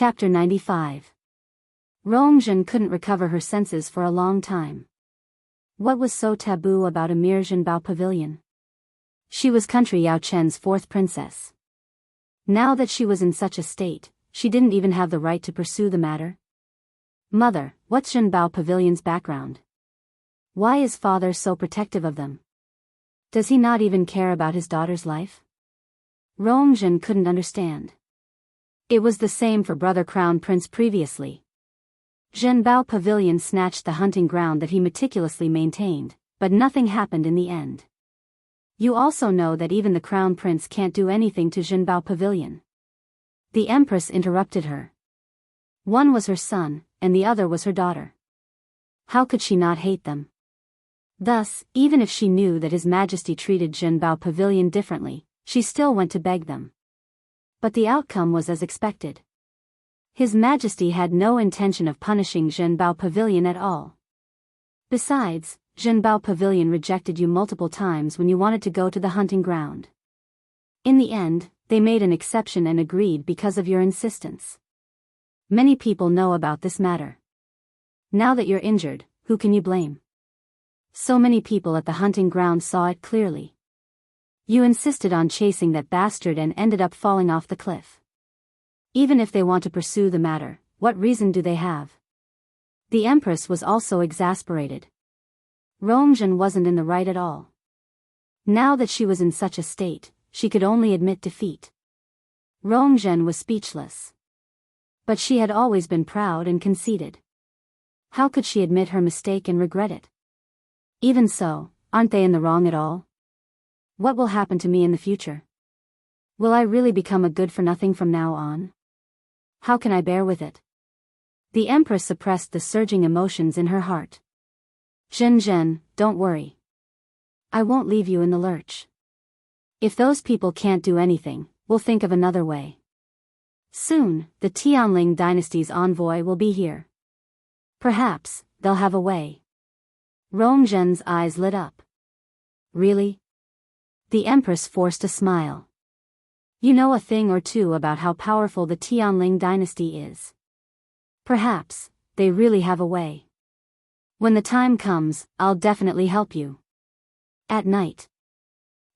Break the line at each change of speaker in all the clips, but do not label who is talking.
Chapter 95. Rongzhen couldn't recover her senses for a long time. What was so taboo about Emir Jianbao Pavilion? She was country Yao Chen's fourth princess. Now that she was in such a state, she didn't even have the right to pursue the matter. Mother, what's Jianbao Pavilion's background? Why is father so protective of them? Does he not even care about his daughter's life? Rongzhen couldn't understand. It was the same for brother Crown Prince previously. Jianbao Pavilion snatched the hunting ground that he meticulously maintained, but nothing happened in the end. You also know that even the Crown Prince can't do anything to Jianbao Pavilion. The Empress interrupted her. One was her son, and the other was her daughter. How could she not hate them? Thus, even if she knew that His Majesty treated Jianbao Pavilion differently, she still went to beg them. But the outcome was as expected. His Majesty had no intention of punishing Jianbao Pavilion at all. Besides, Jianbao Pavilion rejected you multiple times when you wanted to go to the hunting ground. In the end, they made an exception and agreed because of your insistence. Many people know about this matter. Now that you're injured, who can you blame? So many people at the hunting ground saw it clearly. You insisted on chasing that bastard and ended up falling off the cliff. Even if they want to pursue the matter, what reason do they have? The Empress was also exasperated. Rongzhen wasn't in the right at all. Now that she was in such a state, she could only admit defeat. Rongzhen was speechless. But she had always been proud and conceited. How could she admit her mistake and regret it? Even so, aren't they in the wrong at all? What will happen to me in the future? Will I really become a good-for-nothing from now on? How can I bear with it? The Empress suppressed the surging emotions in her heart. Zhen, don't worry. I won't leave you in the lurch. If those people can't do anything, we'll think of another way. Soon, the Tianling dynasty's envoy will be here. Perhaps, they'll have a way. Rongzhen's eyes lit up. Really? The Empress forced a smile. You know a thing or two about how powerful the Tianling dynasty is. Perhaps, they really have a way. When the time comes, I'll definitely help you. At night.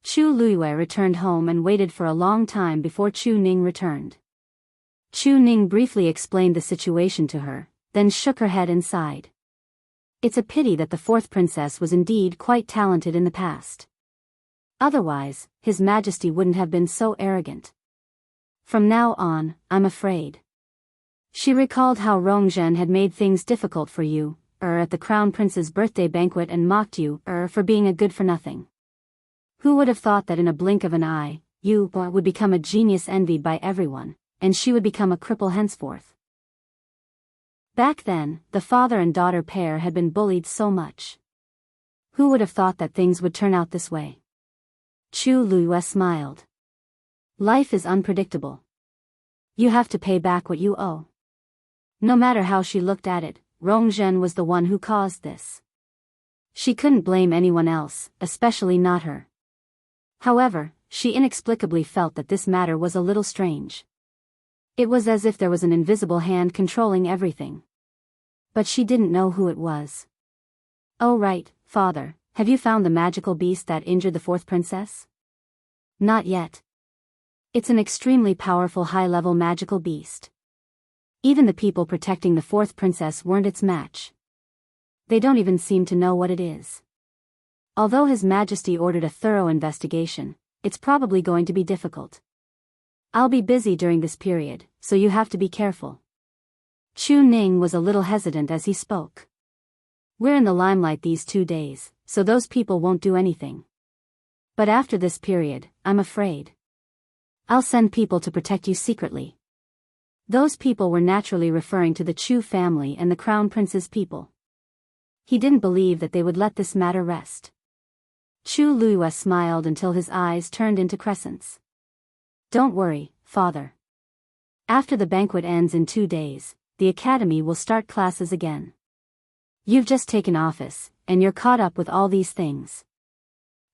Chu Luiyue returned home and waited for a long time before Chu Ning returned. Chu Ning briefly explained the situation to her, then shook her head and sighed. It's a pity that the fourth princess was indeed quite talented in the past. Otherwise, His Majesty wouldn't have been so arrogant. From now on, I'm afraid. She recalled how Rongzhen had made things difficult for you, at the Crown Prince's birthday banquet and mocked you, for being a good-for-nothing. Who would have thought that in a blink of an eye, you, would become a genius envied by everyone, and she would become a cripple henceforth. Back then, the father and daughter pair had been bullied so much. Who would have thought that things would turn out this way? Chu Luiyue smiled. Life is unpredictable. You have to pay back what you owe. No matter how she looked at it, Rongzhen was the one who caused this. She couldn't blame anyone else, especially not her. However, she inexplicably felt that this matter was a little strange. It was as if there was an invisible hand controlling everything. But she didn't know who it was. Oh right, father, have you found the magical beast that injured the fourth princess? Not yet. It's an extremely powerful high-level magical beast. Even the people protecting the fourth princess weren't its match. They don't even seem to know what it is. Although His Majesty ordered a thorough investigation, it's probably going to be difficult. I'll be busy during this period, so you have to be careful. Chu Ning was a little hesitant as he spoke. We're in the limelight these 2 days, so those people won't do anything. But after this period, I'm afraid. I'll send people to protect you secretly. Those people were naturally referring to the Chu family and the Crown Prince's people. He didn't believe that they would let this matter rest. Chu Luiyue smiled until his eyes turned into crescents. Don't worry, father. After the banquet ends in 2 days, the academy will start classes again. You've just taken office, and you're caught up with all these things.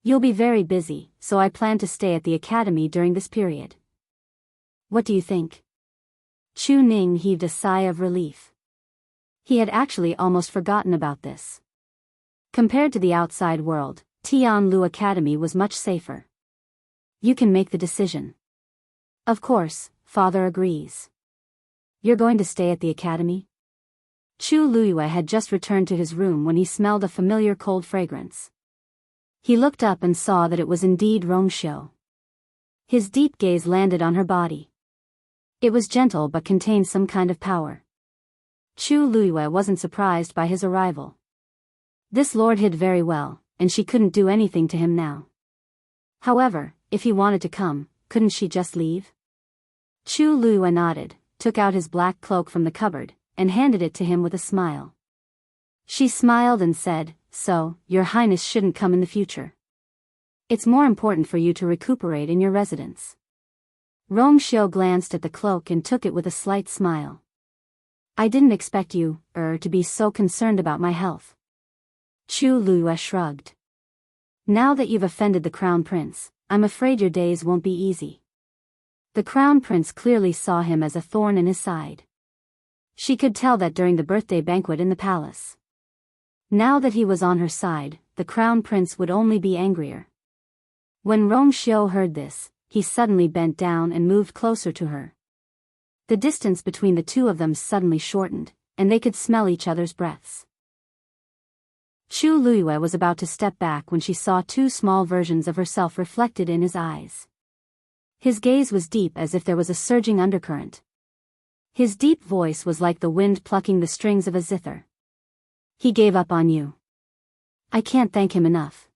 You'll be very busy, so I plan to stay at the academy during this period. What do you think? Chu Ning heaved a sigh of relief. He had actually almost forgotten about this. Compared to the outside world, Tianlu Academy was much safer. You can make the decision. Of course, father agrees. You're going to stay at the academy? Chu Luiyue had just returned to his room when he smelled a familiar cold fragrance. He looked up and saw that it was indeed Rongxiu. His deep gaze landed on her body. It was gentle but contained some kind of power. Chu Luiyue wasn't surprised by his arrival. This lord hid very well, and she couldn't do anything to him now. However, if he wanted to come, couldn't she just leave? Chu Luiyue nodded, took out his black cloak from the cupboard, and handed it to him with a smile. She smiled and said, "So, your highness shouldn't come in the future. It's more important for you to recuperate in your residence." Rongxiu glanced at the cloak and took it with a slight smile. "I didn't expect you, to be so concerned about my health." Chu Luiyue shrugged. "Now that you've offended the crown prince, I'm afraid your days won't be easy." The crown prince clearly saw him as a thorn in his side. She could tell that during the birthday banquet in the palace. Now that he was on her side, the crown prince would only be angrier. When Rongxiu heard this, he suddenly bent down and moved closer to her. The distance between the two of them suddenly shortened, and they could smell each other's breaths. Chu Luiyue was about to step back when she saw two small versions of herself reflected in his eyes. His gaze was deep as if there was a surging undercurrent. His deep voice was like the wind plucking the strings of a zither. "He gave up on you. I can't thank him enough."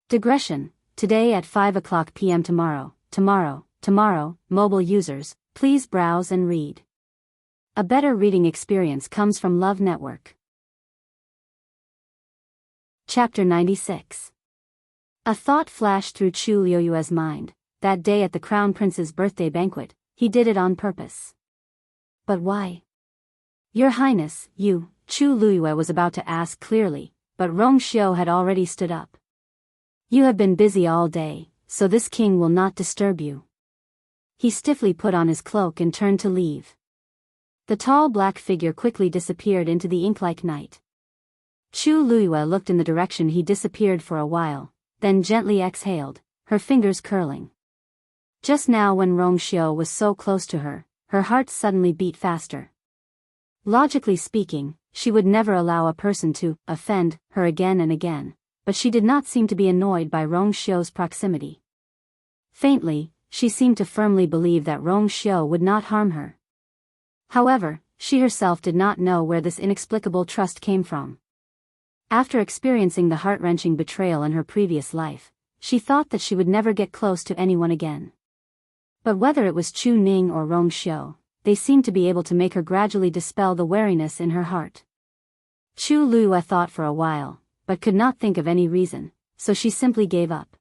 Digression. Today at 5 p.m. Tomorrow, mobile users, please browse and read. A better reading experience comes from Love Network. Chapter 96. A thought flashed through Chu Luiyue's mind. That day at the Crown Prince's birthday banquet, he did it on purpose. But why? "Your Highness," Chu Luiyue was about to ask clearly, but Rongxiu had already stood up. "You have been busy all day, so this king will not disturb you." He stiffly put on his cloak and turned to leave. The tall black figure quickly disappeared into the ink-like night. Chu Luiyue looked in the direction he disappeared for a while, then gently exhaled, her fingers curling. Just now when Rongxiu was so close to her, her heart suddenly beat faster. Logically speaking, she would never allow a person to offend her again and again, but she did not seem to be annoyed by Rongxiu's proximity. Faintly, she seemed to firmly believe that Rongxiu would not harm her. However, she herself did not know where this inexplicable trust came from. After experiencing the heart-wrenching betrayal in her previous life, she thought that she would never get close to anyone again. But whether it was Chu Ning or Rongxiu, they seemed to be able to make her gradually dispel the wariness in her heart. Chu Luiyue thought for a while, but could not think of any reason, so she simply gave up.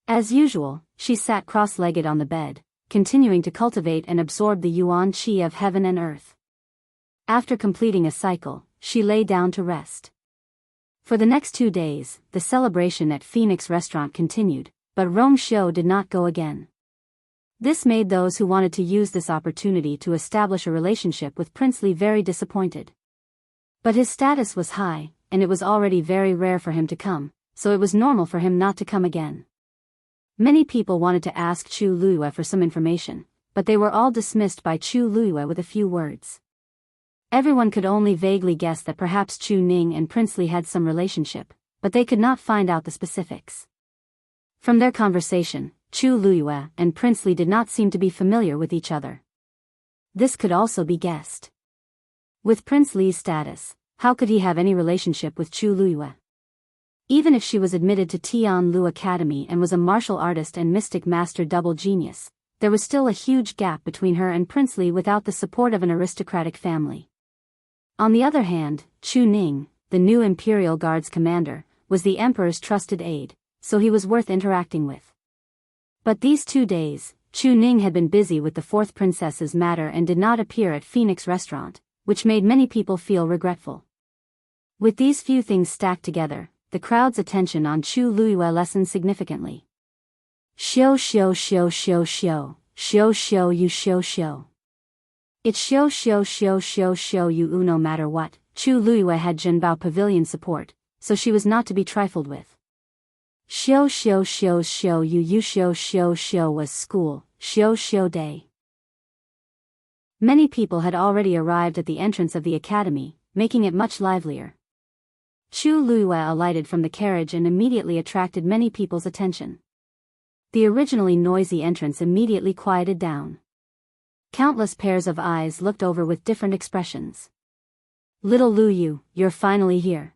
As usual, she sat cross-legged on the bed, continuing to cultivate and absorb the yuan qi of heaven and earth. After completing a cycle, she lay down to rest. For the next 2 days, the celebration at Phoenix Restaurant continued, but Rongxiu did not go again. This made those who wanted to use this opportunity to establish a relationship with Prince Li very disappointed. But his status was high, and it was already very rare for him to come, so it was normal for him not to come again. Many people wanted to ask Chu Luiyue for some information, but they were all dismissed by Chu Luiyue with a few words. Everyone could only vaguely guess that perhaps Chu Ning and Prince Li had some relationship, but they could not find out the specifics. From their conversation, Chu Luiyue and Prince Li did not seem to be familiar with each other. This could also be guessed. With Prince Li's status, how could he have any relationship with Chu Luiyue? Even if she was admitted to Tianlu Academy and was a martial artist and mystic master double genius, there was still a huge gap between her and Prince Li without the support of an aristocratic family. On the other hand, Chu Ning, the new Imperial Guard's commander, was the emperor's trusted aide, so he was worth interacting with. But these 2 days, Chu Ning had been busy with the fourth princess's matter and did not appear at Phoenix Restaurant, which made many people feel regretful. With these few things stacked together, the crowd's attention on Chu Luiyue lessened significantly. Shio shio shio shio shio, shio shio you shio shio. It's show you no matter what. Chu Luiyue had Jinbao Pavilion support, so she was not to be trifled with. Show you was school, show day. Many people had already arrived at the entrance of the academy, making it much livelier. Chu Luiyue alighted from the carriage and immediately attracted many people's attention. The originally noisy entrance immediately quieted down. Countless pairs of eyes looked over with different expressions. Little Lu Yu, you're finally here.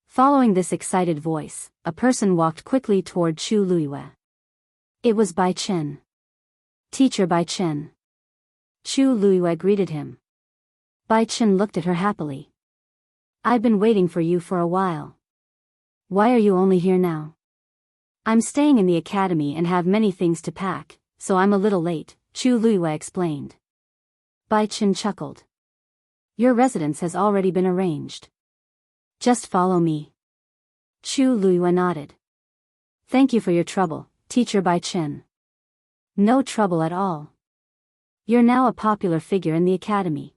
Following this excited voice, a person walked quickly toward Chu Luiyue. It was Bai Chen. Teacher Bai Chen. Chu Luiyue greeted him. Bai Chen looked at her happily. I've been waiting for you for a while. Why are you only here now? I'm staying in the academy and have many things to pack, so I'm a little late, Chu Luiyue explained. Bai Chen chuckled. Your residence has already been arranged. Just follow me. Chu Luiyue nodded. Thank you for your trouble, Teacher Bai Chen. No trouble at all. You're now a popular figure in the academy.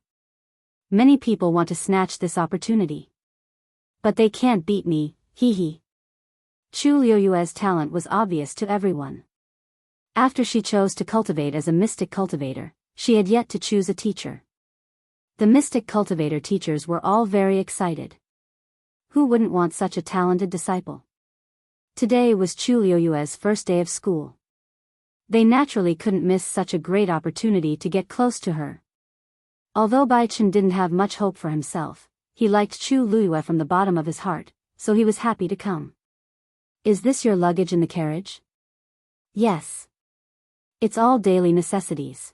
Many people want to snatch this opportunity. But they can't beat me, hee hee. Chu Luiyue's talent was obvious to everyone. After she chose to cultivate as a mystic cultivator, she had yet to choose a teacher. The mystic cultivator teachers were all very excited. Who wouldn't want such a talented disciple? Today was Chu Luiyue's first day of school. They naturally couldn't miss such a great opportunity to get close to her. Although Bai Chen didn't have much hope for himself, he liked Chu Luiyue from the bottom of his heart, so he was happy to come. Is this your luggage in the carriage? Yes. It's all daily necessities.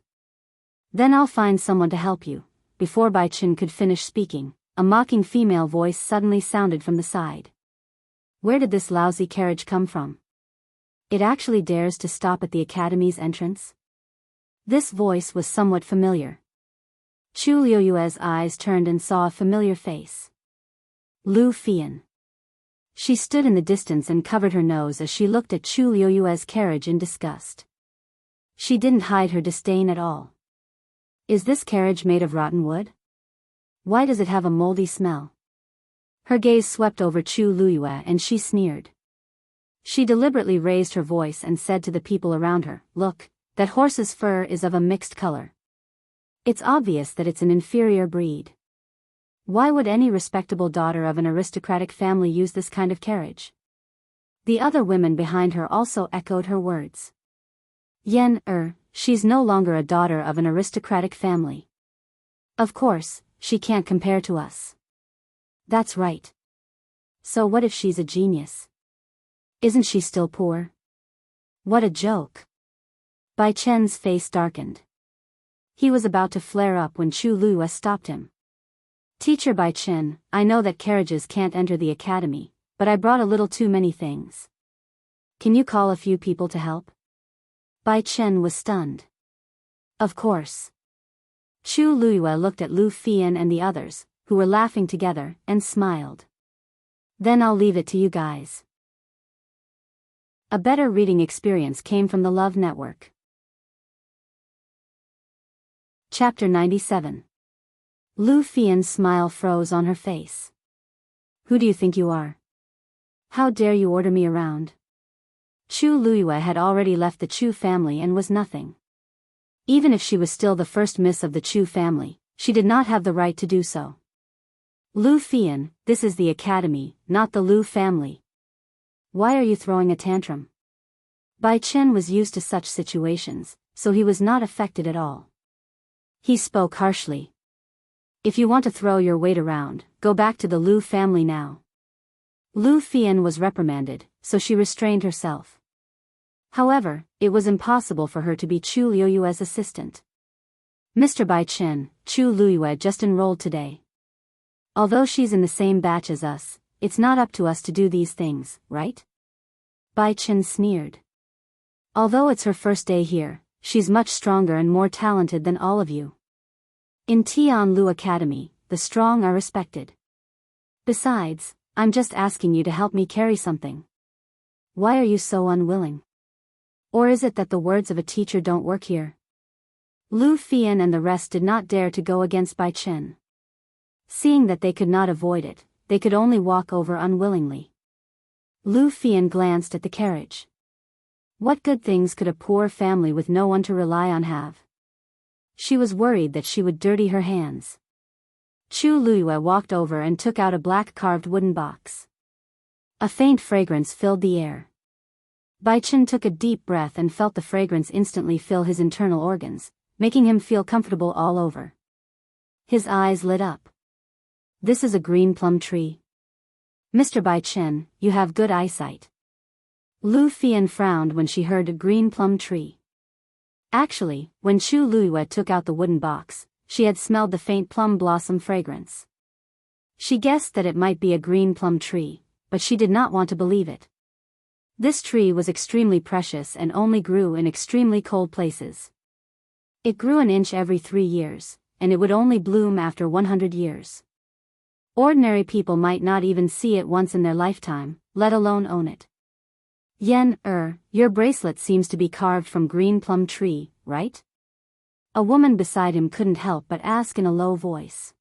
Then I'll find someone to help you. Before Bai Chen could finish speaking, a mocking female voice suddenly sounded from the side. Where did this lousy carriage come from? It actually dares to stop at the academy's entrance? This voice was somewhat familiar. Chu Luiyue's eyes turned and saw a familiar face. Lu Fian. She stood in the distance and covered her nose as she looked at Chu Luiyue's carriage in disgust. She didn't hide her disdain at all. Is this carriage made of rotten wood? Why does it have a moldy smell? Her gaze swept over Chu Luiyue and she sneered. She deliberately raised her voice and said to the people around her, Look, that horse's fur is of a mixed color. It's obvious that it's an inferior breed. Why would any respectable daughter of an aristocratic family use this kind of carriage? The other women behind her also echoed her words. She's no longer a daughter of an aristocratic family. Of course, she can't compare to us. That's right. So what if she's a genius? Isn't she still poor? What a joke. Bai Chen's face darkened. He was about to flare up when Chu Luiyue stopped him. Teacher Bai Chen, I know that carriages can't enter the academy, but I brought a little too many things. Can you call a few people to help? Bai Chen was stunned. Of course. Chu Luiyue looked at Lu Fian and the others, who were laughing together, and smiled. Then I'll leave it to you guys. A better reading experience came from the Love Network. Chapter 97. Lu Fian's smile froze on her face. Who do you think you are? How dare you order me around? Chu Luiyue had already left the Chu family and was nothing. Even if she was still the first miss of the Chu family, she did not have the right to do so. Lu Fian, this is the academy, not the Lu family. Why are you throwing a tantrum? Bai Chen was used to such situations, so he was not affected at all. He spoke harshly. If you want to throw your weight around, go back to the Lu family now. Lu Fian was reprimanded, so she restrained herself. However, it was impossible for her to be Chu Luiyue's assistant. Mr. Bai Chen, Chu Luiyue just enrolled today. Although she's in the same batch as us, it's not up to us to do these things, right? Bai Chen sneered. Although it's her first day here, she's much stronger and more talented than all of you. In Tianlu Academy, the strong are respected. Besides, I'm just asking you to help me carry something. Why are you so unwilling? Or is it that the words of a teacher don't work here? Lu Fian and the rest did not dare to go against Bai Chen. Seeing that they could not avoid it, they could only walk over unwillingly. Lu Fian glanced at the carriage. What good things could a poor family with no one to rely on have? She was worried that she would dirty her hands. Chu Luiyue walked over and took out a black carved wooden box. A faint fragrance filled the air. Bai Chen took a deep breath and felt the fragrance instantly fill his internal organs, making him feel comfortable all over. His eyes lit up. This is a green plum tree. Mr. Bai Chen, you have good eyesight. Lu Fian frowned when she heard a green plum tree. Actually, when Chu Luiyue took out the wooden box, she had smelled the faint plum blossom fragrance. She guessed that it might be a green plum tree, but she did not want to believe it. This tree was extremely precious and only grew in extremely cold places. It grew an inch every 3 years, and it would only bloom after 100 years. Ordinary people might not even see it once in their lifetime, let alone own it. Yen, your bracelet seems to be carved from green plum tree, right? A woman beside him couldn't help but ask in a low voice.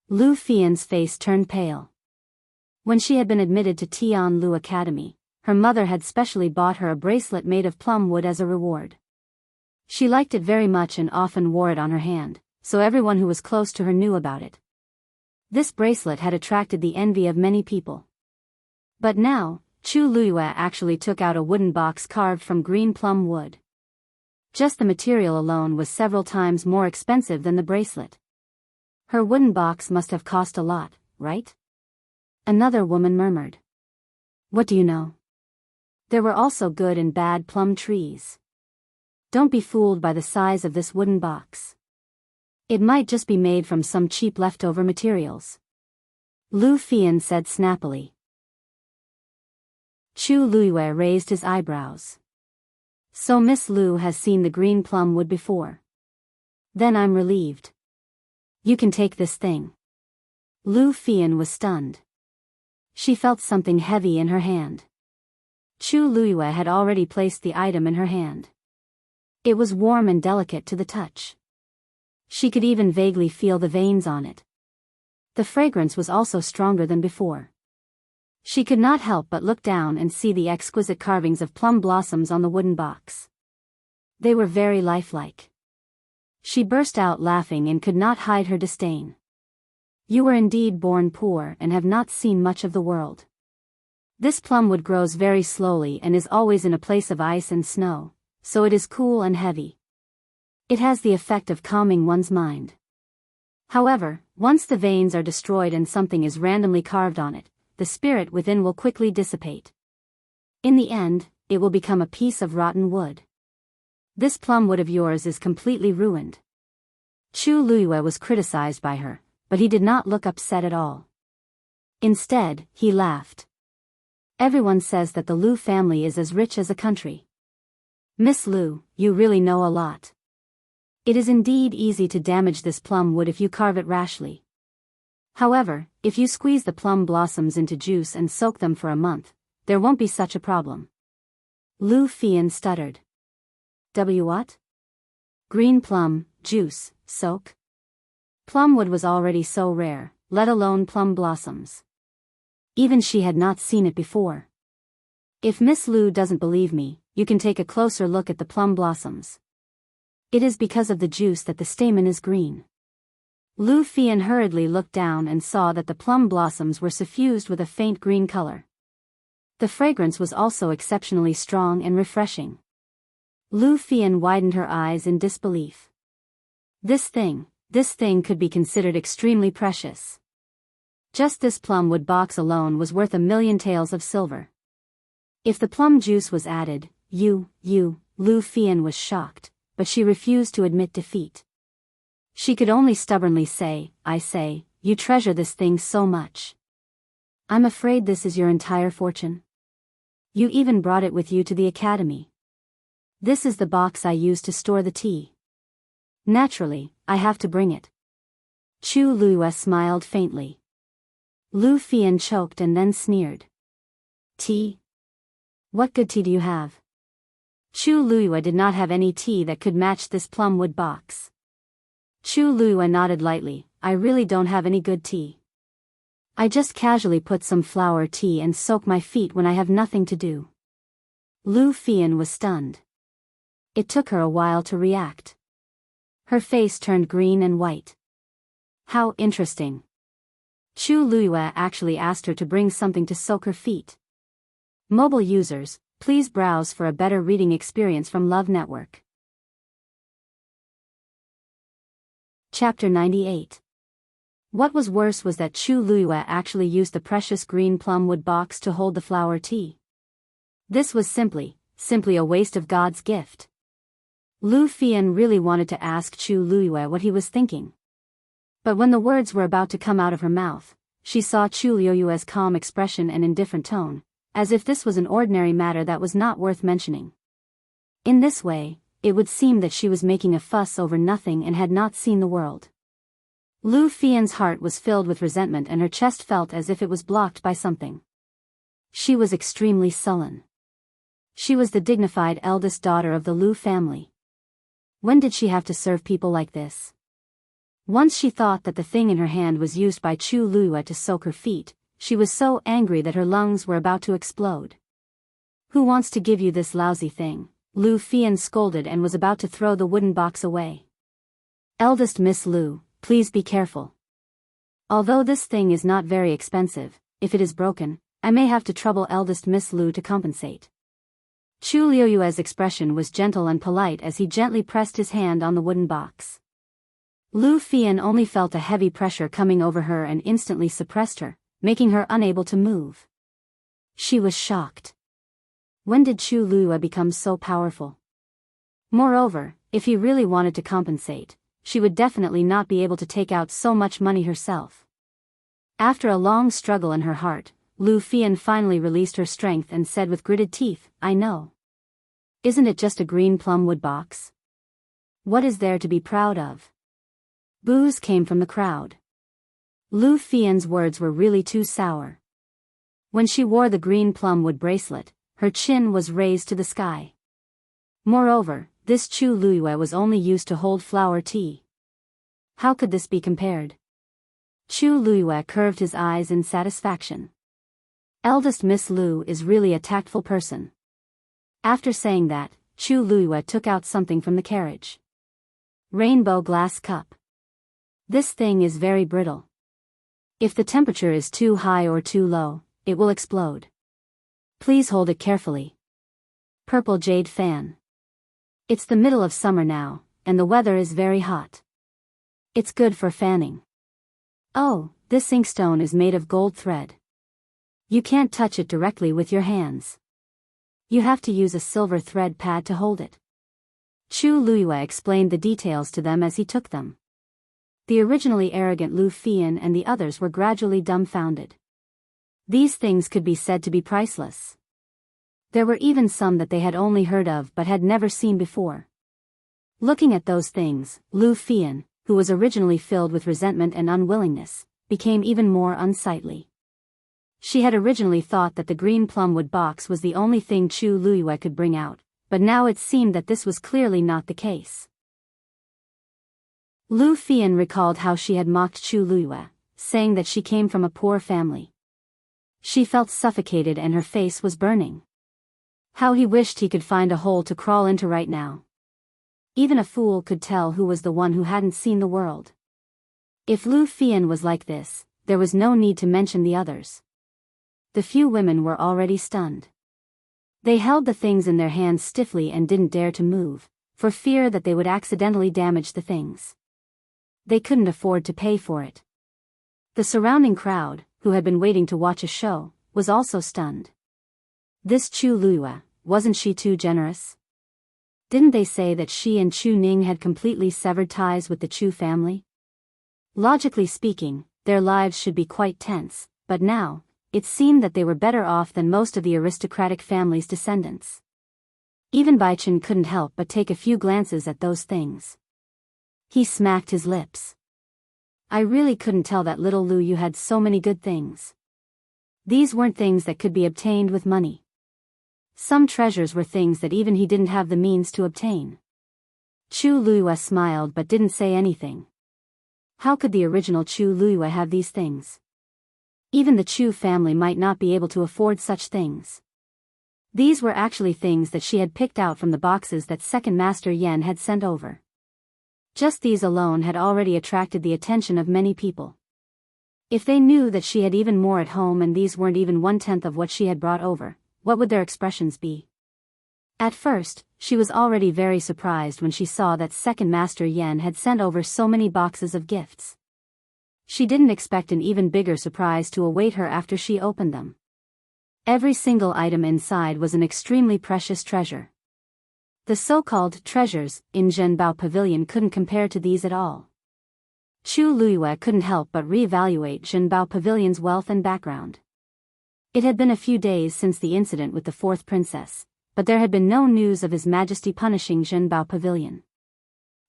Lu Fian's face turned pale. When she had been admitted to Tianlu Academy, her mother had specially bought her a bracelet made of plum wood as a reward. She liked it very much and often wore it on her hand, so everyone who was close to her knew about it. This bracelet had attracted the envy of many people. But now, Chu Luiyue actually took out a wooden box carved from green plum wood. Just the material alone was several times more expensive than the bracelet. Her wooden box must have cost a lot, right? Another woman murmured. What do you know? There were also good and bad plum trees. Don't be fooled by the size of this wooden box. It might just be made from some cheap leftover materials. Lu Fian said snappily. Chu Luiyue raised his eyebrows. So Miss Lu has seen the green plum wood before. Then I'm relieved. You can take this thing. Lu Fian was stunned. She felt something heavy in her hand. Chu Luiyue had already placed the item in her hand. It was warm and delicate to the touch. She could even vaguely feel the veins on it. The fragrance was also stronger than before. She could not help but look down and see the exquisite carvings of plum blossoms on the wooden box. They were very lifelike. She burst out laughing and could not hide her disdain. You were indeed born poor and have not seen much of the world. This plumwood grows very slowly and is always in a place of ice and snow, so it is cool and heavy. It has the effect of calming one's mind. However, once the veins are destroyed and something is randomly carved on it, the spirit within will quickly dissipate. In the end, it will become a piece of rotten wood. This plum wood of yours is completely ruined. Chu Luiyue was criticized by her, but he did not look upset at all. Instead, he laughed. Everyone says that the Lu family is as rich as a country. Miss Lu, you really know a lot. It is indeed easy to damage this plum wood if you carve it rashly. However, if you squeeze the plum blossoms into juice and soak them for a month, there won't be such a problem. Lu Fian stuttered. What? Green plum, juice, soak? Plumwood was already so rare, let alone plum blossoms. Even she had not seen it before. If Miss Lu doesn't believe me, you can take a closer look at the plum blossoms. It is because of the juice that the stamen is green. Lu Fian hurriedly looked down and saw that the plum blossoms were suffused with a faint green color. The fragrance was also exceptionally strong and refreshing. Lu Fian widened her eyes in disbelief. This thing could be considered extremely precious. Just this plumwood box alone was worth 1,000,000 taels of silver. If the plum juice was added, Lu Fian was shocked, but she refused to admit defeat. She could only stubbornly say, I say, you treasure this thing so much. I'm afraid this is your entire fortune. You even brought it with you to the academy. This is the box I use to store the tea. Naturally, I have to bring it. Chu Luiyue smiled faintly. Lu Fian choked and then sneered. Tea? What good tea do you have? Chu Luiyue did not have any tea that could match this plumwood box. Chu Luiyue nodded lightly. I really don't have any good tea. I just casually put some flower tea and soak my feet when I have nothing to do. Lu Fian was stunned. It took her a while to react. Her face turned green and white. How interesting. Chu Luiyue actually asked her to bring something to soak her feet. Mobile users, please browse for a better reading experience from Love Network. Chapter 98. What was worse was that Chu Luiyue actually used the precious green plumwood box to hold the flower tea. This was simply a waste of God's gift. Lu Fian really wanted to ask Chu Luiyue what he was thinking. But when the words were about to come out of her mouth, she saw Chu Luiyue's calm expression and indifferent tone, as if this was an ordinary matter that was not worth mentioning. In this way, it would seem that she was making a fuss over nothing and had not seen the world. Lu Fian's heart was filled with resentment and her chest felt as if it was blocked by something. She was extremely sullen. She was the dignified eldest daughter of the Lu family. When did she have to serve people like this? Once she thought that the thing in her hand was used by Chu Luiyue to soak her feet, she was so angry that her lungs were about to explode. Who wants to give you this lousy thing? Lu Fian scolded and was about to throw the wooden box away. Eldest Miss Lu, please be careful. Although this thing is not very expensive, if it is broken, I may have to trouble eldest Miss Lu to compensate. Chu Luiyue's expression was gentle and polite as he gently pressed his hand on the wooden box. Lu Fian only felt a heavy pressure coming over her and instantly suppressed her, making her unable to move. She was shocked. When did Chu Luiyue become so powerful? Moreover, if he really wanted to compensate, she would definitely not be able to take out so much money herself. After a long struggle in her heart, Lu Fian finally released her strength and said with gritted teeth, I know. Isn't it just a green plumwood box? What is there to be proud of? Boos came from the crowd. Lu Fian's words were really too sour. When she wore the green plumwood bracelet, her chin was raised to the sky. Moreover, this Chu Luiyue was only used to hold flower tea. How could this be compared? Chu Luiyue curved his eyes in satisfaction. Eldest Miss Lu is really a tactful person. After saying that, Chu Luiyue took out something from the carriage. Rainbow glass cup. This thing is very brittle. If the temperature is too high or too low, it will explode. Please hold it carefully. Purple jade fan. It's the middle of summer now, and the weather is very hot. It's good for fanning. Oh, this inkstone is made of gold thread. You can't touch it directly with your hands. You have to use a silver thread pad to hold it. Chu Luiyue explained the details to them as he took them. The originally arrogant Lu Fian and the others were gradually dumbfounded. These things could be said to be priceless. There were even some that they had only heard of but had never seen before. Looking at those things, Lu Fian, who was originally filled with resentment and unwillingness, became even more unsightly. She had originally thought that the green plumwood box was the only thing Chu Luiyue could bring out, but now it seemed that this was clearly not the case. Lu Fian recalled how she had mocked Chu Luiyue, saying that she came from a poor family. She felt suffocated and her face was burning. How he wished he could find a hole to crawl into right now. Even a fool could tell who was the one who hadn't seen the world. If Lu Fian was like this, there was no need to mention the others. The few women were already stunned. They held the things in their hands stiffly and didn't dare to move, for fear that they would accidentally damage the things. They couldn't afford to pay for it. The surrounding crowd, who had been waiting to watch a show, was also stunned. This Chu Luiyue, wasn't she too generous? Didn't they say that she and Chu Ning had completely severed ties with the Chu family? Logically speaking, their lives should be quite tense, but now, it seemed that they were better off than most of the aristocratic family's descendants. Even Bai Chen couldn't help but take a few glances at those things. He smacked his lips. I really couldn't tell that little Lu Yu had so many good things. These weren't things that could be obtained with money. Some treasures were things that even he didn't have the means to obtain. Chu Luiyue smiled but didn't say anything. How could the original Chu Luiyue have these things? Even the Chu family might not be able to afford such things. These were actually things that she had picked out from the boxes that Second Master Yan had sent over. Just these alone had already attracted the attention of many people. If they knew that she had even more at home and these weren't even 1/10 of what she had brought over, what would their expressions be? At first, she was already very surprised when she saw that Second Master Yan had sent over so many boxes of gifts. She didn't expect an even bigger surprise to await her after she opened them. Every single item inside was an extremely precious treasure. The so-called treasures in Zhenbao Pavilion couldn't compare to these at all. Chu Luiyue couldn't help but re-evaluate Zhenbao Pavilion's wealth and background. It had been a few days since the incident with the fourth princess, but there had been no news of His Majesty punishing Zhenbao Pavilion.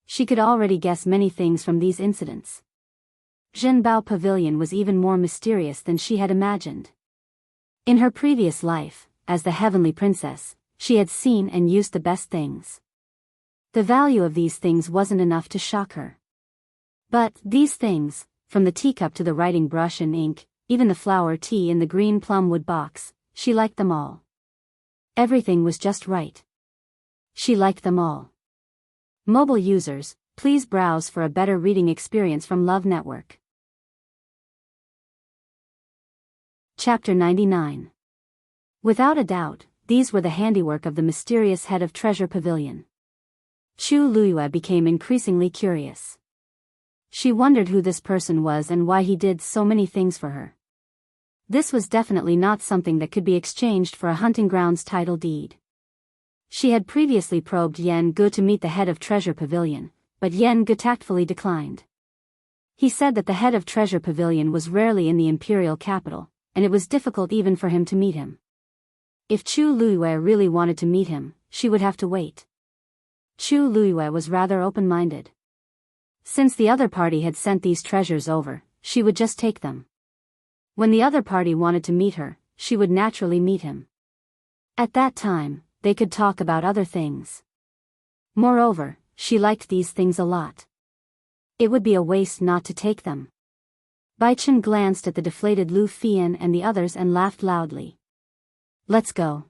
She could already guess many things from these incidents. Zhenbao Pavilion was even more mysterious than she had imagined. In her previous life, as the Heavenly Princess, she had seen and used the best things. The value of these things wasn't enough to shock her. But these things, from the teacup to the writing brush and ink, even the flower tea in the green plum wood box, she liked them all. Everything was just right. She liked them all. Mobile users, please browse for a better reading experience from Love Network. Chapter 99. Without a doubt, these were the handiwork of the mysterious head of Treasure Pavilion. Chu Luiyue became increasingly curious. She wondered who this person was and why he did so many things for her. This was definitely not something that could be exchanged for a hunting grounds title deed. She had previously probed Yan Gu to meet the head of Treasure Pavilion, but Yan Gu tactfully declined. He said that the head of Treasure Pavilion was rarely in the imperial capital, and it was difficult even for him to meet him. If Chu Luiyue really wanted to meet him, she would have to wait. Chu Luiyue was rather open-minded. Since the other party had sent these treasures over, she would just take them. When the other party wanted to meet her, she would naturally meet him. At that time, they could talk about other things. Moreover, she liked these things a lot. It would be a waste not to take them. Baichen glanced at the deflated Lu Fian and the others and laughed loudly. Let's go.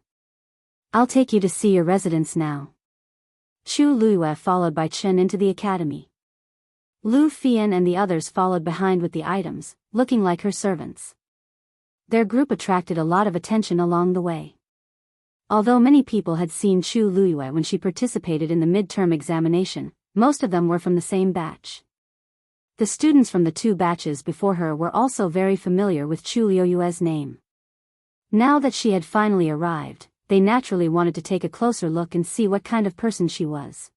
I'll take you to see your residence now. Chu Luiyue followed Baichen into the academy. Lu Fian and the others followed behind with the items, looking like her servants. Their group attracted a lot of attention along the way. Although many people had seen Chu Luiyue when she participated in the midterm examination, most of them were from the same batch. The students from the two batches before her were also very familiar with Chu Luiyue's name. Now that she had finally arrived, they naturally wanted to take a closer look and see what kind of person she was.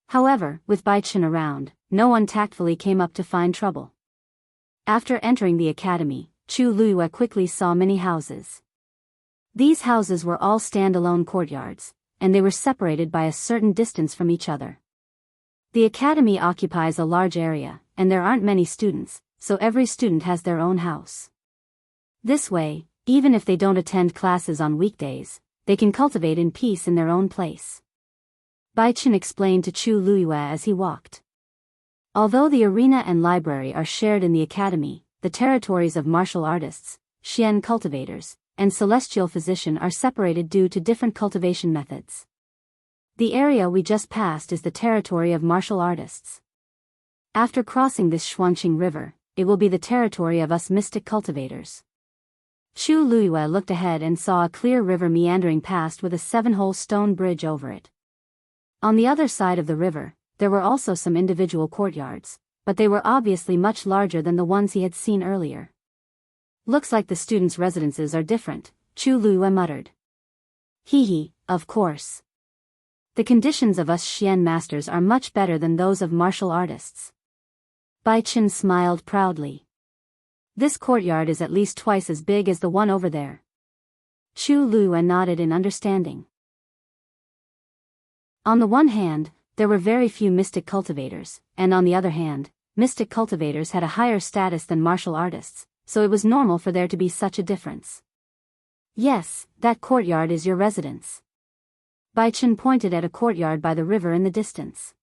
However, with Baichen around, no one tactfully came up to find trouble. After entering the academy, Chu Luiyue quickly saw many houses. These houses were all standalone courtyards, and they were separated by a certain distance from each other. The academy occupies a large area, and there aren't many students, so every student has their own house. This way, even if they don't attend classes on weekdays, they can cultivate in peace in their own place. Baichen explained to Chu Luiyue as he walked. Although the arena and library are shared in the academy, the territories of martial artists, Xian cultivators, and celestial physician are separated due to different cultivation methods. The area we just passed is the territory of martial artists. After crossing this Xuanqing River, it will be the territory of us mystic cultivators. Chu Luiyue looked ahead and saw a clear river meandering past with a 7-hole stone bridge over it. On the other side of the river, there were also some individual courtyards, but they were obviously much larger than the ones he had seen earlier. Looks like the students' residences are different, Chu Luiyue muttered. Hee, of course. The conditions of us Xian masters are much better than those of martial artists. Baichen smiled proudly. This courtyard is at least twice as big as the one over there. Chu Luiyue nodded in understanding. On the one hand, there were very few mystic cultivators, and on the other hand, mystic cultivators had a higher status than martial artists, so it was normal for there to be such a difference. Yes, that courtyard is your residence. Bai Chen pointed at a courtyard by the river in the distance.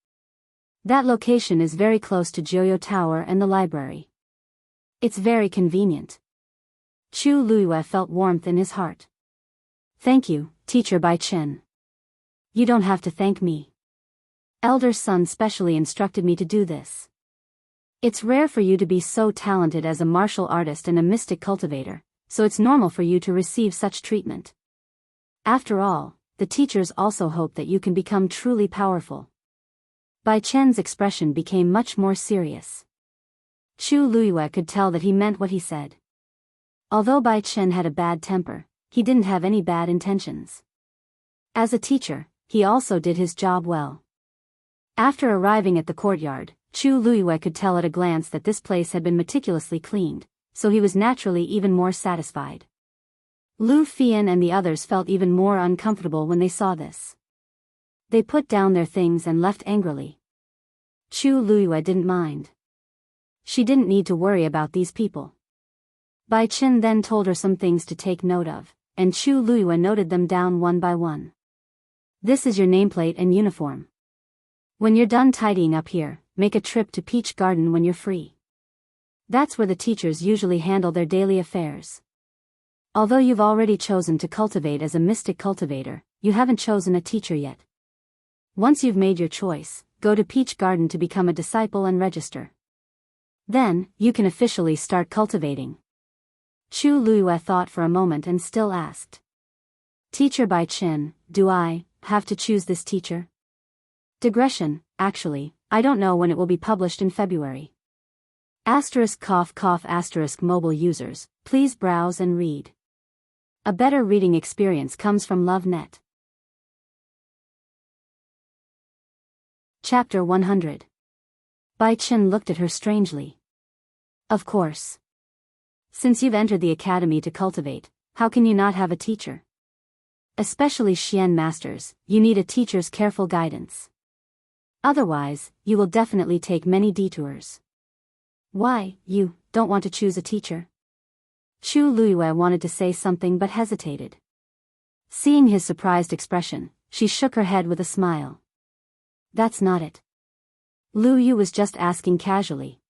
That location is very close to Jiuyou Tower and the library. It's very convenient. Chu Luiyue felt warmth in his heart. Thank you, Teacher Bai Chen. You don't have to thank me. Elder Sun specially instructed me to do this. It's rare for you to be so talented as a martial artist and a mystic cultivator, so it's normal for you to receive such treatment. After all, the teachers also hope that you can become truly powerful. Bai Chen's expression became much more serious. Chu Luiyue could tell that he meant what he said. Although Bai Chen had a bad temper, he didn't have any bad intentions. As a teacher, he also did his job well. After arriving at the courtyard, Chu Luiyue could tell at a glance that this place had been meticulously cleaned, so he was naturally even more satisfied. Lu Fian and the others felt even more uncomfortable when they saw this. They put down their things and left angrily. Chu Luiyue didn't mind. She didn't need to worry about these people. Bai Chen then told her some things to take note of, and Chu Luiyue noted them down one by one. This is your nameplate and uniform. When you're done tidying up here, make a trip to Peach Garden when you're free. That's where the teachers usually handle their daily affairs. Although you've already chosen to cultivate as a mystic cultivator, you haven't chosen a teacher yet. Once you've made your choice, go to Peach Garden to become a disciple and register. Then, you can officially start cultivating. Chu Luiyue thought for a moment and still asked. Teacher Bai Chen, do I have to choose this teacher? Digression, actually, I don't know when it will be published in February. **** mobile users, please browse and read. A better reading experience comes from LoveNet. Chapter 100. Bai Chen looked at her strangely. Of course. Since you've entered the academy to cultivate, how can you not have a teacher? Especially Xian masters, you need a teacher's careful guidance. Otherwise, you will definitely take many detours. Why, you don't want to choose a teacher? Chu Luiyue wanted to say something but hesitated. Seeing his surprised expression, she shook her head with a smile. That's not it. Lu Yu was just asking casually.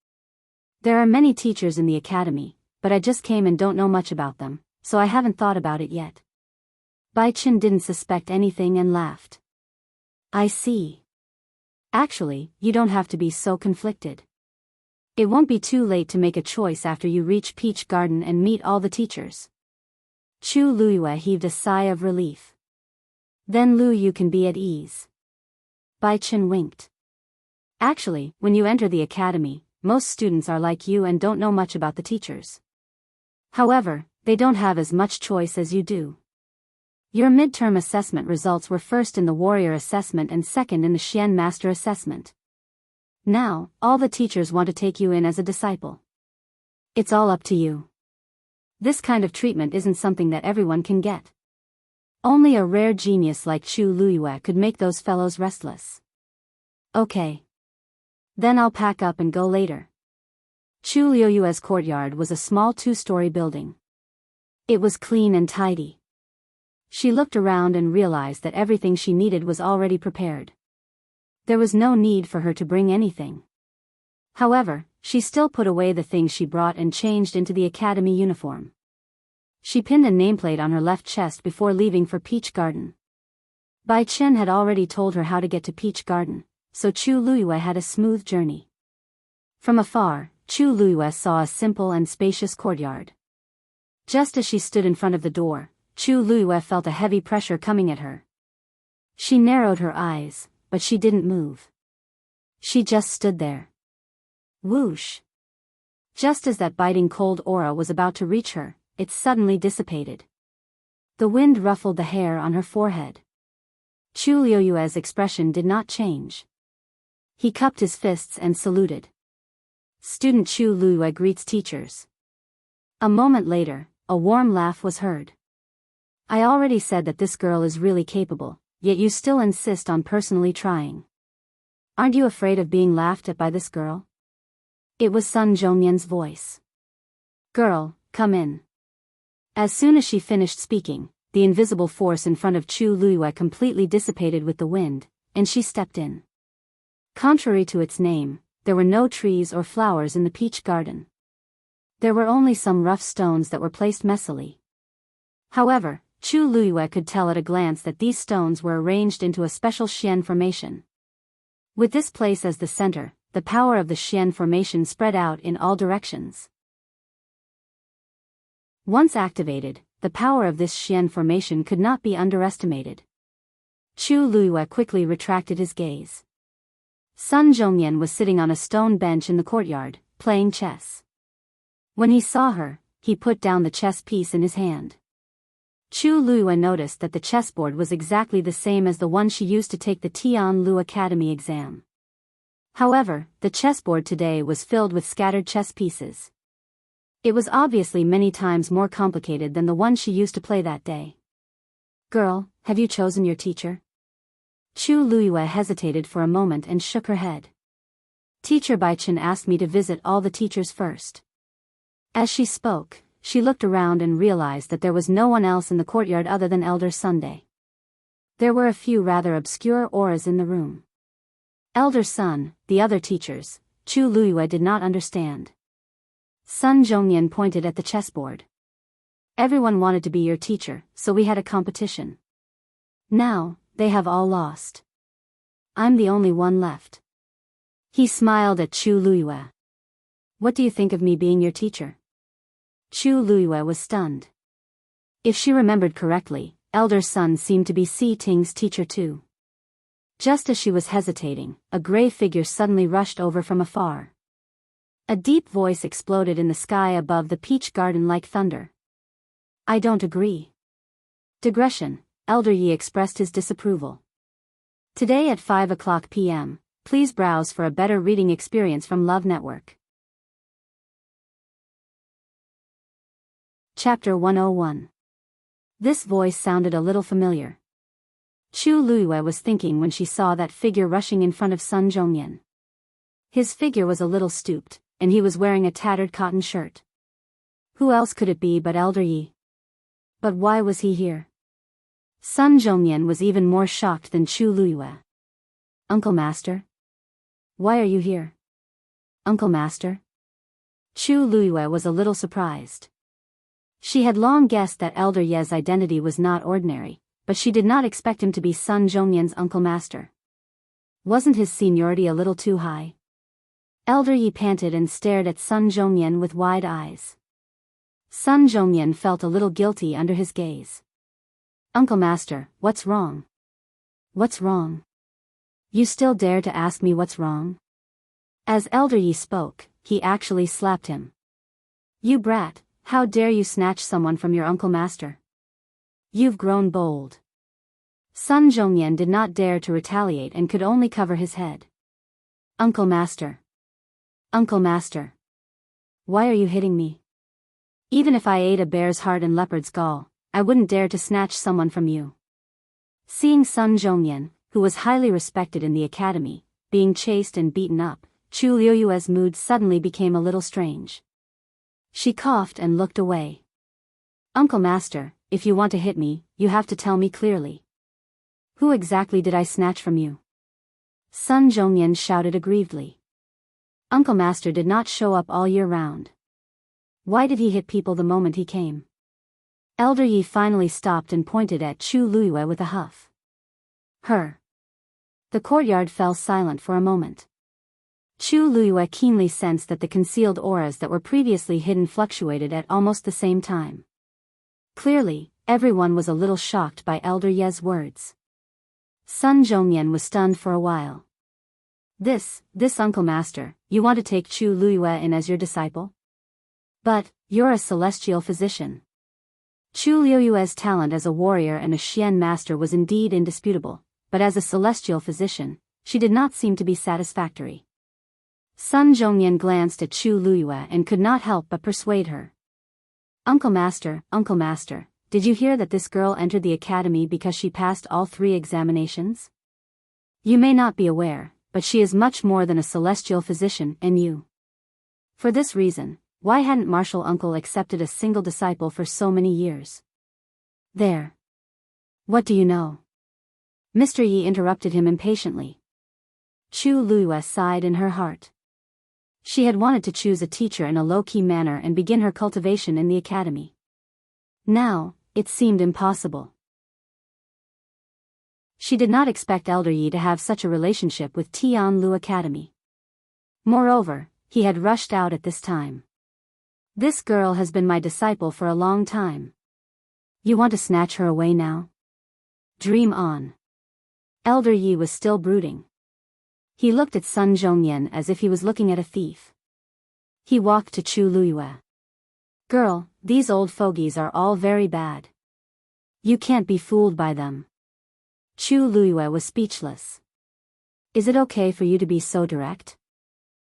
There are many teachers in the academy, but I just came and don't know much about them, so I haven't thought about it yet. Bai Chen didn't suspect anything and laughed. I see. Actually, you don't have to be so conflicted. It won't be too late to make a choice after you reach Peach Garden and meet all the teachers. Chu Luiyue heaved a sigh of relief. Then Lu Yu can be at ease. Bai Chen winked. Actually, when you enter the academy, most students are like you and don't know much about the teachers. However, they don't have as much choice as you do. Your midterm assessment results were first in the Warrior Assessment and second in the Xian Master Assessment. Now, all the teachers want to take you in as a disciple. It's all up to you. This kind of treatment isn't something that everyone can get. Only a rare genius like Chu Luiyue could make those fellows restless. Okay. Then I'll pack up and go later. Chu Luiyue's courtyard was a small 2-story building. It was clean and tidy. She looked around and realized that everything she needed was already prepared. There was no need for her to bring anything. However, she still put away the things she brought and changed into the academy uniform. She pinned a nameplate on her left chest before leaving for Peach Garden. Bai Chen had already told her how to get to Peach Garden, so Chu Luiyue had a smooth journey. From afar, Chu Luiyue saw a simple and spacious courtyard. Just as she stood in front of the door, Chu Luiyue felt a heavy pressure coming at her. She narrowed her eyes, but she didn't move. She just stood there. Whoosh! Just as that biting cold aura was about to reach her, it suddenly dissipated. The wind ruffled the hair on her forehead. Chu Luiyue's expression did not change. He cupped his fists and saluted. Student Chu Luiyue greets teachers. A moment later, a warm laugh was heard. I already said that this girl is really capable, yet you still insist on personally trying. Aren't you afraid of being laughed at by this girl? It was Sun Zhongyan's voice. Girl, come in. As soon as she finished speaking, the invisible force in front of Chu Luiyue completely dissipated with the wind, and she stepped in. Contrary to its name, there were no trees or flowers in the peach garden. There were only some rough stones that were placed messily. However, Chu Luiyue could tell at a glance that these stones were arranged into a special Xian formation. With this place as the center, the power of the Xian formation spread out in all directions. Once activated, the power of this Xian formation could not be underestimated. Chu Luiyue quickly retracted his gaze. Sun Zhongyan was sitting on a stone bench in the courtyard, playing chess. When he saw her, he put down the chess piece in his hand. Chu Luiyue noticed that the chessboard was exactly the same as the one she used to take the Tianlu Academy exam. However, the chessboard today was filled with scattered chess pieces. It was obviously many times more complicated than the one she used to play that day. "Girl, have you chosen your teacher?" Chu Luiyue hesitated for a moment and shook her head. "Teacher Baichen asked me to visit all the teachers first." As she spoke, she looked around and realized that there was no one else in the courtyard other than Elder Sunday. There were a few rather obscure auras in the room. Elder Sun, the other teachers, Chu Luiyue did not understand. Sun Zhongyan pointed at the chessboard. "Everyone wanted to be your teacher, so we had a competition. Now, they have all lost. I'm the only one left." He smiled at Chu Luiyue. "What do you think of me being your teacher?" Chu Luiyue was stunned. If she remembered correctly, Elder Sun seemed to be Si Ting's teacher too. Just as she was hesitating, a gray figure suddenly rushed over from afar. A deep voice exploded in the sky above the peach garden like thunder. "I don't agree." Digression, Elder Yi expressed his disapproval. Today at 5 p.m, please browse for a better reading experience from Love Network. Chapter 101. This voice sounded a little familiar. Chu Luiyue was thinking when she saw that figure rushing in front of Sun Zhongyan. His figure was a little stooped, and he was wearing a tattered cotton shirt. Who else could it be but Elder Yi? But why was he here? Sun Zhongyan was even more shocked than Chu Luiyue. "Uncle Master? Why are you here?" "Uncle Master?" Chu Luiyue was a little surprised. She had long guessed that Elder Ye's identity was not ordinary, but she did not expect him to be Sun Zhongyan's Uncle Master. Wasn't his seniority a little too high? Elder Yi panted and stared at Sun Zhongyan with wide eyes. Sun Zhongyan felt a little guilty under his gaze. "Uncle Master, what's wrong?" "What's wrong? You still dare to ask me what's wrong?" As Elder Yi spoke, he actually slapped him. "You brat, how dare you snatch someone from your Uncle Master? You've grown bold." Sun Zhongyan did not dare to retaliate and could only cover his head. "Uncle Master. Uncle Master. Why are you hitting me? Even if I ate a bear's heart and leopard's gall, I wouldn't dare to snatch someone from you." Seeing Sun Zhongyan, who was highly respected in the academy, being chased and beaten up, Chu Luiyue's mood suddenly became a little strange. She coughed and looked away. "Uncle Master, if you want to hit me, you have to tell me clearly. Who exactly did I snatch from you?" Sun Zhongyan shouted aggrievedly. Uncle Master did not show up all year round. Why did he hit people the moment he came? Elder Yi finally stopped and pointed at Chu Luiyue with a huff. "Her." The courtyard fell silent for a moment. Chu Luiyue keenly sensed that the concealed auras that were previously hidden fluctuated at almost the same time. Clearly, everyone was a little shocked by Elder Ye's words. Sun Zhongyan was stunned for a while. This Uncle Master, you want to take Chu Luiyue in as your disciple? But, you're a celestial physician." Chu Luiyue's talent as a warrior and a Xian master was indeed indisputable, but as a celestial physician, she did not seem to be satisfactory. Sun Zhongyan glanced at Chu Luiyue and could not help but persuade her. Uncle Master, did you hear that this girl entered the academy because she passed all 3 examinations? You may not be aware, but she is much more than a celestial physician, and you. For this reason, Why hadn't Martial Uncle accepted a single disciple for so many years? There. What do you know? Mr. Yi interrupted him impatiently. Chu Luiyue sighed in her heart. She had wanted to choose a teacher in a low-key manner and begin her cultivation in the academy. Now, it seemed impossible. She did not expect Elder Yi to have such a relationship with Tianlu Academy. Moreover, he had rushed out at this time. This girl has been my disciple for a long time. You want to snatch her away now? Dream on. Elder Yi was still brooding. He looked at Sun Zhongyan as if he was looking at a thief. He walked to Chu Luiyue. Girl, these old fogies are all very bad. You can't be fooled by them. Chu Luiyue was speechless. Is it okay for you to be so direct?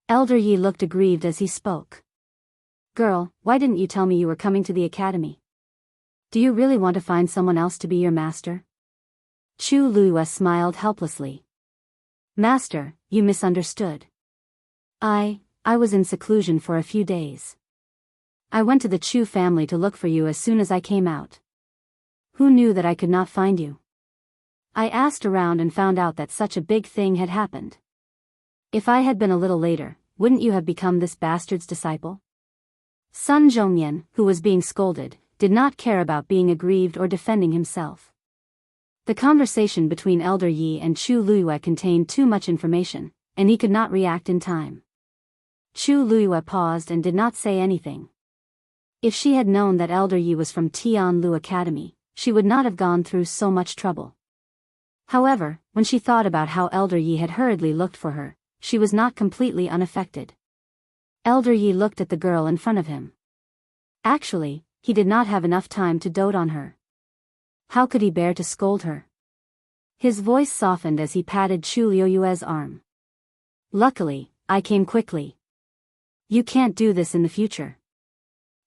Elder Yi looked aggrieved as he spoke. Girl, why didn't you tell me you were coming to the academy? Do you really want to find someone else to be your master? Chu Luiyue smiled helplessly. Master, you misunderstood. I was in seclusion for a few days. I went to the Chu family to look for you as soon as I came out. Who knew that I could not find you? I asked around and found out that such a big thing had happened. If I had been a little later, wouldn't you have become this bastard's disciple? Sun Zhongyan, who was being scolded, did not care about being aggrieved or defending himself. The conversation between Elder Yi and Chu Luiyue contained too much information, and he could not react in time. Chu Luiyue paused and did not say anything. If she had known that Elder Yi was from Tianlu Academy, she would not have gone through so much trouble. However, when she thought about how Elder Yi had hurriedly looked for her, she was not completely unaffected. Elder Yi looked at the girl in front of him. Actually, he did not have enough time to dote on her. How could he bear to scold her? His voice softened as he patted Chu Luiyue's arm. Luckily, I came quickly. You can't do this in the future.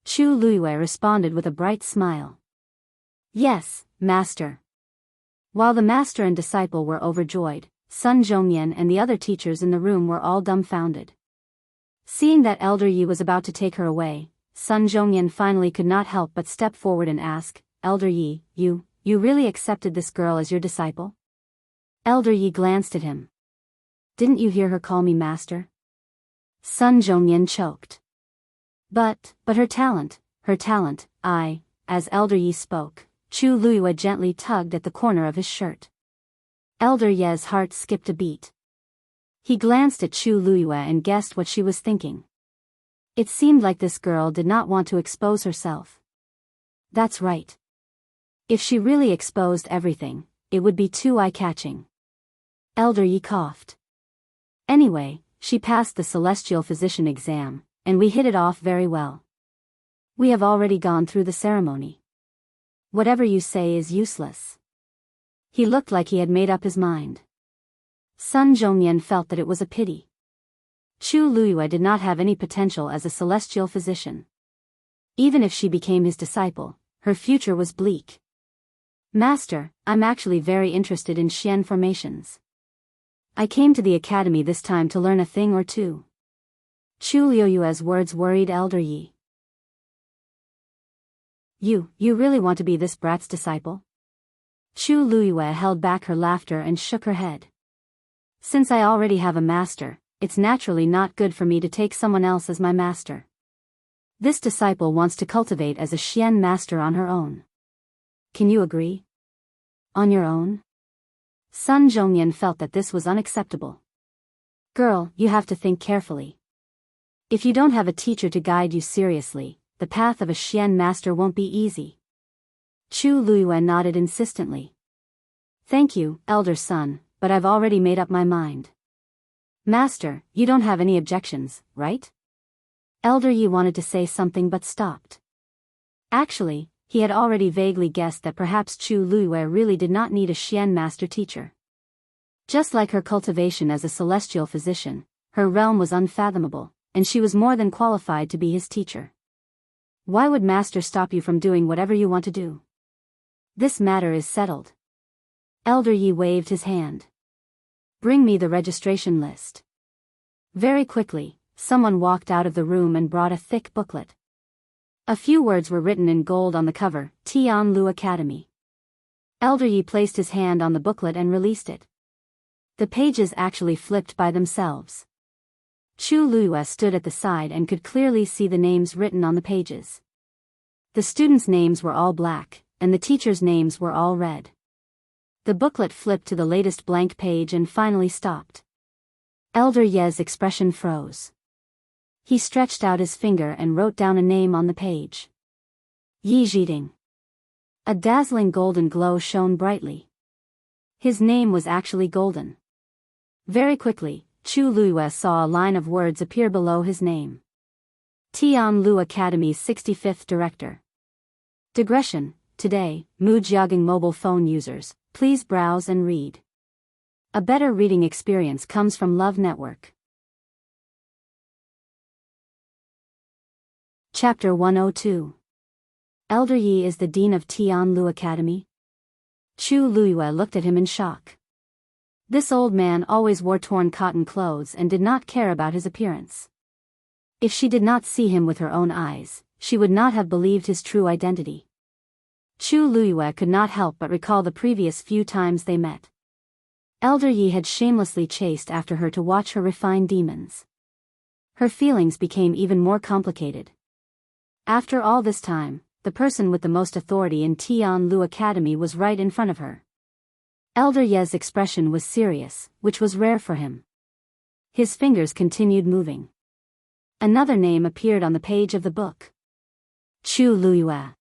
Chu Luiyue responded with a bright smile. Yes, master. While the master and disciple were overjoyed, Sun Zhongyan and the other teachers in the room were all dumbfounded. Seeing that Elder Yi was about to take her away, Sun Zhongyan finally could not help but step forward and ask, Elder Yi, you really accepted this girl as your disciple? Elder Yi glanced at him. Didn't you hear her call me master? Sun Zhongyan choked. But her talent, as Elder Yi spoke, Chu Luiyue gently tugged at the corner of his shirt. Elder Ye's heart skipped a beat. He glanced at Chu Luiyue and guessed what she was thinking. It seemed like this girl did not want to expose herself. That's right. If she really exposed everything, it would be too eye-catching. Elder Yi coughed. Anyway, she passed the Celestial Physician exam, and we hit it off very well. We have already gone through the ceremony. Whatever you say is useless. He looked like he had made up his mind. Sun Zhongyan felt that it was a pity. Chu Luiyue did not have any potential as a celestial physician. Even if she became his disciple, her future was bleak. Master, I'm actually very interested in Xian formations. I came to the academy this time to learn a thing or two. Chu Luiyue's words worried Elder Yi. You really want to be this brat's disciple? Chu Luiyue held back her laughter and shook her head. Since I already have a master, it's naturally not good for me to take someone else as my master. This disciple wants to cultivate as a Xian master on her own. Can you agree? On your own? Sun Zhongyan felt that this was unacceptable. Girl, you have to think carefully. If you don't have a teacher to guide you seriously, the path of a Xian master won't be easy. Chu Luiyue nodded insistently. Thank you, elder son, but I've already made up my mind. Master, you don't have any objections, right? Elder Yi wanted to say something but stopped. Actually, he had already vaguely guessed that perhaps Chu Luiyue really did not need a Xian master teacher. Just like her cultivation as a celestial physician, her realm was unfathomable, and she was more than qualified to be his teacher. Why would master stop you from doing whatever you want to do? This matter is settled. Elder Yi waved his hand. Bring me the registration list. Very quickly, someone walked out of the room and brought a thick booklet. A few words were written in gold on the cover, Tianlu Academy. Elder Yi placed his hand on the booklet and released it. The pages actually flipped by themselves. Chu Luiyue stood at the side and could clearly see the names written on the pages. The students' names were all black, and the teachers' names were all red. The booklet flipped to the latest blank page and finally stopped. Elder Ye's expression froze. He stretched out his finger and wrote down a name on the page. Yi Zhiding. A dazzling golden glow shone brightly. His name was actually golden. Very quickly, Chu Luiyue saw a line of words appear below his name. Tianlu Academy's 65th Director. Digression, today, Mujiagang mobile phone users, please browse and read. A better reading experience comes from Love Network. Chapter 102. Elder Yi is the Dean of Tianlu Academy? Chu Luiyue looked at him in shock. This old man always wore torn cotton clothes and did not care about his appearance. If she did not see him with her own eyes, she would not have believed his true identity. Chu Luiyue could not help but recall the previous few times they met. Elder Yi had shamelessly chased after her to watch her refine demons. Her feelings became even more complicated. After all this time, the person with the most authority in Tianlu Academy was right in front of her. Elder Ye's expression was serious, which was rare for him. His fingers continued moving. Another name appeared on the page of the book. Chu Luiyue.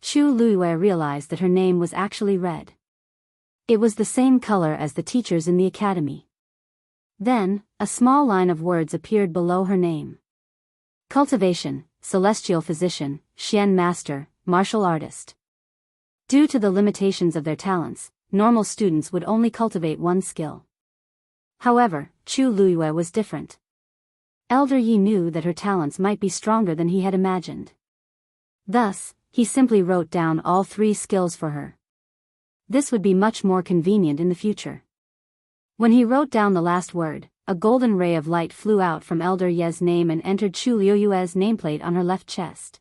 Chu Luiyue realized that her name was actually red. It was the same color as the teachers in the academy. Then, a small line of words appeared below her name. Cultivation, Celestial Physician, Xian Master, Martial Artist. Due to the limitations of their talents, normal students would only cultivate one skill. However, Chu Luiyue was different. Elder Yi knew that her talents might be stronger than he had imagined. Thus, he simply wrote down all 3 skills for her. This would be much more convenient in the future. When he wrote down the last word, a golden ray of light flew out from Elder Ye's name and entered Chu Luiyue's nameplate on her left chest.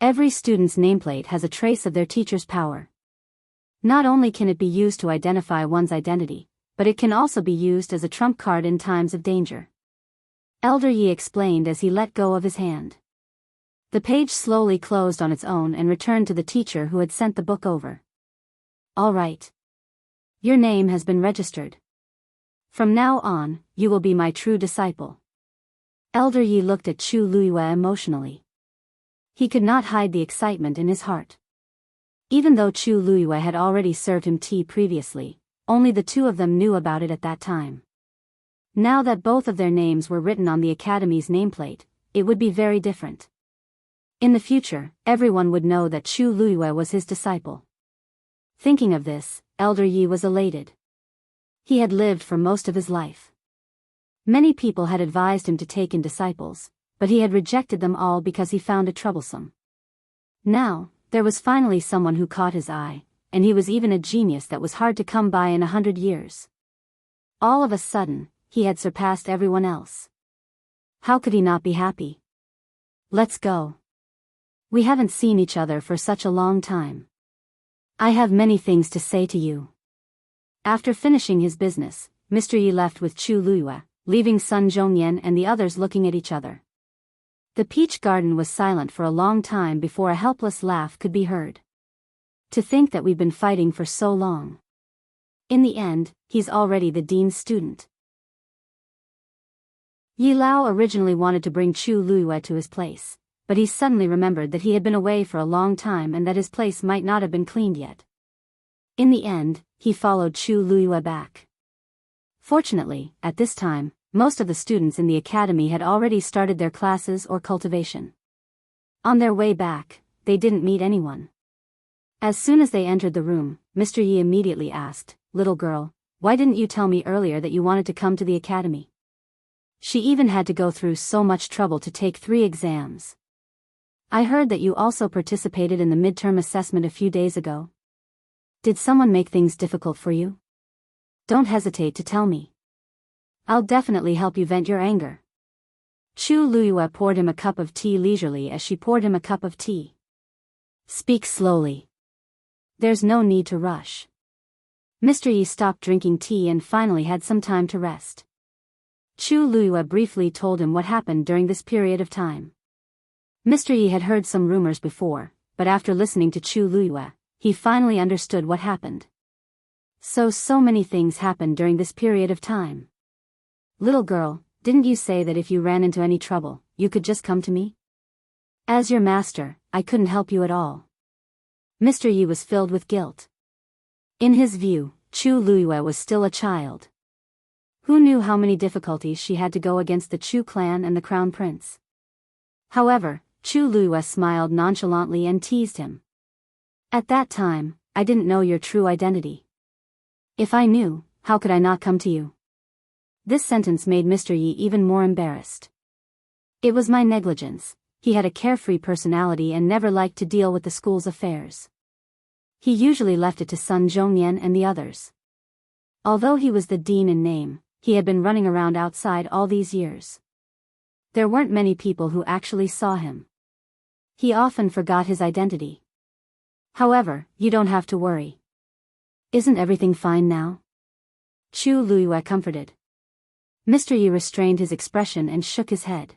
Every student's nameplate has a trace of their teacher's power. Not only can it be used to identify one's identity, but it can also be used as a trump card in times of danger. Elder Yi explained as he let go of his hand. The page slowly closed on its own and returned to the teacher who had sent the book over. All right. Your name has been registered. From now on, you will be my true disciple. Elder Yi looked at Chu Luiyue emotionally. He could not hide the excitement in his heart. Even though Chu Luiyue had already served him tea previously, only the 2 of them knew about it at that time. Now that both of their names were written on the academy's nameplate, it would be very different. In the future, everyone would know that Chu Luiyue was his disciple. Thinking of this, Elder Yi was elated. He had lived for most of his life. Many people had advised him to take in disciples, but he had rejected them all because he found it troublesome. Now, there was finally someone who caught his eye, and he was even a genius that was hard to come by in 100 years. All of a sudden, he had surpassed everyone else. How could he not be happy? Let's go. We haven't seen each other for such a long time. I have many things to say to you. After finishing his business, Mr. Yi left with Chu Luiyue, leaving Sun Zhongyan and the others looking at each other. The peach garden was silent for a long time before a helpless laugh could be heard. To think that we've been fighting for so long. In the end, he's already the dean's student. Yi Lao originally wanted to bring Chu Luiyue to his place, but he suddenly remembered that he had been away for a long time and that his place might not have been cleaned yet. In the end, he followed Chu Luiyue back. Fortunately, at this time, most of the students in the academy had already started their classes or cultivation. On their way back, they didn't meet anyone. As soon as they entered the room, Mr. Yi immediately asked, "Little girl, why didn't you tell me earlier that you wanted to come to the academy? She even had to go through so much trouble to take 3 exams. I heard that you also participated in the midterm assessment a few days ago. Did someone make things difficult for you? Don't hesitate to tell me. I'll definitely help you vent your anger." Chu Luiyue poured him a cup of tea leisurely as she poured him a cup of tea. Speak slowly. There's no need to rush. Mr. Yi stopped drinking tea and finally had some time to rest. Chu Luiyue briefly told him what happened during this period of time. Mr. Yi had heard some rumors before, but after listening to Chu Luiyue, he finally understood what happened. So many things happened during this period of time. Little girl, didn't you say that if you ran into any trouble, you could just come to me? As your master, I couldn't help you at all. Mr. Yi was filled with guilt. In his view, Chu Luiyue was still a child. Who knew how many difficulties she had to go against the Chu clan and the crown prince? However, Chu Luiyue smiled nonchalantly and teased him. At that time, I didn't know your true identity. If I knew, how could I not come to you? This sentence made Mr. Yi even more embarrassed. It was my negligence. He had a carefree personality and never liked to deal with the school's affairs. He usually left it to Sun Zhongyan and the others. Although he was the dean in name, he had been running around outside all these years. There weren't many people who actually saw him. He often forgot his identity. However, you don't have to worry. Isn't everything fine now? Chu Luiyue comforted. Mr. Yi restrained his expression and shook his head.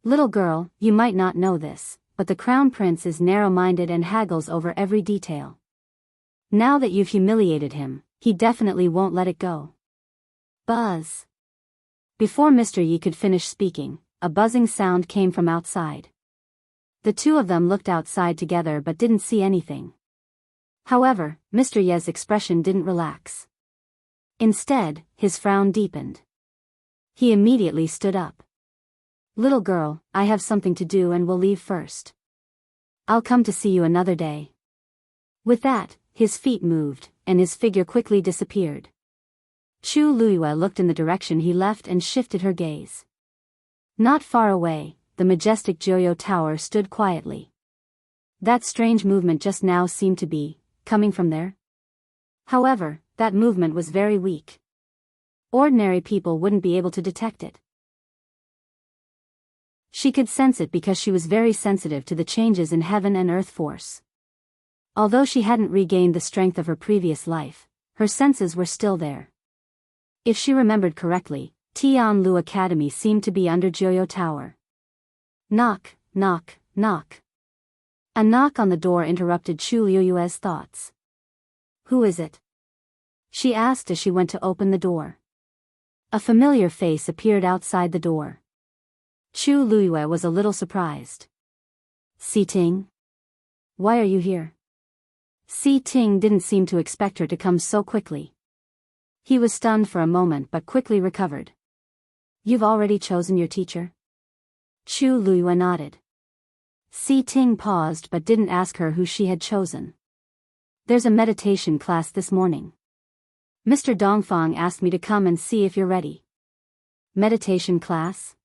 Little girl, you might not know this, but the crown prince is narrow-minded and haggles over every detail. Now that you've humiliated him, he definitely won't let it go. Buzz. Before Mr. Yi could finish speaking, a buzzing sound came from outside. The two of them looked outside together but didn't see anything. However, Mr. Ye's expression didn't relax. Instead, his frown deepened. He immediately stood up. Little girl, I have something to do and will leave first. I'll come to see you another day. With that, his feet moved, and his figure quickly disappeared. Chu Luiyue looked in the direction he left and shifted her gaze. Not far away, the majestic Jianghu Tower stood quietly. That strange movement just now seemed to be coming from there. However, that movement was very weak. Ordinary people wouldn't be able to detect it. She could sense it because she was very sensitive to the changes in heaven and earth force. Although she hadn't regained the strength of her previous life, her senses were still there. If she remembered correctly, Tianlu Academy seemed to be under Jianghu Tower. Knock, knock, knock. A knock on the door interrupted Chu Luiyue's thoughts. Who is it? She asked as she went to open the door. A familiar face appeared outside the door. Chu Luiyue was a little surprised. Si Ting? Why are you here? Si Ting didn't seem to expect her to come so quickly. He was stunned for a moment but quickly recovered. You've already chosen your teacher? Chu Luiyue nodded. Si Ting paused but didn't ask her who she had chosen. There's a meditation class this morning. Mr. Dongfang asked me to come and see if you're ready. Meditation class?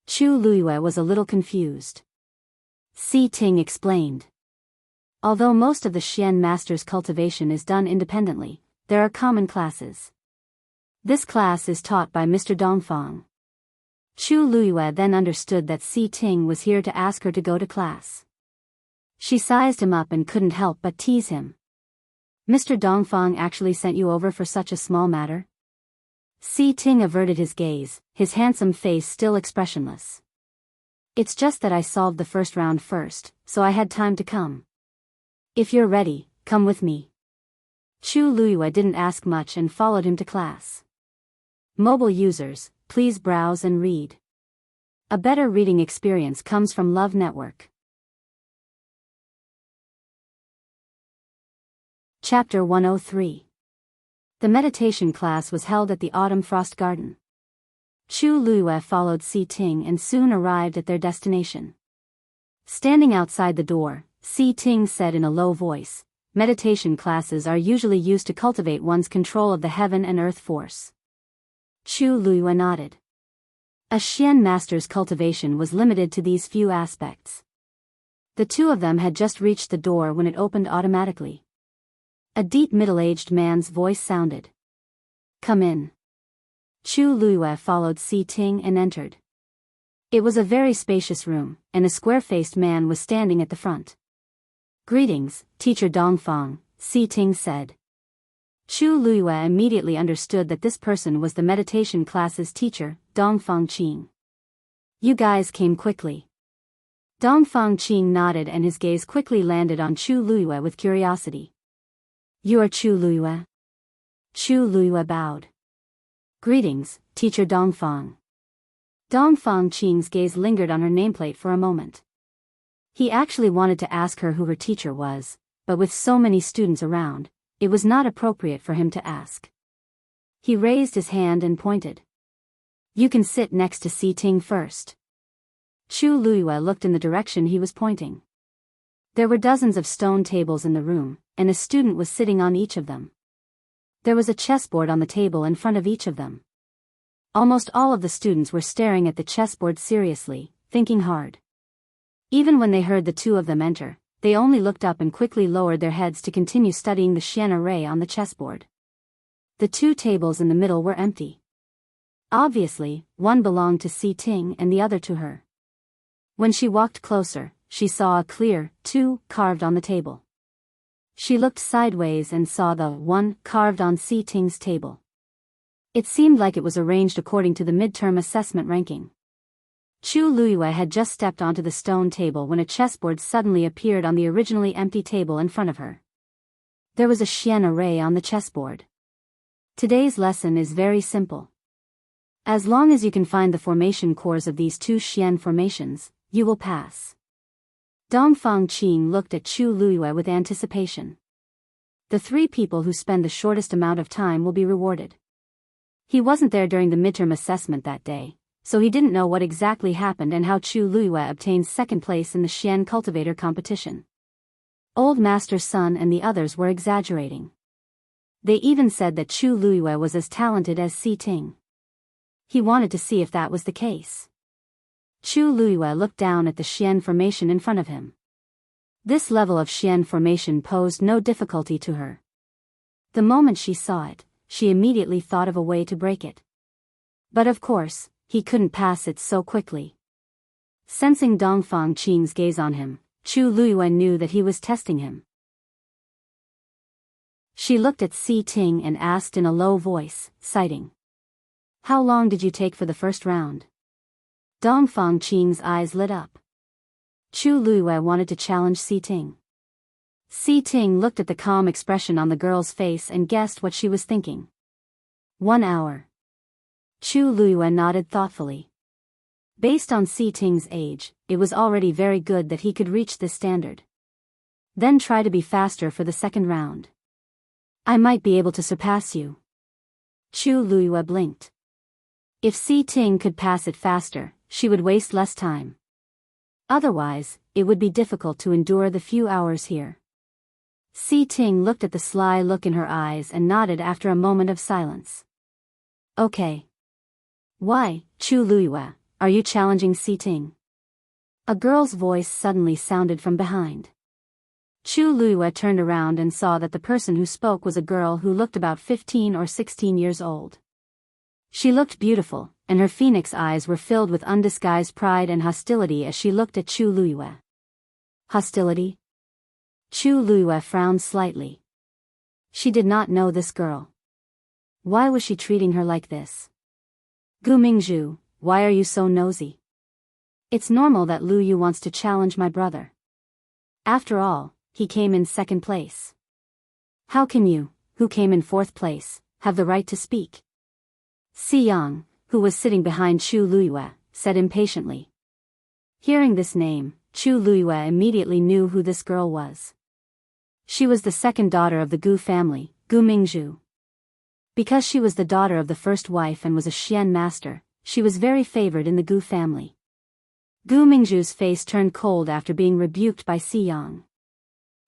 Chu Luiyue was a little confused. Si Ting explained. Although most of the Xian master's cultivation is done independently, there are common classes. This class is taught by Mr. Dongfang. Chu Luiyue then understood that Si Ting was here to ask her to go to class. She sized him up and couldn't help but tease him. Mr. Dongfang actually sent you over for such a small matter? Si Ting averted his gaze, his handsome face still expressionless. It's just that I solved the first round first, so I had time to come. If you're ready, come with me. Chu Luiyue didn't ask much and followed him to class. Mobile users, please browse and read. A better reading experience comes from Love Network. Chapter 103. The meditation class was held at the Autumn Frost Garden. Chu Luiyue followed Si Ting and soon arrived at their destination. Standing outside the door, Si Ting said in a low voice, meditation classes are usually used to cultivate one's control of the heaven and earth force. Chu Luiyue nodded. A Xian master's cultivation was limited to these few aspects. The two of them had just reached the door when it opened automatically. A deep middle-aged man's voice sounded. Come in. Chu Luiyue followed Si Ting and entered. It was a very spacious room, and a square-faced man was standing at the front. "Greetings, Teacher Dongfang," Si Ting said. Chu Luiyue immediately understood that this person was the meditation class's teacher, Dongfang Qing. "You guys came quickly." Dongfang Qing nodded and his gaze quickly landed on Chu Luiyue with curiosity. "You are Chu Luiyue?" Chu Luiyue bowed. "Greetings, Teacher Dongfang." Dongfang Qing's gaze lingered on her nameplate for a moment. He actually wanted to ask her who her teacher was, but with so many students around, it was not appropriate for him to ask. He raised his hand and pointed. "You can sit next to Si Ting first." Chu Luiyue looked in the direction he was pointing. There were dozens of stone tables in the room, and a student was sitting on each of them. There was a chessboard on the table in front of each of them. Almost all of the students were staring at the chessboard seriously, thinking hard. Even when they heard the two of them enter, they only looked up and quickly lowered their heads to continue studying the Xian array on the chessboard. The two tables in the middle were empty. Obviously, one belonged to Si Ting and the other to her. When she walked closer, she saw a clear 2 carved on the table. She looked sideways and saw the 1 carved on Si Ting's table. It seemed like it was arranged according to the midterm assessment ranking. Chu Luiyue had just stepped onto the stone table when a chessboard suddenly appeared on the originally empty table in front of her. There was a Xian array on the chessboard. Today's lesson is very simple. As long as you can find the formation cores of these two Xian formations, you will pass. Dongfang Qing looked at Chu Luiyue with anticipation. The 3 people who spend the shortest amount of time will be rewarded. He wasn't there during the midterm assessment that day, so he didn't know what exactly happened and how Chu Luiyue obtained second place in the Xian cultivator competition. Old Master Sun and the others were exaggerating. They even said that Chu Luiyue was as talented as Si Ting. He wanted to see if that was the case. Chu Luiyue looked down at the Xian formation in front of him. This level of Xian formation posed no difficulty to her. The moment she saw it, she immediately thought of a way to break it. But of course, he couldn't pass it so quickly. Sensing Dongfang Qing's gaze on him, Chu Luiyue knew that he was testing him. She looked at Si Ting and asked in a low voice, citing. "How long did you take for the first round?" Dongfang Qing's eyes lit up. Chu Luiyue wanted to challenge Si Ting. Si Ting looked at the calm expression on the girl's face and guessed what she was thinking. 1 hour. Chu Luiyue nodded thoughtfully. Based on Si Ting's age, it was already very good that he could reach this standard. Then try to be faster for the second round. "I might be able to surpass you." Chu Luiyue blinked. If Si Ting could pass it faster, she would waste less time. Otherwise, it would be difficult to endure the few hours here. Si Ting looked at the sly look in her eyes and nodded after a moment of silence. "Okay." "Why, Chu Luiyue, are you challenging Si Ting?" A girl's voice suddenly sounded from behind. Chu Luiyue turned around and saw that the person who spoke was a girl who looked about 15 or 16 years old. She looked beautiful, and her phoenix eyes were filled with undisguised pride and hostility as she looked at Chu Luiyue. Hostility? Chu Luiyue frowned slightly. She did not know this girl. Why was she treating her like this? "Gu Mingzhu, why are you so nosy?" "It's normal that Lu Yu wants to challenge my brother. After all, he came in second place. How can you, who came in fourth place, have the right to speak?" Si Yang, who was sitting behind Chu Luiyue, said impatiently. Hearing this name, Chu Luiyue immediately knew who this girl was. She was the second daughter of the Gu family, Gu Mingzhu. Because she was the daughter of the first wife and was a Xian master, she was very favored in the Gu family. Gu Mingzhu's face turned cold after being rebuked by Si Yang.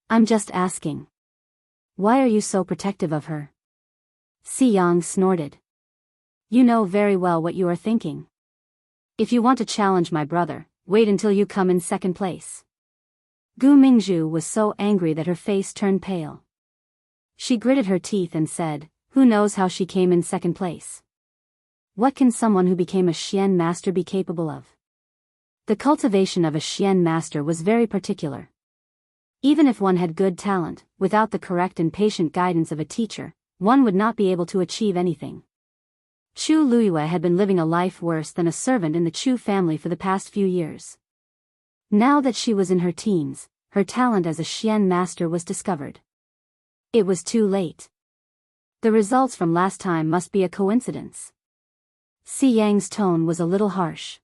"I'm just asking. Why are you so protective of her?" Si Yang snorted. "You know very well what you are thinking. If you want to challenge my brother, wait until you come in second place." Gu Mingzhu was so angry that her face turned pale. She gritted her teeth and said, "Who knows how she came in second place? What can someone who became a Xian master be capable of?" The cultivation of a Xian master was very particular. Even if one had good talent, without the correct and patient guidance of a teacher, one would not be able to achieve anything. Chu Luiyue had been living a life worse than a servant in the Chu family for the past few years. Now that she was in her teens, her talent as a Xian master was discovered. It was too late. The results from last time must be a coincidence. Si Yang's tone was a little harsh.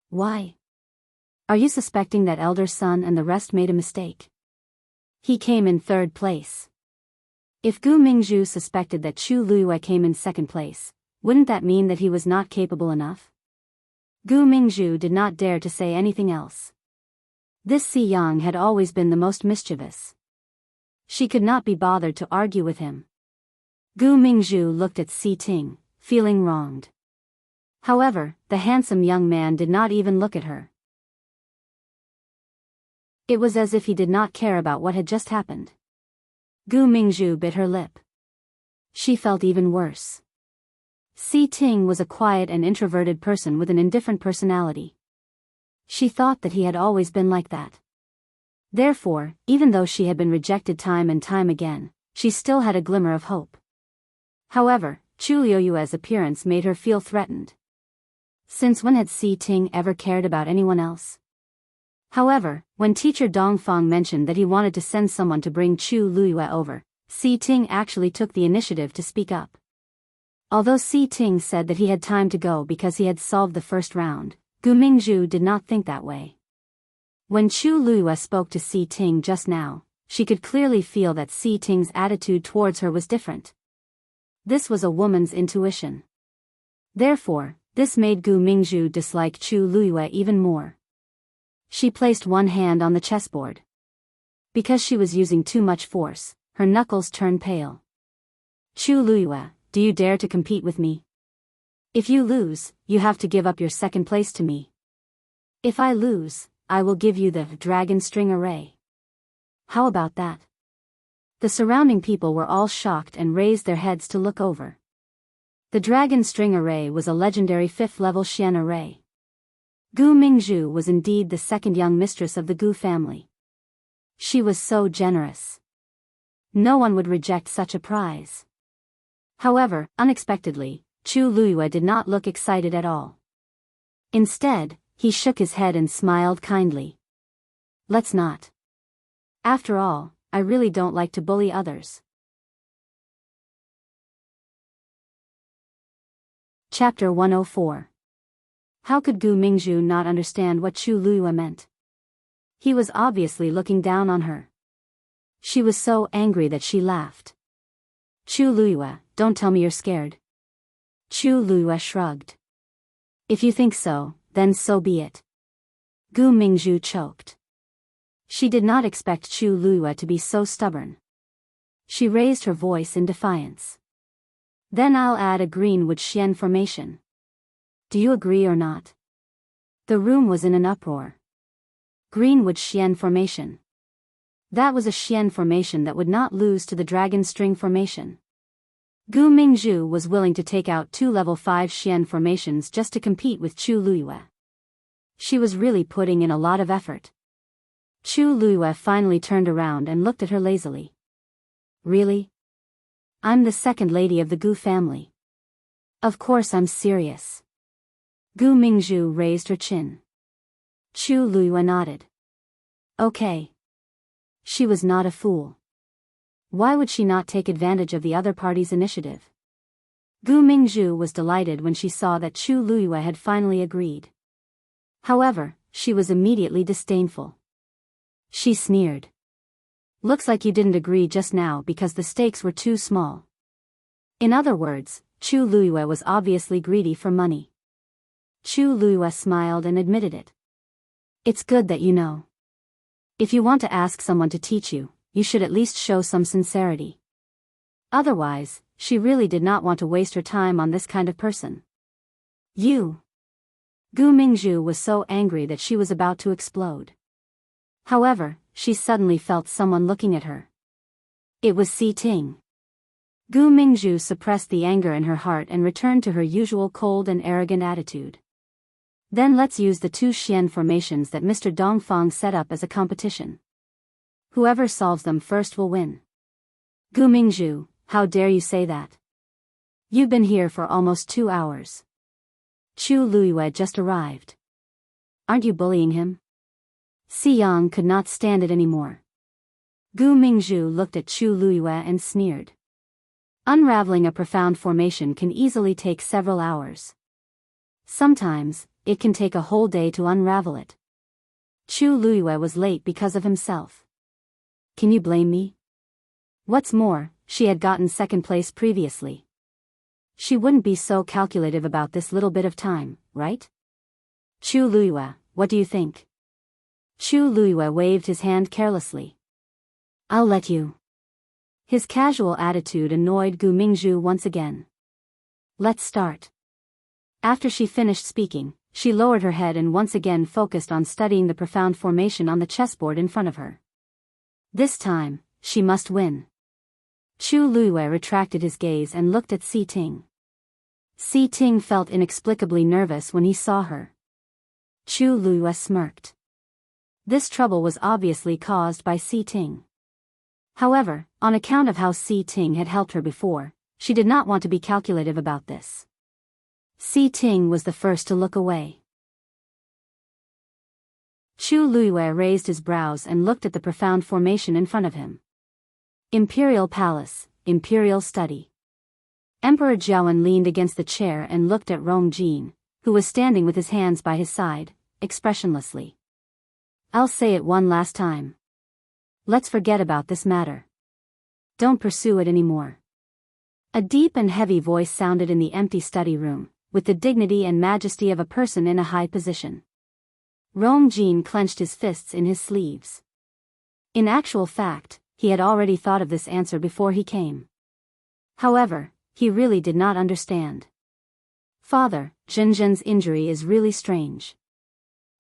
Why? Are you suspecting that elder son and the rest made a mistake? He came in third place. If Gu Mingzhu suspected that Chu Luiyue came in second place, wouldn't that mean that he was not capable enough? Gu Mingzhu did not dare to say anything else. This Si Yang had always been the most mischievous. She could not be bothered to argue with him. Gu Mingzhu looked at Si Ting, feeling wronged. However, the handsome young man did not even look at her. It was as if he did not care about what had just happened. Gu Mingzhu bit her lip. She felt even worse. Si Ting was a quiet and introverted person with an indifferent personality. She thought that he had always been like that. Therefore, even though she had been rejected time and time again, she still had a glimmer of hope. However, Chu Liuyue's appearance made her feel threatened. Since when had Si Ting ever cared about anyone else? However, when teacher Dongfang mentioned that he wanted to send someone to bring Chu Luiyue over, Si Ting actually took the initiative to speak up. Although Si Ting said that he had time to go because he had solved the first round, Gu Mingzhu did not think that way. When Chu Luiyue spoke to Si Ting just now, she could clearly feel that Si Ting's attitude towards her was different. This was a woman's intuition. Therefore, this made Gu Mingzhu dislike Chu Luiyue even more. She placed one hand on the chessboard. Because she was using too much force, her knuckles turned pale. Chu Luiyue, do you dare to compete with me? If you lose, you have to give up your second place to me. If I lose, I will give you the dragon string array. How about that? The surrounding people were all shocked and raised their heads to look over. The dragon string array was a legendary 5th-level Xian array. Gu Mingzhu was indeed the second young mistress of the Gu family. She was so generous. No one would reject such a prize. However, unexpectedly, Chu Luiyue did not look excited at all. Instead, he shook his head and smiled kindly. Let's not. After all, I really don't like to bully others. Chapter 104. How could Gu Mingzhu not understand what Chu Luiyue meant? He was obviously looking down on her. She was so angry that she laughed. Chu Luiyue, don't tell me you're scared. Chu Luiyue shrugged. If you think so, then so be it. Gu Mingzhu choked. She did not expect Chu Luiyue to be so stubborn. She raised her voice in defiance. Then I'll add a Greenwood Xian formation. Do you agree or not? The room was in an uproar. Greenwood Xian formation. That was a Xian formation that would not lose to the dragon string formation. Gu Mingzhu was willing to take out 2 level 5 Xian formations just to compete with Chu Luiyue. She was really putting in a lot of effort. Chu Luiyue finally turned around and looked at her lazily. Really? I'm the second lady of the Gu family. Of course I'm serious. Gu Mingzhu raised her chin. Chu Luiyue nodded. Okay. She was not a fool. Why would she not take advantage of the other party's initiative? Gu Mingzhu was delighted when she saw that Chu Luiyue had finally agreed. However, she was immediately disdainful. She sneered. Looks like you didn't agree just now because the stakes were too small. In other words, Chu Luiyue was obviously greedy for money. Chu Luiyue smiled and admitted it. It's good that you know. If you want to ask someone to teach you, you should at least show some sincerity. Otherwise, she really did not want to waste her time on this kind of person. You. Gu Mingzhu was so angry that she was about to explode. However, she suddenly felt someone looking at her. It was Si Ting. Gu Mingzhu suppressed the anger in her heart and returned to her usual cold and arrogant attitude. Then let's use the 2 Xian formations that Mr. Dongfang set up as a competition. Whoever solves them first will win. Gu Mingzhu, how dare you say that? You've been here for almost 2 hours. Chu Luiyue just arrived. Aren't you bullying him? Si Yang could not stand it anymore. Gu Mingzhu looked at Chu Luiyue and sneered. Unraveling a profound formation can easily take several hours. Sometimes, it can take a whole day to unravel it. Chu Luiyue was late because of himself. Can you blame me? What's more, she had gotten second place previously. She wouldn't be so calculative about this little bit of time, right? Chu Luiyue, what do you think? Chu Luiyue waved his hand carelessly. I'll let you. His casual attitude annoyed Gu Mingzhu once again. Let's start. After she finished speaking, she lowered her head and once again focused on studying the profound formation on the chessboard in front of her. This time, she must win. Chu Luiyue retracted his gaze and looked at Si Ting. Si Ting felt inexplicably nervous when he saw her. Chu Luiyue smirked. This trouble was obviously caused by Si Ting. However, on account of how Si Ting had helped her before, she did not want to be calculative about this. Si Ting was the first to look away. Chu Luiyue raised his brows and looked at the profound formation in front of him. Imperial Palace, Imperial Study. Emperor Jiawen leaned against the chair and looked at Rong Jin, who was standing with his hands by his side, expressionlessly. I'll say it one last time. Let's forget about this matter. Don't pursue it anymore. A deep and heavy voice sounded in the empty study room, with the dignity and majesty of a person in a high position. Rong Jin clenched his fists in his sleeves. In actual fact, he had already thought of this answer before he came. However, he really did not understand. Father, Zhenzhen's injury is really strange.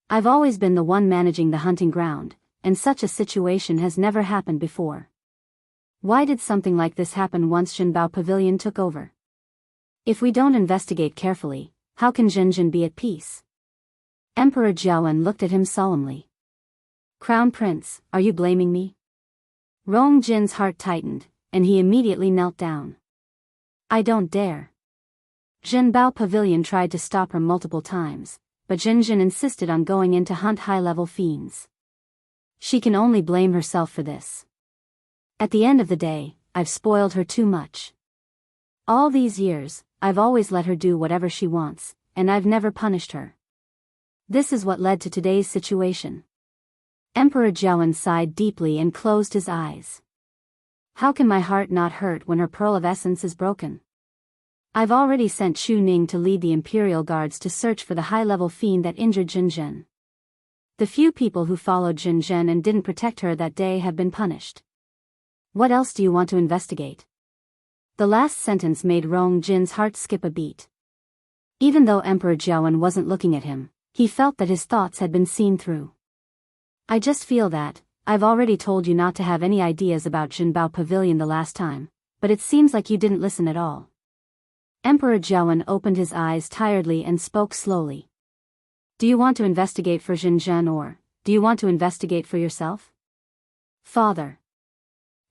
I've always been the one managing the hunting ground, and such a situation has never happened before. Why did something like this happen once Zhenbao Pavilion took over? If we don't investigate carefully, how can Zhenzhen be at peace? Emperor Jiawen looked at him solemnly. Crown Prince, are you blaming me? Rong Jin's heart tightened, and he immediately knelt down. I don't dare. Zhenbao Pavilion tried to stop her multiple times, but Zhenzhen insisted on going in to hunt high-level fiends. She can only blame herself for this. At the end of the day, I've spoiled her too much. All these years, I've always let her do whatever she wants, and I've never punished her. This is what led to today's situation. Emperor Jiawen sighed deeply and closed his eyes. How can my heart not hurt when her pearl of essence is broken? I've already sent Chu Ning to lead the Imperial Guards to search for the high-level fiend that injured Zhenzhen. The few people who followed Zhenzhen and didn't protect her that day have been punished. What else do you want to investigate? The last sentence made Rong Jin's heart skip a beat. Even though Emperor Jiawen wasn't looking at him, he felt that his thoughts had been seen through. I just feel that, I've already told you not to have any ideas about Zhenbao Pavilion the last time, but it seems like you didn't listen at all. Emperor Jiawen opened his eyes tiredly and spoke slowly. Do you want to investigate for Zhenzhen or, do you want to investigate for yourself? Father.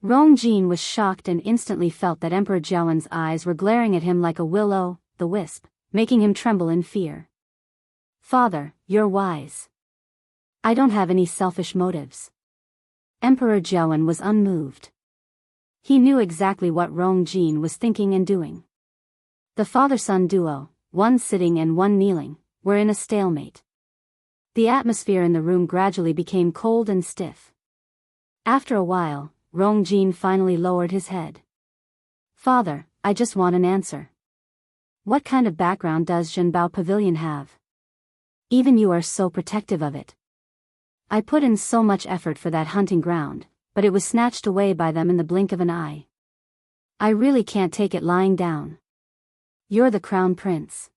Rong Jin was shocked and instantly felt that Emperor Jiawen's eyes were glaring at him like a will-o'-the-wisp, making him tremble in fear. Father, you're wise. I don't have any selfish motives. Emperor Jiawen was unmoved. He knew exactly what Rong Jin was thinking and doing. The father-son duo, one sitting and one kneeling, were in a stalemate. The atmosphere in the room gradually became cold and stiff. After a while, Rong Jin finally lowered his head. Father, I just want an answer. What kind of background does Zhenbao Pavilion have? Even you are so protective of it. I put in so much effort for that hunting ground, but it was snatched away by them in the blink of an eye. I really can't take it lying down. You're the crown prince.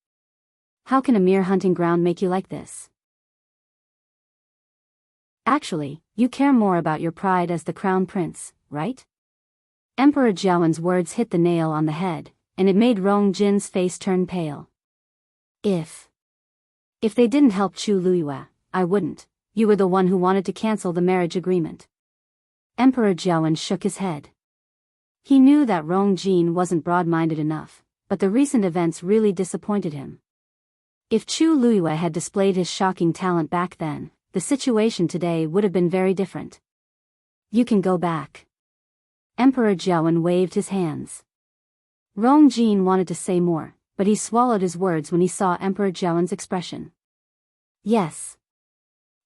How can a mere hunting ground make you like this? Actually, you care more about your pride as the crown prince, right? Emperor Jiawen's words hit the nail on the head, and it made Rong Jin's face turn pale. If If they didn't help Chu Luyue, I wouldn't. You were the one who wanted to cancel the marriage agreement. Emperor Jiawen shook his head. He knew that Rong Jin wasn't broad-minded enough, but the recent events really disappointed him. If Chu Luyue had displayed his shocking talent back then, the situation today would have been very different. You can go back. Emperor Jiawen waved his hands. Rong Jin wanted to say more, but he swallowed his words when he saw Emperor Jiawen's expression. Yes.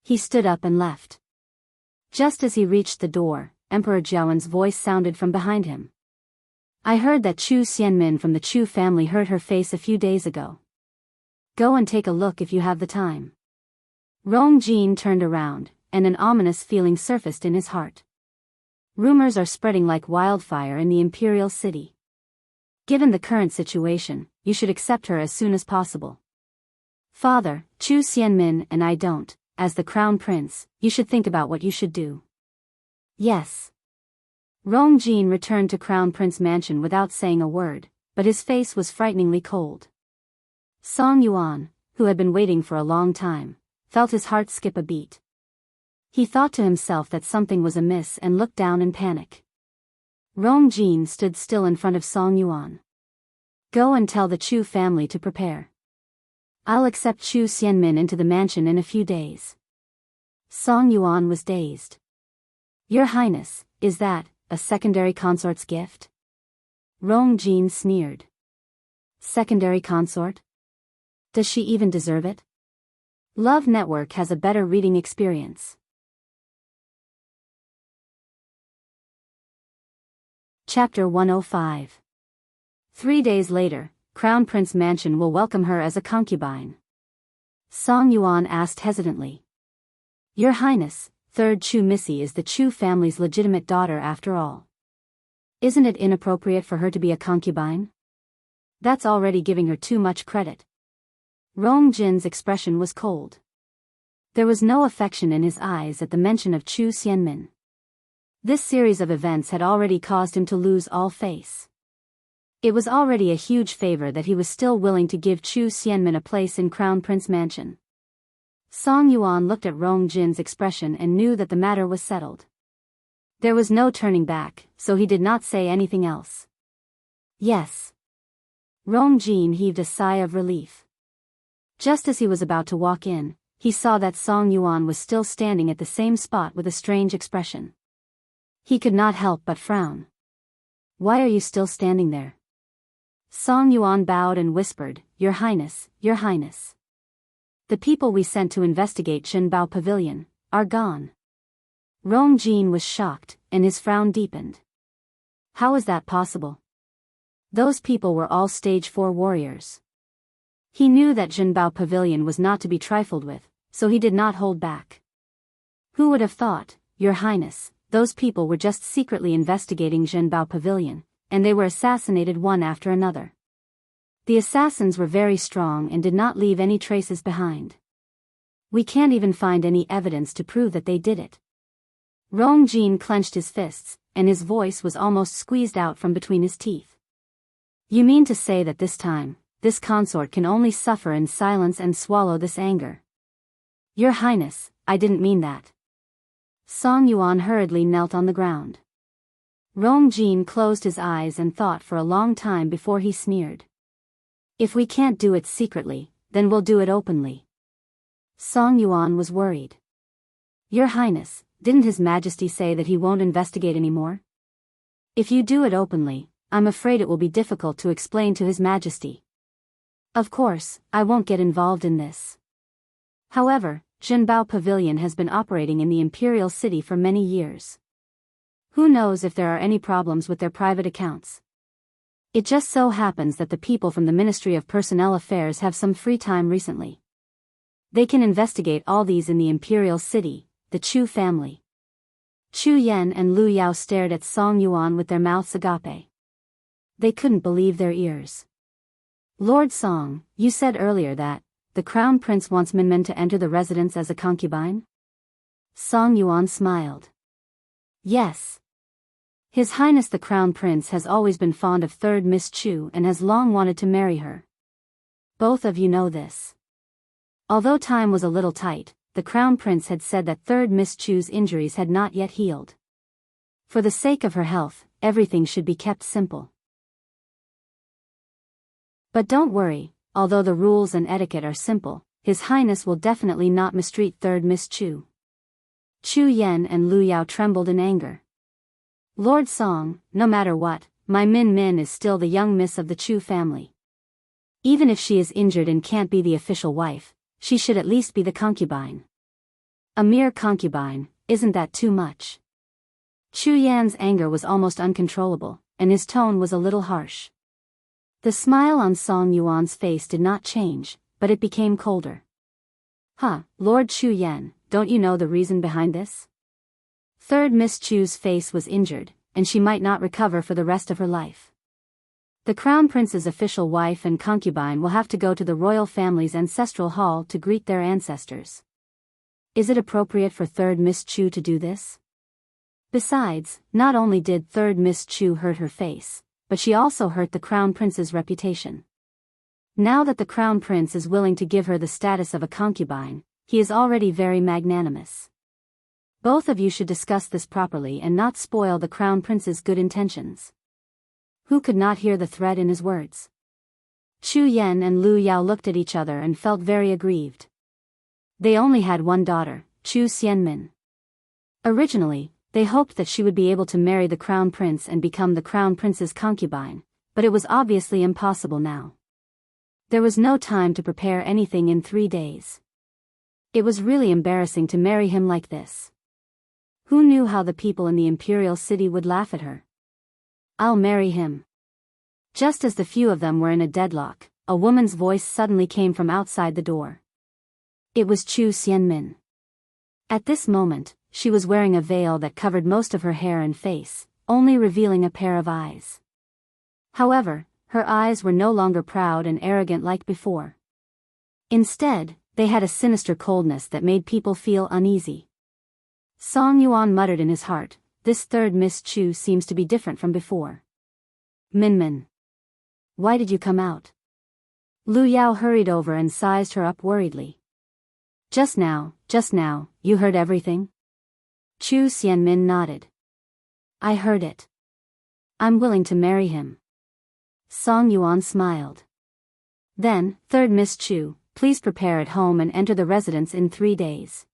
He stood up and left. Just as he reached the door, Emperor Jiawen's voice sounded from behind him. I heard that Chu Xianmin from the Chu family hurt her face a few days ago. Go and take a look if you have the time. Rong Jin turned around, and an ominous feeling surfaced in his heart. Rumors are spreading like wildfire in the imperial city. Given the current situation, you should accept her as soon as possible. Father, Chu Xianmin and I don't. As the crown prince, you should think about what you should do. Yes. Rong Jin returned to Crown Prince Mansion without saying a word, but his face was frighteningly cold. Song Yuan, who had been waiting for a long time, felt his heart skip a beat. He thought to himself that something was amiss and looked down in panic. Rong Jin stood still in front of Song Yuan. Go and tell the Chu family to prepare. I'll accept Chu Xianmin into the mansion in a few days. Song Yuan was dazed. Your Highness, is that a secondary consort's gift? Rong Jin sneered. Secondary consort? Does she even deserve it? Love Network has a better reading experience. Chapter 105. 3 days later, Crown Prince Mansion will welcome her as a concubine. Song Yuan asked hesitantly. Your Highness, third Chu Missy is the Chu family's legitimate daughter after all. Isn't it inappropriate for her to be a concubine? That's already giving her too much credit. Rong Jin's expression was cold. There was no affection in his eyes at the mention of Chu Xianmin. This series of events had already caused him to lose all face. It was already a huge favor that he was still willing to give Chu Xianmin a place in Crown Prince Mansion. Song Yuan looked at Rong Jin's expression and knew that the matter was settled. There was no turning back, so he did not say anything else. Yes. Rong Jin heaved a sigh of relief. Just as he was about to walk in, he saw that Song Yuan was still standing at the same spot with a strange expression. He could not help but frown. Why are you still standing there? Song Yuan bowed and whispered, Your Highness, Your Highness. The people we sent to investigate Jinbao Pavilion are gone. Rong Jin was shocked, and his frown deepened. How is that possible? Those people were all stage 4 warriors. He knew that Jinbao Pavilion was not to be trifled with, so he did not hold back. Who would have thought, Your Highness, those people were just secretly investigating Jinbao Pavilion, and they were assassinated one after another. The assassins were very strong and did not leave any traces behind. We can't even find any evidence to prove that they did it. Rong Jin clenched his fists, and his voice was almost squeezed out from between his teeth. You mean to say that this time, this consort can only suffer in silence and swallow this anger? Your Highness, I didn't mean that. Song Yuan hurriedly knelt on the ground. Rong Jin closed his eyes and thought for a long time before he sneered. If we can't do it secretly, then we'll do it openly. Song Yuan was worried. Your Highness, didn't His Majesty say that he won't investigate anymore? If you do it openly, I'm afraid it will be difficult to explain to His Majesty. Of course, I won't get involved in this. However, Jinbao Pavilion has been operating in the Imperial City for many years. Who knows if there are any problems with their private accounts? It just so happens that the people from the Ministry of Personnel Affairs have some free time recently. They can investigate all these in the Imperial City, the Chu family. Chu Yan and Lu Yao stared at Song Yuan with their mouths agape. They couldn't believe their ears. Lord Song, you said earlier that the Crown Prince wants Minmin to enter the residence as a concubine? Song Yuan smiled. Yes. His Highness the Crown Prince has always been fond of third Miss Chu and has long wanted to marry her. Both of you know this. Although time was a little tight, the Crown Prince had said that third Miss Chu's injuries had not yet healed. For the sake of her health, everything should be kept simple. But don't worry, although the rules and etiquette are simple, His Highness will definitely not mistreat third Miss Chu. Chu Yan and Lu Yao trembled in anger. Lord Song, no matter what, my Min Min is still the young miss of the Chu family. Even if she is injured and can't be the official wife, she should at least be the concubine. A mere concubine, isn't that too much? Chu Yan's anger was almost uncontrollable, and his tone was a little harsh. The smile on Song Yuan's face did not change, but it became colder. Lord Chu Yan, don't you know the reason behind this? Third Miss Chu's face was injured, and she might not recover for the rest of her life. The Crown Prince's official wife and concubine will have to go to the royal family's ancestral hall to greet their ancestors. Is it appropriate for third Miss Chu to do this? Besides, not only did third Miss Chu hurt her face, but she also hurt the Crown Prince's reputation. Now that the Crown Prince is willing to give her the status of a concubine, he is already very magnanimous. Both of you should discuss this properly and not spoil the Crown Prince's good intentions. Who could not hear the threat in his words? Chu Yan and Lu Yao looked at each other and felt very aggrieved. They only had one daughter, Chu Xianmin. Originally, they hoped that she would be able to marry the Crown Prince and become the Crown Prince's concubine, but it was obviously impossible now. There was no time to prepare anything in 3 days. It was really embarrassing to marry him like this. Who knew how the people in the imperial city would laugh at her? I'll marry him. Just as the few of them were in a deadlock, a woman's voice suddenly came from outside the door. It was Chu Xianmin. At this moment, she was wearing a veil that covered most of her hair and face, only revealing a pair of eyes. However, her eyes were no longer proud and arrogant like before. Instead, they had a sinister coldness that made people feel uneasy. Song Yuan muttered in his heart, this third Miss Chu seems to be different from before. Min. Why did you come out? Lu Yao hurried over and sized her up worriedly. Just now, you heard everything? Chu Xianmin nodded. I heard it. I'm willing to marry him. Song Yuan smiled. Then, third Miss Chu, please prepare at home and enter the residence in 3 days.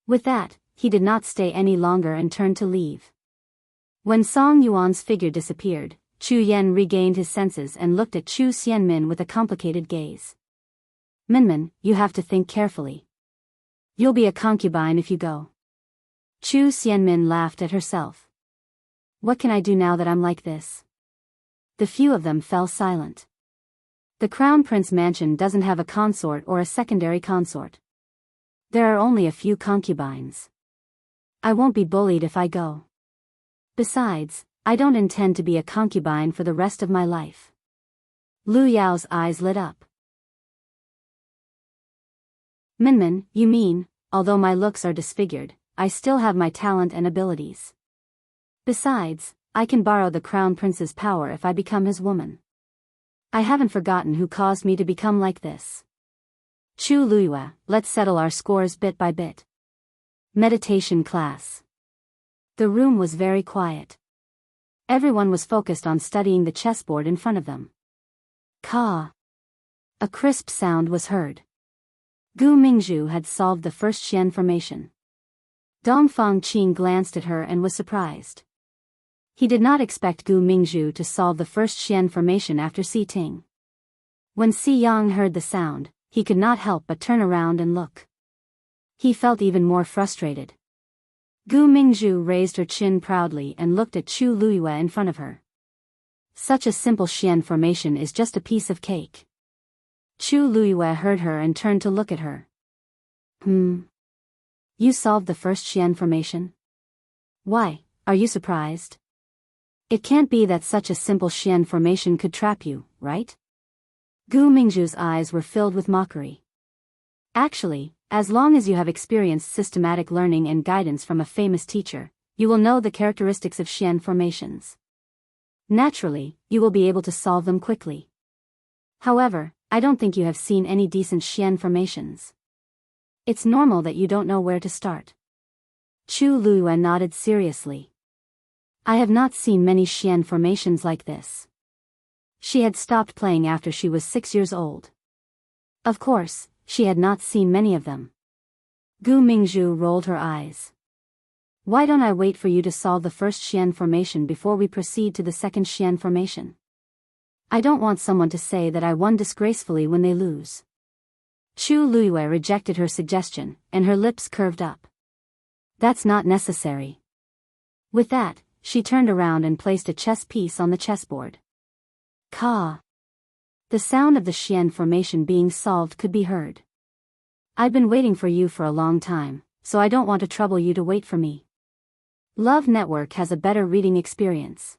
With that, he did not stay any longer and turned to leave. When Song Yuan's figure disappeared, Chu Yan regained his senses and looked at Chu Xianmin with a complicated gaze. Min, you have to think carefully. You'll be a concubine if you go. Chu Xianmin laughed at herself. What can I do now that I'm like this? The few of them fell silent. The Crown Prince mansion doesn't have a consort or a secondary consort. There are only a few concubines. I won't be bullied if I go. Besides, I don't intend to be a concubine for the rest of my life. Lu Yao's eyes lit up. Min, you mean, although my looks are disfigured, I still have my talent and abilities. Besides, I can borrow the Crown Prince's power if I become his woman. I haven't forgotten who caused me to become like this. Chu Luyue, let's settle our scores bit by bit. Meditation class. The room was very quiet. Everyone was focused on studying the chessboard in front of them. Ka. A crisp sound was heard. Gu Mingzhu had solved the first Xian formation. Dongfang Qing glanced at her and was surprised. He did not expect Gu Mingzhu to solve the first Xian formation after Si Ting. When Si Yang heard the sound, he could not help but turn around and look. He felt even more frustrated. Gu Mingzhu raised her chin proudly and looked at Chu Luyue in front of her. Such a simple Xian formation is just a piece of cake. Chu Luyue heard her and turned to look at her. You solved the first Xian formation? Why, are you surprised? It can't be that such a simple Xian formation could trap you, right? Gu Mingzhu's eyes were filled with mockery. Actually, as long as you have experienced systematic learning and guidance from a famous teacher, you will know the characteristics of Xian formations. Naturally, you will be able to solve them quickly. However, I don't think you have seen any decent Xian formations. It's normal that you don't know where to start. Chu Luiyue nodded seriously. I have not seen many Xian formations like this. She had stopped playing after she was 6 years old. Of course, she had not seen many of them. Gu Mingzhu rolled her eyes. Why don't I wait for you to solve the first Xian formation before we proceed to the second Xian formation? I don't want someone to say that I won disgracefully when they lose. Chu Luiyue rejected her suggestion, and her lips curved up. That's not necessary. With that, she turned around and placed a chess piece on the chessboard. Ka. The sound of the Xian formation being solved could be heard. I've been waiting for you for a long time, so I don't want to trouble you to wait for me. Love Network has a better reading experience.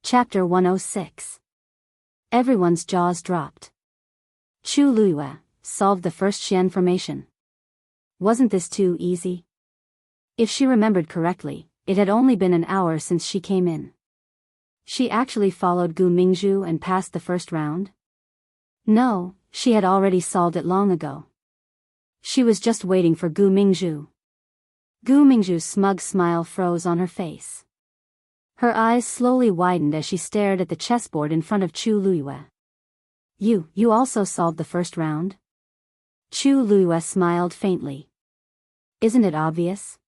Chapter 106. Everyone's jaws dropped. Chu Luiyue solved the first Xian formation. Wasn't this too easy? If she remembered correctly, it had only been an hour since she came in. She actually followed Gu Mingzhu and passed the first round? No, she had already solved it long ago. She was just waiting for Gu Mingzhu. Gu Mingzhu's smug smile froze on her face. Her eyes slowly widened as she stared at the chessboard in front of Chu Luiyue. You also solved the first round? Chu Luiyue smiled faintly. Isn't it obvious?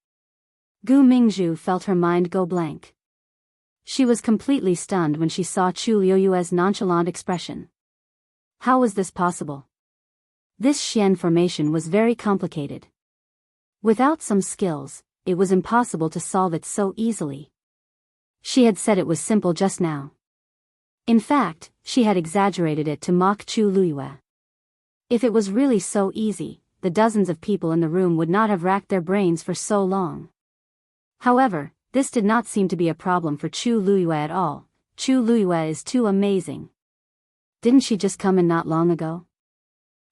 Gu Mingzhu felt her mind go blank. She was completely stunned when she saw Chu Luiyue's nonchalant expression. How was this possible? This Xian formation was very complicated. Without some skills, it was impossible to solve it so easily. She had said it was simple just now. In fact, she had exaggerated it to mock Chu Luiyue. If it was really so easy, the dozens of people in the room would not have racked their brains for so long. However, this did not seem to be a problem for Chu Luiyue at all. Chu Luiyue is too amazing. Didn't she just come in not long ago?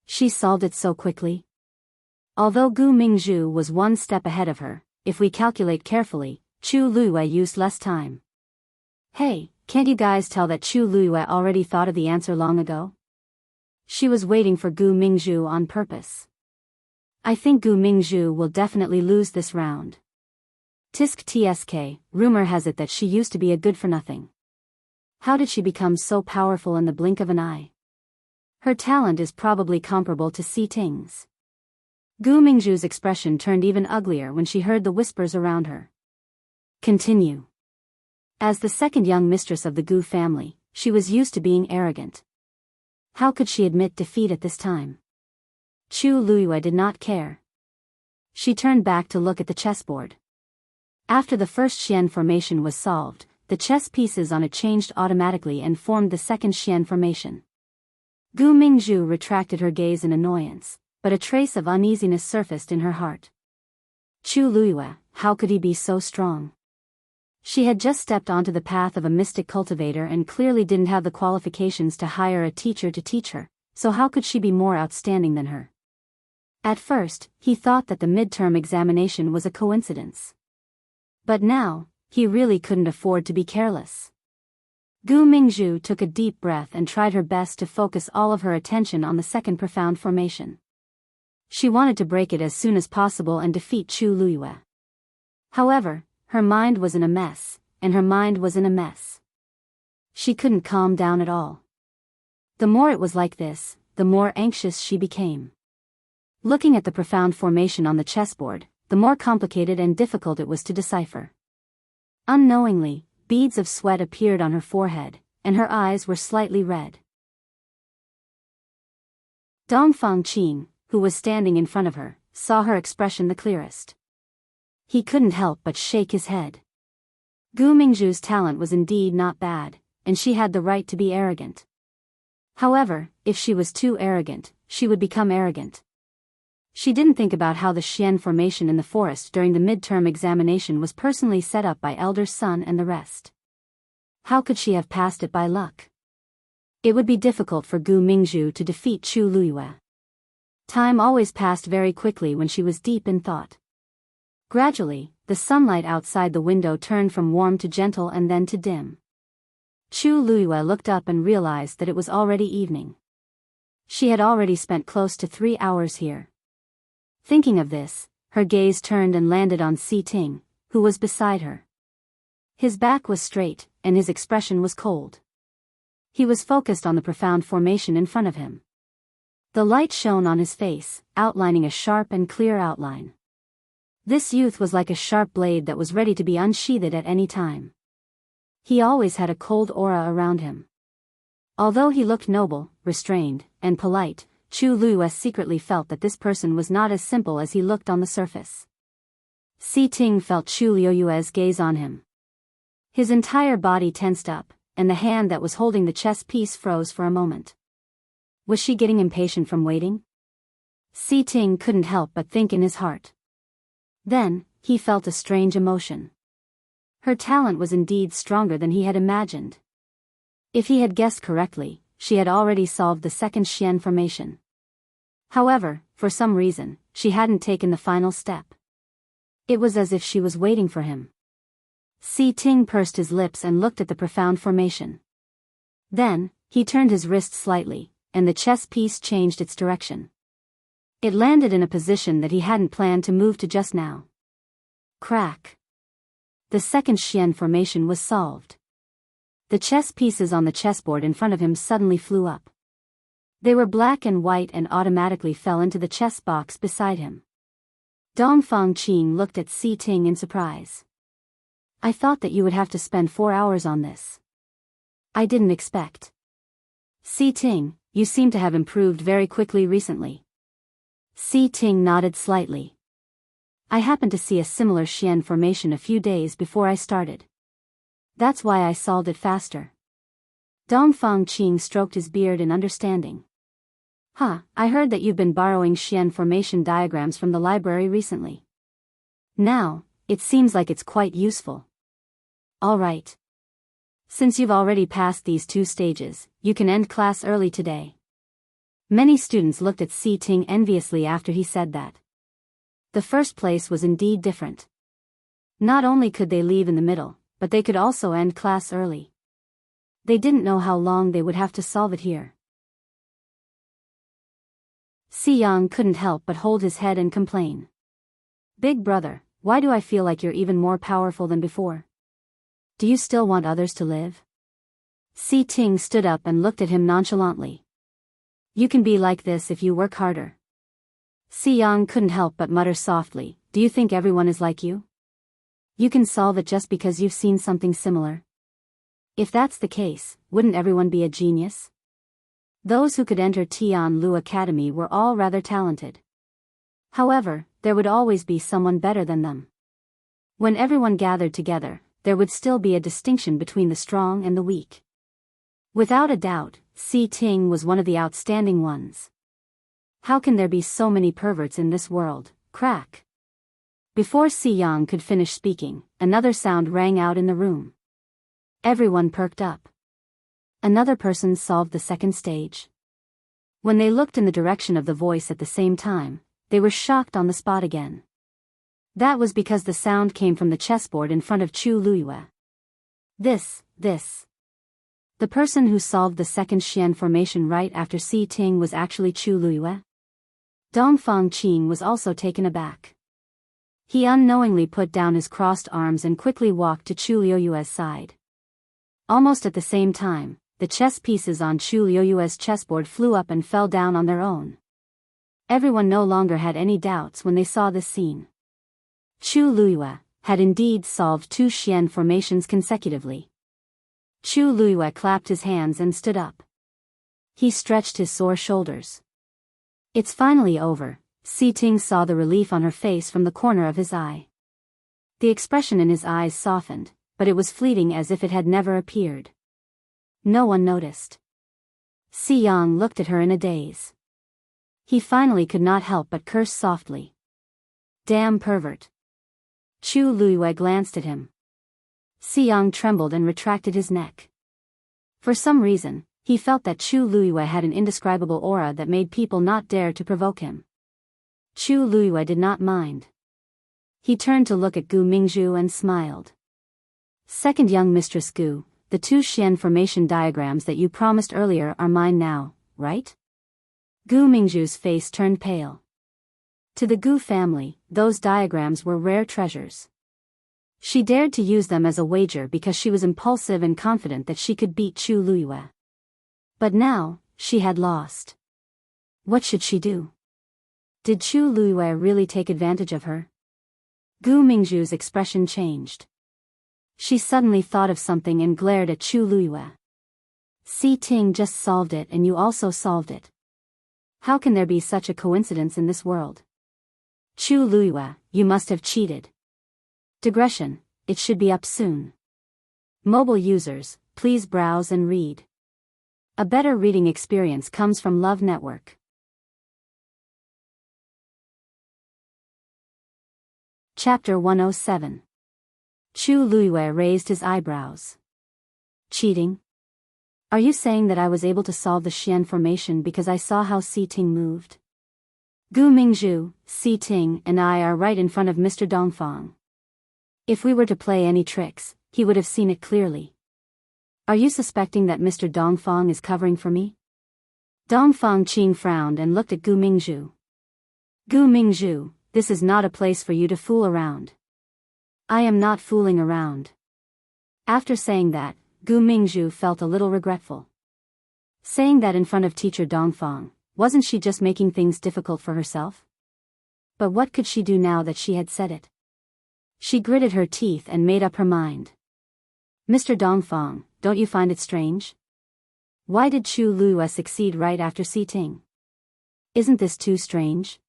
She solved it so quickly. Although Gu Mingzhu was one step ahead of her, if we calculate carefully, Chu Luiyue used less time. Hey, can't you guys tell that Chu Luiyue already thought of the answer long ago? She was waiting for Gu Mingzhu on purpose. I think Gu Mingzhu will definitely lose this round. Tisk tsk, rumor has it that she used to be a good-for-nothing. How did she become so powerful in the blink of an eye? Her talent is probably comparable to Si Ting's. Gu Mingzhu's expression turned even uglier when she heard the whispers around her. Continue. As the second young mistress of the Gu family, she was used to being arrogant. How could she admit defeat at this time? Chu Luiyue did not care. She turned back to look at the chessboard. After the first Xian formation was solved, the chess pieces on it changed automatically and formed the second Xian formation. Gu Mingzhu retracted her gaze in annoyance, but a trace of uneasiness surfaced in her heart. Chu Luiyue, how could he be so strong? She had just stepped onto the path of a mystic cultivator and clearly didn't have the qualifications to hire a teacher to teach her, so how could she be more outstanding than her? At first, he thought that the midterm examination was a coincidence. But now, he really couldn't afford to be careless. Gu Mingzhu took a deep breath and tried her best to focus all of her attention on the second profound formation. She wanted to break it as soon as possible and defeat Chu Luiyue. However, her mind was in a mess, and her mind was in a mess. She couldn't calm down at all. The more it was like this, the more anxious she became. Looking at the profound formation on the chessboard, the more complicated and difficult it was to decipher. Unknowingly, beads of sweat appeared on her forehead, and her eyes were slightly red. Dongfang Qin, who was standing in front of her, saw her expression the clearest. He couldn't help but shake his head. Gu Mingzhu's talent was indeed not bad, and she had the right to be arrogant. However, if she was too arrogant, she would become arrogant. She didn't think about how the Xian formation in the forest during the midterm examination was personally set up by Elder Sun and the rest. How could she have passed it by luck? It would be difficult for Gu Mingzhu to defeat Chu Luiyue. Time always passed very quickly when she was deep in thought. Gradually, the sunlight outside the window turned from warm to gentle and then to dim. Chu Luiyue looked up and realized that it was already evening. She had already spent close to 3 hours here. Thinking of this, her gaze turned and landed on Si Ting, who was beside her. His back was straight, and his expression was cold. He was focused on the profound formation in front of him. The light shone on his face, outlining a sharp and clear outline. This youth was like a sharp blade that was ready to be unsheathed at any time. He always had a cold aura around him. Although he looked noble, restrained, and polite, Chu Luiyue secretly felt that this person was not as simple as he looked on the surface. Si Ting felt Chu Luiyue's gaze on him. His entire body tensed up, and the hand that was holding the chess piece froze for a moment. Was she getting impatient from waiting? Si Ting couldn't help but think in his heart. Then, he felt a strange emotion. Her talent was indeed stronger than he had imagined. If he had guessed correctly, she had already solved the second Xian formation. However, for some reason, she hadn't taken the final step. It was as if she was waiting for him. Si Ting pursed his lips and looked at the profound formation. Then, he turned his wrist slightly, and the chess piece changed its direction. It landed in a position that he hadn't planned to move to just now. Crack. The second Xian formation was solved. The chess pieces on the chessboard in front of him suddenly flew up. They were black and white and automatically fell into the chess box beside him. Dongfang Qing looked at Si Ting in surprise. I thought that you would have to spend 4 hours on this. I didn't expect. Si Ting, you seem to have improved very quickly recently. Si Ting nodded slightly. I happened to see a similar Xian formation a few days before I started. That's why I solved it faster. Dongfang Qing stroked his beard in understanding. I heard that you've been borrowing Xian formation diagrams from the library recently. Now, it seems like it's quite useful. All right. Since you've already passed these 2 stages, you can end class early today. Many students looked at Si Ting enviously after he said that. The first place was indeed different. Not only could they leave in the middle, but they could also end class early. They didn't know how long they would have to solve it here. Si Yang couldn't help but hold his head and complain. Big brother, why do I feel like you're even more powerful than before? Do you still want others to live? Si Ting stood up and looked at him nonchalantly. You can be like this if you work harder. Si Yang couldn't help but mutter softly, do you think everyone is like you? You can solve it just because you've seen something similar. If that's the case, wouldn't everyone be a genius? Those who could enter Tianlu Academy were all rather talented. However, there would always be someone better than them. When everyone gathered together, there would still be a distinction between the strong and the weak. Without a doubt, Si Ting was one of the outstanding ones. How can there be so many perverts in this world? Crack. Before Si Yang could finish speaking, another sound rang out in the room. Everyone perked up. Another person solved the second stage. When they looked in the direction of the voice at the same time, they were shocked on the spot again. That was because the sound came from the chessboard in front of Chu Luiyue. This. The person who solved the second Xian formation right after Si Ting was actually Chu Luiyue. Dongfang Qing was also taken aback. He unknowingly put down his crossed arms and quickly walked to Chu Luiyue's side. Almost at the same time, the chess pieces on Chu Luiyue's chessboard flew up and fell down on their own. Everyone no longer had any doubts when they saw this scene. Chu Luiyue had indeed solved 2 Xian formations consecutively. Chu Luiyue clapped his hands and stood up. He stretched his sore shoulders. It's finally over. Si Ting saw the relief on her face from the corner of his eye. The expression in his eyes softened, but it was fleeting as if it had never appeared. No one noticed. Si Yang looked at her in a daze. He finally could not help but curse softly. Damn pervert. Chu Luiyue glanced at him. Si Yang trembled and retracted his neck. For some reason, he felt that Chu Luiyue had an indescribable aura that made people not dare to provoke him. Chu Luiyue did not mind. He turned to look at Gu Mingzhu and smiled. Second young Mistress Gu, the two Xian formation diagrams that you promised earlier are mine now, right? Gu Mingzhu's face turned pale. To the Gu family, those diagrams were rare treasures. She dared to use them as a wager because she was impulsive and confident that she could beat Chu Luiyue. But now, she had lost. What should she do? Did Chu Luiyue really take advantage of her? Gu Mingzhu's expression changed. She suddenly thought of something and glared at Chu Luiyue. Si Ting just solved it and you also solved it. How can there be such a coincidence in this world? Chu Luiyue, you must have cheated. Digression, it should be up soon. Mobile users, please browse and read. A better reading experience comes from Love Network. Chapter 107. Chu Luiyue raised his eyebrows. Cheating? Are you saying that I was able to solve the Xian formation because I saw how Si Ting moved? Gu Mingzhu, Si Ting, and I are right in front of Mr. Dongfang. If we were to play any tricks, he would have seen it clearly. Are you suspecting that Mr. Dongfang is covering for me? Dongfang Qing frowned and looked at Gu Mingzhu. Gu Mingzhu, this is not a place for you to fool around. I am not fooling around. After saying that, Gu Mingzhu felt a little regretful. Saying that in front of teacher Dongfang, wasn't she just making things difficult for herself? But what could she do now that she had said it? She gritted her teeth and made up her mind. Mr. Dongfang, don't you find it strange? Why did Chu Luiyue succeed right after Si Ting? Isn't this too strange?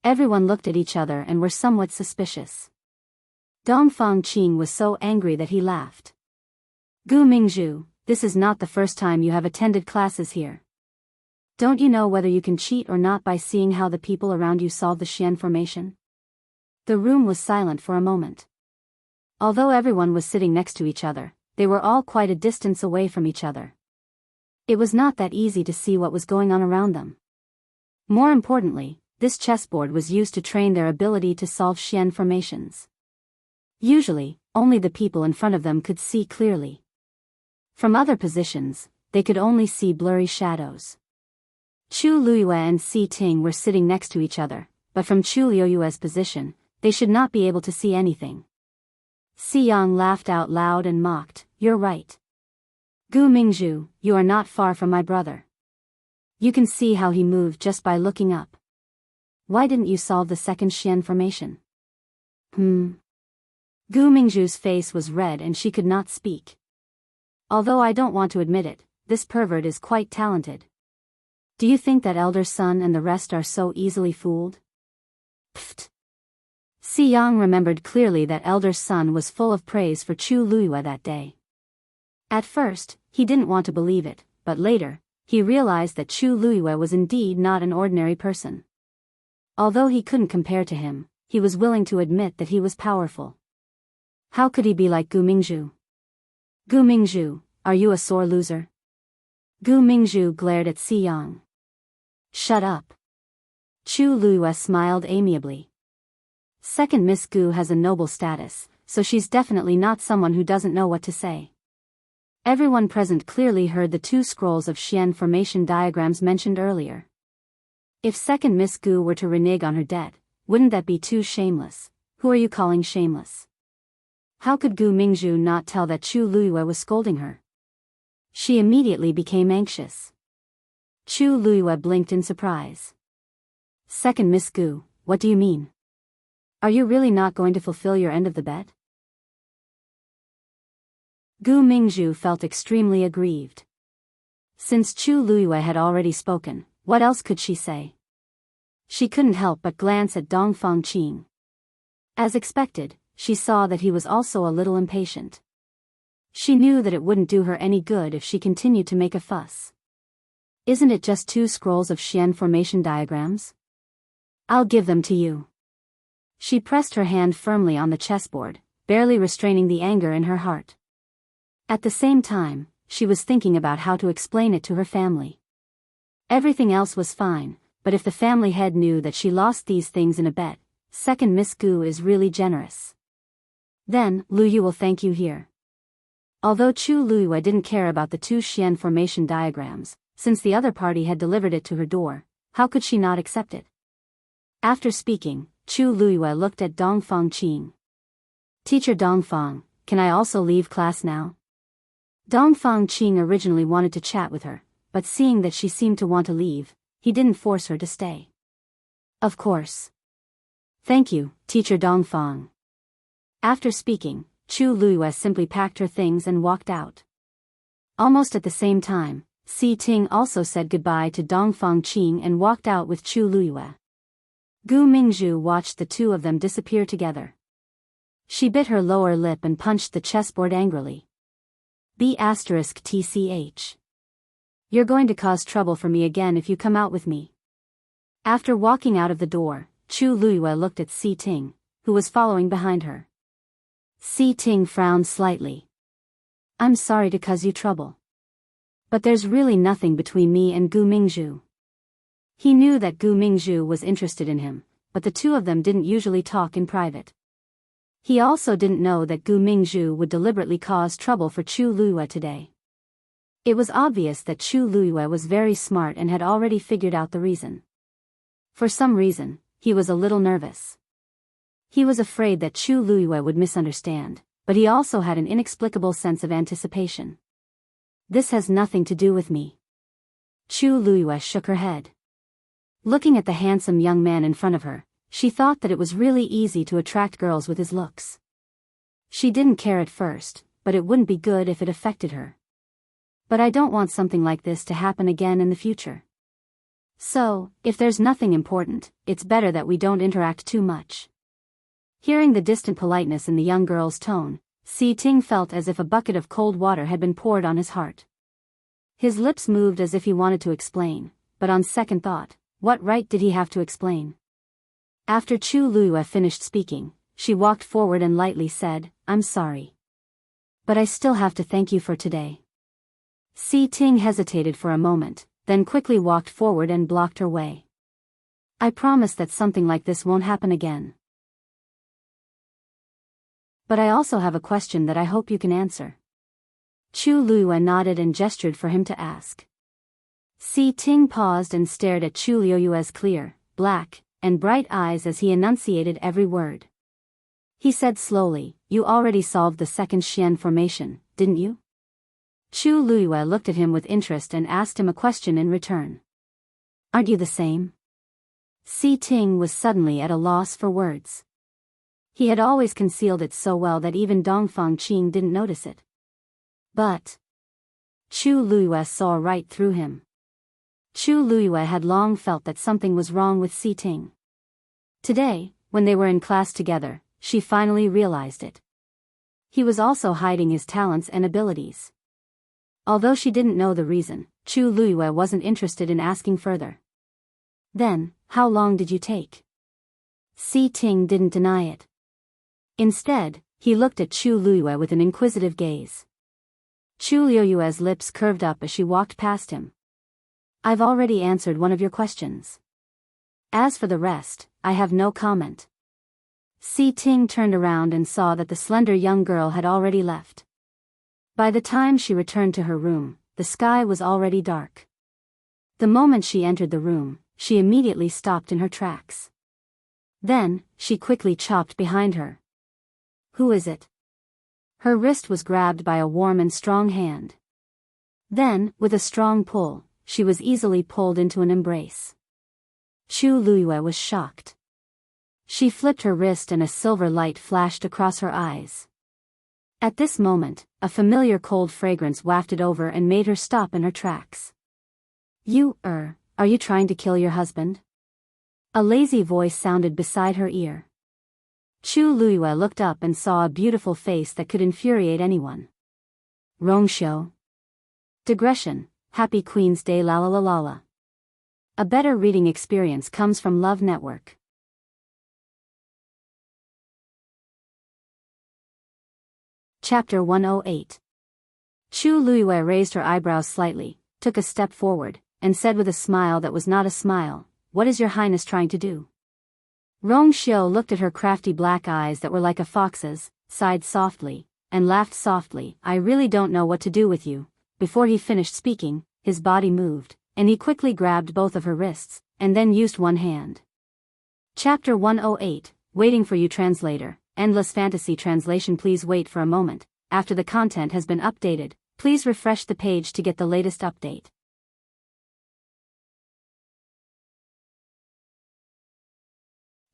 Everyone looked at each other and were somewhat suspicious. Dongfang Qing was so angry that he laughed. Gu Mingzhu, this is not the first time you have attended classes here. Don't you know whether you can cheat or not by seeing how the people around you solve the Xian formation? The room was silent for a moment. Although everyone was sitting next to each other, they were all quite a distance away from each other. It was not that easy to see what was going on around them. More importantly, this chessboard was used to train their ability to solve Xian formations. Usually, only the people in front of them could see clearly. From other positions, they could only see blurry shadows. Chu Luiyue and Si Ting were sitting next to each other, but from Chu Luiyue's position, they should not be able to see anything. Si Yang laughed out loud and mocked, "You're right. Gu Mingzhu, you are not far from my brother. You can see how he moved just by looking up. Why didn't you solve the second Xian formation?" Gu Mingzhu's face was red and she could not speak. Although I don't want to admit it, this pervert is quite talented. Do you think that elder son and the rest are so easily fooled? Pfft. Si Yang remembered clearly that elder son was full of praise for Chu Luiyue that day. At first, he didn't want to believe it, but later, he realized that Chu Luiyue was indeed not an ordinary person. Although he couldn't compare to him, he was willing to admit that he was powerful. How could he be like Gu Mingzhu? Gu Mingzhu, are you a sore loser? Gu Mingzhu glared at Si Yang. Shut up. Chu Luiyue smiled amiably. Second Miss Gu has a noble status, so she's definitely not someone who doesn't know what to say. Everyone present clearly heard the two scrolls of Xian formation diagrams mentioned earlier. If second Miss Gu were to renege on her debt, wouldn't that be too shameless? Who are you calling shameless? How could Gu Mingzhu not tell that Chu Luiyue was scolding her? She immediately became anxious. Chu Luiyue blinked in surprise. Second Miss Gu, what do you mean? Are you really not going to fulfill your end of the bet? Gu Mingzhu felt extremely aggrieved. Since Chu Luiyue had already spoken, what else could she say? She couldn't help but glance at Dongfang Qing. As expected, she saw that he was also a little impatient. She knew that it wouldn't do her any good if she continued to make a fuss. Isn't it just two scrolls of Xian formation diagrams? I'll give them to you. She pressed her hand firmly on the chessboard, barely restraining the anger in her heart. At the same time, she was thinking about how to explain it to her family. Everything else was fine, but if the family head knew that she lost these things in a bet, second Miss Gu is really generous. Then, Lu Yu will thank you here. Although Chu Luiyue didn't care about the two Xian formation diagrams, since the other party had delivered it to her door, how could she not accept it? After speaking, Chu Luiyue looked at Dongfang Qing. Teacher Dongfang, can I also leave class now? Dongfang Qing originally wanted to chat with her, but seeing that she seemed to want to leave, he didn't force her to stay. Of course. Thank you, Teacher Dongfang. After speaking, Chu Luiyue simply packed her things and walked out. Almost at the same time, Si Ting also said goodbye to Dongfang Qing and walked out with Chu Luiyue. Gu Mingzhu watched the two of them disappear together. She bit her lower lip and punched the chessboard angrily. B*TCH. You're going to cause trouble for me again if you come out with me. After walking out of the door, Chu Luiyue looked at Si Ting, who was following behind her. Si Ting frowned slightly. I'm sorry to cause you trouble. But there's really nothing between me and Gu Mingzhu. He knew that Gu Mingzhu was interested in him, but the two of them didn't usually talk in private. He also didn't know that Gu Mingzhu would deliberately cause trouble for Chu Luiyue today. It was obvious that Chu Luiyue was very smart and had already figured out the reason. For some reason, he was a little nervous. He was afraid that Chu Luiyue would misunderstand, but he also had an inexplicable sense of anticipation. This has nothing to do with me. Chu Luiyue shook her head. Looking at the handsome young man in front of her, she thought that it was really easy to attract girls with his looks. She didn't care at first, but it wouldn't be good if it affected her. But I don't want something like this to happen again in the future. So, if there's nothing important, it's better that we don't interact too much. Hearing the distant politeness in the young girl's tone, Si Ting felt as if a bucket of cold water had been poured on his heart. His lips moved as if he wanted to explain, but on second thought, what right did he have to explain? After Chu Luiyue finished speaking, she walked forward and lightly said, I'm sorry. But I still have to thank you for today. Si Ting hesitated for a moment, then quickly walked forward and blocked her way. I promise that something like this won't happen again. But I also have a question that I hope you can answer. Chu Luiyue nodded and gestured for him to ask. Si Ting paused and stared at Chu Luiyue's clear, black, and bright eyes as he enunciated every word. He said slowly, You already solved the second Xian formation, didn't you? Chu Luiyue looked at him with interest and asked him a question in return. Aren't you the same? Si Ting was suddenly at a loss for words. He had always concealed it so well that even Dongfang Qing didn't notice it. But Chu Luiyue saw right through him. Chu Luiyue had long felt that something was wrong with Si Ting. Today, when they were in class together, she finally realized it. He was also hiding his talents and abilities. Although she didn't know the reason, Chu Luiyue wasn't interested in asking further. Then, how long did you take? Si Ting didn't deny it. Instead, he looked at Chu Luiyue with an inquisitive gaze. Chu Luiyue's lips curved up as she walked past him. I've already answered one of your questions. As for the rest, I have no comment. Si Ting turned around and saw that the slender young girl had already left. By the time she returned to her room, the sky was already dark. The moment she entered the room, she immediately stopped in her tracks. Then, she quickly chopped behind her. Who is it? Her wrist was grabbed by a warm and strong hand. Then, with a strong pull, she was easily pulled into an embrace. Chu Luiyue was shocked. She flipped her wrist and a silver light flashed across her eyes. At this moment, a familiar cold fragrance wafted over and made her stop in her tracks. Are you trying to kill your husband? A lazy voice sounded beside her ear. Chu Luiyue looked up and saw a beautiful face that could infuriate anyone. Rongxiu. Digression. Happy Queen's Day la la la la la. A better reading experience comes from Love Network. Chapter 108. Chu Luiyue raised her eyebrows slightly, took a step forward, and said with a smile that was not a smile, What is your highness trying to do? Rongxiu looked at her crafty black eyes that were like a fox's, sighed softly, and laughed softly. "I really don't know what to do with you." Before he finished speaking, his body moved, and he quickly grabbed both of her wrists, and then used one hand. Chapter 108, Waiting for You. Translator, Endless Fantasy Translation. Please wait for a moment. After the content has been updated, please refresh the page to get the latest update.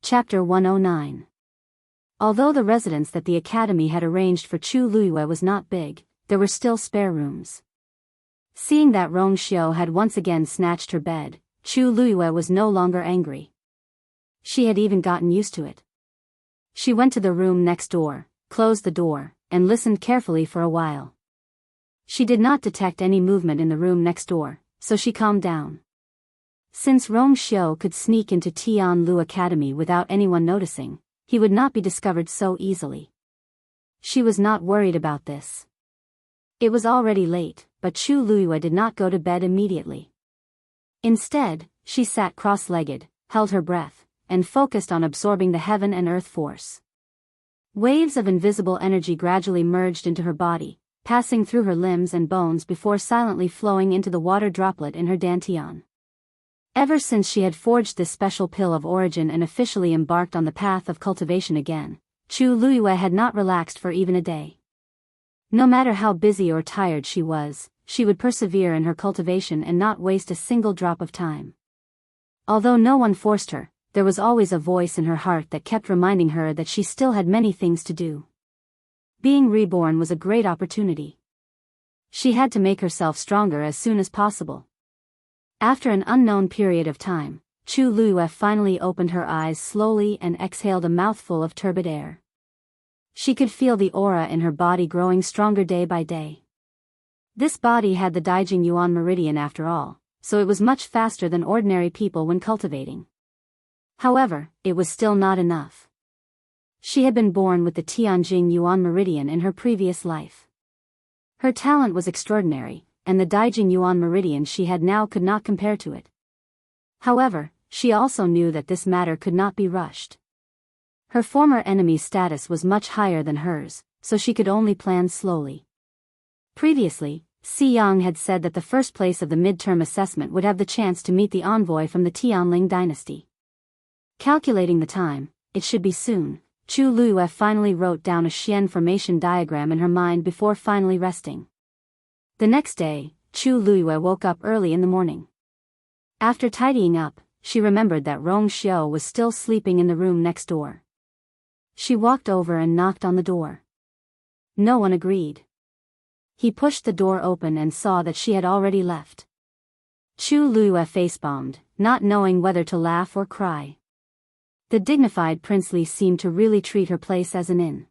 Chapter 109. Although the residence that the academy had arranged for Chu Luiyue was not big, there were still spare rooms. Seeing that Rong Xiao had once again snatched her bed, Chu Luiyue was no longer angry. She had even gotten used to it. She went to the room next door, closed the door, and listened carefully for a while. She did not detect any movement in the room next door, so she calmed down. Since Rong Xiao could sneak into Tianlu Academy without anyone noticing, he would not be discovered so easily. She was not worried about this. It was already late, but Chu Luiyue did not go to bed immediately. Instead, she sat cross-legged, held her breath, and focused on absorbing the heaven and earth force. Waves of invisible energy gradually merged into her body, passing through her limbs and bones before silently flowing into the water droplet in her dantian. Ever since she had forged this special pill of origin and officially embarked on the path of cultivation again, Chu Luiyue had not relaxed for even a day. No matter how busy or tired she was, she would persevere in her cultivation and not waste a single drop of time. Although no one forced her, there was always a voice in her heart that kept reminding her that she still had many things to do. Being reborn was a great opportunity. She had to make herself stronger as soon as possible. After an unknown period of time, Chu Luiyue finally opened her eyes slowly and exhaled a mouthful of turbid air. She could feel the aura in her body growing stronger day by day. This body had the Daijing Yuan meridian after all, so it was much faster than ordinary people when cultivating. However, it was still not enough. She had been born with the Tianjing Yuan meridian in her previous life. Her talent was extraordinary, and the Daijing Yuan meridian she had now could not compare to it. However, she also knew that this matter could not be rushed. Her former enemy's status was much higher than hers, so she could only plan slowly. Previously, Si Yang had said that the first place of the midterm assessment would have the chance to meet the envoy from the Tianling dynasty. Calculating the time, it should be soon. Chu Luiyue finally wrote down a Xian formation diagram in her mind before finally resting. The next day, Chu Luiyue woke up early in the morning. After tidying up, she remembered that Rong Xiao was still sleeping in the room next door. She walked over and knocked on the door. No one agreed. He pushed the door open and saw that she had already left. Chu Luiyue face-bombed, not knowing whether to laugh or cry. The dignified princely seemed to really treat her place as an inn.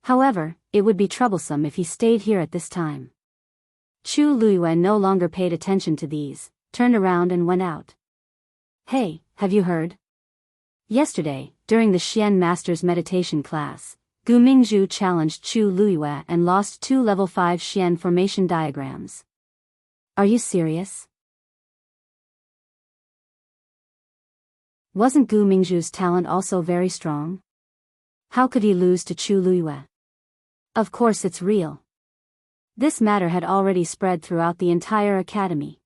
However, it would be troublesome if he stayed here at this time. Chu Luiyue no longer paid attention to these, turned around and went out. "Hey, have you heard? Yesterday, during the Xian Master's meditation class, Gu Mingzhu challenged Chu Luiyue and lost 2 level 5 Xian formation diagrams. Are you serious? Wasn't Gu Mingzhu's talent also very strong? How could he lose to Chu Luiyue? Of course it's real." This matter had already spread throughout the entire academy.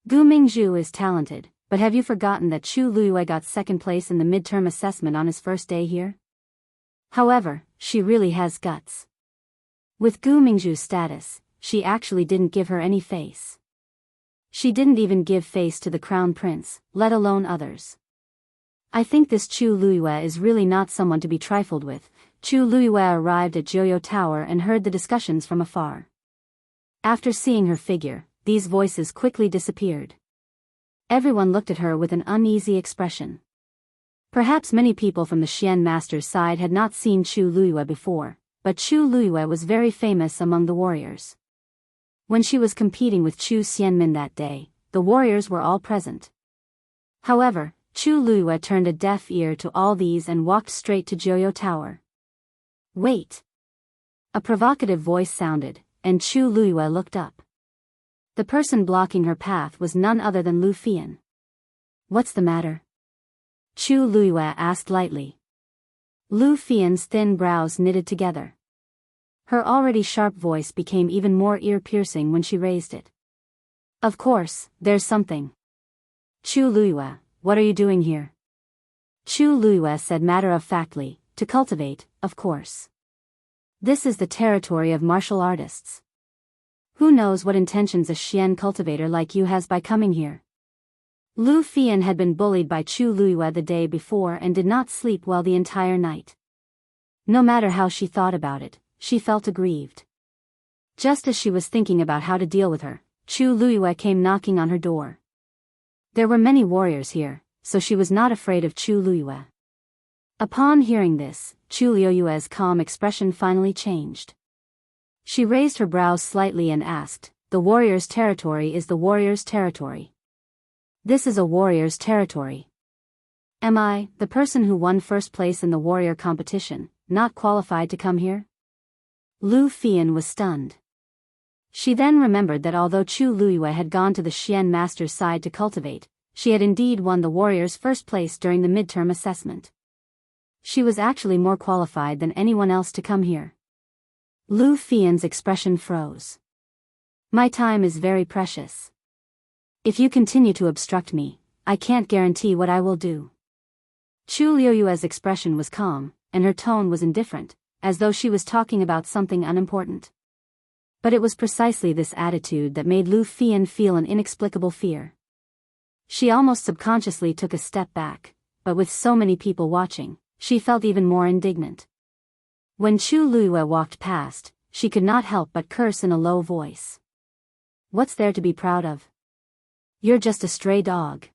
Gu Mingzhu is talented, but have you forgotten that Chu Luiyue got second place in the midterm assessment on his first day here? However, she really has guts. With Gu Mingzhu's status, she actually didn't give her any face. She didn't even give face to the crown prince, let alone others. I think this Chu Luiyue is really not someone to be trifled with. Chu Luiyue arrived at Jianghu Tower and heard the discussions from afar. After seeing her figure, these voices quickly disappeared. Everyone looked at her with an uneasy expression. Perhaps many people from the Xian Master's side had not seen Chu Luiyue before, but Chu Luiyue was very famous among the warriors. When she was competing with Chu Xianmin that day, the warriors were all present. However, Chu Luiyue turned a deaf ear to all these and walked straight to Jianghu Tower. "Wait!" A provocative voice sounded, and Chu Luiyue looked up. The person blocking her path was none other than Lu Fian. "What's the matter?" Chu Luiyue asked lightly. Lu Fian's thin brows knitted together. Her already sharp voice became even more ear-piercing when she raised it. Of course, there's something. Chu Luiyue, what are you doing here? Chu Luiyue said matter-of-factly, to cultivate, of course. This is the territory of martial artists. Who knows what intentions a Xian cultivator like you has by coming here? Lu Fian had been bullied by Chu Luiyue the day before and did not sleep well the entire night. No matter how she thought about it, she felt aggrieved. Just as she was thinking about how to deal with her, Chu Luiyue came knocking on her door. There were many warriors here, so she was not afraid of Chu Luiyue. Upon hearing this, Chu Luiyue's calm expression finally changed. She raised her brows slightly and asked, "The warrior's territory is the warrior's territory. This is a warrior's territory. Am I, the person who won first place in the warrior competition, not qualified to come here?" Lu Fian was stunned. She then remembered that although Chu Luiyue had gone to the Xian master's side to cultivate, she had indeed won the warrior's first place during the midterm assessment. She was actually more qualified than anyone else to come here. Lu Fian's expression froze. "My time is very precious. If you continue to obstruct me, I can't guarantee what I will do." Chu Luiyue's expression was calm, and her tone was indifferent, as though she was talking about something unimportant. But it was precisely this attitude that made Lu Fian feel an inexplicable fear. She almost subconsciously took a step back, but with so many people watching, she felt even more indignant. When Chu Luiyue walked past, she could not help but curse in a low voice. "What's there to be proud of? You're just a stray dog."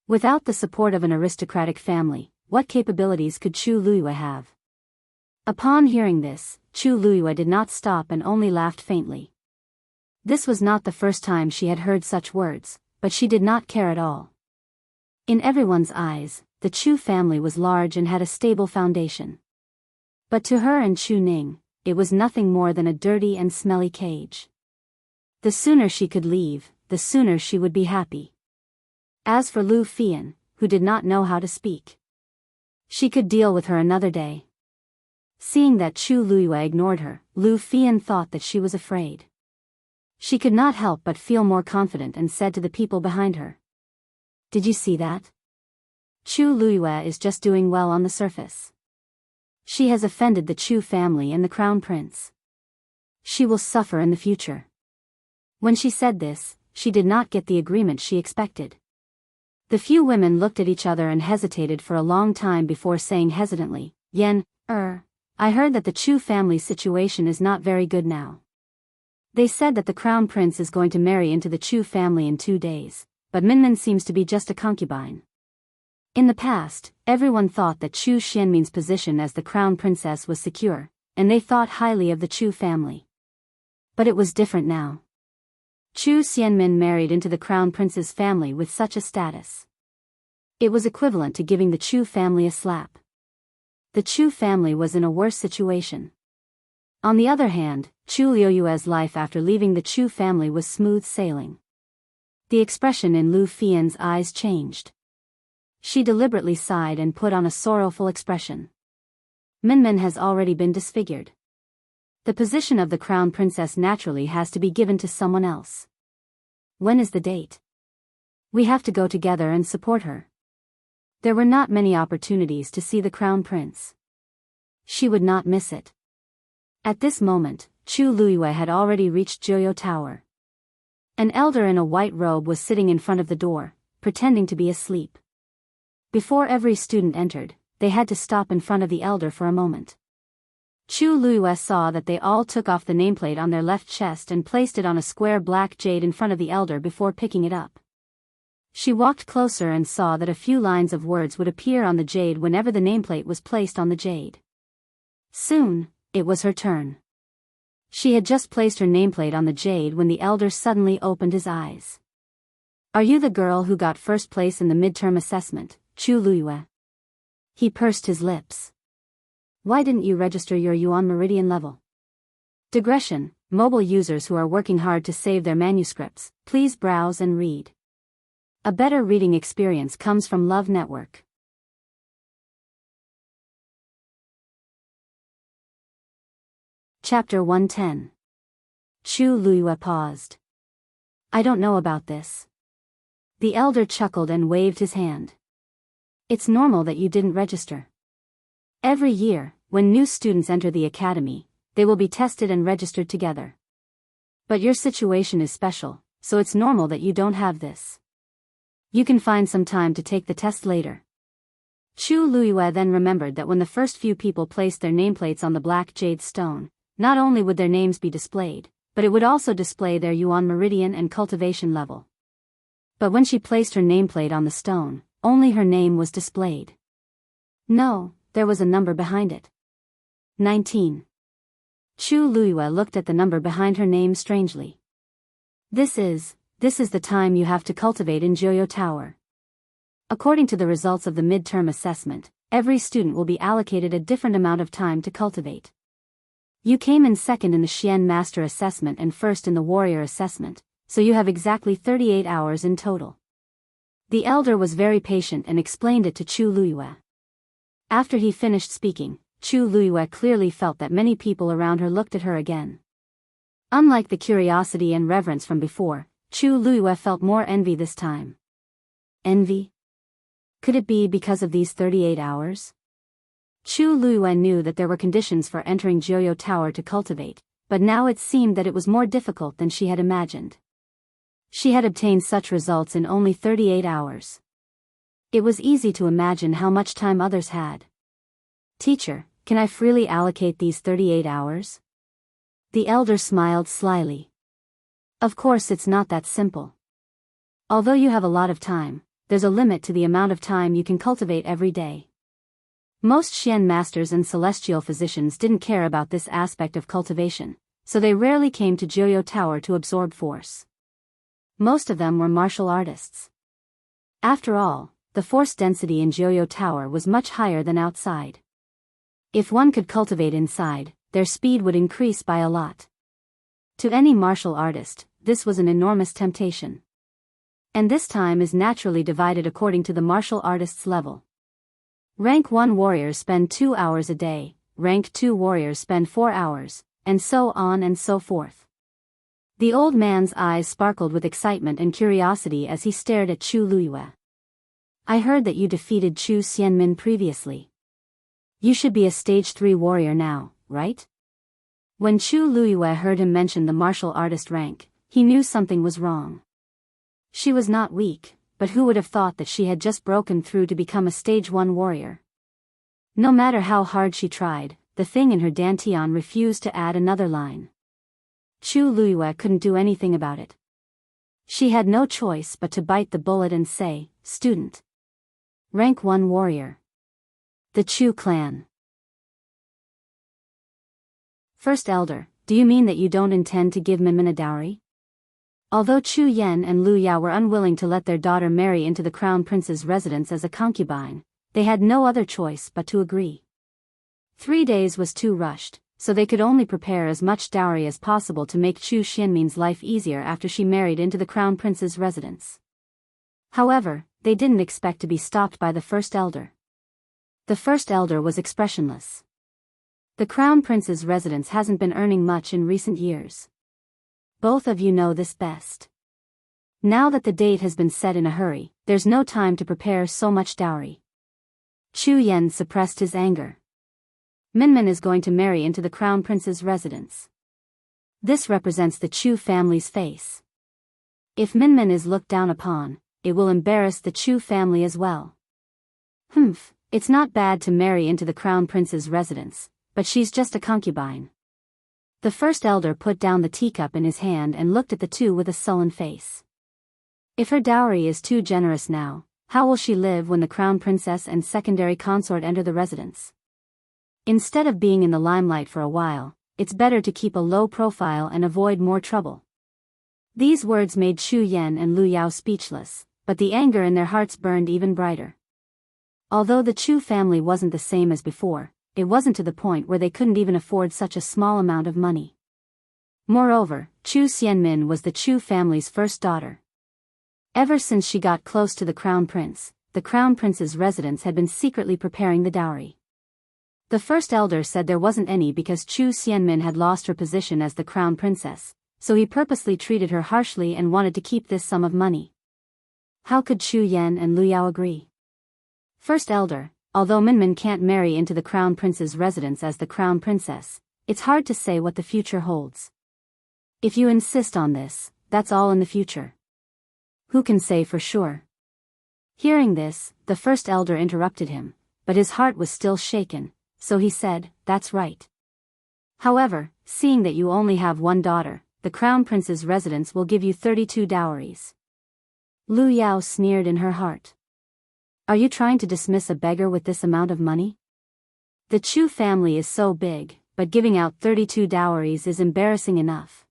Without the support of an aristocratic family, what capabilities could Chu Luiyue have? Upon hearing this, Chu Luiyue did not stop and only laughed faintly. This was not the first time she had heard such words, but she did not care at all. In everyone's eyes, the Chu family was large and had a stable foundation. But to her and Chu Ning, it was nothing more than a dirty and smelly cage. The sooner she could leave, the sooner she would be happy. As for Lu Fian, who did not know how to speak, she could deal with her another day. Seeing that Chu Luiyue ignored her, Lu Fian thought that she was afraid. She could not help but feel more confident and said to the people behind her, "Did you see that? Chu Luiyue is just doing well on the surface. She has offended the Chu family and the crown prince. She will suffer in the future." When she said this, she did not get the agreement she expected. The few women looked at each other and hesitated for a long time before saying hesitantly, I heard that the Chu family's situation is not very good now. They said that the crown prince is going to marry into the Chu family in 2 days, but Minmin seems to be just a concubine. In the past, everyone thought that Chu Xianmin's position as the crown princess was secure, and they thought highly of the Chu family. But it was different now. Chu Xianmin married into the crown prince's family with such a status. It was equivalent to giving the Chu family a slap. The Chu family was in a worse situation. On the other hand, Chu Luiyue's life after leaving the Chu family was smooth sailing. The expression in Lu Fian's eyes changed. She deliberately sighed and put on a sorrowful expression. Minmin has already been disfigured. The position of the crown princess naturally has to be given to someone else. When is the date? We have to go together and support her. There were not many opportunities to see the crown prince. She would not miss it. At this moment, Chu Luiyue had already reached Jiuyou Tower. An elder in a white robe was sitting in front of the door, pretending to be asleep. Before every student entered, they had to stop in front of the elder for a moment. Chu Luiyue saw that they all took off the nameplate on their left chest and placed it on a square black jade in front of the elder before picking it up. She walked closer and saw that a few lines of words would appear on the jade whenever the nameplate was placed on the jade. Soon, it was her turn. She had just placed her nameplate on the jade when the elder suddenly opened his eyes. "Are you the girl who got first place in the midterm assessment, Chu Luiyue?" He pursed his lips. "Why didn't you register your Yuan Meridian level?" Digression: mobile users who are working hard to save their manuscripts, please browse and read. A better reading experience comes from Love Network. Chapter 110. Chu Luiyue paused. I don't know about this. The elder chuckled and waved his hand. It's normal that you didn't register. Every year, when new students enter the academy, they will be tested and registered together. But your situation is special, so it's normal that you don't have this. You can find some time to take the test later. Chu Luiyue then remembered that when the first few people placed their nameplates on the black jade stone, not only would their names be displayed, but it would also display their yuan meridian and cultivation level. But when she placed her nameplate on the stone, only her name was displayed. No, there was a number behind it. 19. Chu Luiyue looked at the number behind her name strangely. This is the time you have to cultivate in Jianghu Tower. According to the results of the midterm assessment, every student will be allocated a different amount of time to cultivate. You came in second in the Xian Master assessment and first in the Warrior assessment, so you have exactly 38 hours in total. The elder was very patient and explained it to Chu Luiyue. After he finished speaking, Chu Luiyue clearly felt that many people around her looked at her again. Unlike the curiosity and reverence from before, Chu Luiyue felt more envy this time. Envy? Could it be because of these 38 hours? Chu Luiyue knew that there were conditions for entering Jianghu Tower to cultivate, but now it seemed that it was more difficult than she had imagined. She had obtained such results in only 38 hours. It was easy to imagine how much time others had. Teacher, can I freely allocate these 38 hours? The elder smiled slyly. Of course it's not that simple. Although you have a lot of time, there's a limit to the amount of time you can cultivate every day. Most Xian masters and celestial physicians didn't care about this aspect of cultivation, so they rarely came to Jianghu Tower to absorb force. Most of them were martial artists. After all, the force density in Jianghu Tower was much higher than outside. If one could cultivate inside, their speed would increase by a lot. To any martial artist, this was an enormous temptation. And this time is naturally divided according to the martial artist's level. Rank 1 warriors spend 2 hours a day, rank 2 warriors spend 4 hours, and so on and so forth. The old man's eyes sparkled with excitement and curiosity as he stared at Chu Luiyue. I heard that you defeated Chu Xianmin previously. You should be a stage 3 warrior now, right? When Chu Luiyue heard him mention the martial artist rank, he knew something was wrong. She was not weak, but who would have thought that she had just broken through to become a stage 1 warrior? No matter how hard she tried, the thing in her dantian refused to add another line. Chu Luiyue couldn't do anything about it. She had no choice but to bite the bullet and say, Student. Rank 1 warrior. The Chu clan. First elder, do you mean that you don't intend to give Minmin a dowry? Although Chu Yan and Lu Yao were unwilling to let their daughter marry into the crown prince's residence as a concubine, they had no other choice but to agree. 3 days was too rushed, so they could only prepare as much dowry as possible to make Chu Xianmin's life easier after she married into the crown prince's residence. However, they didn't expect to be stopped by the first elder. The first elder was expressionless. The crown prince's residence hasn't been earning much in recent years. Both of you know this best. Now that the date has been set in a hurry, there's no time to prepare so much dowry. Chu Yan suppressed his anger. Minmin is going to marry into the crown prince's residence. This represents the Chu family's face. If Minmin is looked down upon, it will embarrass the Chu family as well. It's not bad to marry into the crown prince's residence, but she's just a concubine. The first elder put down the teacup in his hand and looked at the two with a sullen face. If her dowry is too generous now, how will she live when the crown princess and secondary consort enter the residence? Instead of being in the limelight for a while, it's better to keep a low profile and avoid more trouble. These words made Chu Yan and Lu Yao speechless, but the anger in their hearts burned even brighter. Although the Chu family wasn't the same as before, it wasn't to the point where they couldn't even afford such a small amount of money. Moreover, Chu Xianmin was the Chu family's first daughter. Ever since she got close to the crown prince's residence had been secretly preparing the dowry. The first elder said there wasn't any because Chu Xianmin had lost her position as the crown princess, so he purposely treated her harshly and wanted to keep this sum of money. How could Chu Yan and Lu Yao agree? First elder, although Minmin can't marry into the crown prince's residence as the crown princess, it's hard to say what the future holds. If you insist on this, that's all in the future. Who can say for sure? Hearing this, the first elder interrupted him, but his heart was still shaken, so he said, "That's right. However, seeing that you only have one daughter, the crown prince's residence will give you 32 dowries." Lu Yao sneered in her heart. Are you trying to dismiss a beggar with this amount of money? The Chu family is so big, but giving out 32 dowries is embarrassing enough.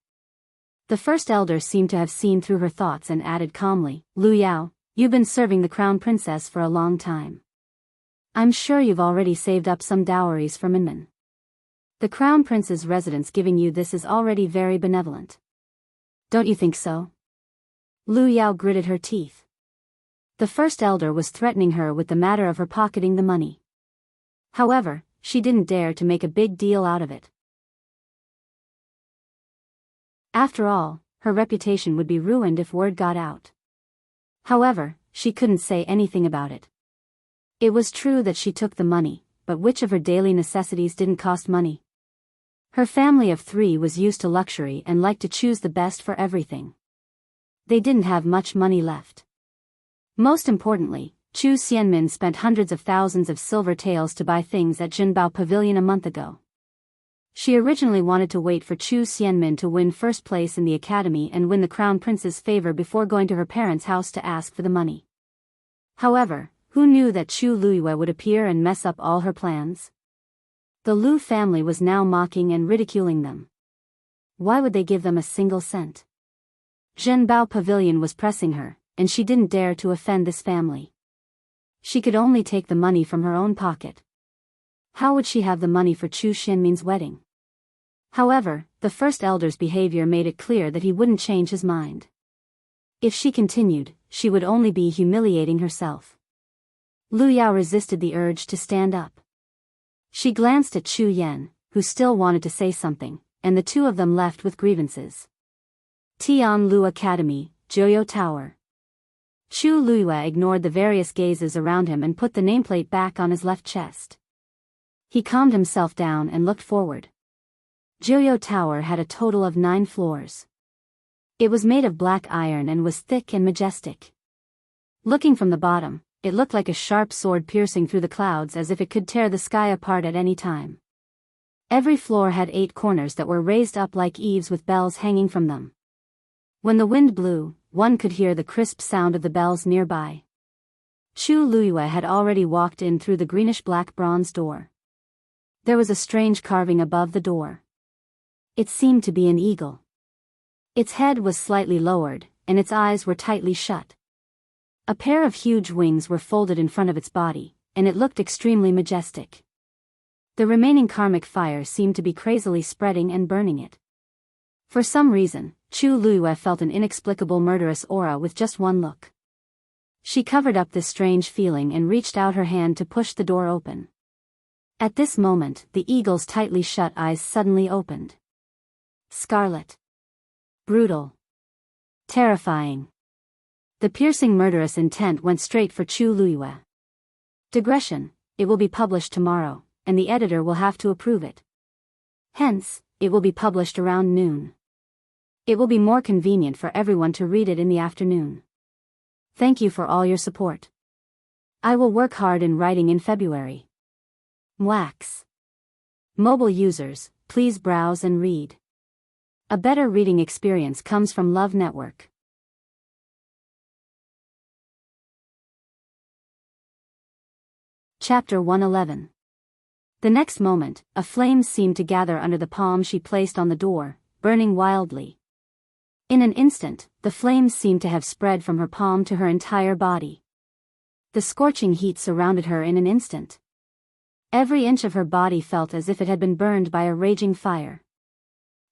The first elder seemed to have seen through her thoughts and added calmly, "Lu Yao, you've been serving the crown princess for a long time. I'm sure you've already saved up some dowries for Minmin. The crown prince's residence giving you this is already very benevolent. Don't you think so?" Lu Yao gritted her teeth. The first elder was threatening her with the matter of her pocketing the money. However, she didn't dare to make a big deal out of it. After all, her reputation would be ruined if word got out. However, she couldn't say anything about it. It was true that she took the money, but which of her daily necessities didn't cost money? Her family of 3 was used to luxury and liked to choose the best for everything. They didn't have much money left. Most importantly, Chu Xianmin spent hundreds of thousands of silver taels to buy things at Jinbao Pavilion a month ago. She originally wanted to wait for Chu Xianmin to win first place in the academy and win the crown prince's favor before going to her parents' house to ask for the money. However, who knew that Chu Luiyue would appear and mess up all her plans? The Lu family was now mocking and ridiculing them. Why would they give them a single cent? Zhenbao Pavilion was pressing her, and she didn't dare to offend this family. She could only take the money from her own pocket. How would she have the money for Chu Xianmin's wedding? However, the first elder's behavior made it clear that he wouldn't change his mind. If she continued, she would only be humiliating herself. Lu Yao resisted the urge to stand up. She glanced at Chu Yan, who still wanted to say something, and the two of them left with grievances. Tianlu Academy, Joyo Tower. Chu Luiyue ignored the various gazes around him and put the nameplate back on his left chest. He calmed himself down and looked forward. Joyo Tower had a total of 9 floors. It was made of black iron and was thick and majestic. Looking from the bottom, it looked like a sharp sword piercing through the clouds as if it could tear the sky apart at any time. Every floor had 8 corners that were raised up like eaves with bells hanging from them. When the wind blew, one could hear the crisp sound of the bells nearby. Chu Luiyue had already walked in through the greenish-black bronze door. There was a strange carving above the door. It seemed to be an eagle. Its head was slightly lowered, and its eyes were tightly shut. A pair of huge wings were folded in front of its body, and it looked extremely majestic. The remaining karmic fire seemed to be crazily spreading and burning it. For some reason, Chu Luiyue felt an inexplicable murderous aura with just one look. She covered up this strange feeling and reached out her hand to push the door open. At this moment, the eagle's tightly shut eyes suddenly opened. Scarlet. Brutal. Terrifying. The piercing murderous intent went straight for Chu Luiyue. Digression, it will be published tomorrow, and the editor will have to approve it. Hence, it will be published around noon. It will be more convenient for everyone to read it in the afternoon. Thank you for all your support. I will work hard in writing in February. Wax. Mobile users, please browse and read. A better reading experience comes from Love Network. Chapter 111. The next moment, a flame seemed to gather under the palm she placed on the door, burning wildly. In an instant, the flames seemed to have spread from her palm to her entire body. The scorching heat surrounded her in an instant. Every inch of her body felt as if it had been burned by a raging fire.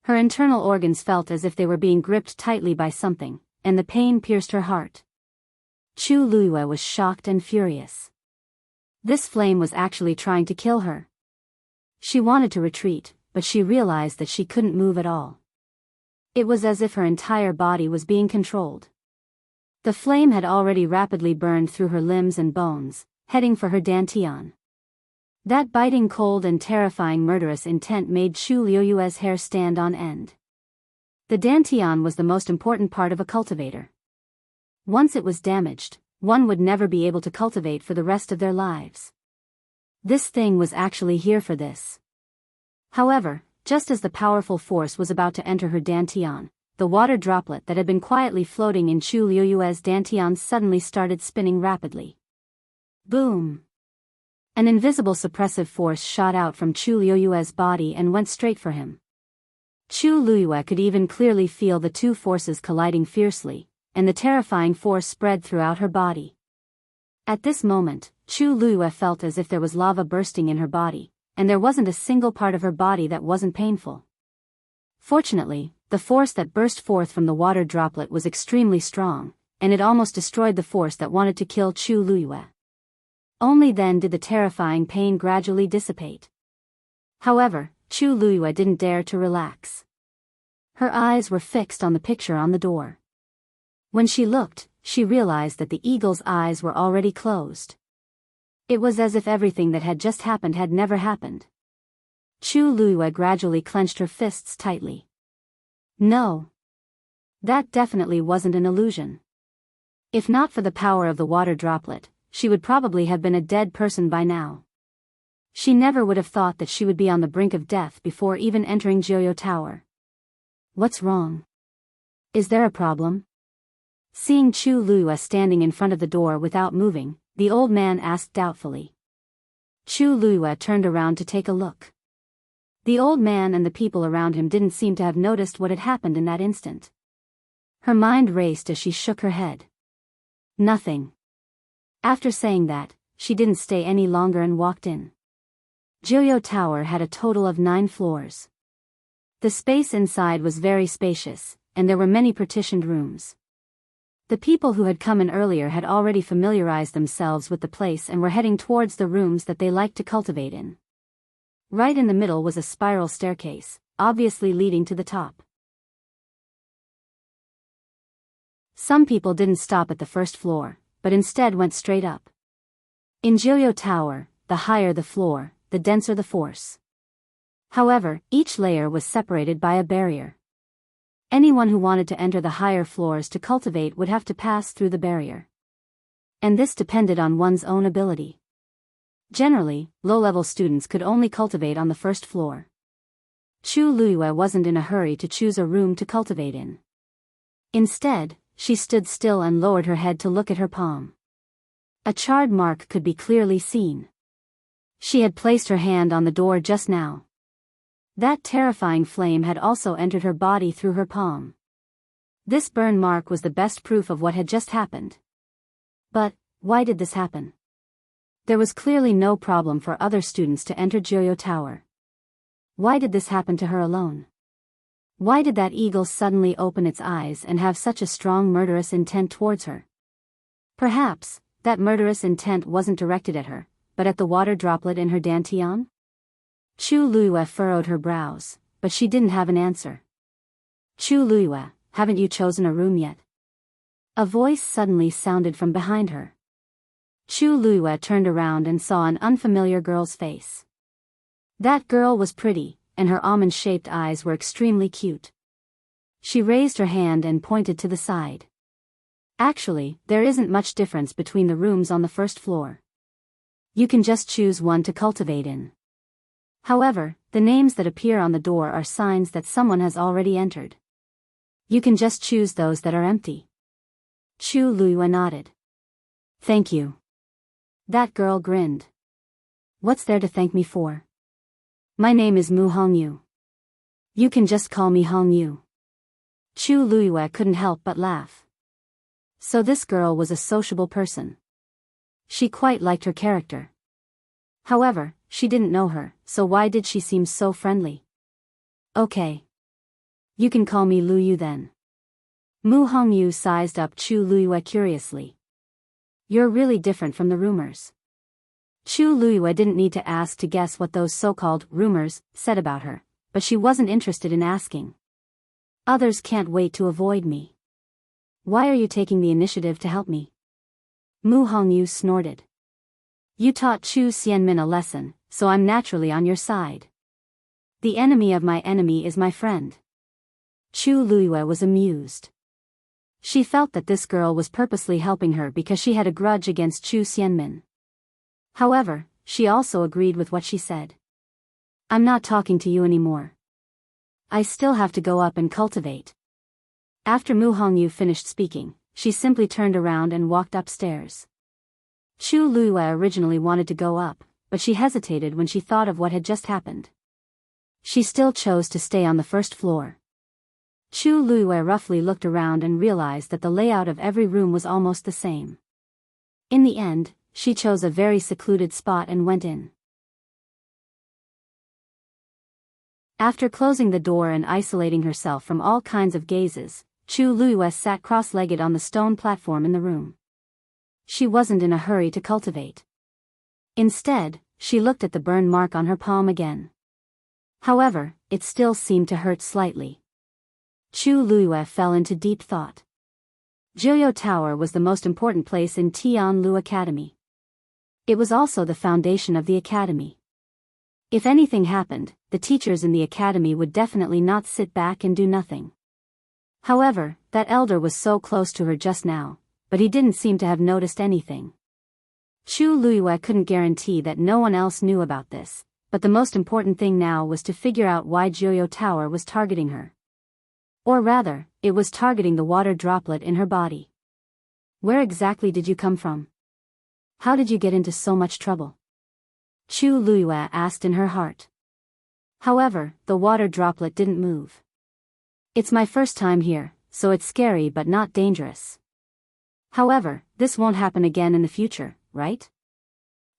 Her internal organs felt as if they were being gripped tightly by something, and the pain pierced her heart. Chu Luiyue was shocked and furious. This flame was actually trying to kill her. She wanted to retreat, but she realized that she couldn't move at all. It was as if her entire body was being controlled. The flame had already rapidly burned through her limbs and bones, heading for her dantian. That biting cold and terrifying murderous intent made Chu Liuyue's hair stand on end. The dantian was the most important part of a cultivator. Once it was damaged, one would never be able to cultivate for the rest of their lives. This thing was actually here for this. However, just as the powerful force was about to enter her dantian, the water droplet that had been quietly floating in Chu Liuyue's dantian suddenly started spinning rapidly. Boom! An invisible suppressive force shot out from Chu Liuyue's body and went straight for him. Chu Liuyue could even clearly feel the two forces colliding fiercely, and the terrifying force spread throughout her body. At this moment, Chu Liuyue felt as if there was lava bursting in her body, and there wasn't a single part of her body that wasn't painful. Fortunately, the force that burst forth from the water droplet was extremely strong, and it almost destroyed the force that wanted to kill Chu Liuyue. Only then did the terrifying pain gradually dissipate. However, Chu Liuyue didn't dare to relax. Her eyes were fixed on the picture on the door. When she looked, she realized that the eagle's eyes were already closed. It was as if everything that had just happened had never happened. Chu Liuyue gradually clenched her fists tightly. No. That definitely wasn't an illusion. If not for the power of the water droplet, she would probably have been a dead person by now. She never would have thought that she would be on the brink of death before even entering Jianghu Tower. What's wrong? Is there a problem? Seeing Chu Liuyue standing in front of the door without moving, the old man asked doubtfully. Chu Liuyue turned around to take a look. The old man and the people around him didn't seem to have noticed what had happened in that instant. Her mind raced as she shook her head. Nothing. After saying that, she didn't stay any longer and walked in. Jianghu Tower had a total of 9 floors. The space inside was very spacious, and there were many partitioned rooms. The people who had come in earlier had already familiarized themselves with the place and were heading towards the rooms that they liked to cultivate in. Right in the middle was a spiral staircase, obviously leading to the top. Some people didn't stop at the first floor, but instead went straight up. In Jianghu Tower, the higher the floor, the denser the force. However, each layer was separated by a barrier. Anyone who wanted to enter the higher floors to cultivate would have to pass through the barrier. And this depended on one's own ability. Generally, low-level students could only cultivate on the first floor. Chu Liuyue wasn't in a hurry to choose a room to cultivate in. Instead, she stood still and lowered her head to look at her palm. A charred mark could be clearly seen. She had placed her hand on the door just now. That terrifying flame had also entered her body through her palm. This burn mark was the best proof of what had just happened. But, why did this happen? There was clearly no problem for other students to enter Jianghu Tower. Why did this happen to her alone? Why did that eagle suddenly open its eyes and have such a strong murderous intent towards her? Perhaps, that murderous intent wasn't directed at her, but at the water droplet in her dantian? Chu Liuyue furrowed her brows, but she didn't have an answer. Chu Liuyue, haven't you chosen a room yet? A voice suddenly sounded from behind her. Chu Liuyue turned around and saw an unfamiliar girl's face. That girl was pretty, and her almond-shaped eyes were extremely cute. She raised her hand and pointed to the side. Actually, there isn't much difference between the rooms on the first floor. You can just choose one to cultivate in. However, the names that appear on the door are signs that someone has already entered. You can just choose those that are empty. Chu Liuyue nodded. Thank you. That girl grinned. What's there to thank me for? My name is Mu Hongyu. You can just call me Hongyu. Chu Liuyue couldn't help but laugh. So this girl was a sociable person. She quite liked her character. However, she didn't know her, so why did she seem so friendly? Okay. You can call me Liuyu then. Mu Hongyu sized up Chu Liuyue curiously. You're really different from the rumors. Chu Luiyue didn't need to ask to guess what those so-called rumors said about her, but she wasn't interested in asking. Others can't wait to avoid me. Why are you taking the initiative to help me? Mu Hongyu snorted. You taught Chu Xianmin a lesson, so I'm naturally on your side. The enemy of my enemy is my friend. Chu Luiyue was amused. She felt that this girl was purposely helping her because she had a grudge against Chu Xianmin. However, she also agreed with what she said. I'm not talking to you anymore. I still have to go up and cultivate. After Mu Hongyu finished speaking, she simply turned around and walked upstairs. Chu Luiyue originally wanted to go up, but she hesitated when she thought of what had just happened. She still chose to stay on the first floor. Chu Luiyue roughly looked around and realized that the layout of every room was almost the same. In the end, she chose a very secluded spot and went in. After closing the door and isolating herself from all kinds of gazes, Chu Luiyue sat cross-legged on the stone platform in the room. She wasn't in a hurry to cultivate. Instead, she looked at the burn mark on her palm again. However, it still seemed to hurt slightly. Chu Luiyue fell into deep thought. Jianghu Tower was the most important place in Tianlu Academy. It was also the foundation of the academy. If anything happened, the teachers in the academy would definitely not sit back and do nothing. However, that elder was so close to her just now, but he didn't seem to have noticed anything. Chu Luiyue couldn't guarantee that no one else knew about this, but the most important thing now was to figure out why Jianghu Tower was targeting her. Or rather, it was targeting the water droplet in her body. Where exactly did you come from? How did you get into so much trouble? Chu Luiyue asked in her heart. However, the water droplet didn't move. It's my first time here, so it's scary but not dangerous. However, this won't happen again in the future, right?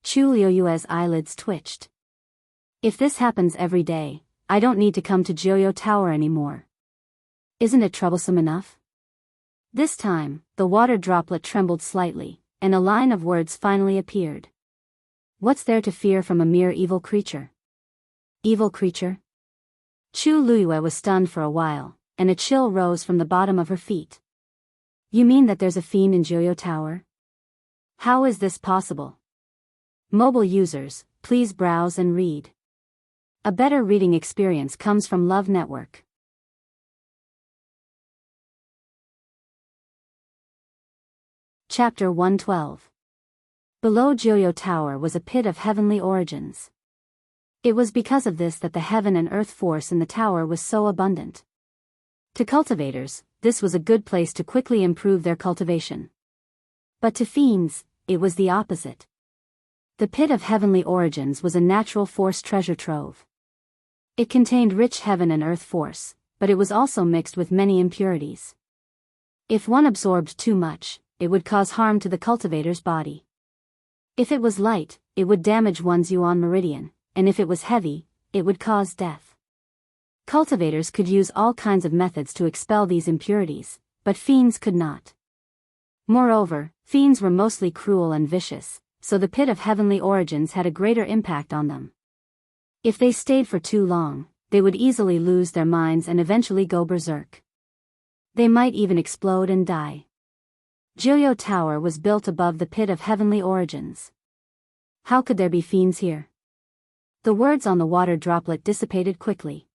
Chu Luiyue's eyelids twitched. If this happens every day, I don't need to come to Jianghu Tower anymore. Isn't it troublesome enough? This time, the water droplet trembled slightly, and a line of words finally appeared. What's there to fear from a mere evil creature? Evil creature? Chu Luiyue was stunned for a while, and a chill rose from the bottom of her feet. You mean that there's a fiend in Jianghu Tower? How is this possible? Mobile users, please browse and read. A better reading experience comes from Love Network. Chapter 112. Below Jianghu Tower was a pit of heavenly origins. It was because of this that the heaven and earth force in the tower was so abundant. To cultivators, this was a good place to quickly improve their cultivation. But to fiends, it was the opposite. The pit of heavenly origins was a natural force treasure trove. It contained rich heaven and earth force, but it was also mixed with many impurities. If one absorbed too much, it would cause harm to the cultivator's body. If it was light, it would damage one's yuan meridian, and if it was heavy, it would cause death. Cultivators could use all kinds of methods to expel these impurities, but fiends could not. Moreover, fiends were mostly cruel and vicious, so the pit of heavenly origins had a greater impact on them. If they stayed for too long, they would easily lose their minds and eventually go berserk. They might even explode and die. Jianghu Tower was built above the pit of heavenly origins. How could there be fiends here? The words on the water droplet dissipated quickly.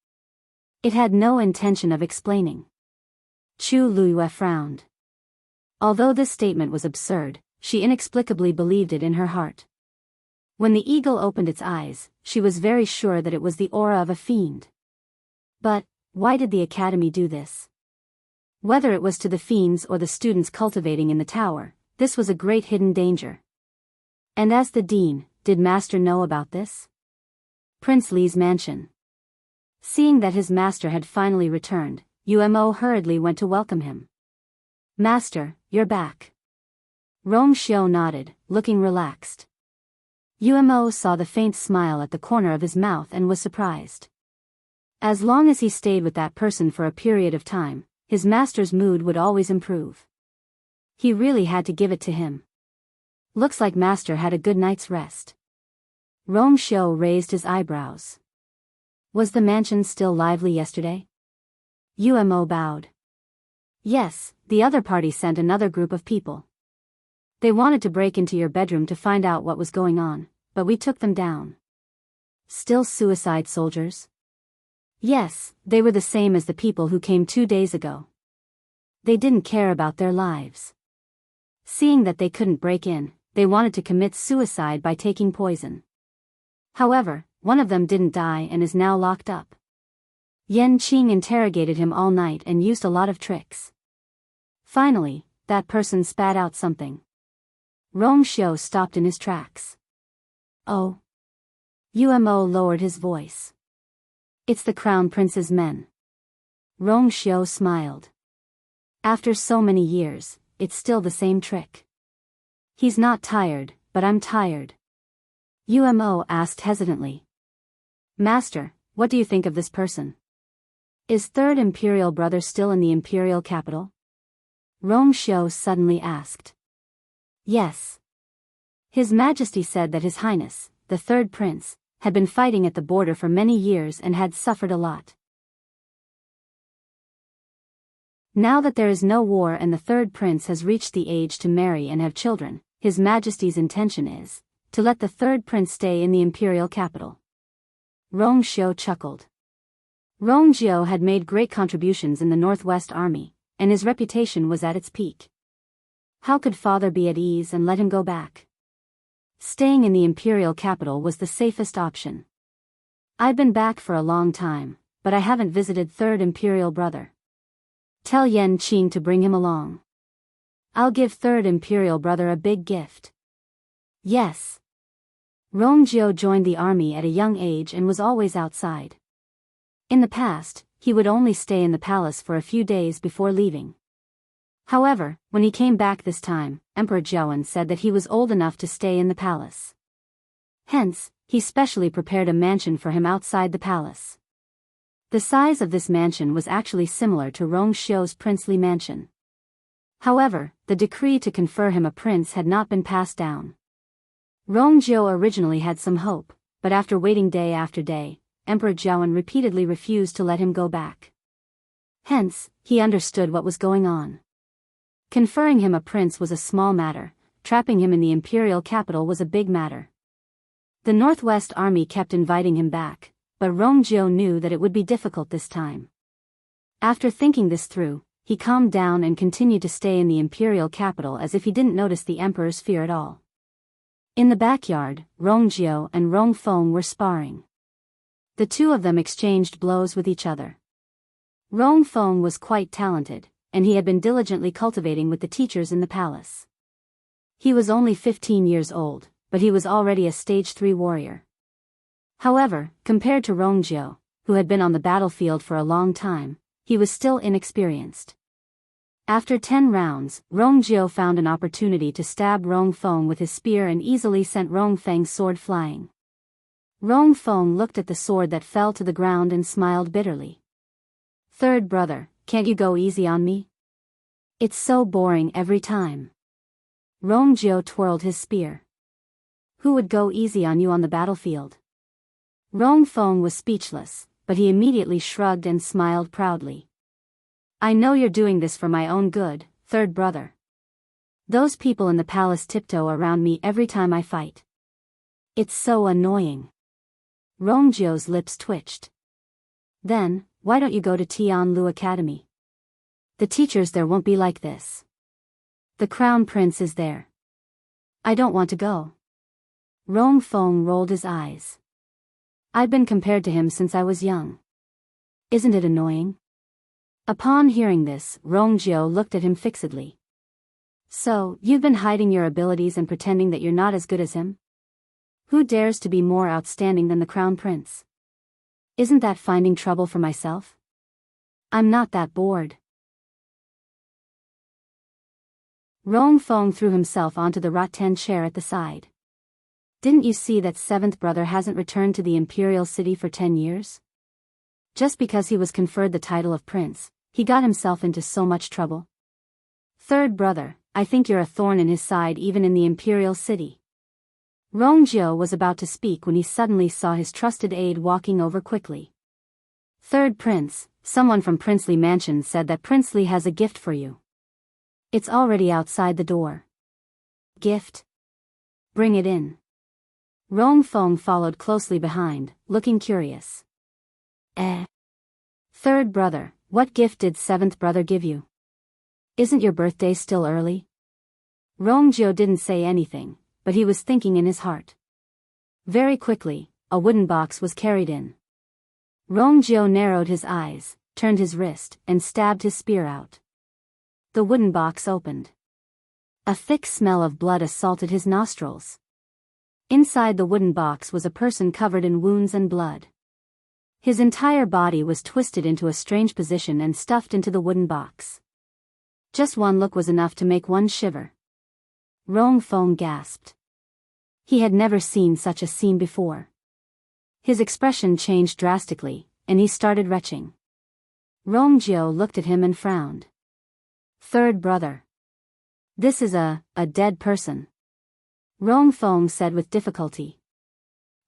It had no intention of explaining. Chu Luiyue frowned. Although this statement was absurd, she inexplicably believed it in her heart. When the eagle opened its eyes, she was very sure that it was the aura of a fiend. But, why did the academy do this? Whether it was to the fiends or the students cultivating in the tower, this was a great hidden danger. And as the dean, did Master know about this? Prince Li's mansion. Seeing that his master had finally returned, Umo hurriedly went to welcome him. Master, you're back. Rong Xiao nodded, looking relaxed. Umo saw the faint smile at the corner of his mouth and was surprised. As long as he stayed with that person for a period of time, his master's mood would always improve. He really had to give it to him. Looks like Master had a good night's rest. Rongxiu raised his eyebrows. Was the mansion still lively yesterday? Umo bowed. Yes, the other party sent another group of people. They wanted to break into your bedroom to find out what was going on, but we took them down. Still suicide soldiers? Yes, they were the same as the people who came 2 days ago. They didn't care about their lives. Seeing that they couldn't break in, they wanted to commit suicide by taking poison. However, one of them didn't die and is now locked up. Yan Qing interrogated him all night and used a lot of tricks. Finally, that person spat out something. Rongxiu stopped in his tracks. Oh. Umo lowered his voice. It's the Crown Prince's men. Rongxiu smiled. After so many years, it's still the same trick. He's not tired, but I'm tired. Umo asked hesitantly. Master, what do you think of this person? Is Third Imperial Brother still in the Imperial capital? Rongxiu suddenly asked. Yes. His Majesty said that His Highness, the Third Prince, had been fighting at the border for many years and had suffered a lot. Now that there is no war and the Third Prince has reached the age to marry and have children, His Majesty's intention is to let the Third Prince stay in the Imperial capital. Rongxiu chuckled. Rongjiu had made great contributions in the Northwest Army, and his reputation was at its peak. How could father be at ease and let him go back? Staying in the Imperial capital was the safest option. I've been back for a long time, but I haven't visited Third Imperial Brother. Tell Yan Qing to bring him along. I'll give Third Imperial Brother a big gift. Yes. Rongjiu joined the army at a young age and was always outside. In the past, he would only stay in the palace for a few days before leaving. However, when he came back this time, Emperor Zhaowen said that he was old enough to stay in the palace. Hence, he specially prepared a mansion for him outside the palace. The size of this mansion was actually similar to Rongxiu's princely mansion. However, the decree to confer him a prince had not been passed down. Rongjiu originally had some hope, but after waiting day after day, Emperor Zhaowen repeatedly refused to let him go back. Hence, he understood what was going on. Conferring him a prince was a small matter, trapping him in the imperial capital was a big matter. The Northwest Army kept inviting him back, but Rongjiu knew that it would be difficult this time. After thinking this through, he calmed down and continued to stay in the imperial capital as if he didn't notice the emperor's fear at all. In the backyard, Rongjiu and Rongfeng were sparring. The two of them exchanged blows with each other. Rongfeng was quite talented, and he had been diligently cultivating with the teachers in the palace. He was only 15 years old, but he was already a stage 3 warrior. However, compared to Rongjiu, who had been on the battlefield for a long time, he was still inexperienced. After 10 rounds, Rongjiu found an opportunity to stab Rongfeng with his spear and easily sent Rongfeng's sword flying. Rongfeng looked at the sword that fell to the ground and smiled bitterly. Third brother, can't you go easy on me? It's so boring every time. Rongjiu twirled his spear. Who would go easy on you on the battlefield? Rongfeng was speechless, but he immediately shrugged and smiled proudly. I know you're doing this for my own good, third brother. Those people in the palace tiptoe around me every time I fight. It's so annoying. Rongjiu's lips twitched. Then, why don't you go to Tianlu Academy? The teachers there won't be like this. The Crown Prince is there. I don't want to go. Rongfeng rolled his eyes. I've been compared to him since I was young. Isn't it annoying? Upon hearing this, Rongjiu looked at him fixedly. So, you've been hiding your abilities and pretending that you're not as good as him? Who dares to be more outstanding than the Crown Prince? Isn't that finding trouble for myself? I'm not that bored. Rongfeng threw himself onto the rattan chair at the side. Didn't you see that seventh brother hasn't returned to the imperial city for 10 years? Just because he was conferred the title of prince, he got himself into so much trouble. Third brother, I think you're a thorn in his side even in the imperial city. Rongjio was about to speak when he suddenly saw his trusted aide walking over quickly. Third Prince, someone from Princely Mansion said that Princely has a gift for you. It's already outside the door. Gift? Bring it in. Rong Feng followed closely behind, looking curious. Third brother, what gift did seventh brother give you? Isn't your birthday still early? Rongjio didn't say anything, but he was thinking in his heart. Very quickly, a wooden box was carried in. Rongjio narrowed his eyes, turned his wrist, and stabbed his spear out. The wooden box opened. A thick smell of blood assaulted his nostrils. Inside the wooden box was a person covered in wounds and blood. His entire body was twisted into a strange position and stuffed into the wooden box. Just one look was enough to make one shiver. Rong Feng gasped. He had never seen such a scene before. His expression changed drastically, and he started retching. Rongjio looked at him and frowned. Third brother. This is a dead person. Rong Feng said with difficulty.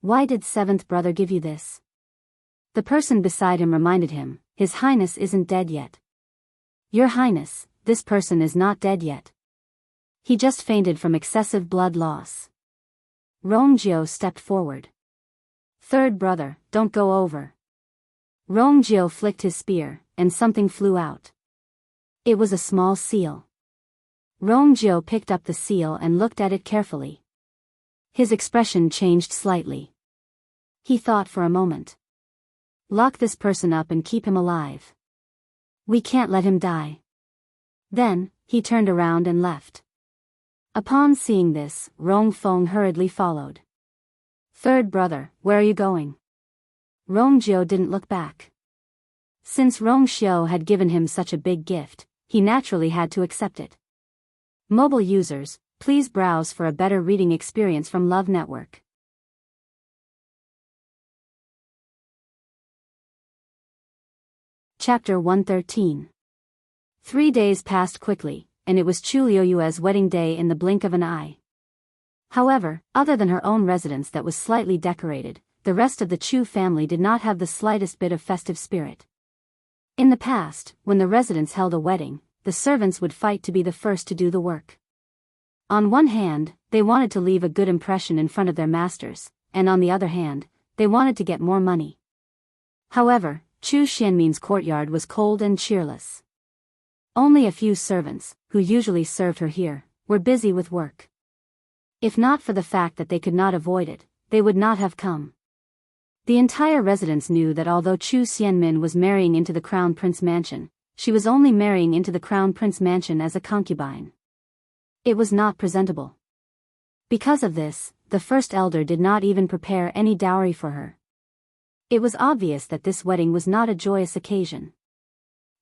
Why did seventh brother give you this? The person beside him reminded him, His Highness isn't dead yet. Your Highness, this person is not dead yet. He just fainted from excessive blood loss. Rongjio stepped forward. Third brother, don't go over. Rongjio flicked his spear, and something flew out. It was a small seal. Rongjio picked up the seal and looked at it carefully. His expression changed slightly. He thought for a moment. Lock this person up and keep him alive. We can't let him die. Then, he turned around and left. Upon seeing this, Rong Feng hurriedly followed. Third brother, where are you going? Rongjio didn't look back. Since Rongjio had given him such a big gift, he naturally had to accept it. Mobile users, please browse for a better reading experience from Love Network. Chapter 113. 3 days passed quickly, and it was Chu Liuyue's wedding day in the blink of an eye. However, other than her own residence that was slightly decorated, the rest of the Chu family did not have the slightest bit of festive spirit. In the past, when the residents held a wedding, the servants would fight to be the first to do the work. On one hand, they wanted to leave a good impression in front of their masters, and on the other hand, they wanted to get more money. However, Chu Xianmin's courtyard was cold and cheerless. Only a few servants, who usually served her here, were busy with work. If not for the fact that they could not avoid it, they would not have come. The entire residence knew that although Chu Xianmin was marrying into the Crown Prince Mansion, she was only marrying into the Crown Prince Mansion as a concubine. It was not presentable. Because of this, the first elder did not even prepare any dowry for her. It was obvious that this wedding was not a joyous occasion.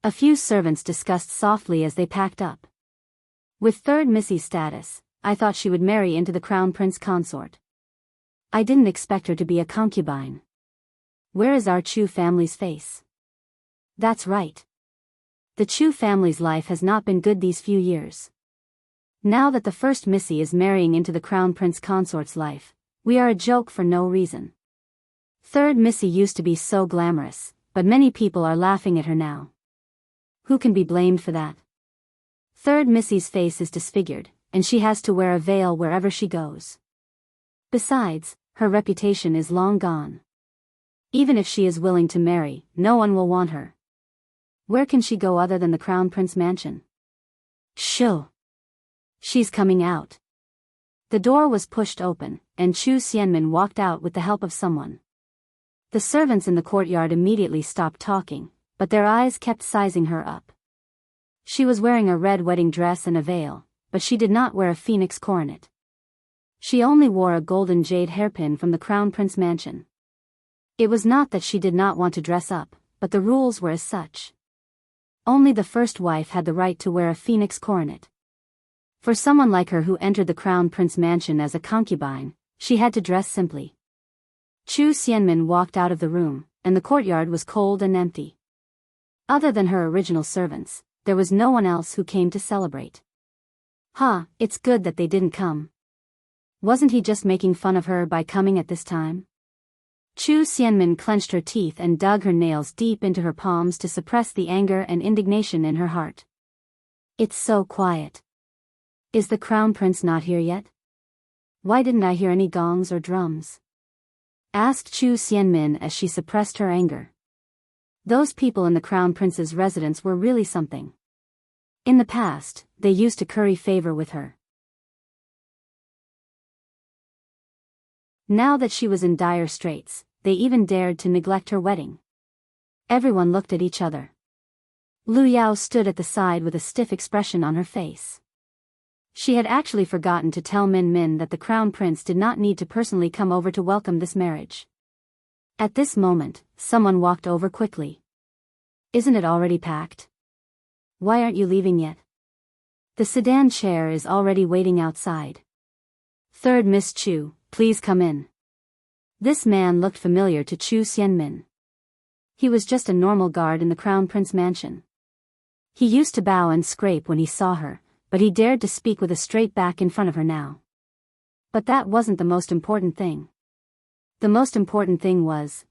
A few servants discussed softly as they packed up. With third Missy's status, I thought she would marry into the Crown Prince consort. I didn't expect her to be a concubine. Where is our Chu family's face? That's right. The Chu family's life has not been good these few years. Now that the first Missy is marrying into the Crown Prince consort's life, we are a joke for no reason. Third Missy used to be so glamorous, but many people are laughing at her now. Who can be blamed for that? Third Missy's face is disfigured, and she has to wear a veil wherever she goes. Besides, her reputation is long gone. Even if she is willing to marry, no one will want her. Where can she go other than the Crown Prince Mansion? Shoo! She's coming out. The door was pushed open, and Chu Xianmin walked out with the help of someone. The servants in the courtyard immediately stopped talking, but their eyes kept sizing her up. She was wearing a red wedding dress and a veil, but she did not wear a phoenix coronet. She only wore a golden jade hairpin from the Crown Prince Mansion. It was not that she did not want to dress up, but the rules were as such. Only the first wife had the right to wear a phoenix coronet. For someone like her who entered the Crown Prince Mansion as a concubine, she had to dress simply. Chu Xianmin walked out of the room, and the courtyard was cold and empty. Other than her original servants, there was no one else who came to celebrate. It's good that they didn't come. Wasn't he just making fun of her by coming at this time? Chu Xianmin clenched her teeth and dug her nails deep into her palms to suppress the anger and indignation in her heart. It's so quiet. Is the crown prince not here yet? Why didn't I hear any gongs or drums? Asked Chu Xianmin as she suppressed her anger. Those people in the crown prince's residence were really something. In the past, they used to curry favor with her. Now that she was in dire straits, they even dared to neglect her wedding. Everyone looked at each other. Lu Yao stood at the side with a stiff expression on her face. She had actually forgotten to tell Min Min that the crown prince did not need to personally come over to welcome this marriage. At this moment, someone walked over quickly. Isn't it already packed? Why aren't you leaving yet? The sedan chair is already waiting outside. Third Miss Chu, please come in. This man looked familiar to Chu Xianmin. He was just a normal guard in the crown prince mansion. He used to bow and scrape when he saw her, but he dared to speak with a straight back in front of her now. But that wasn't the most important thing. The most important thing was,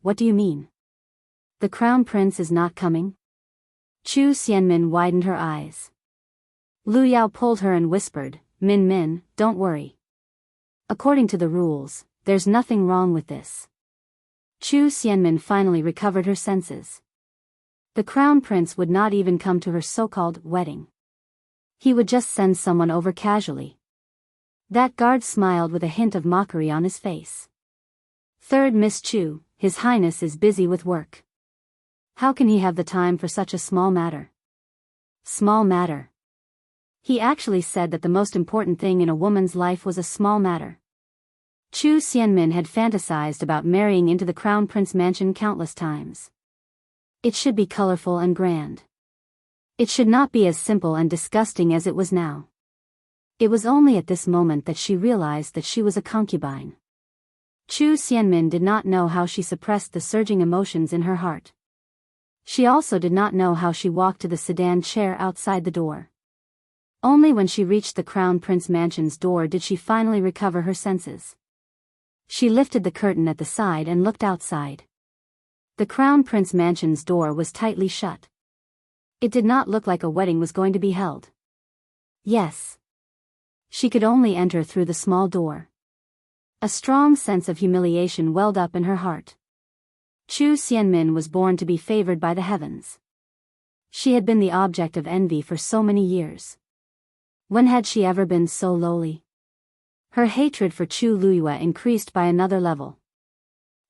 what do you mean? The crown prince is not coming? Chu Xianmin widened her eyes. Lu Yao pulled her and whispered, Min Min, don't worry. According to the rules, there's nothing wrong with this. Chu Xianmin finally recovered her senses. The crown prince would not even come to her so-called wedding. He would just send someone over casually. That guard smiled with a hint of mockery on his face. Third Miss Chu, His Highness is busy with work. How can he have the time for such a small matter? Small matter. He actually said that the most important thing in a woman's life was a small matter. Chu Xianmin had fantasized about marrying into the crown prince mansion countless times. It should be colorful and grand. It should not be as simple and disgusting as it was now. It was only at this moment that she realized that she was a concubine. Chu Xianmin did not know how she suppressed the surging emotions in her heart. She also did not know how she walked to the sedan chair outside the door. Only when she reached the crown prince mansion's door did she finally recover her senses. She lifted the curtain at the side and looked outside. The crown prince mansion's door was tightly shut. It did not look like a wedding was going to be held. Yes. She could only enter through the small door. A strong sense of humiliation welled up in her heart. Chu Xianmin was born to be favored by the heavens. She had been the object of envy for so many years. When had she ever been so lowly? Her hatred for Chu Luiyue increased by another level.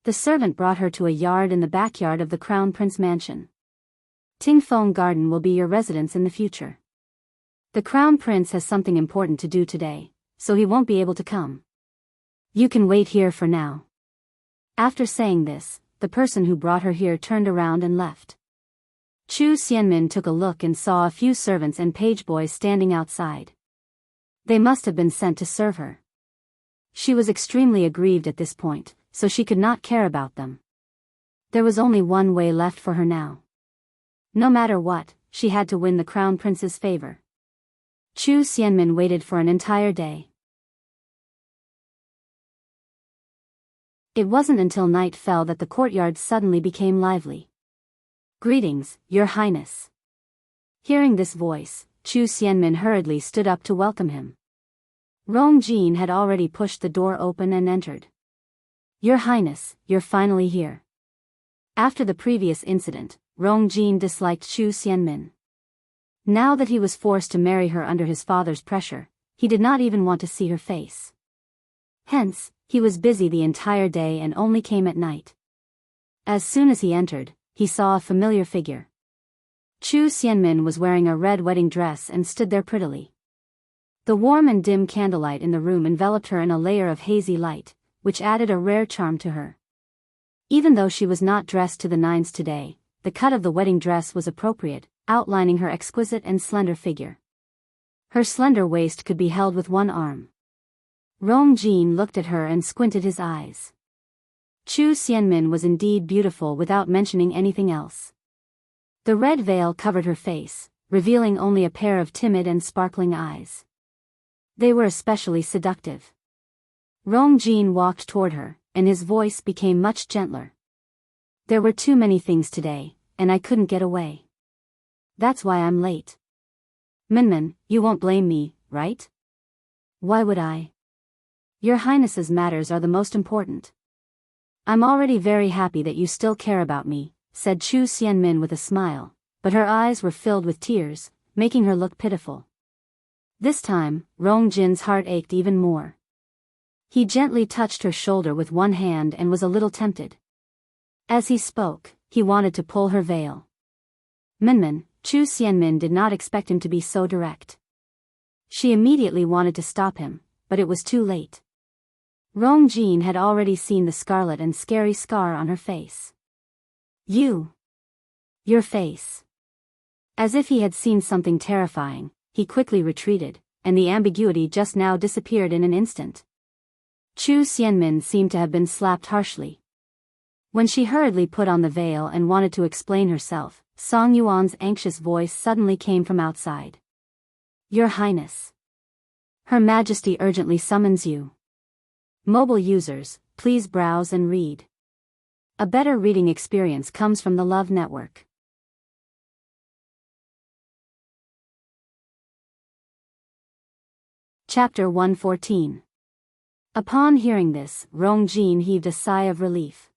The servant brought her to a yard in the backyard of the Crown Prince Mansion. Tingfeng Garden will be your residence in the future. The Crown Prince has something important to do today, so he won't be able to come. You can wait here for now. After saying this, the person who brought her here turned around and left. Chu Xianmin took a look and saw a few servants and page boys standing outside. They must have been sent to serve her. She was extremely aggrieved at this point, so she could not care about them. There was only one way left for her now. No matter what, she had to win the Crown Prince's favor. Chu Xianmin waited for an entire day. It wasn't until night fell that the courtyard suddenly became lively. Greetings, Your Highness. Hearing this voice, Chu Xianmin hurriedly stood up to welcome him. Rong Jin had already pushed the door open and entered. Your Highness, you're finally here. After the previous incident, Rong Jin disliked Chu Xianmin. Now that he was forced to marry her under his father's pressure, he did not even want to see her face. Hence, he was busy the entire day and only came at night. As soon as he entered, he saw a familiar figure. Chu Xianmin was wearing a red wedding dress and stood there prettily. The warm and dim candlelight in the room enveloped her in a layer of hazy light, which added a rare charm to her. Even though she was not dressed to the nines today, the cut of the wedding dress was appropriate, outlining her exquisite and slender figure. Her slender waist could be held with one arm. Rong Jin looked at her and squinted his eyes. Chu Xianmin was indeed beautiful without mentioning anything else. The red veil covered her face, revealing only a pair of timid and sparkling eyes. They were especially seductive. Rongjin walked toward her, and his voice became much gentler. There were too many things today, and I couldn't get away. That's why I'm late. Minmin, you won't blame me, right? Why would I? Your Highness's matters are the most important. I'm already very happy that you still care about me, said Chu Xianmin with a smile, but her eyes were filled with tears, making her look pitiful. This time, Rongjin's heart ached even more. He gently touched her shoulder with one hand and was a little tempted. As he spoke, he wanted to pull her veil. Minmin, Chu Xianmin did not expect him to be so direct. She immediately wanted to stop him, but it was too late. Rongjin had already seen the scarlet and scary scar on her face. Your face. As if he had seen something terrifying, he quickly retreated, and the ambiguity just now disappeared in an instant. Chu Xianmin seemed to have been slapped harshly. When she hurriedly put on the veil and wanted to explain herself, Song Yuan's anxious voice suddenly came from outside. Your Highness. Her Majesty urgently summons you. Mobile users, please browse and read. A better reading experience comes from the Love Network. Chapter 114. Upon hearing this, Rongjin heaved a sigh of relief.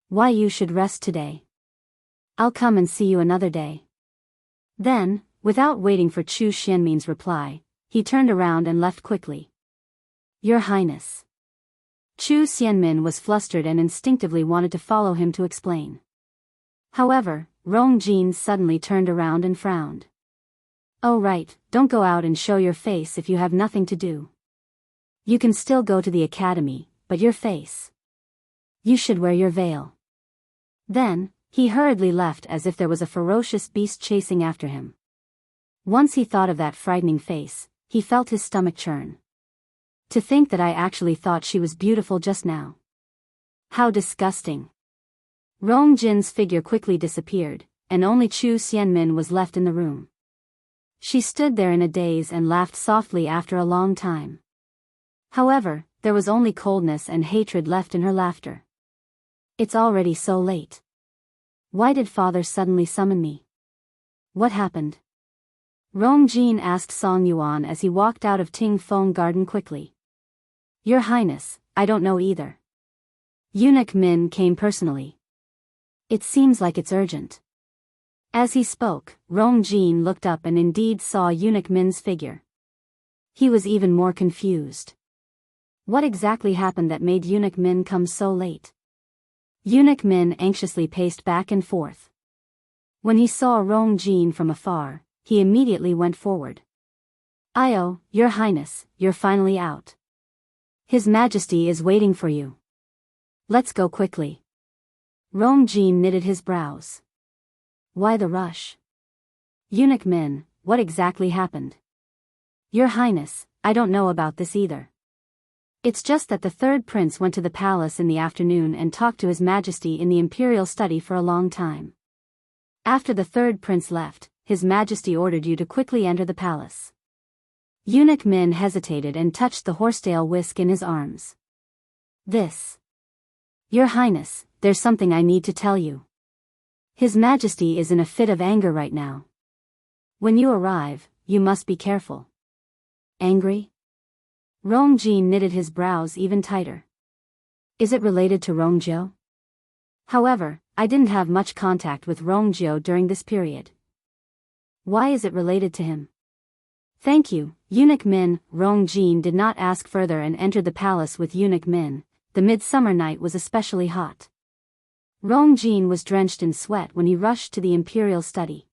Why, you should rest today. I'll come and see you another day. Then, without waiting for Chu Xianmin's reply, he turned around and left quickly. Your Highness. Chu Xianmin was flustered and instinctively wanted to follow him to explain. However, Rongjin suddenly turned around and frowned. Oh right, don't go out and show your face if you have nothing to do. You can still go to the academy, but your face. You should wear your veil. Then, he hurriedly left as if there was a ferocious beast chasing after him. Once he thought of that frightening face, he felt his stomach churn. To think that I actually thought she was beautiful just now. How disgusting. Rongjin's figure quickly disappeared, and only Chu Xianmin was left in the room. She stood there in a daze and laughed softly after a long time. However, there was only coldness and hatred left in her laughter. It's already so late. Why did father suddenly summon me? What happened? Rongjin asked Song Yuan as he walked out of Ting Feng Garden quickly. Your Highness, I don't know either. Eunuch Min came personally. It seems like it's urgent. As he spoke, Rongjin looked up and indeed saw Eunuch Min's figure. He was even more confused. What exactly happened that made Eunuch Min come so late? Eunuch Min anxiously paced back and forth. When he saw Rongjin from afar, he immediately went forward. Io, Your Highness, you're finally out. His Majesty is waiting for you. Let's go quickly. Rongjin knitted his brows. Why the rush? Eunuch Min, what exactly happened? Your Highness, I don't know about this either. It's just that the third prince went to the palace in the afternoon and talked to His Majesty in the imperial study for a long time. After the third prince left, His Majesty ordered you to quickly enter the palace. Eunuch Min hesitated and touched the horsetail whisk in his arms. This. Your Highness, there's something I need to tell you. His Majesty is in a fit of anger right now. When you arrive, you must be careful. Angry? Rongjin knitted his brows even tighter. Is it related to Rongjio? However, I didn't have much contact with Rongjio during this period. Why is it related to him? Thank you, Eunuch Min. Rongjin did not ask further and entered the palace with Eunuch Min. The midsummer night was especially hot. Rongjin was drenched in sweat when he rushed to the imperial study.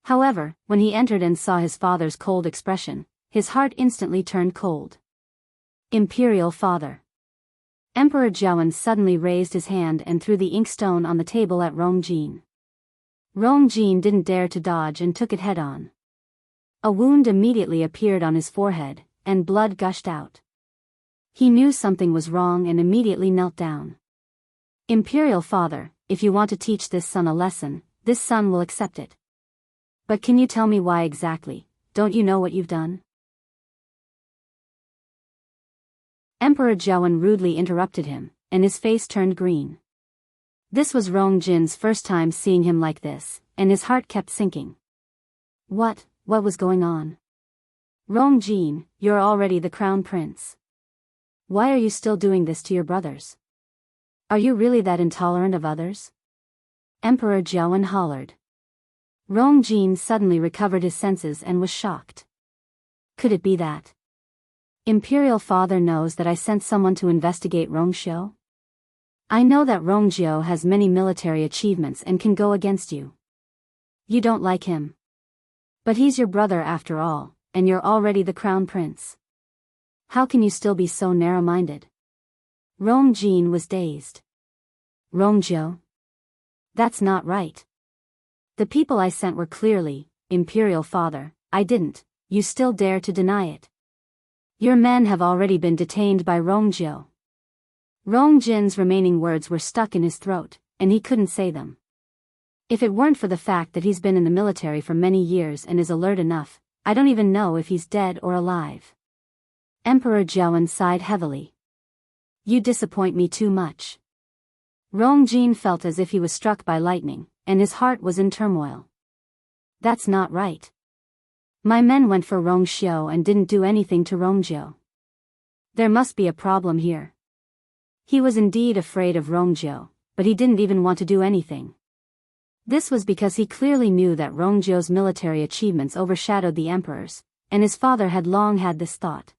However, when he entered and saw his father's cold expression, his heart instantly turned cold. Imperial Father. Emperor Jiawen suddenly raised his hand and threw the inkstone on the table at Rongjin. Rongjin didn't dare to dodge and took it head-on. A wound immediately appeared on his forehead, and blood gushed out. He knew something was wrong and immediately knelt down. Imperial Father, if you want to teach this son a lesson, this son will accept it. But can you tell me why exactly? Don't you know what you've done? Emperor Jiawen rudely interrupted him, and his face turned green. This was Rong Jin's first time seeing him like this, and his heart kept sinking. What was going on? Rong Jin, you're already the crown prince. Why are you still doing this to your brothers? Are you really that intolerant of others? Emperor Jiawen hollered. Rong Jin suddenly recovered his senses and was shocked. Could it be that Imperial Father knows that I sent someone to investigate Rongxiu? I know that Rongjiu has many military achievements and can go against you. You don't like him. But he's your brother after all, and you're already the crown prince. How can you still be so narrow-minded? Rong Jin was dazed. Rongjiu? That's not right. The people I sent were clearly Imperial Father. I didn't. You still dare to deny it. Your men have already been detained by Rongjiu. Rong Jin's remaining words were stuck in his throat, and he couldn't say them. If it weren't for the fact that he's been in the military for many years and is alert enough, I don't even know if he's dead or alive. Emperor Jiawen sighed heavily. You disappoint me too much. Rong Jin felt as if he was struck by lightning, and his heart was in turmoil. That's not right. My men went for Rongxiu and didn't do anything to Rongjiu. There must be a problem here. He was indeed afraid of Rongjiu, but he didn't even want to do anything. This was because he clearly knew that Rongjiu's military achievements overshadowed the emperor's, and his father had long had this thought.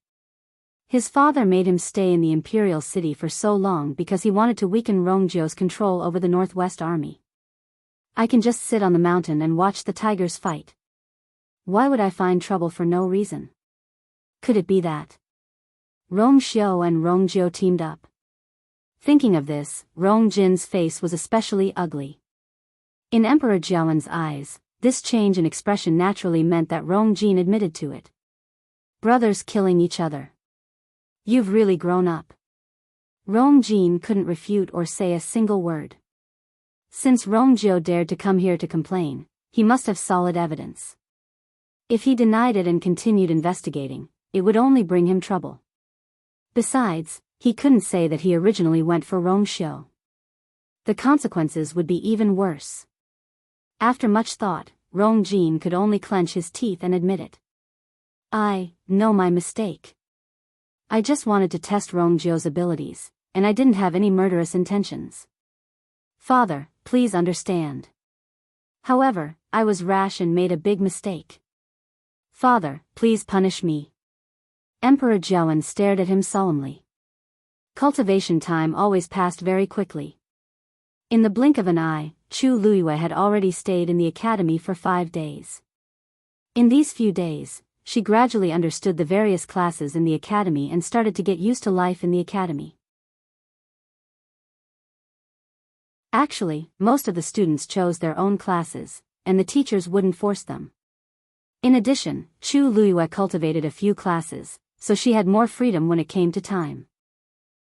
His father made him stay in the imperial city for so long because he wanted to weaken Rongjiu's control over the Northwest Army. I can just sit on the mountain and watch the tigers fight. Why would I find trouble for no reason? Could it be that Rongxiu and Rongjiu teamed up? Thinking of this, Rong Jin's face was especially ugly. In Emperor Jiawen's eyes, this change in expression naturally meant that Rong Jin admitted to it. Brothers killing each other. You've really grown up. Rong Jin couldn't refute or say a single word. Since Rongjiu dared to come here to complain, he must have solid evidence. If he denied it and continued investigating, it would only bring him trouble. Besides, he couldn't say that he originally went for Rongxiu. The consequences would be even worse. After much thought, Rong Jin could only clench his teeth and admit it. I know my mistake. I just wanted to test Rongjiu's abilities, and I didn't have any murderous intentions. Father, please understand. However, I was rash and made a big mistake. Father, please punish me. Emperor Jiawen stared at him solemnly. Cultivation time always passed very quickly. In the blink of an eye, Chu Luiyue had already stayed in the academy for 5 days. In these few days, she gradually understood the various classes in the academy and started to get used to life in the academy. Actually, most of the students chose their own classes, and the teachers wouldn't force them. In addition, Chu Luiyue cultivated a few classes, so she had more freedom when it came to time.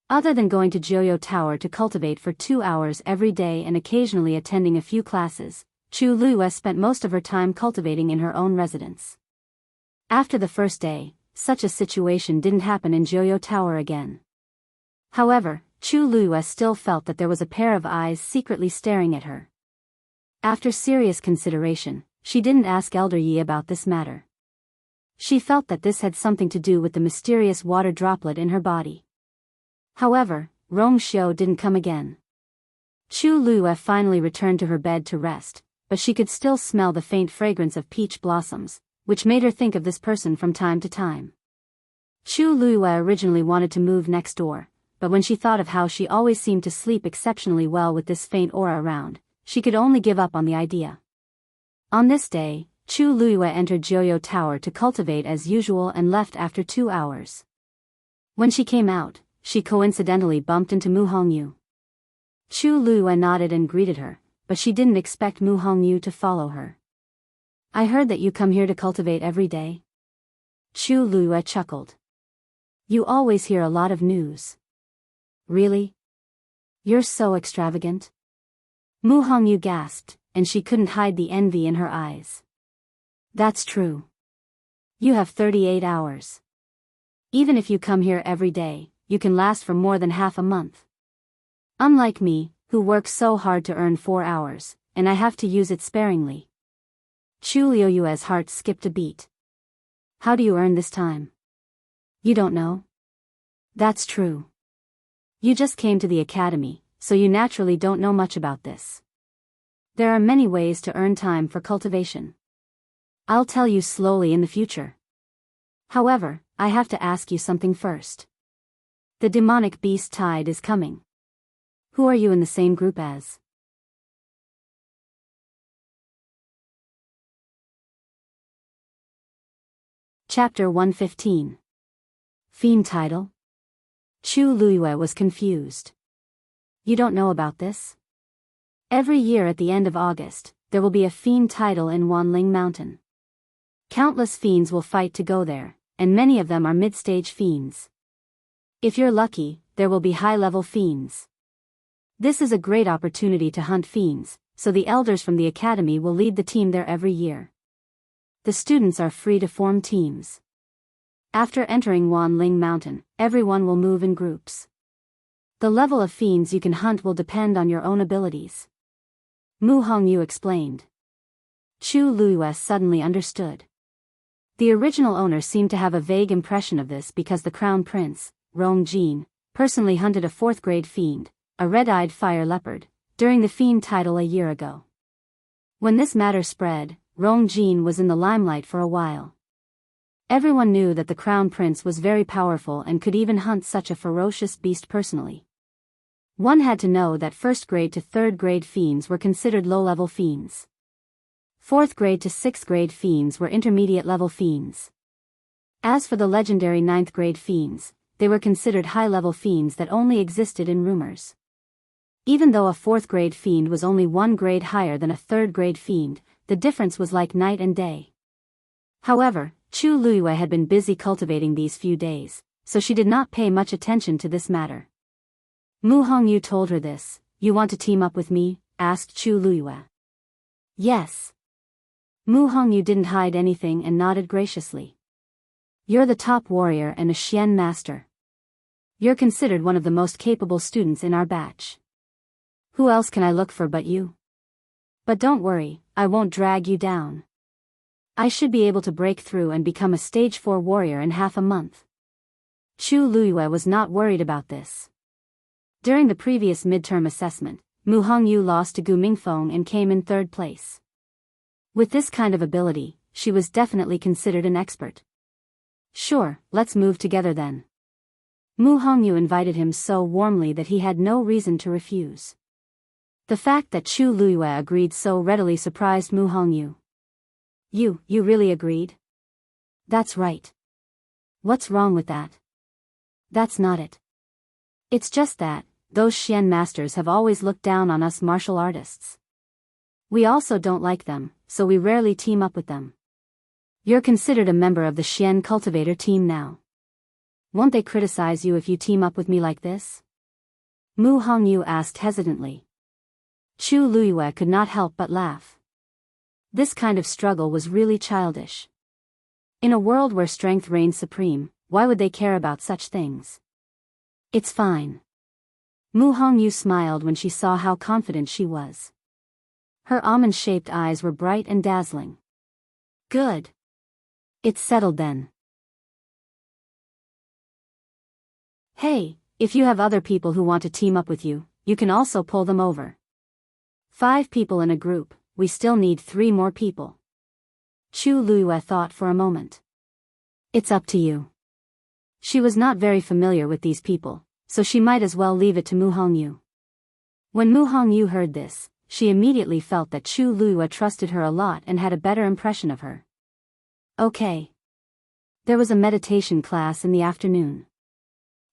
Other than going to Jianghu Tower to cultivate for 2 hours every day and occasionally attending a few classes, Chu Luiyue spent most of her time cultivating in her own residence. After the first day, such a situation didn't happen in Jianghu Tower again. However, Chu Luiyue still felt that there was a pair of eyes secretly staring at her. After serious consideration, she didn't ask Elder Yi about this matter. She felt that this had something to do with the mysterious water droplet in her body. However, Rongxiu didn't come again. Chu Luiyue finally returned to her bed to rest, but she could still smell the faint fragrance of peach blossoms, which made her think of this person from time to time. Chu Luiyue originally wanted to move next door, but when she thought of how she always seemed to sleep exceptionally well with this faint aura around, she could only give up on the idea. On this day, Chu Luiyue entered Jianghu Tower to cultivate as usual and left after 2 hours. When she came out, she coincidentally bumped into Mu Hongyu. Chu Luiyue nodded and greeted her, but she didn't expect Mu Hongyu to follow her. I heard that you come here to cultivate every day. Chu Luiyue chuckled. You always hear a lot of news. Really? You're so extravagant. Mu Hongyu gasped, and she couldn't hide the envy in her eyes. That's true. You have 38 hours. Even if you come here every day, you can last for more than half a month. Unlike me, who works so hard to earn 4 hours, and I have to use it sparingly. Chu Liuyue's heart skipped a beat. How do you earn this time? You don't know? That's true. You just came to the academy, so you naturally don't know much about this. There are many ways to earn time for cultivation. I'll tell you slowly in the future. However, I have to ask you something first. The demonic beast tide is coming. Who are you in the same group as? Chapter 115. Fiend title? Chu Luyue was confused. You don't know about this? Every year at the end of August, there will be a fiend title in Wanling Mountain. Countless fiends will fight to go there, and many of them are mid-stage fiends. If you're lucky, there will be high-level fiends. This is a great opportunity to hunt fiends, so the elders from the academy will lead the team there every year. The students are free to form teams. After entering Wanling Mountain, everyone will move in groups. The level of fiends you can hunt will depend on your own abilities. Mu Hongyu explained. Chu Luyue suddenly understood. The original owner seemed to have a vague impression of this because the crown prince, Rong Jin, personally hunted a 4th-grade fiend, a red-eyed fire leopard, during the fiend title a year ago. When this matter spread, Rong Jin was in the limelight for a while. Everyone knew that the crown prince was very powerful and could even hunt such a ferocious beast personally. One had to know that 1st-grade to 3rd-grade fiends were considered low-level fiends. 4th-grade to 6th-grade fiends were intermediate-level fiends. As for the legendary 9th-grade fiends, they were considered high-level fiends that only existed in rumors. Even though a 4th-grade fiend was only 1 grade higher than a 3rd-grade fiend, the difference was like night and day. However, Chu Luyue had been busy cultivating these few days, so she did not pay much attention to this matter. Mu Hongyu told her this. You want to team up with me? Asked Chu Luyue. Yes. Mu Hongyu didn't hide anything and nodded graciously. You're the top warrior and a Xian master. You're considered one of the most capable students in our batch. Who else can I look for but you? But don't worry, I won't drag you down. I should be able to break through and become a stage 4 warrior in half a month. Chu Luyue was not worried about this. During the previous midterm assessment, Mu Hongyu lost to Gu Mingfeng and came in 3rd place. With this kind of ability, she was definitely considered an expert. Sure, let's move together then. Mu Hongyu invited him so warmly that he had no reason to refuse. The fact that Chu Luyue agreed so readily surprised Mu Hongyu. You really agreed? That's right. What's wrong with that? That's not it. It's just that, those Xian masters have always looked down on us martial artists. We also don't like them, so we rarely team up with them. You're considered a member of the Xian cultivator team now. Won't they criticize you if you team up with me like this? Mu Hongyu asked hesitantly. Chu Luyue could not help but laugh. This kind of struggle was really childish. In a world where strength reigns supreme, why would they care about such things? It's fine. Mu Hongyu smiled when she saw how confident she was. Her almond-shaped eyes were bright and dazzling. Good. It's settled then. Hey, if you have other people who want to team up with you, you can also pull them over. 5 people in a group, we still need 3 more people. Chu Luyue thought for a moment. It's up to you. She was not very familiar with these people, so she might as well leave it to Mu Hongyu. When Mu Hongyu heard this, she immediately felt that Chu Luyue trusted her a lot and had a better impression of her. Okay. There was a meditation class in the afternoon.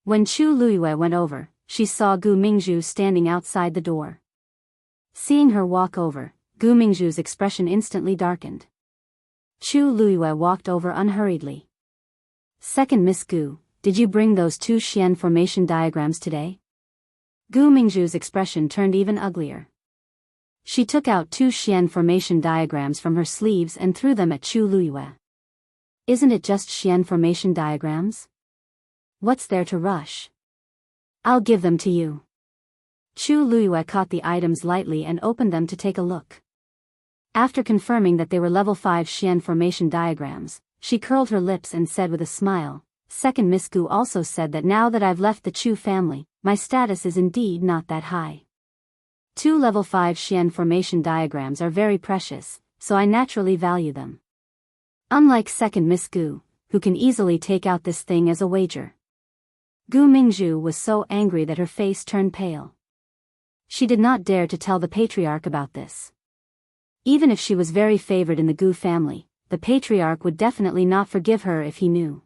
When Chu Luyue went over, she saw Gu Mingzhu standing outside the door. Seeing her walk over, Gu Mingzhu's expression instantly darkened. Chu Luyue walked over unhurriedly. Second Miss Gu, did you bring those 2 Xian formation diagrams today? Gu Mingzhu's expression turned even uglier. She took out 2 Xian formation diagrams from her sleeves and threw them at Chu Luyue. Isn't it just Xian formation diagrams? What's there to rush? I'll give them to you. Chu Luiyue caught the items lightly and opened them to take a look. After confirming that they were level 5 Xian formation diagrams, she curled her lips and said with a smile, Second Miss Gu also said that now that I've left the Chu family, my status is indeed not that high. 2 level 5 Xian formation diagrams are very precious, so I naturally value them. Unlike Second Miss Gu, who can easily take out this thing as a wager. Gu Mingzhu was so angry that her face turned pale. She did not dare to tell the patriarch about this. Even if she was very favored in the Gu family, the patriarch would definitely not forgive her if he knew.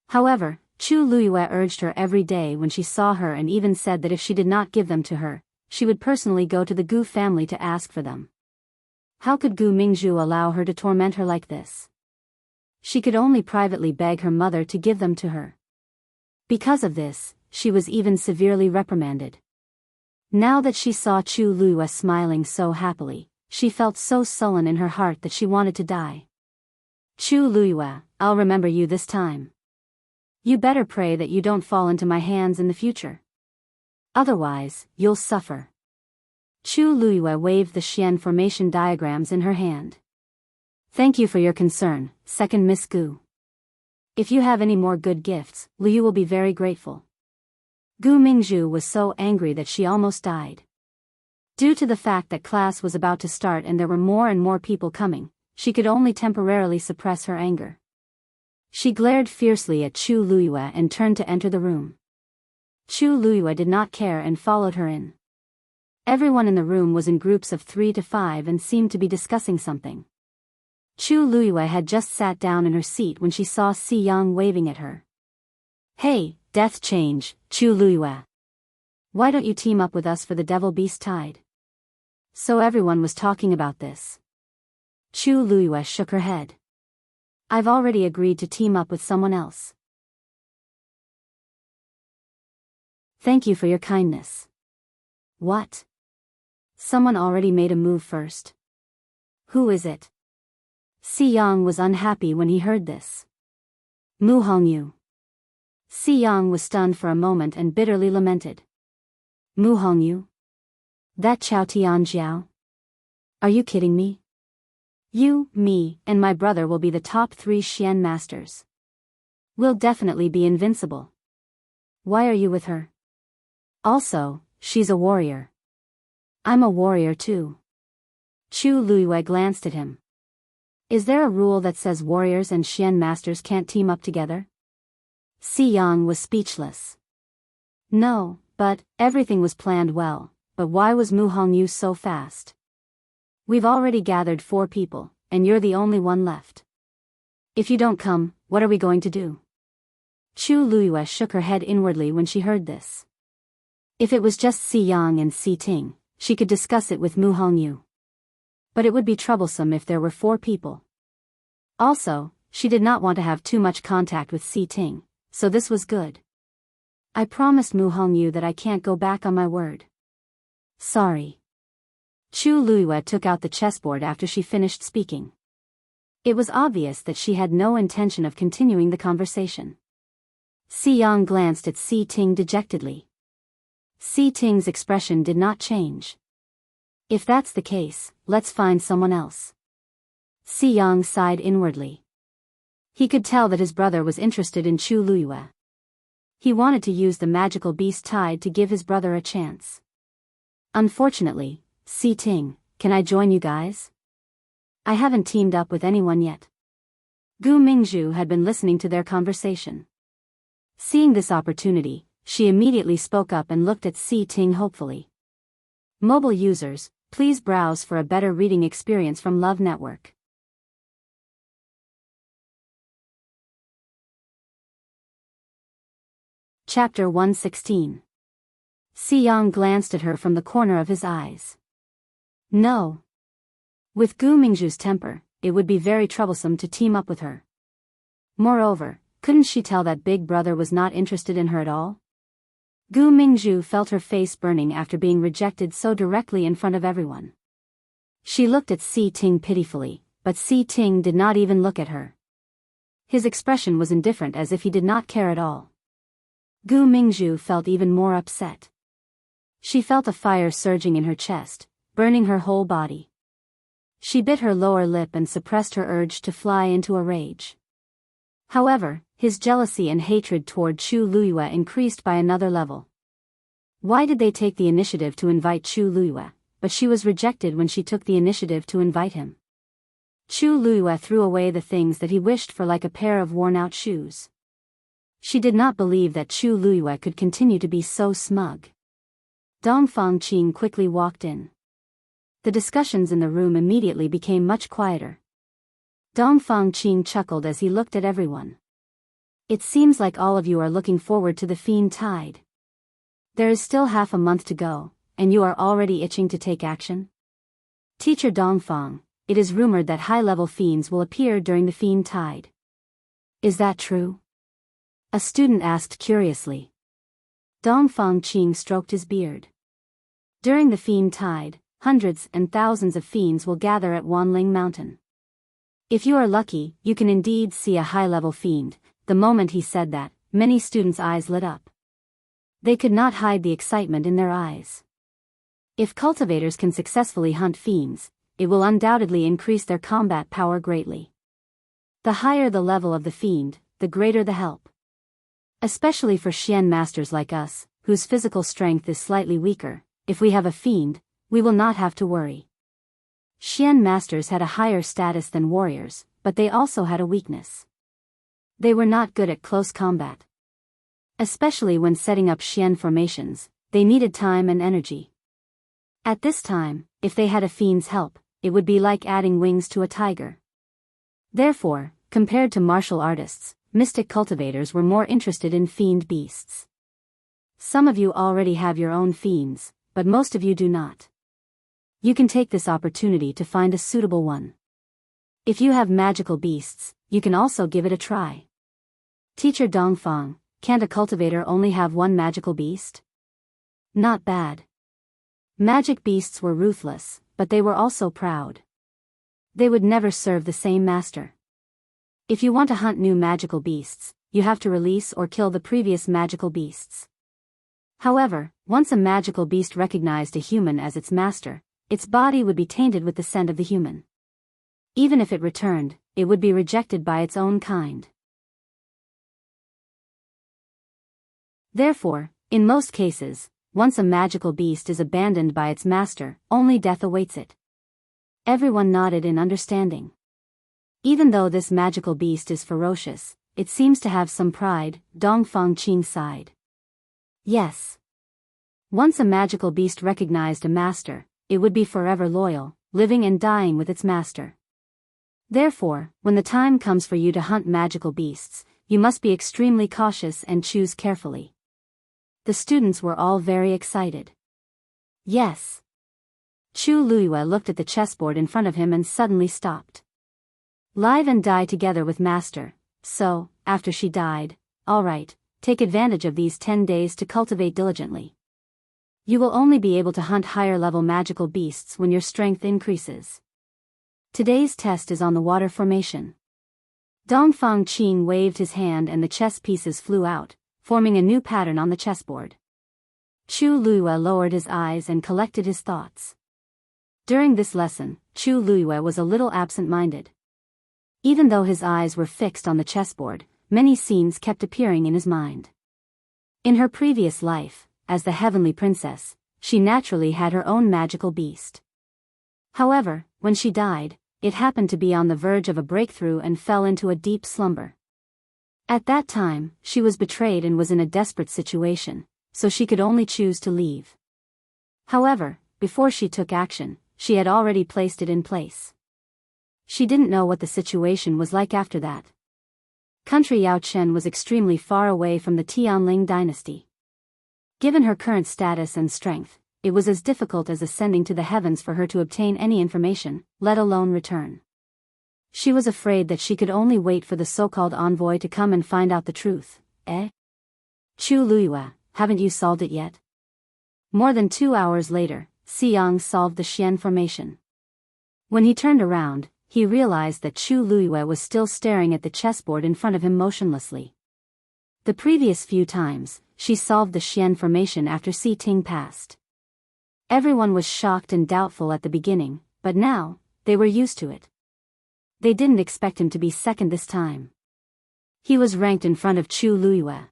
However, Chu Luiyue urged her every day when she saw her and even said that if she did not give them to her, she would personally go to the Gu family to ask for them. How could Gu Mingzhu allow her to torment her like this? She could only privately beg her mother to give them to her. Because of this, she was even severely reprimanded. Now that she saw Chu Luiyue smiling so happily, she felt so sullen in her heart that she wanted to die. Chu Luiyue, I'll remember you this time. You better pray that you don't fall into my hands in the future. Otherwise, you'll suffer. Chu Luiyue waved the Xian formation diagrams in her hand. Thank you for your concern, Second Miss Gu. If you have any more good gifts, Liu will be very grateful. Gu Mingzhu was so angry that she almost died. Due to the fact that class was about to start and there were more and more people coming, she could only temporarily suppress her anger. She glared fiercely at Chu Luiyue and turned to enter the room. Chu Luiyue did not care and followed her in. Everyone in the room was in groups of 3 to 5 and seemed to be discussing something. Chu Luiyue had just sat down in her seat when she saw Si Yang waving at her. Hey, Death Change, Chu Luiyue. Why don't you team up with us for the Devil Beast Tide? So everyone was talking about this. Chu Luiyue shook her head. I've already agreed to team up with someone else. Thank you for your kindness. What? Someone already made a move first. Who is it? Si Yang was unhappy when he heard this. Mu Hongyu. Si Yang was stunned for a moment and bitterly lamented. Mu Hongyu? That Chao Tianjiao? Are you kidding me? You, me, and my brother will be the top 3 Xian masters. We'll definitely be invincible. Why are you with her? Also, she's a warrior. I'm a warrior too. Chu Luiyue glanced at him. Is there a rule that says warriors and Xian masters can't team up together? Si Yang was speechless. No, but everything was planned well, but why was Mu Hongyu so fast? We've already gathered 4 people, and you're the only one left. If you don't come, what are we going to do? Chu Luiyue shook her head inwardly when she heard this. If it was just Si Yang and Si Ting, she could discuss it with Mu Hongyu. But it would be troublesome if there were 4 people. Also, she did not want to have too much contact with Si Ting, so this was good. I promised Mu Hongyu that I can't go back on my word. Sorry. Chu Luiyue took out the chessboard after she finished speaking. It was obvious that she had no intention of continuing the conversation. Si Yang glanced at Si Ting dejectedly. Si Ting's expression did not change. If that's the case, let's find someone else. Si Yang sighed inwardly. He could tell that his brother was interested in Chu Luiyue. He wanted to use the magical beast tide to give his brother a chance. Unfortunately, Si Ting, can I join you guys? I haven't teamed up with anyone yet. Gu Mingzhu had been listening to their conversation. Seeing this opportunity, she immediately spoke up and looked at Si Ting hopefully. Mobile users, please browse for a better reading experience from Love Network. Chapter 116. Si Yang glanced at her from the corner of his eyes. No. With Gu Mingzhu's temper, it would be very troublesome to team up with her. Moreover, couldn't she tell that Big Brother was not interested in her at all? Gu Mingzhu felt her face burning after being rejected so directly in front of everyone. She looked at Si Ting pitifully, but Si Ting did not even look at her. His expression was indifferent as if he did not care at all. Gu Mingzhu felt even more upset. She felt a fire surging in her chest, burning her whole body. She bit her lower lip and suppressed her urge to fly into a rage. However, his jealousy and hatred toward Chu Luiyue increased by another level. Why did they take the initiative to invite Chu Luiyue, but she was rejected when she took the initiative to invite him? Chu Luiyue threw away the things that he wished for like a pair of worn-out shoes. She did not believe that Chu Luiyue could continue to be so smug. Dong Fangqing quickly walked in. The discussions in the room immediately became much quieter. Dong Fangqing chuckled as he looked at everyone. It seems like all of you are looking forward to the fiend tide. There is still half a month to go, and you are already itching to take action? Teacher Dongfang, it is rumored that high-level fiends will appear during the fiend tide. Is that true? A student asked curiously. Dong Fangqing stroked his beard. During the fiend tide, hundreds and thousands of fiends will gather at Wanling Mountain. If you are lucky, you can indeed see a high-level fiend. The moment he said that, many students' eyes lit up. They could not hide the excitement in their eyes. If cultivators can successfully hunt fiends, it will undoubtedly increase their combat power greatly. The higher the level of the fiend, the greater the help. Especially for Xian masters like us, whose physical strength is slightly weaker, if we have a fiend, we will not have to worry. Xian masters had a higher status than warriors, but they also had a weakness. They were not good at close combat. Especially when setting up Xian formations, they needed time and energy. At this time, if they had a fiend's help, it would be like adding wings to a tiger. Therefore, compared to martial artists, mystic cultivators were more interested in fiend beasts. Some of you already have your own fiends, but most of you do not. You can take this opportunity to find a suitable one. If you have magical beasts, you can also give it a try. Teacher Dongfang, can't a cultivator only have one magical beast? Not bad. Magic beasts were ruthless, but they were also proud. They would never serve the same master. If you want to hunt new magical beasts, you have to release or kill the previous magical beasts. However, once a magical beast recognized a human as its master, its body would be tainted with the scent of the human. Even if it returned, it would be rejected by its own kind. Therefore, in most cases, once a magical beast is abandoned by its master, only death awaits it. Everyone nodded in understanding. Even though this magical beast is ferocious, it seems to have some pride, Dong Fangqing sighed. Yes. Once a magical beast recognized a master, it would be forever loyal, living and dying with its master. Therefore, when the time comes for you to hunt magical beasts, you must be extremely cautious and choose carefully. The students were all very excited. Yes. Chu Luiyue looked at the chessboard in front of him and suddenly stopped. Live and die together with master, so, after she died, all right, take advantage of these 10 days to cultivate diligently. You will only be able to hunt higher-level magical beasts when your strength increases. Today's test is on the water formation. Dong Fangqing waved his hand and the chess pieces flew out, forming a new pattern on the chessboard. Chu Luiyue lowered his eyes and collected his thoughts. During this lesson, Chu Luiyue was a little absent-minded. Even though his eyes were fixed on the chessboard, many scenes kept appearing in his mind. In her previous life, as the Heavenly Princess, she naturally had her own magical beast. However, when she died, it happened to be on the verge of a breakthrough and fell into a deep slumber. At that time, she was betrayed and was in a desperate situation, so she could only choose to leave. However, before she took action, she had already placed it in place. She didn't know what the situation was like after that. Country Yaochen was extremely far away from the Tianling dynasty. Given her current status and strength, it was as difficult as ascending to the heavens for her to obtain any information, let alone return. She was afraid that she could only wait for the so-called envoy to come and find out the truth. Chu Luiyue, haven't you solved it yet? More than 2 hours later, Xiang solved the Xian formation. When he turned around, he realized that Chu Luiyue was still staring at the chessboard in front of him motionlessly. The previous few times, she solved the Xian formation after Si Ting passed. Everyone was shocked and doubtful at the beginning, but now, they were used to it. They didn't expect him to be second this time. He was ranked in front of Chu Luiyue.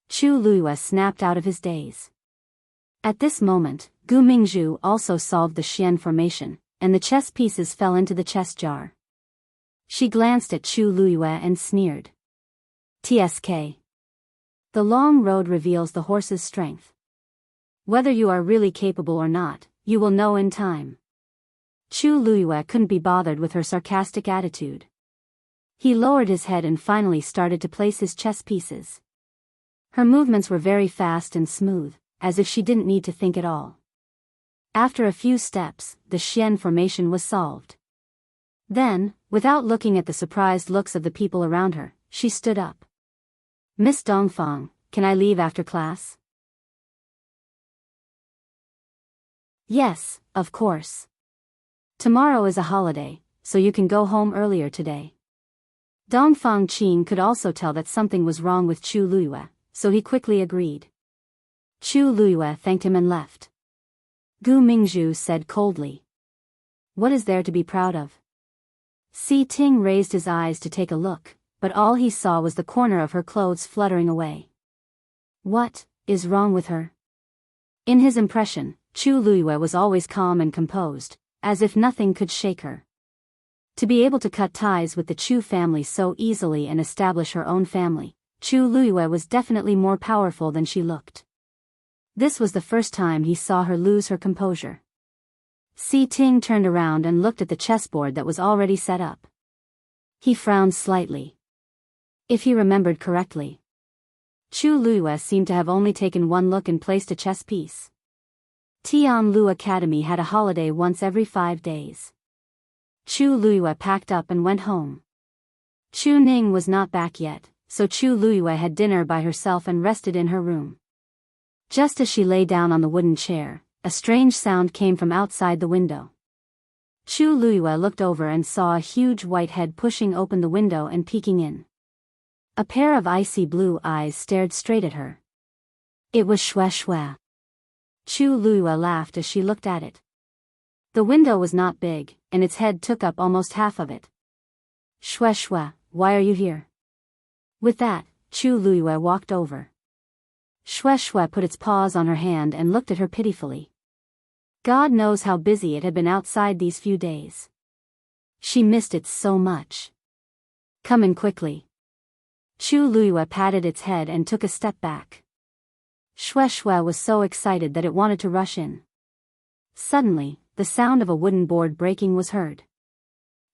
Chu Luiyue snapped out of his daze. At this moment, Gu Mingzhu also solved the Xian formation, and the chess pieces fell into the chess jar. She glanced at Chu Luiyue and sneered. TSK. The long road reveals the horse's strength. Whether you are really capable or not, you will know in time. Chu Luiyue couldn't be bothered with her sarcastic attitude. He lowered his head and finally started to place his chess pieces. Her movements were very fast and smooth, as if she didn't need to think at all. After a few steps, the Xian formation was solved. Then, without looking at the surprised looks of the people around her, she stood up. Miss Dongfang, can I leave after class? Yes, of course. Tomorrow is a holiday, so you can go home earlier today. Dongfang Qin could also tell that something was wrong with Chu Luiyue, so he quickly agreed. Chu Luiyue thanked him and left. Gu Mingzhu said coldly. What is there to be proud of? Si Ting raised his eyes to take a look, but all he saw was the corner of her clothes fluttering away. What is wrong with her? In his impression, Chu Luiyue was always calm and composed, as if nothing could shake her. To be able to cut ties with the Chu family so easily and establish her own family, Chu Luiyue was definitely more powerful than she looked. This was the first time he saw her lose her composure. Si Ting turned around and looked at the chessboard that was already set up. He frowned slightly. If he remembered correctly, Chu Luiyue seemed to have only taken one look and placed a chess piece. Tianlu Academy had a holiday once every 5 days. Chu Luiyue packed up and went home. Chu Ning was not back yet, so Chu Luiyue had dinner by herself and rested in her room. Just as she lay down on the wooden chair, a strange sound came from outside the window. Chu Luiyue looked over and saw a huge white head pushing open the window and peeking in. A pair of icy blue eyes stared straight at her. It was Shui. Chu Luiyue laughed as she looked at it. The window was not big, and its head took up almost half of it. Shui, why are you here? With that, Chu Luiyue walked over. Shui put its paws on her hand and looked at her pitifully. God knows how busy it had been outside these few days. She missed it so much. Come in quickly. Chu Luiyue patted its head and took a step back. Shui was so excited that it wanted to rush in. Suddenly, the sound of a wooden board breaking was heard.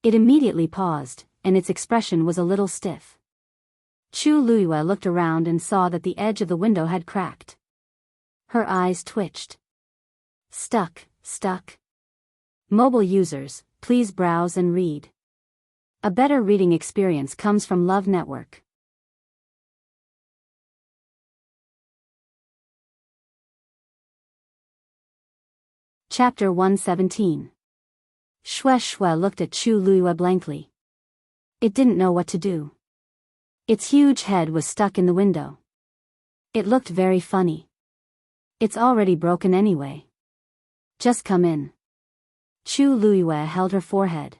It immediately paused, and its expression was a little stiff. Chu Luiyue looked around and saw that the edge of the window had cracked. Her eyes twitched. Stuck. Mobile users, please browse and read. A better reading experience comes from Love Network. Chapter 117. Shui looked at Chu Luiyue blankly. It didn't know what to do. Its huge head was stuck in the window. It looked very funny. It's already broken anyway. Just come in. Chu Luiyue held her forehead.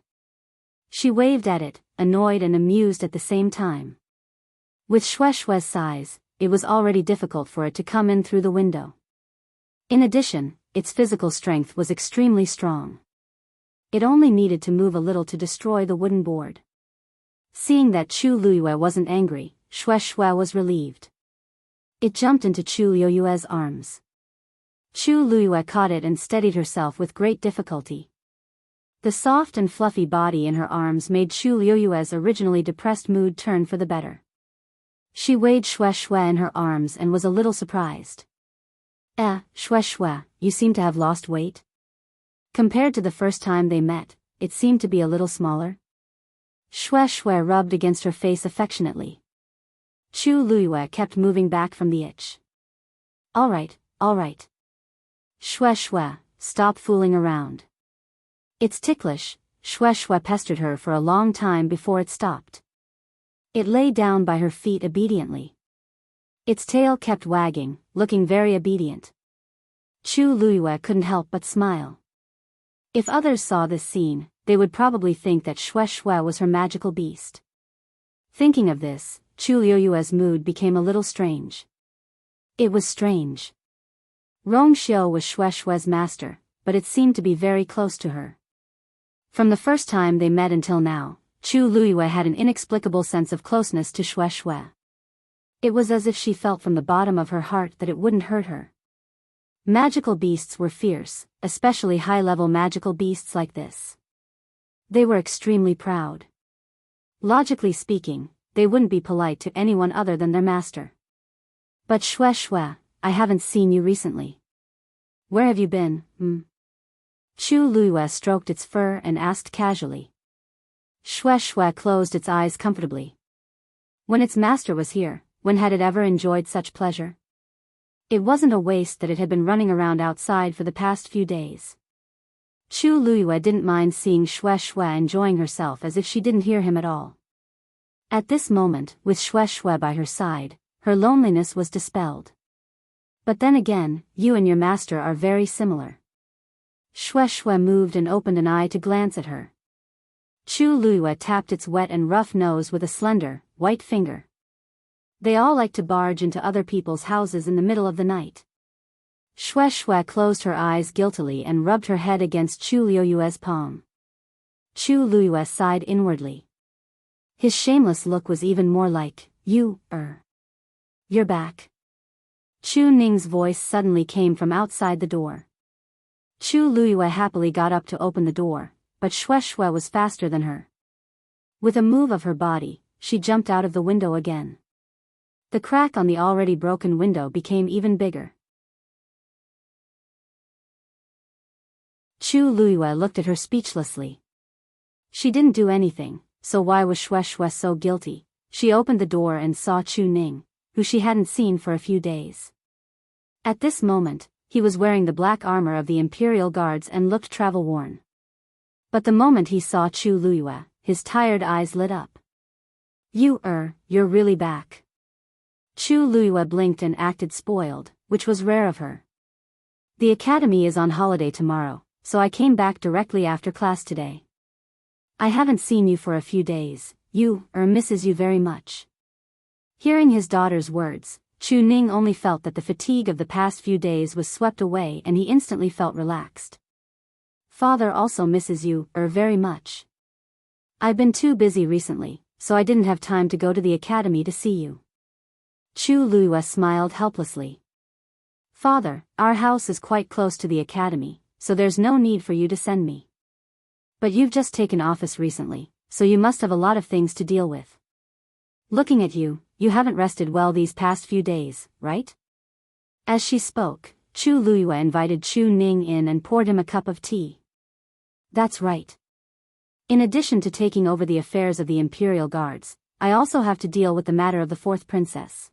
She waved at it, annoyed and amused at the same time. With Shui's size, it was already difficult for it to come in through the window. In addition, its physical strength was extremely strong. It only needed to move a little to destroy the wooden board. Seeing that Chu Luiyue wasn't angry, Shui was relieved. It jumped into Chu Luiyue's arms. Chu Luiyue caught it and steadied herself with great difficulty. The soft and fluffy body in her arms made Chu Luiyue's originally depressed mood turn for the better. She weighed Shui in her arms and was a little surprised. Shui, you seem to have lost weight? Compared to the first time they met, it seemed to be a little smaller. Shui rubbed against her face affectionately. Chu Luiyue kept moving back from the itch. All right. Shui, stop fooling around. It's ticklish. Shui pestered her for a long time before it stopped. It lay down by her feet obediently. Its tail kept wagging, looking very obedient. Chu Luiyue couldn't help but smile. If others saw this scene, they would probably think that Xue Xue was her magical beast. Thinking of this, Chu Luiyue's mood became a little strange. It was strange. Rong Xiu was Xue Xue's master, but it seemed to be very close to her. From the first time they met until now, Chu Luiyue had an inexplicable sense of closeness to Xue Xue. It was as if she felt from the bottom of her heart that it wouldn't hurt her. Magical beasts were fierce, especially high-level magical beasts like this. They were extremely proud. Logically speaking, they wouldn't be polite to anyone other than their master. But Xue Xue, I haven't seen you recently. Where have you been, Chu Luiyue stroked its fur and asked casually. Xue Xue closed its eyes comfortably. When its master was here, when had it ever enjoyed such pleasure? It wasn't a waste that it had been running around outside for the past few days. Chu Luiyue didn't mind seeing Xue Xue enjoying herself as if she didn't hear him at all. At this moment, with Xue Xue by her side, her loneliness was dispelled. But then again, you and your master are very similar. Xue Xue moved and opened an eye to glance at her. Chu Luiyue tapped its wet and rough nose with a slender, white finger. They all like to barge into other people's houses in the middle of the night. Xue Xue closed her eyes guiltily and rubbed her head against Chu Luiyue's palm. Chu Luiyue sighed inwardly. His shameless look was even more like, you're back. Chu Ning's voice suddenly came from outside the door. Chu Luiyue happily got up to open the door, but Xue Xue was faster than her. With a move of her body, she jumped out of the window again. The crack on the already broken window became even bigger. Chu Luiyue looked at her speechlessly. She didn't do anything, so why was Xue Xue so guilty? She opened the door and saw Chu Ning, who she hadn't seen for a few days. At this moment, he was wearing the black armor of the Imperial Guards and looked travel-worn. But the moment he saw Chu Luiyue, his tired eyes lit up. You're really back. Chu Luiyue blinked and acted spoiled, which was rare of her. The academy is on holiday tomorrow, so I came back directly after class today. I haven't seen you for a few days, misses you very much. Hearing his daughter's words, Chu Ning only felt that the fatigue of the past few days was swept away and he instantly felt relaxed. Father also misses you, very much. I've been too busy recently, so I didn't have time to go to the academy to see you. Chu Luiyue smiled helplessly. Father, our house is quite close to the academy, so there's no need for you to send me. But you've just taken office recently, so you must have a lot of things to deal with. Looking at you, you haven't rested well these past few days, right? As she spoke, Chu Luiyue invited Chu Ning in and poured him a cup of tea. That's right. In addition to taking over the affairs of the Imperial Guards, I also have to deal with the matter of the fourth princess.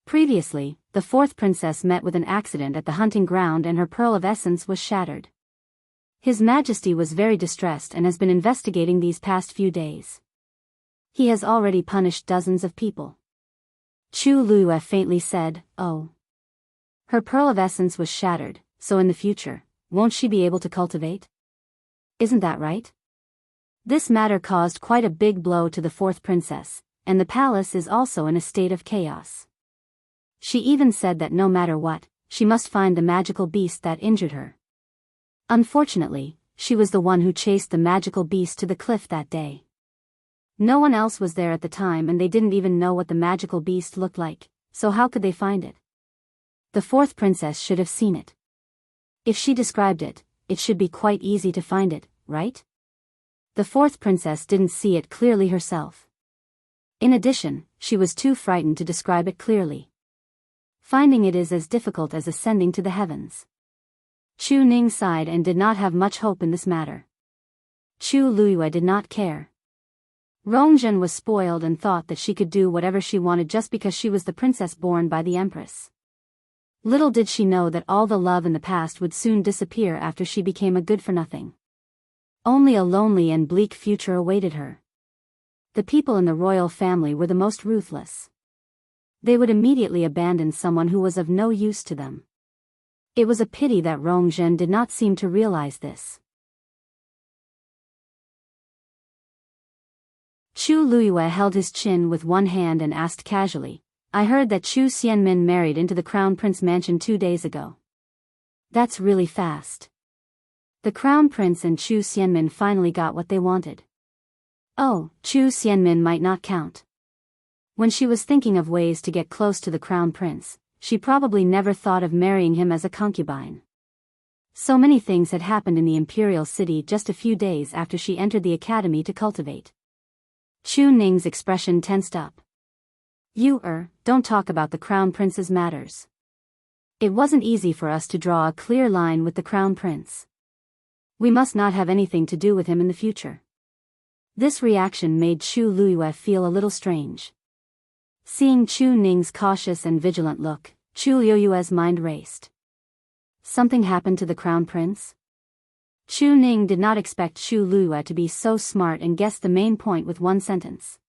Previously, the fourth princess met with an accident at the hunting ground and her pearl of essence was shattered. His Majesty was very distressed and has been investigating these past few days. He has already punished dozens of people. Chu Luiyue faintly said, oh. Her pearl of essence was shattered, so in the future, won't she be able to cultivate? Isn't that right? This matter caused quite a big blow to the fourth princess, and the palace is also in a state of chaos. She even said that no matter what, she must find the magical beast that injured her. Unfortunately, she was the one who chased the magical beast to the cliff that day. No one else was there at the time and they didn't even know what the magical beast looked like, so how could they find it? The fourth princess should have seen it. If she described it, it should be quite easy to find it, right? The fourth princess didn't see it clearly herself. In addition, she was too frightened to describe it clearly. Finding it is as difficult as ascending to the heavens. Chu Ning sighed and did not have much hope in this matter. Chu Luiyue did not care. Rongzhen was spoiled and thought that she could do whatever she wanted just because she was the princess born by the empress. Little did she know that all the love in the past would soon disappear after she became a good-for-nothing. Only a lonely and bleak future awaited her. The people in the royal family were the most ruthless. They would immediately abandon someone who was of no use to them. It was a pity that Rongzhen did not seem to realize this. Chu Luiyue held his chin with one hand and asked casually, "I heard that Chu Xianmin married into the Crown Prince mansion 2 days ago." "That's really fast." The Crown Prince and Chu Xianmin finally got what they wanted. Oh, Chu Xianmin might not count. When she was thinking of ways to get close to the Crown Prince, she probably never thought of marrying him as a concubine. So many things had happened in the imperial city just a few days after she entered the academy to cultivate. Chu Ning's expression tensed up. Don't talk about the Crown Prince's matters. It wasn't easy for us to draw a clear line with the Crown Prince. We must not have anything to do with him in the future." This reaction made Chu Luiyue feel a little strange. Seeing Chu Ning's cautious and vigilant look, Chu Luiyue's mind raced. Something happened to the Crown Prince? Chu Ning did not expect Chu Luiyue to be so smart and guessed the main point with one sentence.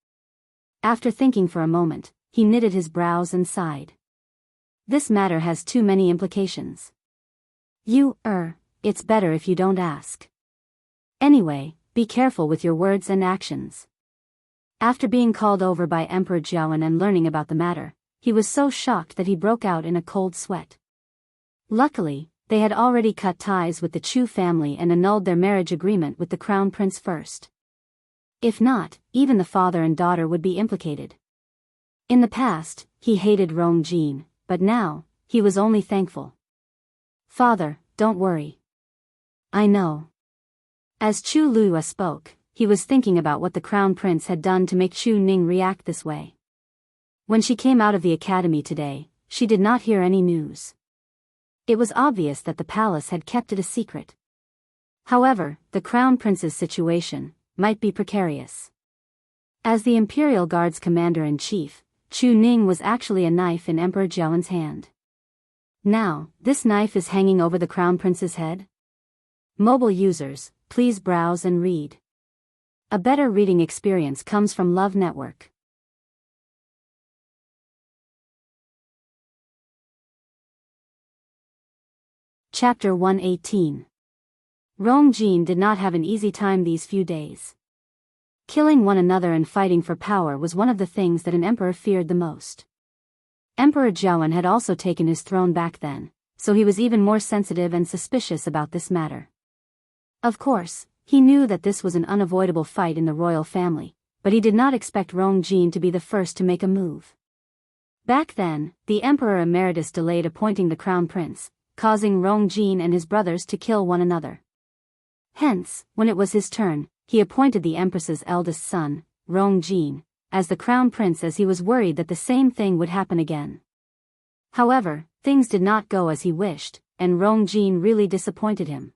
After thinking for a moment, he knitted his brows and sighed. This matter has too many implications. It's better if you don't ask. Anyway, be careful with your words and actions. After being called over by Emperor Jiawen and learning about the matter, he was so shocked that he broke out in a cold sweat. Luckily, they had already cut ties with the Chu family and annulled their marriage agreement with the Crown Prince first. If not, even the father and daughter would be implicated. In the past, he hated Rongjin, but now, he was only thankful. "Father, don't worry. I know." As Chu Luiyue spoke, he was thinking about what the Crown Prince had done to make Chu Ning react this way. When she came out of the academy today, she did not hear any news. It was obvious that the palace had kept it a secret. However, the Crown Prince's situation might be precarious. As the Imperial Guard's commander-in-chief, Chu Ning was actually a knife in Emperor Jiawen's hand. Now, this knife is hanging over the Crown Prince's head? Mobile users, please browse and read. A better reading experience comes from Love Network. Chapter 118. Rongjin did not have an easy time these few days. Killing one another and fighting for power was one of the things that an emperor feared the most. Emperor Jiawen had also taken his throne back then, so he was even more sensitive and suspicious about this matter. Of course, he knew that this was an unavoidable fight in the royal family, but he did not expect Rongjin to be the first to make a move. Back then, the Emperor Emeritus delayed appointing the Crown Prince, causing Rongjin and his brothers to kill one another. Hence, when it was his turn, he appointed the Empress's eldest son, Rongjin, as the Crown Prince as he was worried that the same thing would happen again. However, things did not go as he wished, and Rongjin really disappointed him.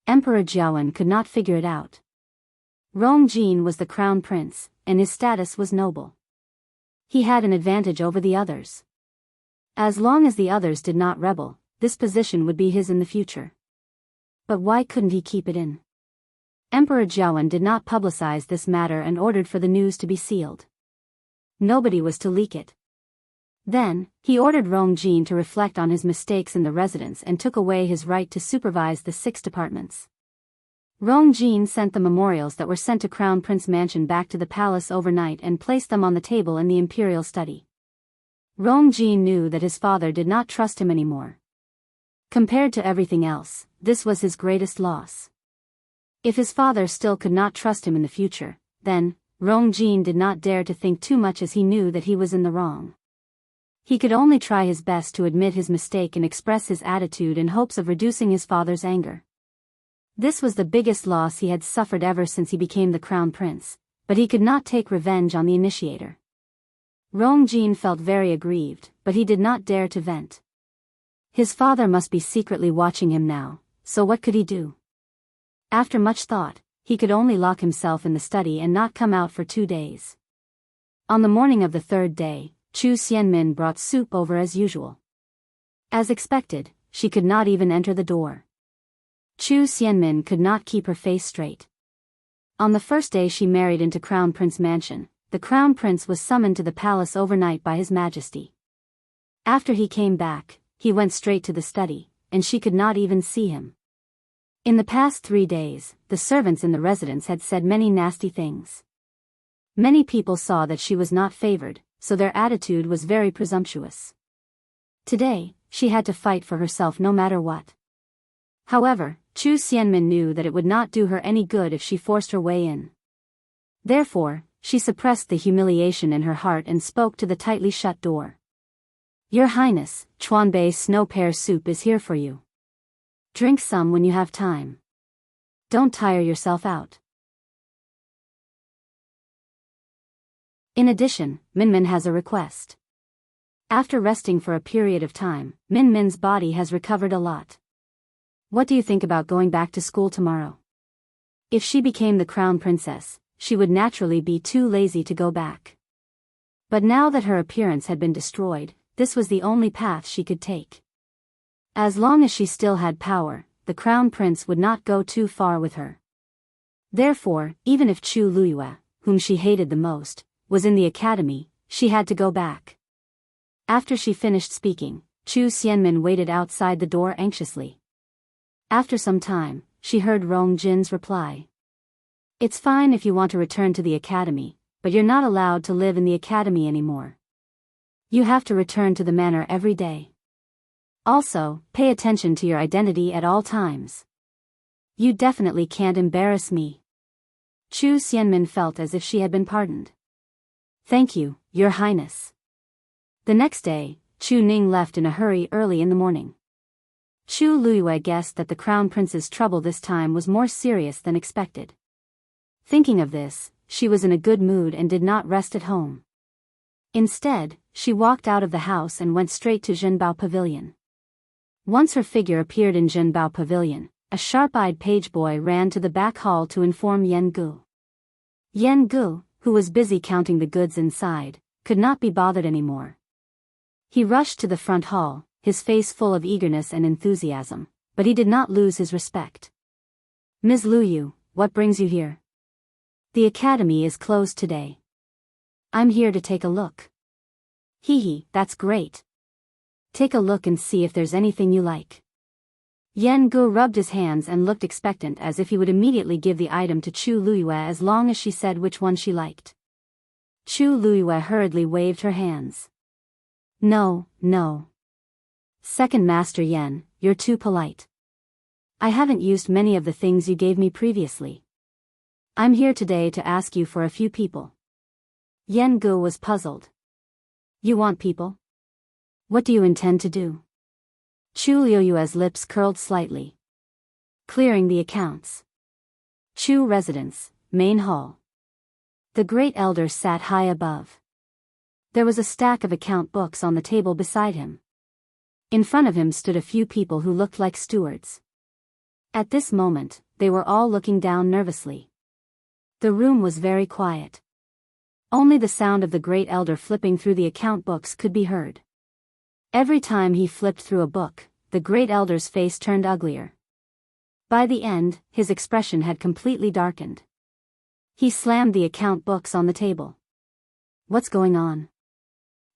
Emperor Jiawen could not figure it out. Rongjin was the Crown Prince, and his status was noble. He had an advantage over the others. As long as the others did not rebel, this position would be his in the future. But why couldn't he keep it in? Emperor Jiawen did not publicize this matter and ordered for the news to be sealed. Nobody was to leak it. Then, he ordered Rongjin to reflect on his mistakes in the residence and took away his right to supervise the 6 departments. Rongjin sent the memorials that were sent to Crown Prince Mansion back to the palace overnight and placed them on the table in the imperial study. Rongjin knew that his father did not trust him anymore. Compared to everything else, this was his greatest loss. If his father still could not trust him in the future, then, Rongjin did not dare to think too much as he knew that he was in the wrong. He could only try his best to admit his mistake and express his attitude in hopes of reducing his father's anger. This was the biggest loss he had suffered ever since he became the Crown Prince, but he could not take revenge on the initiator. Rongjin felt very aggrieved, but he did not dare to vent. His father must be secretly watching him now, so what could he do? After much thought, he could only lock himself in the study and not come out for 2 days. On the morning of the 3rd day, Chu Xianmin brought soup over as usual. As expected, she could not even enter the door. Chu Xianmin could not keep her face straight. On the first day she married into Crown Prince Mansion, the crown prince was summoned to the palace overnight by His Majesty. After he came back, he went straight to the study, and she could not even see him. In the past 3 days, the servants in the residence had said many nasty things. Many people saw that she was not favored, so their attitude was very presumptuous. Today, she had to fight for herself no matter what. However, Chu Xianmin knew that it would not do her any good if she forced her way in. Therefore, she suppressed the humiliation in her heart and spoke to the tightly shut door. "Your Highness, Chuanbei snow pear soup is here for you. Drink some when you have time. Don't tire yourself out." In addition, Minmin has a request. After resting for a period of time, Minmin's body has recovered a lot. What do you think about going back to school tomorrow? If she became the crown princess, she would naturally be too lazy to go back. But now that her appearance had been destroyed, this was the only path she could take. As long as she still had power, the crown prince would not go too far with her. Therefore, even if Chu Luyue, whom she hated the most, was in the academy, she had to go back. After she finished speaking, Chu Xianmin waited outside the door anxiously. After some time, she heard Rong Jin's reply. "It's fine if you want to return to the academy, but you're not allowed to live in the academy anymore. You have to return to the manor every day. Also, pay attention to your identity at all times. You definitely can't embarrass me." Chu Xianmin felt as if she had been pardoned. "Thank you, Your Highness." The next day, Chu Ning left in a hurry early in the morning. Chu Luyue guessed that the crown prince's trouble this time was more serious than expected. Thinking of this, she was in a good mood and did not rest at home. Instead, she walked out of the house and went straight to Zhenbao Pavilion. Once her figure appeared in Zhenbao Pavilion, a sharp-eyed page boy ran to the back hall to inform Yan Gu. Yan Gu, who was busy counting the goods inside, could not be bothered anymore. He rushed to the front hall, his face full of eagerness and enthusiasm, but he did not lose his respect. "Ms. Luyu, what brings you here?" "The academy is closed today. I'm here to take a look." "Hee, that's great. Take a look and see if there's anything you like." Yan Gu rubbed his hands and looked expectant as if he would immediately give the item to Chu Luyue as long as she said which one she liked. Chu Luyue hurriedly waved her hands. No. Second Master Yan, you're too polite. I haven't used many of the things you gave me previously. I'm here today to ask you for a few people." Yan Gu was puzzled. "You want people? What do you intend to do?" Chu Luyue's lips curled slightly. "Clearing the accounts." Chu Residence, Main Hall. The Great Elder sat high above. There was a stack of account books on the table beside him. In front of him stood a few people who looked like stewards. At this moment, they were all looking down nervously. The room was very quiet. Only the sound of the Great Elder flipping through the account books could be heard. Every time he flipped through a book, the Great Elder's face turned uglier. By the end, his expression had completely darkened. He slammed the account books on the table. What's going on?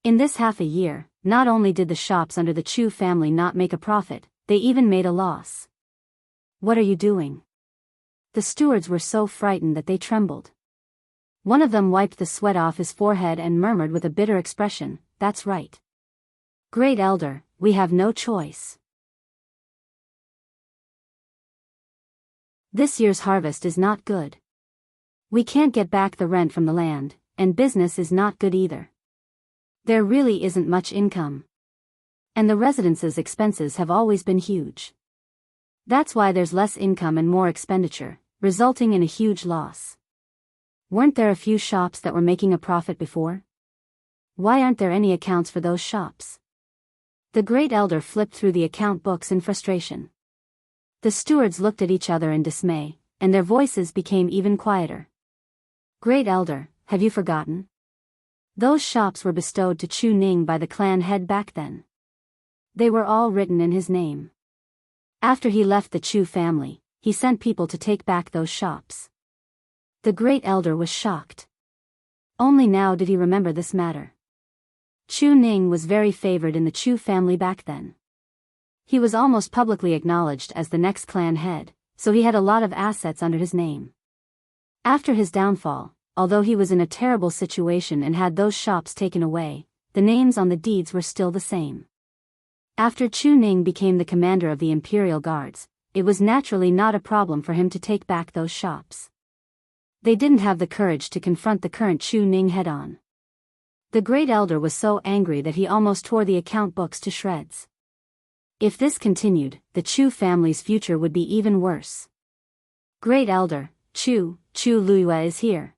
In this half a year, not only did the shops under the Chu family not make a profit, they even made a loss. What are you doing? The stewards were so frightened that they trembled. One of them wiped the sweat off his forehead and murmured with a bitter expression, "That's right. Great Elder, we have no choice. This year's harvest is not good. We can't get back the rent from the land, and business is not good either. There really isn't much income. And the residence's expenses have always been huge. That's why there's less income and more expenditure, resulting in a huge loss. Weren't there a few shops that were making a profit before? Why aren't there any accounts for those shops?" The Great Elder flipped through the account books in frustration. The stewards looked at each other in dismay, and their voices became even quieter. "Great Elder, have you forgotten? Those shops were bestowed to Chu Ning by the clan head back then. They were all written in his name. After he left the Chu family, he sent people to take back those shops." The Great Elder was shocked. Only now did he remember this matter. Chu Ning was very favored in the Chu family back then. He was almost publicly acknowledged as the next clan head, so he had a lot of assets under his name. After his downfall, although he was in a terrible situation and had those shops taken away, the names on the deeds were still the same. After Chu Ning became the commander of the Imperial Guards, it was naturally not a problem for him to take back those shops. They didn't have the courage to confront the current Chu Ning head-on. The Great Elder was so angry that he almost tore the account books to shreds. If this continued, the Chu family's future would be even worse. Great Elder, Chu Luiyue is here.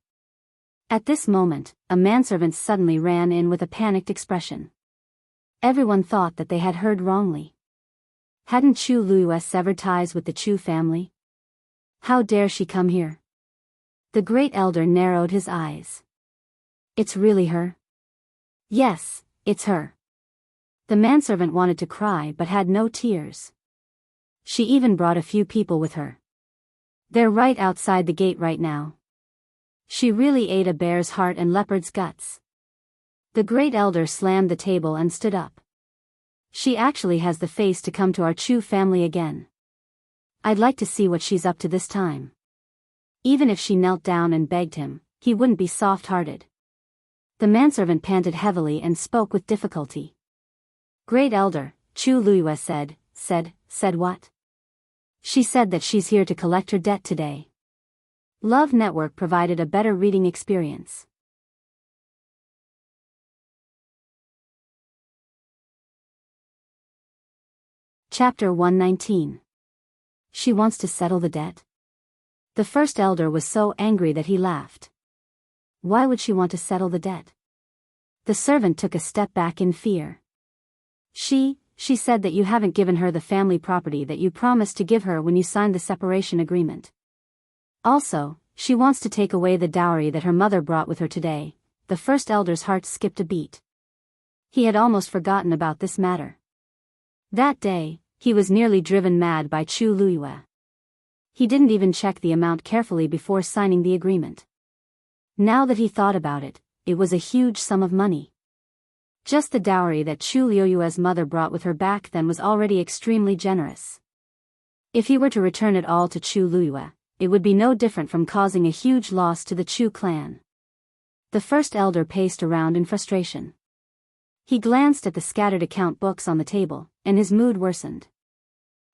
At this moment, a manservant suddenly ran in with a panicked expression. Everyone thought that they had heard wrongly. Hadn't Chu Luiyue severed ties with the Chu family? How dare she come here? The Great Elder narrowed his eyes. It's really her? Yes, it's her. The manservant wanted to cry but had no tears. She even brought a few people with her. They're right outside the gate right now. She really ate a bear's heart and leopard's guts. The Great Elder slammed the table and stood up. She actually has the face to come to our Chu family again. I'd like to see what she's up to this time. Even if she knelt down and begged him, he wouldn't be soft-hearted. The manservant panted heavily and spoke with difficulty. Great Elder, Chu Luiyue said what? She said that she's here to collect her debt today. Love Network provided a better reading experience. Chapter 119. She wants to settle the debt? The first elder was so angry that he laughed. Why would she want to settle the debt? The servant took a step back in fear. She said that you haven't given her the family property that you promised to give her when you signed the separation agreement. Also, she wants to take away the dowry that her mother brought with her today. The first elder's heart skipped a beat. He had almost forgotten about this matter. That day, he was nearly driven mad by Chu Luiyue. He didn't even check the amount carefully before signing the agreement. Now that he thought about it, it was a huge sum of money. Just the dowry that Chu Luiyue's mother brought with her back then was already extremely generous. If he were to return it all to Chu Luiyue, it would be no different from causing a huge loss to the Chu clan. The first elder paced around in frustration. He glanced at the scattered account books on the table, and his mood worsened.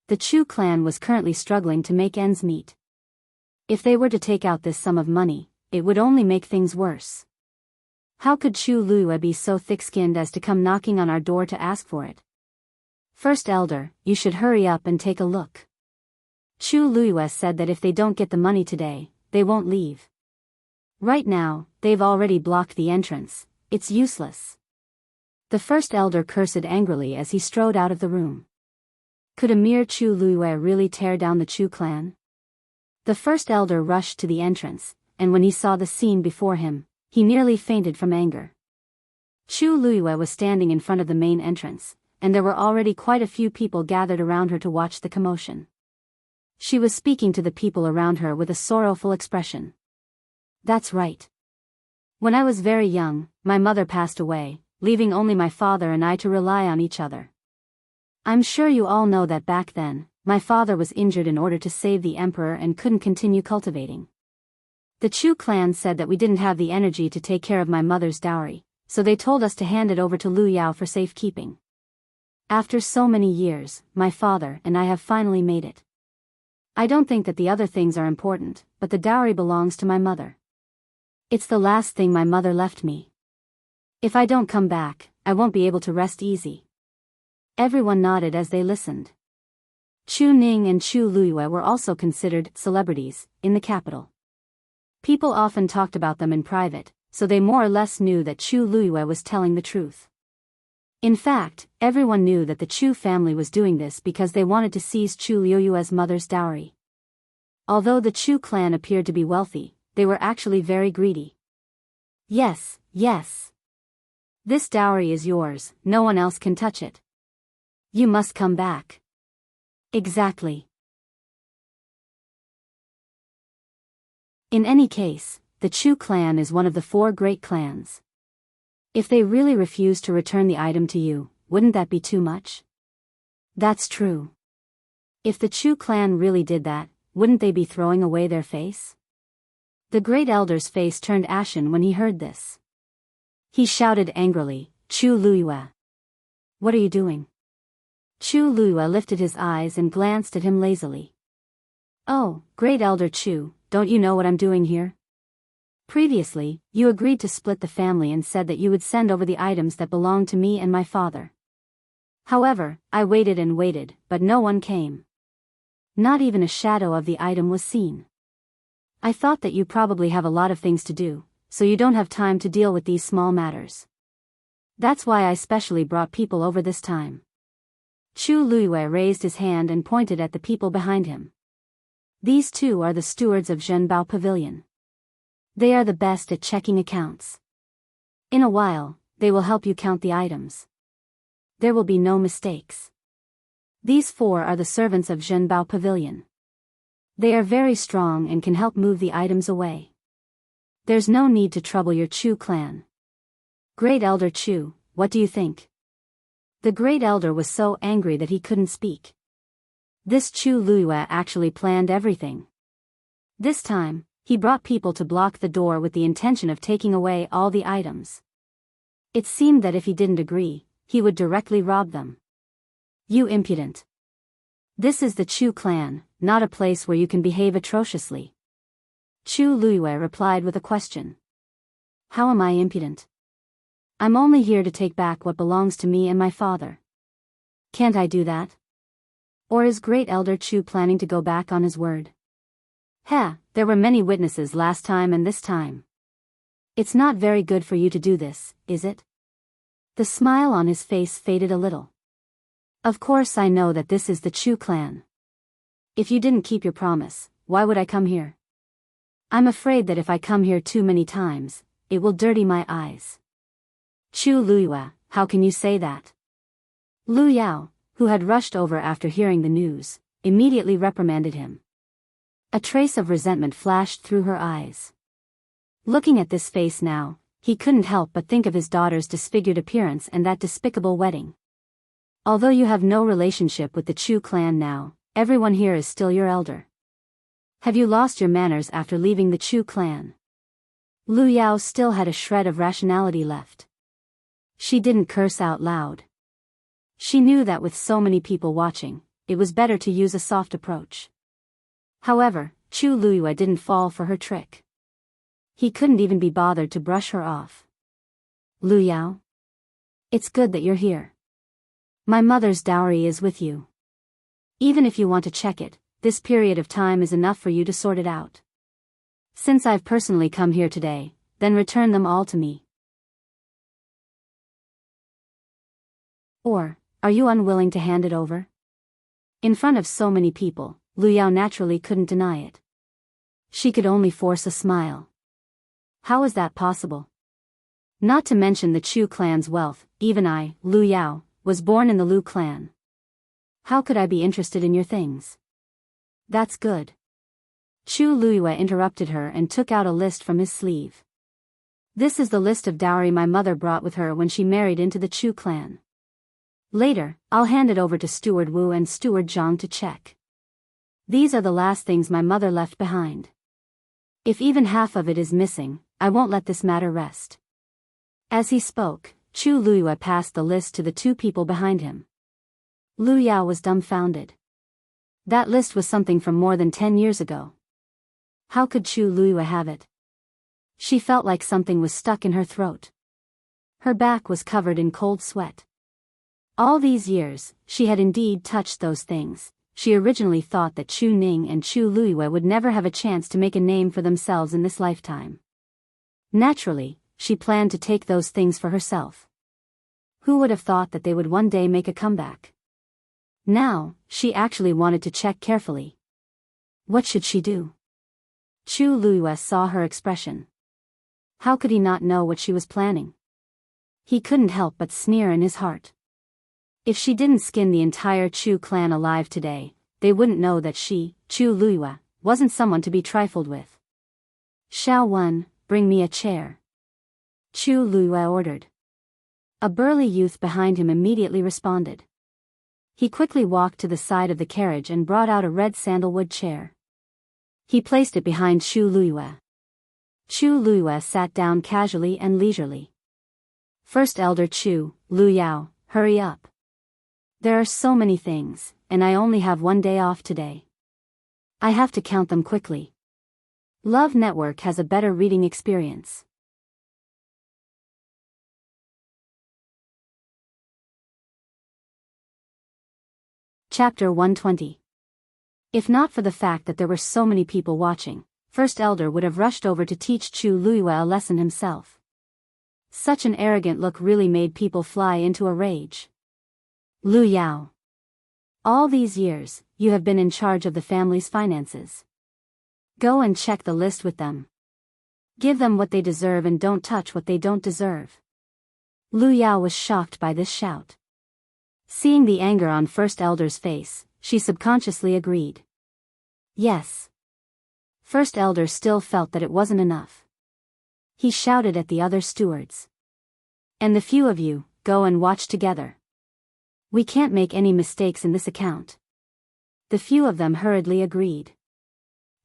The Chu clan was currently struggling to make ends meet. If they were to take out this sum of money, it would only make things worse. How could Chu Luiyue be so thick-skinned as to come knocking on our door to ask for it? First elder, you should hurry up and take a look. Chu Luiyue said that if they don't get the money today, they won't leave. Right now, they've already blocked the entrance. It's useless. The first elder cursed angrily as he strode out of the room. Could a mere Chu Luiyue really tear down the Chu clan? The first elder rushed to the entrance, and when he saw the scene before him, he nearly fainted from anger. Chu Luiyue was standing in front of the main entrance, and there were already quite a few people gathered around her to watch the commotion. She was speaking to the people around her with a sorrowful expression. That's right. When I was very young, my mother passed away, leaving only my father and I to rely on each other. I'm sure you all know that back then, my father was injured in order to save the emperor and couldn't continue cultivating. The Chu clan said that we didn't have the energy to take care of my mother's dowry, so they told us to hand it over to Biyao for safekeeping. After so many years, my father and I have finally made it. I don't think that the other things are important, but the dowry belongs to my mother. It's the last thing my mother left me. If I don't come back, I won't be able to rest easy. Everyone nodded as they listened. Chu Ning and Chu Luiyue were also considered celebrities in the capital. People often talked about them in private, so they more or less knew that Chu Luiyue was telling the truth. In fact, everyone knew that the Chu family was doing this because they wanted to seize Chu Luiyue's mother's dowry. Although the Chu clan appeared to be wealthy, they were actually very greedy. Yes. This dowry is yours, no one else can touch it. You must come back. Exactly. In any case, the Chu clan is one of the 4 great clans. If they really refuse to return the item to you, wouldn't that be too much? That's true. If the Chu clan really did that, wouldn't they be throwing away their face? The great elder's face turned ashen when he heard this. He shouted angrily, Chu Luiyue. What are you doing? Chu Luiyue lifted his eyes and glanced at him lazily. Oh, great elder Chu, don't you know what I'm doing here? Previously, you agreed to split the family and said that you would send over the items that belonged to me and my father. However, I waited and waited, but no one came. Not even a shadow of the item was seen. I thought that you probably have a lot of things to do, so you don't have time to deal with these small matters. That's why I specially brought people over this time. Chu Luiyue raised his hand and pointed at the people behind him. These 2 are the stewards of Zhenbao Pavilion. They are the best at checking accounts. In a while, they will help you count the items. There will be no mistakes. These 4 are the servants of Zhenbao Pavilion. They are very strong and can help move the items away. There's no need to trouble your Chu clan. Great Elder Chu, what do you think? The Great Elder was so angry that he couldn't speak. This Chu Luiyue actually planned everything. This time, he brought people to block the door with the intention of taking away all the items. It seemed that if he didn't agree, he would directly rob them. You impudent. This is the Chu clan, not a place where you can behave atrociously. Chu Luiyue replied with a question. How am I impudent? I'm only here to take back what belongs to me and my father. Can't I do that? Or is Great Elder Chu planning to go back on his word? There were many witnesses last time and this time. It's not very good for you to do this, is it? The smile on his face faded a little. Of course I know that this is the Chu clan. If you didn't keep your promise, why would I come here? I'm afraid that if I come here too many times, it will dirty my eyes. Chu Luiyue, how can you say that? Lu Yao, who had rushed over after hearing the news, immediately reprimanded him. A trace of resentment flashed through her eyes. Looking at this face now, he couldn't help but think of his daughter's disfigured appearance and that despicable wedding. Although you have no relationship with the Chu clan now, everyone here is still your elder. Have you lost your manners after leaving the Chu clan? Lu Yao still had a shred of rationality left. She didn't curse out loud. She knew that with so many people watching, it was better to use a soft approach. However, Chu Luiyue didn't fall for her trick. He couldn't even be bothered to brush her off. Lu Yao? It's good that you're here. My mother's dowry is with you. Even if you want to check it, this period of time is enough for you to sort it out. Since I've personally come here today, then return them all to me. Or, are you unwilling to hand it over? In front of so many people, Lu Yao naturally couldn't deny it. She could only force a smile. How is that possible? Not to mention the Chu clan's wealth, even I, Lu Yao, was born in the Lu clan. How could I be interested in your things? That's good. Chu Luiyue interrupted her and took out a list from his sleeve. This is the list of dowry my mother brought with her when she married into the Chu clan. Later, I'll hand it over to Steward Wu and Steward Zhang to check. These are the last things my mother left behind. If even half of it is missing, I won't let this matter rest. As he spoke, Chu Luiyue passed the list to the 2 people behind him. Lu Yao was dumbfounded. That list was something from more than 10 years ago. How could Chu Luiyue have it? She felt like something was stuck in her throat. Her back was covered in cold sweat. All these years, she had indeed touched those things. She originally thought that Chu Ning and Chu Luiyue would never have a chance to make a name for themselves in this lifetime. Naturally, she planned to take those things for herself. Who would have thought that they would one day make a comeback? Now, she actually wanted to check carefully. What should she do? Chu Luiyue saw her expression. How could he not know what she was planning? He couldn't help but sneer in his heart. If she didn't skin the entire Chu clan alive today, they wouldn't know that she, Chu Luiyue, wasn't someone to be trifled with. Xiao 1, bring me a chair. Chu Luiyue ordered. A burly youth behind him immediately responded. He quickly walked to the side of the carriage and brought out a red sandalwood chair. He placed it behind Chu Luiyue. Chu Luiyue sat down casually and leisurely. First Elder Chu, Lu Yao, hurry up. There are so many things, and I only have one day off today. I have to count them quickly. Love Network has a better reading experience. Chapter 120. If not for the fact that there were so many people watching, First Elder would have rushed over to teach Chu Luiyue a lesson himself. Such an arrogant look really made people fly into a rage. Lu Yao. All these years, you have been in charge of the family's finances. Go and check the list with them. Give them what they deserve and don't touch what they don't deserve. Lu Yao was shocked by this shout. Seeing the anger on First Elder's face, she subconsciously agreed. Yes. First Elder still felt that it wasn't enough. He shouted at the other stewards. And the few of you, go and watch together. We can't make any mistakes in this account. The few of them hurriedly agreed.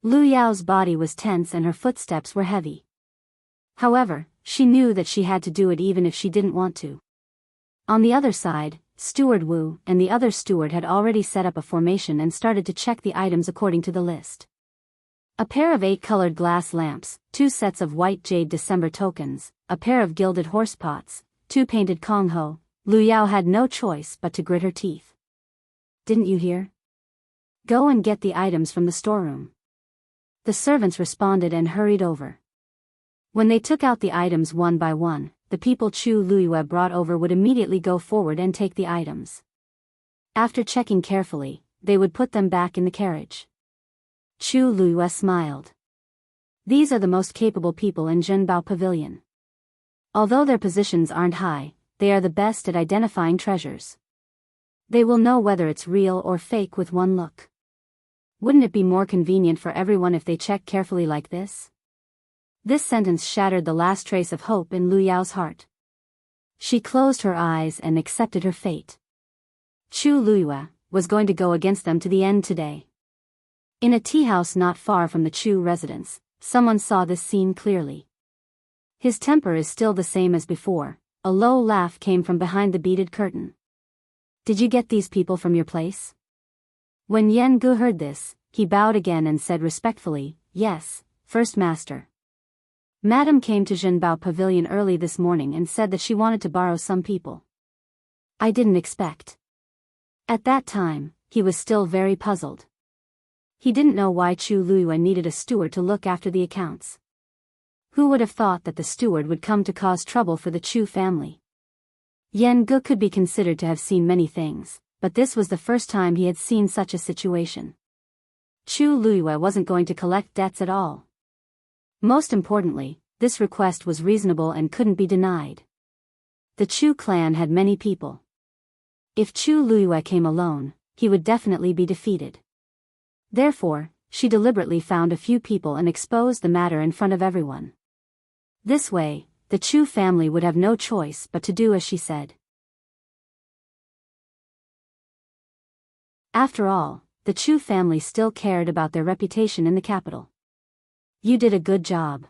Lu Yao's body was tense and her footsteps were heavy. However, she knew that she had to do it even if she didn't want to. On the other side, Steward Wu and the other steward had already set up a formation and started to check the items according to the list. A pair of 8 colored glass lamps, 2 sets of white jade December tokens, a pair of gilded horse pots, 2 painted Kongho. Lu Yao had no choice but to grit her teeth. Didn't you hear? Go and get the items from the storeroom. The servants responded and hurried over. When they took out the items one by one, the people Chu Luiyue brought over would immediately go forward and take the items. After checking carefully, they would put them back in the carriage. Chu Luiyue smiled. These are the most capable people in Zhenbao Pavilion. Although their positions aren't high, they are the best at identifying treasures. They will know whether it's real or fake with one look. Wouldn't it be more convenient for everyone if they check carefully like this? This sentence shattered the last trace of hope in Lu Yao's heart. She closed her eyes and accepted her fate. Chu Luiyue was going to go against them to the end today. In a tea house not far from the Chu residence, someone saw this scene clearly. His temper is still the same as before. A low laugh came from behind the beaded curtain. Did you get these people from your place? When Yan Gu heard this, he bowed again and said respectfully, Yes, First Master. Madam came to Zhenbao Pavilion early this morning and said that she wanted to borrow some people. I didn't expect. At that time, he was still very puzzled. He didn't know why Chu Luiyue needed a steward to look after the accounts. Who would have thought that the steward would come to cause trouble for the Chu family? Yan Gu could be considered to have seen many things, but this was the first time he had seen such a situation. Chu Luiyue wasn't going to collect debts at all. Most importantly, this request was reasonable and couldn't be denied. The Chu clan had many people. If Chu Luiyue came alone, he would definitely be defeated. Therefore, she deliberately found a few people and exposed the matter in front of everyone. This way, the Chu family would have no choice but to do as she said. After all, the Chu family still cared about their reputation in the capital. You did a good job.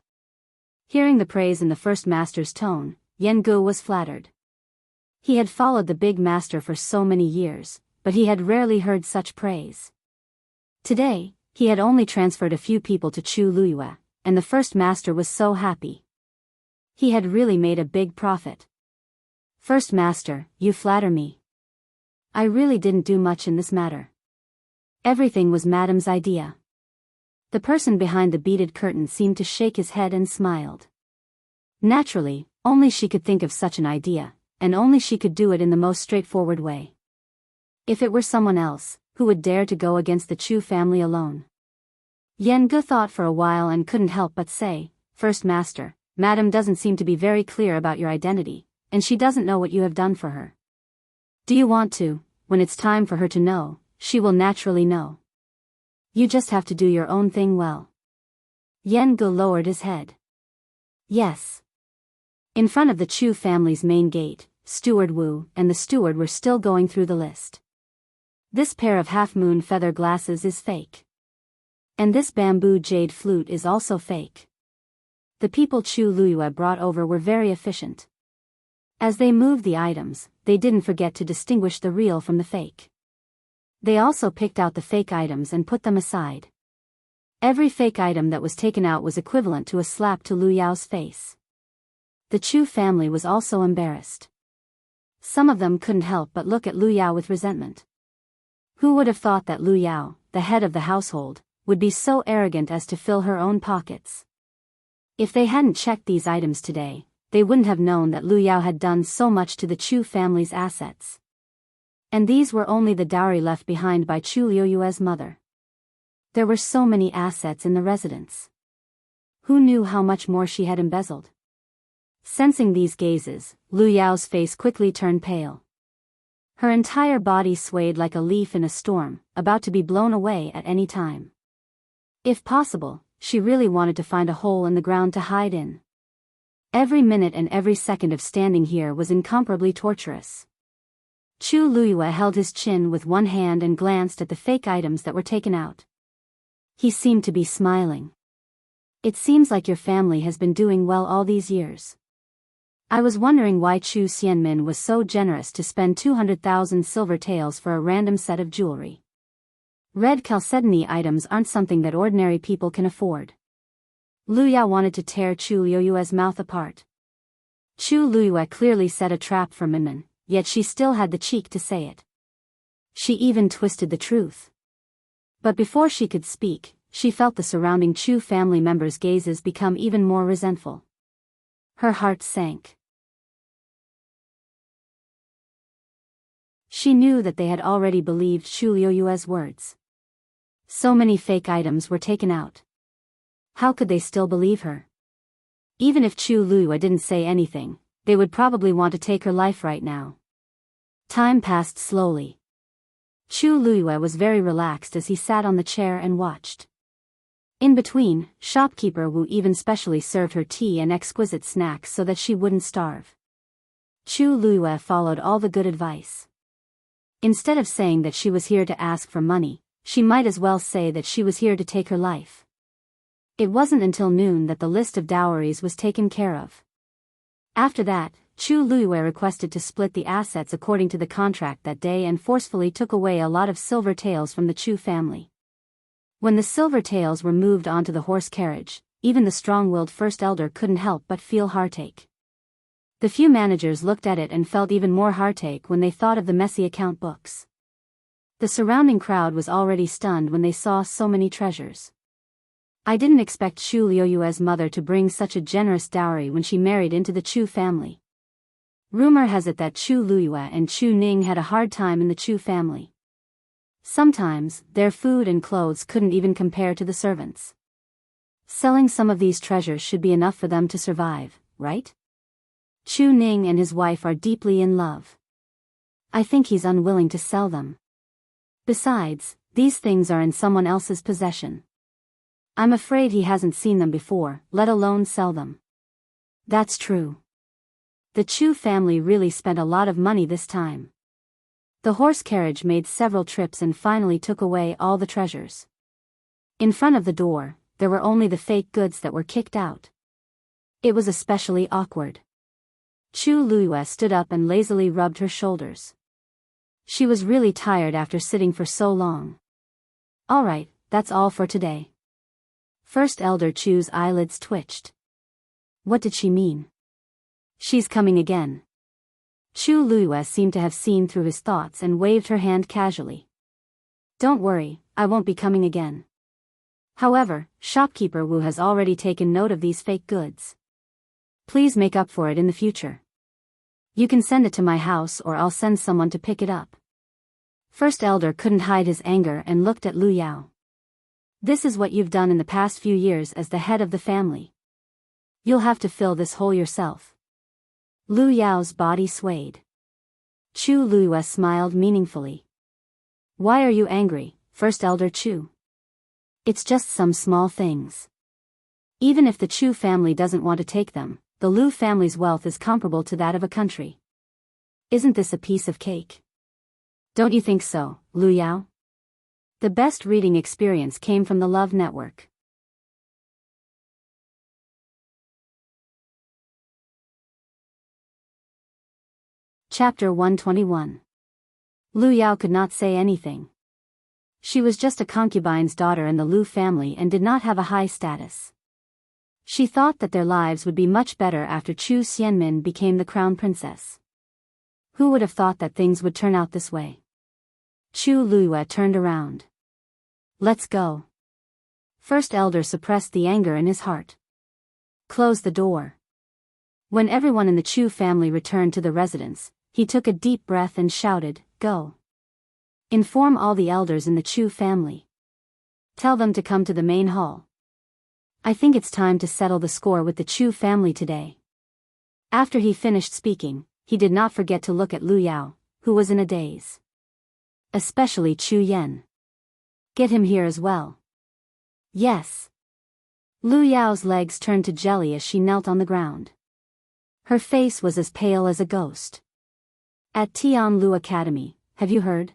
Hearing the praise in the first master's tone, Yan Gu was flattered. He had followed the big master for so many years, but he had rarely heard such praise. Today, he had only transferred a few people to Chu Luiyue, and the first master was so happy. He had really made a big profit. First master, you flatter me. I really didn't do much in this matter. Everything was Madam's idea. The person behind the beaded curtain seemed to shake his head and smiled. Naturally, only she could think of such an idea, and only she could do it in the most straightforward way. If it were someone else, who would dare to go against the Chu family alone? Yan Gu thought for a while and couldn't help but say, First Master, Madam doesn't seem to be very clear about your identity, and she doesn't know what you have done for her. Do you want to? When it's time for her to know, she will naturally know. You just have to do your own thing well. Yan Gu lowered his head. Yes. In front of the Chu family's main gate, Steward Wu and the steward were still going through the list. This pair of half-moon feather glasses is fake. And this bamboo jade flute is also fake. The people Chu Luyue brought over were very efficient. As they moved the items, they didn't forget to distinguish the real from the fake. They also picked out the fake items and put them aside. Every fake item that was taken out was equivalent to a slap to Lu Yao's face. The Chu family was also embarrassed. Some of them couldn't help but look at Lu Yao with resentment. Who would have thought that Lu Yao, the head of the household, would be so arrogant as to fill her own pockets? If they hadn't checked these items today, they wouldn't have known that Lu Yao had done so much to the Chu family's assets. And these were only the dowry left behind by Chu Liuyue's mother. There were so many assets in the residence. Who knew how much more she had embezzled? Sensing these gazes, Lu Yao's face quickly turned pale. Her entire body swayed like a leaf in a storm, about to be blown away at any time. If possible, she really wanted to find a hole in the ground to hide in. Every minute and every second of standing here was incomparably torturous. Chu Luyue held his chin with one hand and glanced at the fake items that were taken out. He seemed to be smiling. It seems like your family has been doing well all these years. I was wondering why Chu Xianmin was so generous to spend 200,000 silver taels for a random set of jewelry. Red chalcedony items aren't something that ordinary people can afford. Lu Yao wanted to tear Chu Liuyue's mouth apart. Chu Luyue clearly set a trap for Minmin, yet she still had the cheek to say it. She even twisted the truth. But before she could speak, she felt the surrounding Chu family members' gazes become even more resentful. Her heart sank. She knew that they had already believed Chu Liuyue's words. So many fake items were taken out. How could they still believe her? Even if Chu Luyue didn't say anything, they would probably want to take her life right now. Time passed slowly. Chu Luyue was very relaxed as he sat on the chair and watched. In between, shopkeeper Wu even specially served her tea and exquisite snacks so that she wouldn't starve. Chu Luyue followed all the good advice. Instead of saying that she was here to ask for money, she might as well say that she was here to take her life. It wasn't until noon that the list of dowries was taken care of. After that, Chu Luyue requested to split the assets according to the contract that day and forcefully took away a lot of silver taels from the Chu family. When the silver taels were moved onto the horse carriage, even the strong-willed first elder couldn't help but feel heartache. The few managers looked at it and felt even more heartache when they thought of the messy account books. The surrounding crowd was already stunned when they saw so many treasures. I didn't expect Chu Liuyue's mother to bring such a generous dowry when she married into the Chu family. Rumor has it that Chu Luyue and Chu Ning had a hard time in the Chu family. Sometimes, their food and clothes couldn't even compare to the servants. Selling some of these treasures should be enough for them to survive, right? Chu Ning and his wife are deeply in love. I think he's unwilling to sell them. Besides, these things are in someone else's possession. I'm afraid he hasn't seen them before, let alone sell them. That's true. The Chu family really spent a lot of money this time. The horse carriage made several trips and finally took away all the treasures. In front of the door, there were only the fake goods that were kicked out. It was especially awkward. Chu Luyue stood up and lazily rubbed her shoulders. She was really tired after sitting for so long. All right, that's all for today. First Elder Chu's eyelids twitched. What did she mean? She's coming again. Chu Luyue seemed to have seen through his thoughts and waved her hand casually. Don't worry, I won't be coming again. However, shopkeeper Wu has already taken note of these fake goods. Please make up for it in the future. You can send it to my house or I'll send someone to pick it up. First Elder couldn't hide his anger and looked at Lu Yao. This is what you've done in the past few years as the head of the family. You'll have to fill this hole yourself. Lu Yao's body swayed. Chu Luyue smiled meaningfully. Why are you angry, First Elder Chu? It's just some small things. Even if the Chu family doesn't want to take them, the Lu family's wealth is comparable to that of a country. Isn't this a piece of cake? Don't you think so, Lu Yao? The best reading experience came from the Love Network. Chapter 121. Lu Yao could not say anything. She was just a concubine's daughter in the Lu family and did not have a high status. She thought that their lives would be much better after Chu Xianmin became the crown princess. Who would have thought that things would turn out this way? Chu Luiyue turned around. Let's go. First elder suppressed the anger in his heart. Close the door. When everyone in the Chu family returned to the residence, he took a deep breath and shouted, Go. Inform all the elders in the Chu family. Tell them to come to the main hall. I think it's time to settle the score with the Chu family today. After he finished speaking, he did not forget to look at Lu Yao, who was in a daze. Especially Chu Yan. Get him here as well. Yes. Lu Yao's legs turned to jelly as she knelt on the ground. Her face was as pale as a ghost. At Tianlu Academy, have you heard?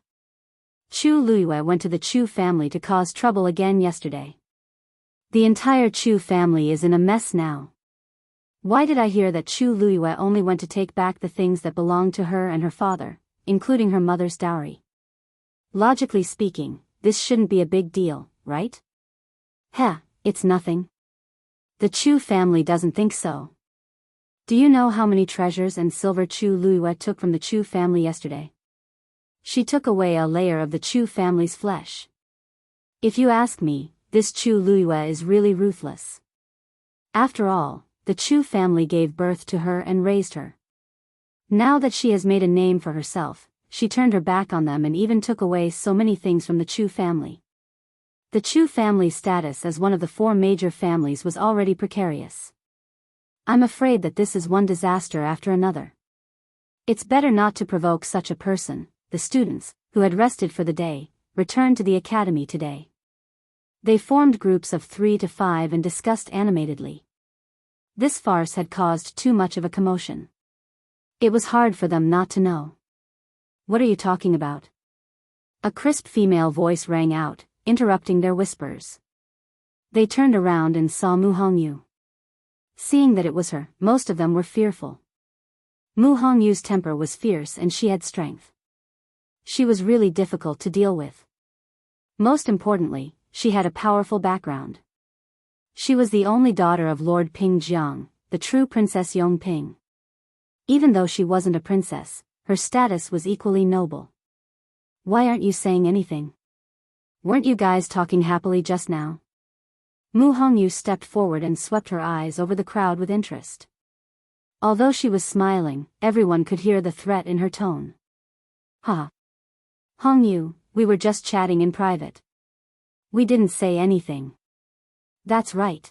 Chu Luiyue went to the Chu family to cause trouble again yesterday. The entire Chu family is in a mess now. Why did I hear that Chu Luiyue only went to take back the things that belonged to her and her father, including her mother's dowry? Logically speaking, this shouldn't be a big deal, right? Heh, it's nothing. The Chu family doesn't think so. Do you know how many treasures and silver Chu Luiyue took from the Chu family yesterday? She took away a layer of the Chu family's flesh. If you ask me, this Chu Luiyue is really ruthless. After all, the Chu family gave birth to her and raised her. Now that she has made a name for herself, she turned her back on them and even took away so many things from the Chu family. The Chu family's status as one of the 4 major families was already precarious. I'm afraid that this is one disaster after another. It's better not to provoke such a person. The students, who had rested for the day, returned to the academy today. They formed groups of 3 to 5 and discussed animatedly. This farce had caused too much of a commotion. It was hard for them not to know. What are you talking about? A crisp female voice rang out, interrupting their whispers. They turned around and saw Mu Hongyu. Seeing that it was her, most of them were fearful. Mu Hongyu's temper was fierce and she had strength. She was really difficult to deal with. Most importantly, she had a powerful background. She was the only daughter of Lord Ping Jiang, the true Princess Yongping. Even though she wasn't a princess, her status was equally noble. Why aren't you saying anything? Weren't you guys talking happily just now? Mu Hongyu stepped forward and swept her eyes over the crowd with interest. Although she was smiling, everyone could hear the threat in her tone. Ha! Hongyu, we were just chatting in private. We didn't say anything. That's right.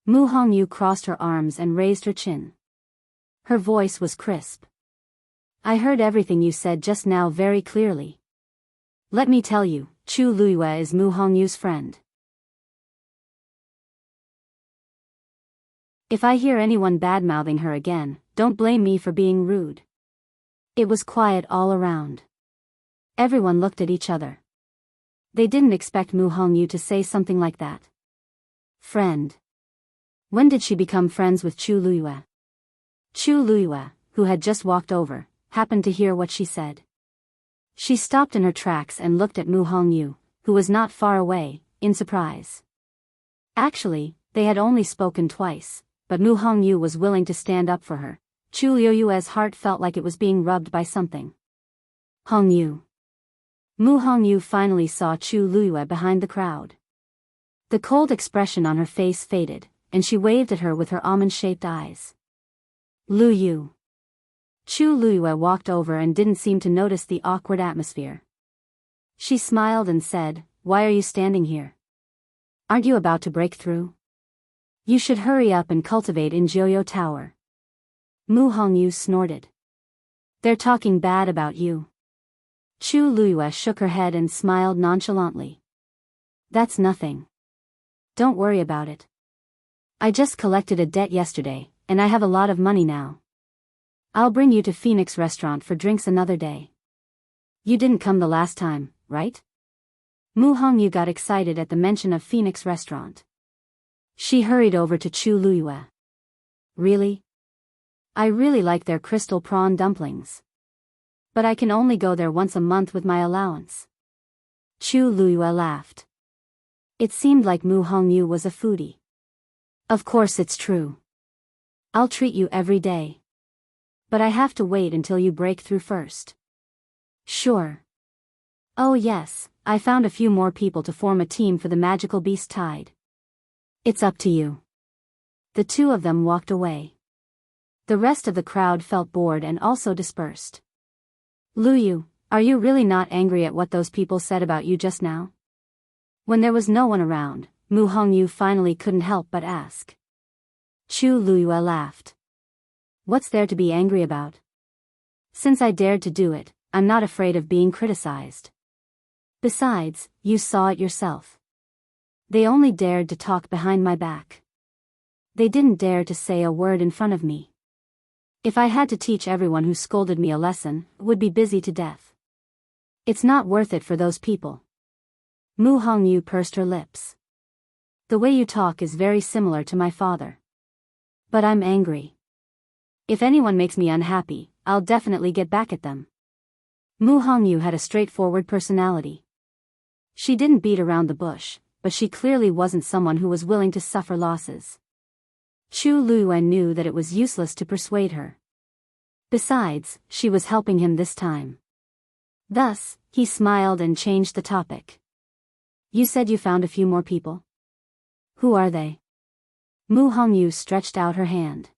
Mu Hongyu crossed her arms and raised her chin. Her voice was crisp. I heard everything you said just now very clearly. Let me tell you, Chu Luiyue is Mu Hongyu's friend. If I hear anyone bad-mouthing her again, don't blame me for being rude. It was quiet all around. Everyone looked at each other. They didn't expect Mu Hongyu to say something like that. Friend. When did she become friends with Chu Luiyue? Chu Luiyue, who had just walked over, happened to hear what she said. She stopped in her tracks and looked at Mu Hongyu, who was not far away, in surprise. Actually, they had only spoken twice, but Mu Hongyu was willing to stand up for her. Chu Luiyue's heart felt like it was being rubbed by something. Hongyu. Mu Hongyu finally saw Chu Luiyue behind the crowd. The cold expression on her face faded, and she waved at her with her almond-shaped eyes. Lu Yu. Chu Luiyue walked over and didn't seem to notice the awkward atmosphere. She smiled and said, Why are you standing here? Aren't you about to break through? You should hurry up and cultivate in Jianghu Tower. Mu Hongyu snorted. They're talking bad about you. Chu Luiyue shook her head and smiled nonchalantly. That's nothing. Don't worry about it. I just collected a debt yesterday, and I have a lot of money now. I'll bring you to Phoenix Restaurant for drinks another day. You didn't come the last time, right? Mu Hongyu got excited at the mention of Phoenix Restaurant. She hurried over to Chu Luiyue. Really? I really like their crystal prawn dumplings. But I can only go there once a month with my allowance. Chu Luiyue laughed. It seemed like Mu Hongyu was a foodie. Of course it's true. I'll treat you every day. But I have to wait until you break through first. Sure. Oh yes, I found a few more people to form a team for the magical beast tide. It's up to you. The two of them walked away. The rest of the crowd felt bored and also dispersed. Luyu, are you really not angry at what those people said about you just now? When there was no one around, Mu Hongyu finally couldn't help but ask. Chu Luiyue laughed. What's there to be angry about? Since I dared to do it, I'm not afraid of being criticized. Besides, you saw it yourself. They only dared to talk behind my back. They didn't dare to say a word in front of me. If I had to teach everyone who scolded me a lesson, I would be busy to death. It's not worth it for those people. Mu Hongyu pursed her lips. The way you talk is very similar to my father. But I'm angry. If anyone makes me unhappy, I'll definitely get back at them. Mu Hongyu had a straightforward personality. She didn't beat around the bush, but she clearly wasn't someone who was willing to suffer losses. Chu Luiyue knew that it was useless to persuade her. Besides, she was helping him this time. Thus, he smiled and changed the topic. You said you found a few more people? Who are they? Mu Hongyu stretched out her hand.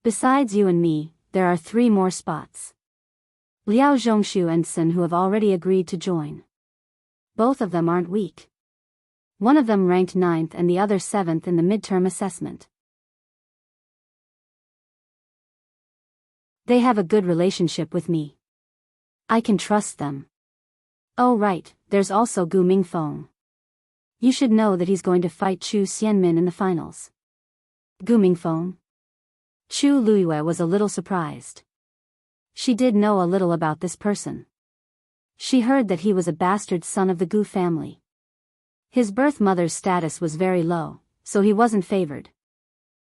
Besides you and me, there are 3 more spots. Liao Zhongshu and Sun who have already agreed to join. Both of them aren't weak. One of them ranked 9th and the other 7th in the midterm assessment. They have a good relationship with me. I can trust them. Oh right, there's also Gu Mingfeng. You should know that he's going to fight Chu Xianmin in the finals. Gu Mingfeng? Chu Luiyue was a little surprised. She did know a little about this person. She heard that he was a bastard son of the Gu family. His birth mother's status was very low, so he wasn't favored.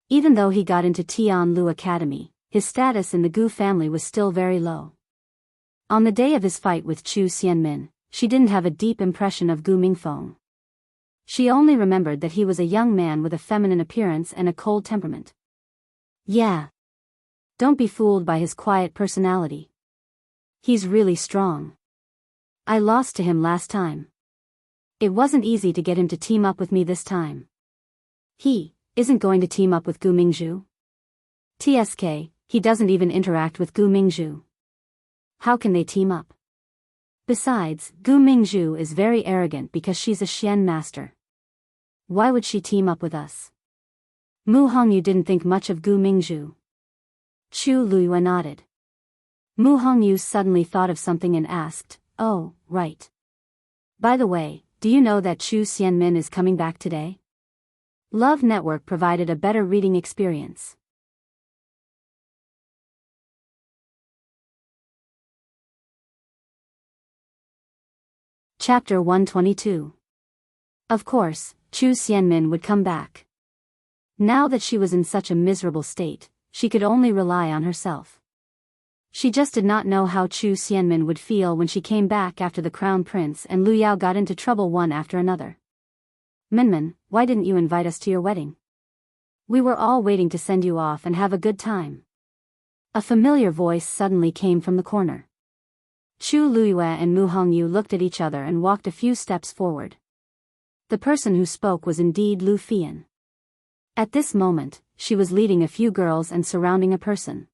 Even though he got into Tianlu Academy, his status in the Gu family was still very low. On the day of his fight with Chu Xianmin, she didn't have a deep impression of Gu Mingfeng. She only remembered that he was a young man with a feminine appearance and a cold temperament. Yeah. Don't be fooled by his quiet personality. He's really strong. I lost to him last time. It wasn't easy to get him to team up with me this time. He isn't going to team up with Gu Mingzhu. TSK, he doesn't even interact with Gu Mingzhu. How can they team up? Besides, Gu Mingzhu is very arrogant because she's a Xian master. Why would she team up with us? Mu Hongyu didn't think much of Gu Mingzhu. Chu Luiyue nodded. Mu Hongyu suddenly thought of something and asked, oh, right. By the way, do you know that Chu Xianmin is coming back today? Love Network provided a better reading experience. Chapter 122. Of course, Chu Xianmin would come back. Now that she was in such a miserable state, she could only rely on herself. She just did not know how Chu Xianmin would feel when she came back after the crown prince and Lu Yao got into trouble one after another. Minmin, why didn't you invite us to your wedding? We were all waiting to send you off and have a good time. A familiar voice suddenly came from the corner. Chu Luiyue and Mu Hongyu looked at each other and walked a few steps forward. The person who spoke was indeed Lu Fian. At this moment, she was leading a few girls and surrounding a person.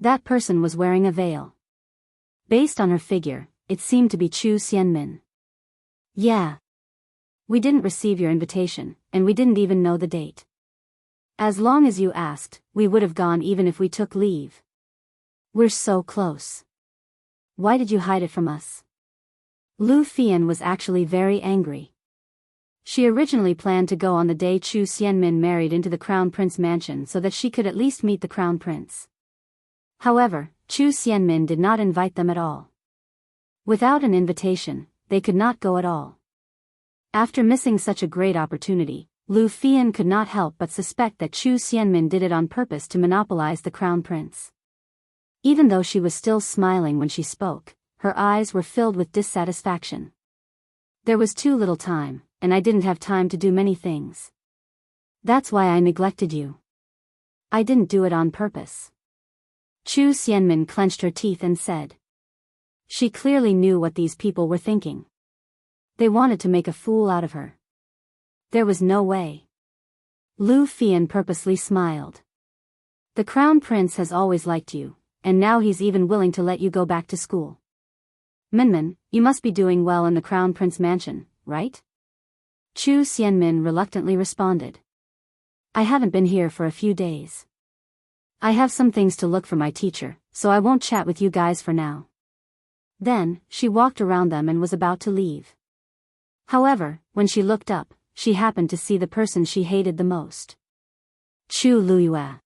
That person was wearing a veil. Based on her figure, it seemed to be Chu Xianmin. Yeah. We didn't receive your invitation, and we didn't even know the date. As long as you asked, we would have gone even if we took leave. We're so close. Why did you hide it from us? Lu Fian was actually very angry. She originally planned to go on the day Chu Xianmin married into the Crown Prince mansion so that she could at least meet the Crown Prince. However, Chu Xianmin did not invite them at all. Without an invitation, they could not go at all. After missing such a great opportunity, Lu Fian could not help but suspect that Chu Xianmin did it on purpose to monopolize the Crown Prince. Even though she was still smiling when she spoke, her eyes were filled with dissatisfaction. There was too little time, and I didn't have time to do many things. That's why I neglected you. I didn't do it on purpose. Chu Xianmin clenched her teeth and said. She clearly knew what these people were thinking. They wanted to make a fool out of her. There was no way. Lu Fian purposely smiled. The Crown Prince has always liked you, and now he's even willing to let you go back to school. Minmin, you must be doing well in the Crown Prince mansion, right? Chu Xianmin reluctantly responded. I haven't been here for a few days. I have some things to look for my teacher, so I won't chat with you guys for now. Then, she walked around them and was about to leave. However, when she looked up, she happened to see the person she hated the most. Chu Luyue.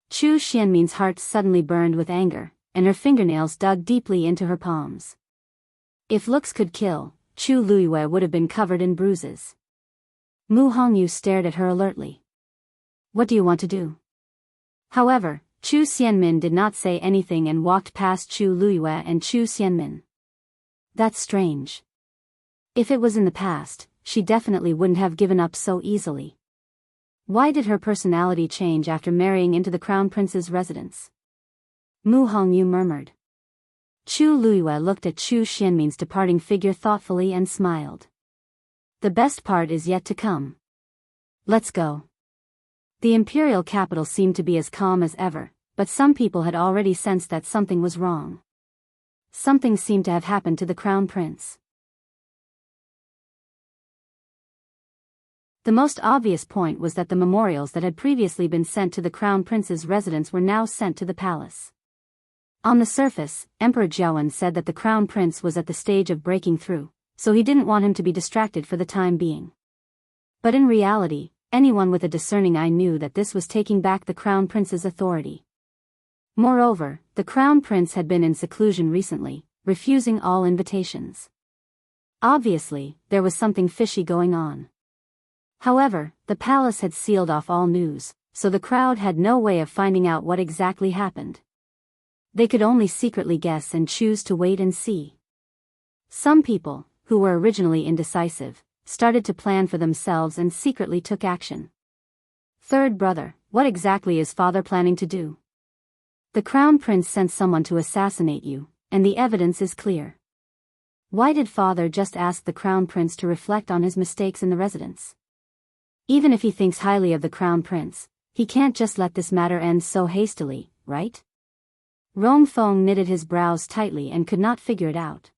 Chu Xianmin's heart suddenly burned with anger, and her fingernails dug deeply into her palms. If looks could kill, Chu Luyue would have been covered in bruises. Mu Hongyu stared at her alertly. What do you want to do? However, Chu Xianmin did not say anything and walked past Chu Luyue and Chu Xianmin. That's strange. If it was in the past, she definitely wouldn't have given up so easily. Why did her personality change after marrying into the Crown Prince's residence? Mu Hongyu murmured. Chu Luyue looked at Chu Xianmin's departing figure thoughtfully and smiled. The best part is yet to come. Let's go. The imperial capital seemed to be as calm as ever, but some people had already sensed that something was wrong. Something seemed to have happened to the Crown Prince. The most obvious point was that the memorials that had previously been sent to the Crown Prince's residence were now sent to the palace. On the surface, Emperor Jiawen said that the Crown Prince was at the stage of breaking through, so he didn't want him to be distracted for the time being. But in reality, anyone with a discerning eye knew that this was taking back the Crown Prince's authority. Moreover, the Crown Prince had been in seclusion recently, refusing all invitations. Obviously, there was something fishy going on. However, the palace had sealed off all news, so the crowd had no way of finding out what exactly happened. They could only secretly guess and choose to wait and see. Some people, who were originally indecisive, started to plan for themselves and secretly took action. Third brother, what exactly is father planning to do? The Crown Prince sent someone to assassinate you, and the evidence is clear. Why did father just ask the Crown Prince to reflect on his mistakes in the residence? Even if he thinks highly of the Crown Prince, he can't just let this matter end so hastily, right? Rong Feng knitted his brows tightly and could not figure it out.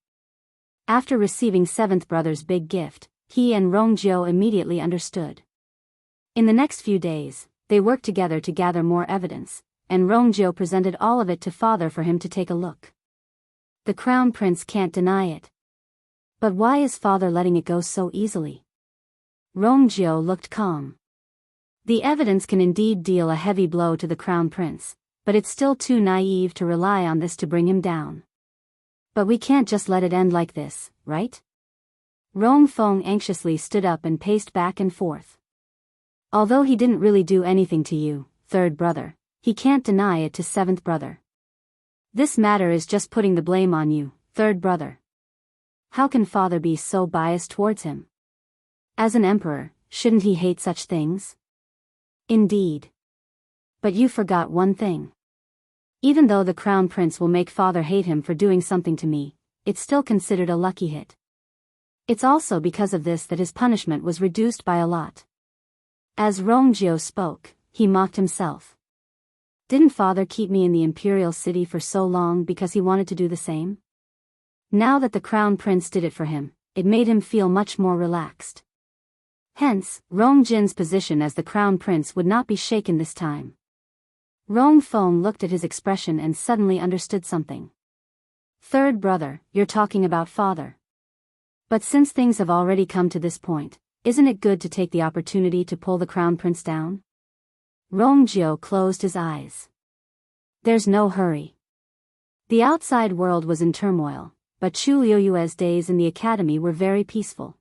After receiving seventh brother's big gift, he and Rong Jiu immediately understood. In the next few days, they worked together to gather more evidence, and Rong Jiu presented all of it to father for him to take a look. The Crown Prince can't deny it. But why is father letting it go so easily? Rong Jiu looked calm. The evidence can indeed deal a heavy blow to the Crown Prince, but it's still too naive to rely on this to bring him down. But we can't just let it end like this, right? Rong Feng anxiously stood up and paced back and forth. Although he didn't really do anything to you, third brother, he can't deny it to seventh brother. This matter is just putting the blame on you, third brother. How can father be so biased towards him? As an emperor, shouldn't he hate such things? Indeed. But you forgot one thing. Even though the Crown Prince will make father hate him for doing something to me, it's still considered a lucky hit. It's also because of this that his punishment was reduced by a lot. As Rong Jiu spoke, he mocked himself. Didn't father keep me in the imperial city for so long because he wanted to do the same? Now that the Crown Prince did it for him, it made him feel much more relaxed. Hence, Rong Jin's position as the Crown Prince would not be shaken this time. Rong Feng looked at his expression and suddenly understood something. Third brother, you're talking about father. But since things have already come to this point, Isn't it good to take the opportunity to pull the crown prince down? Rongjiu closed his eyes. There's no hurry. The outside world was in turmoil, but Chu Liuyue's days in the academy were very peaceful.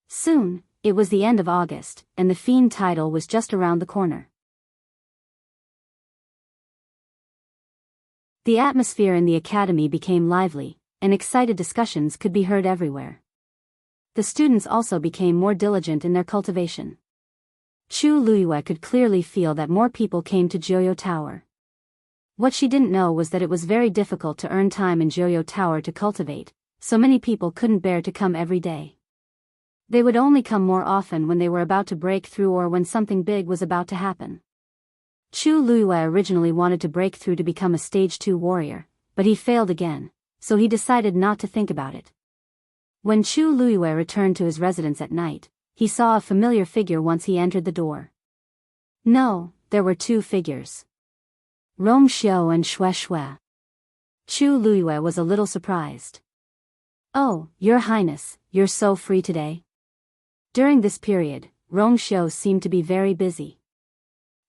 Soon, it was the end of August, and the fiend title was just around the corner. The atmosphere in the academy became lively, and excited discussions could be heard everywhere. The students also became more diligent in their cultivation. Chu Luyue could clearly feel that more people came to Jiuyo Tower. What she didn't know was that it was very difficult to earn time in Jiuyo Tower to cultivate, so many people couldn't bear to come every day. They would only come more often when they were about to break through or when something big was about to happen. Chu Luyue originally wanted to break through to become a stage 2 warrior, but he failed again, so he decided not to think about it. When Chu Luyue returned to his residence at night, he saw a familiar figure once he entered the door. No, there were two figures. Rongxiu and Xue. Chu Luyue was a little surprised. Oh, Your Highness, you're so free today. During this period, Rongxiu seemed to be very busy.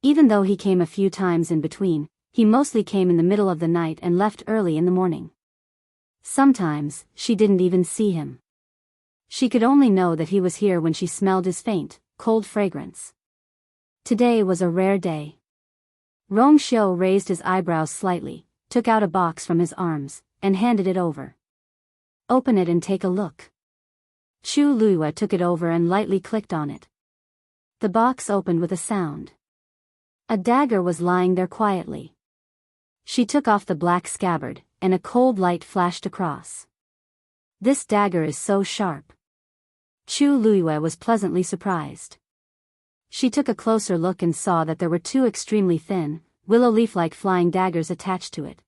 Even though he came a few times in between, he mostly came in the middle of the night and left early in the morning. Sometimes, she didn't even see him. She could only know that he was here when she smelled his faint, cold fragrance. Today was a rare day. Rongxiu raised his eyebrows slightly, took out a box from his arms, and handed it over. Open it and take a look. Chu Luyue took it over and lightly clicked on it. The box opened with a sound. A dagger was lying there quietly. She took off the black scabbard, and a cold light flashed across. This dagger is so sharp. Chu Luyue was pleasantly surprised. She took a closer look and saw that there were two extremely thin, willow leaf-like flying daggers attached to it.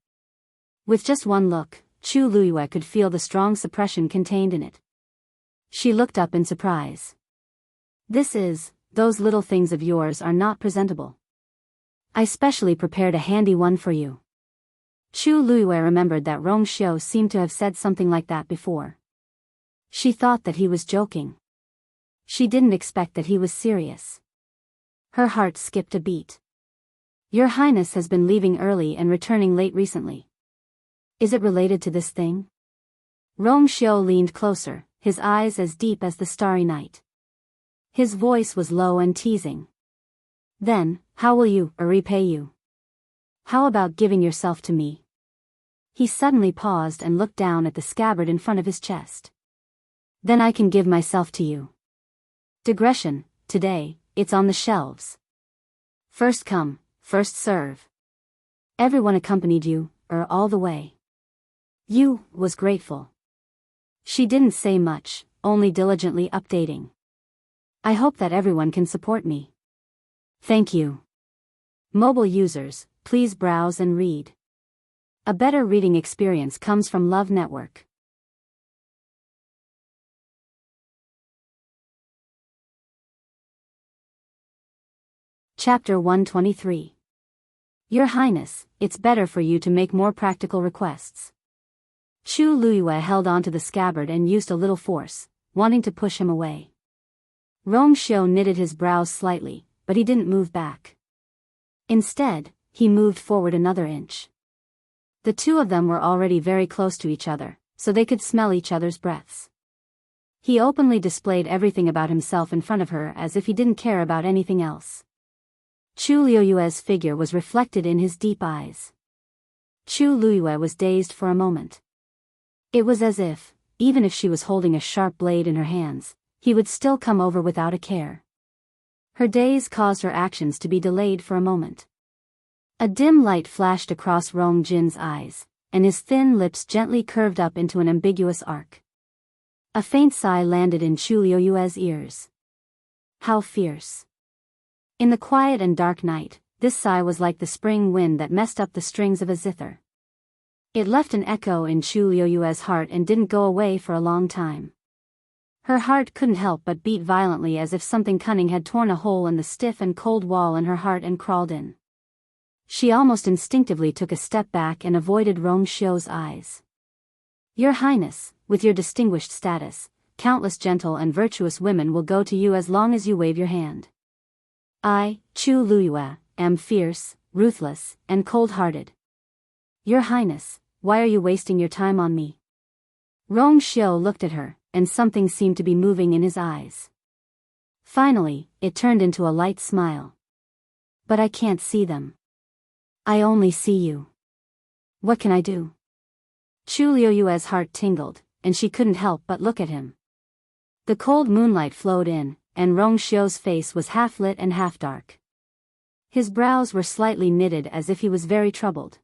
With just one look, Chu Luyue could feel the strong suppression contained in it. She looked up in surprise. Those little things of yours are not presentable. I specially prepared a handy one for you. Chu Luyue remembered that Rongxiu seemed to have said something like that before. She thought that he was joking. She didn't expect that he was serious. Her heart skipped a beat. Your Highness has been leaving early and returning late recently. Is it related to this thing? Rongxiu leaned closer, his eyes as deep as the starry night. His voice was low and teasing. Then, how will you repay you? How about giving yourself to me? He suddenly paused and looked down at the scabbard in front of his chest. Then I can give myself to you. Digression, today, it's on the shelves. First come, first serve. Everyone accompanied you, all the way. You was grateful. She didn't say much, only diligently updating. I hope that everyone can support me. Thank you. Mobile users, please browse and read. A better reading experience comes from Love Network. Chapter 123. Your Highness, it's better for you to make more practical requests. Chu Luyue held onto the scabbard and used a little force, wanting to push him away. Rongxiu knitted his brows slightly, but he didn't move back. Instead, he moved forward another inch. The two of them were already very close to each other, so they could smell each other's breaths. He openly displayed everything about himself in front of her as if he didn't care about anything else. Chu Liuyue's figure was reflected in his deep eyes. Chu Luyue was dazed for a moment. It was as if, even if she was holding a sharp blade in her hands, he would still come over without a care. Her daze caused her actions to be delayed for a moment. A dim light flashed across Rong Jin's eyes, and his thin lips gently curved up into an ambiguous arc. A faint sigh landed in Chu Liuyue's ears. How fierce. In the quiet and dark night, this sigh was like the spring wind that messed up the strings of a zither. It left an echo in Chu Liuyue's heart and didn't go away for a long time. Her heart couldn't help but beat violently as if something cunning had torn a hole in the stiff and cold wall in her heart and crawled in. She almost instinctively took a step back and avoided Rongxiu's eyes. Your Highness, with your distinguished status, countless gentle and virtuous women will go to you as long as you wave your hand. I, Chu Luyue, am fierce, ruthless, and cold-hearted. Your Highness, why are you wasting your time on me? Rong Xiu looked at her, and something seemed to be moving in his eyes. Finally, it turned into a light smile. But I can't see them. I only see you. What can I do? Chu Liuyue's heart tingled, and she couldn't help but look at him. The cold moonlight flowed in, and Rong Xiu's face was half lit and half dark. His brows were slightly knitted as if he was very troubled.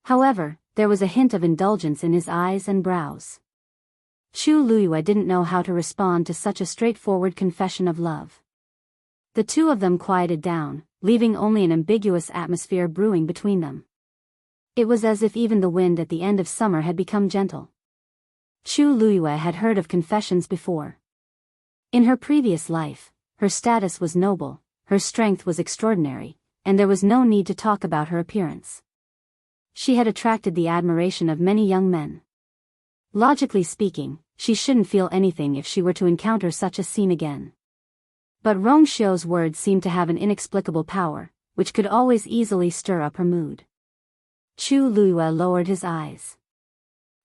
However, there was a hint of indulgence in his eyes and brows. Chu Luyue didn't know how to respond to such a straightforward confession of love. The two of them quieted down, leaving only an ambiguous atmosphere brewing between them. It was as if even the wind at the end of summer had become gentle. Chu Luyue had heard of confessions before. In her previous life, her status was noble, her strength was extraordinary, and there was no need to talk about her appearance. She had attracted the admiration of many young men. Logically speaking, she shouldn't feel anything if she were to encounter such a scene again. But Rong Xiu's words seemed to have an inexplicable power, which could always easily stir up her mood. Chu Luyue lowered his eyes.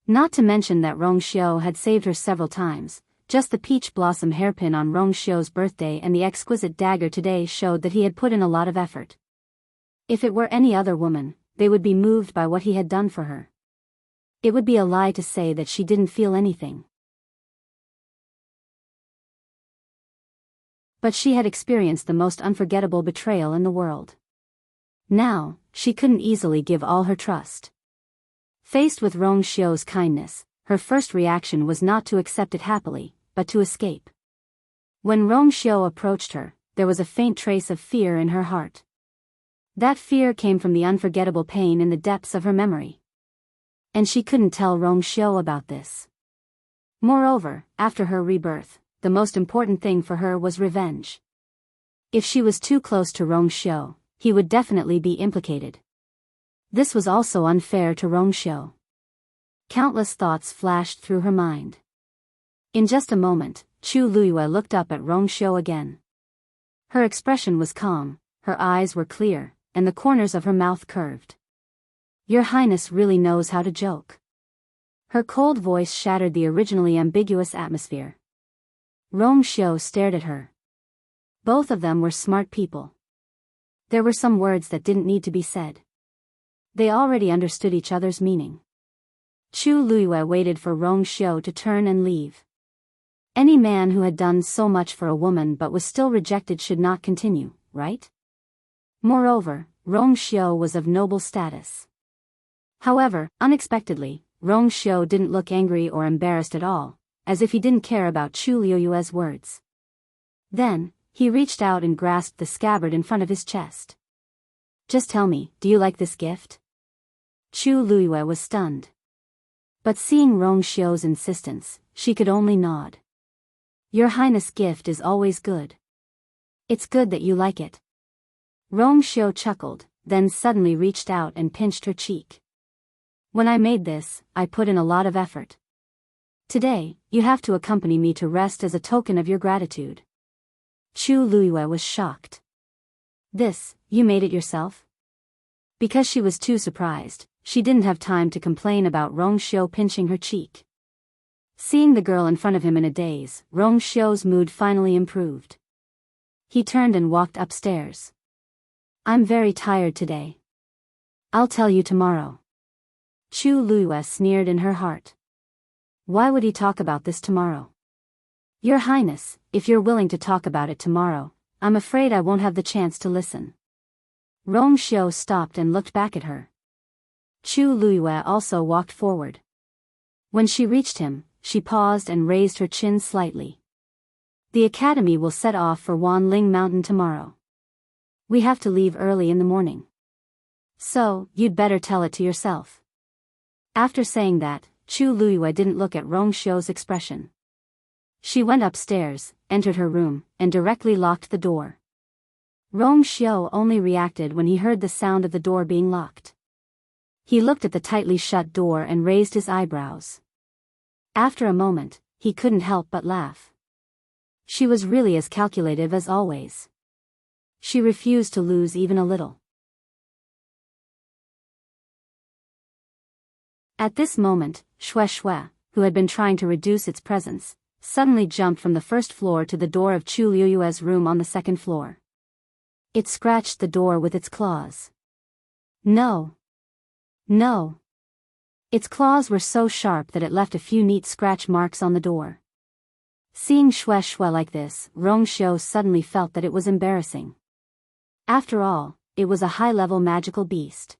Not to mention that Rong Xiu had saved her several times, just the peach blossom hairpin on Rong Xiu's birthday and the exquisite dagger today showed that he had put in a lot of effort. If it were any other woman, they would be moved by what he had done for her. It would be a lie to say that she didn't feel anything. But she had experienced the most unforgettable betrayal in the world. Now, she couldn't easily give all her trust. Faced with Rong Xiu's kindness, her first reaction was not to accept it happily, but to escape. When Rong Xiu approached her, there was a faint trace of fear in her heart. That fear came from the unforgettable pain in the depths of her memory. And she couldn't tell Rong Xiu about this. Moreover, after her rebirth, the most important thing for her was revenge. If she was too close to Rong Xiu, he would definitely be implicated. This was also unfair to Rong Xiu. Countless thoughts flashed through her mind. In just a moment, Chu Luyue looked up at Rong Xiu again. Her expression was calm, her eyes were clear, and the corners of her mouth curved. Your Highness really knows how to joke. Her cold voice shattered the originally ambiguous atmosphere. Rong Xiu stared at her. Both of them were smart people. There were some words that didn't need to be said. They already understood each other's meaning. Chu Luyue waited for Rong Xiu to turn and leave. Any man who had done so much for a woman but was still rejected should not continue, right? Moreover, Rong Xiu was of noble status. However, unexpectedly, Rong Xiu didn't look angry or embarrassed at all, as if he didn't care about Chu Luyue's words. Then, he reached out and grasped the scabbard in front of his chest. Just tell me, do you like this gift? Chu Luyue was stunned. But seeing Rong Xiu's insistence, she could only nod. Your Highness' gift is always good. It's good that you like it. Rong Xiu chuckled, then suddenly reached out and pinched her cheek. When I made this, I put in a lot of effort. Today, you have to accompany me to rest as a token of your gratitude. Chu Luyue was shocked. This, you made it yourself? Because she was too surprised, she didn't have time to complain about Rong Xiu pinching her cheek. Seeing the girl in front of him in a daze, Rong Xiu's mood finally improved. He turned and walked upstairs. I'm very tired today. I'll tell you tomorrow. Chu Luyue sneered in her heart. Why would he talk about this tomorrow? Your Highness, if you're willing to talk about it tomorrow, I'm afraid I won't have the chance to listen. Rong Xiu stopped and looked back at her. Chu Luyue also walked forward. When she reached him, she paused and raised her chin slightly. The academy will set off for Wanling Mountain tomorrow. We have to leave early in the morning. So, you'd better tell it to yourself. After saying that, Chu Luyue didn't look at Rong Xiu's expression. She went upstairs, entered her room, and directly locked the door. Rong Xiu only reacted when he heard the sound of the door being locked. He looked at the tightly shut door and raised his eyebrows. After a moment, he couldn't help but laugh. She was really as calculative as always. She refused to lose even a little. At this moment, Xue Xue, who had been trying to reduce its presence, suddenly jumped from the first floor to the door of Chu Liuyue's room on the second floor. It scratched the door with its claws. No! No! Its claws were so sharp that it left a few neat scratch marks on the door. Seeing Xue Xue like this, Rongxiu suddenly felt that it was embarrassing. After all, it was a high-level magical beast.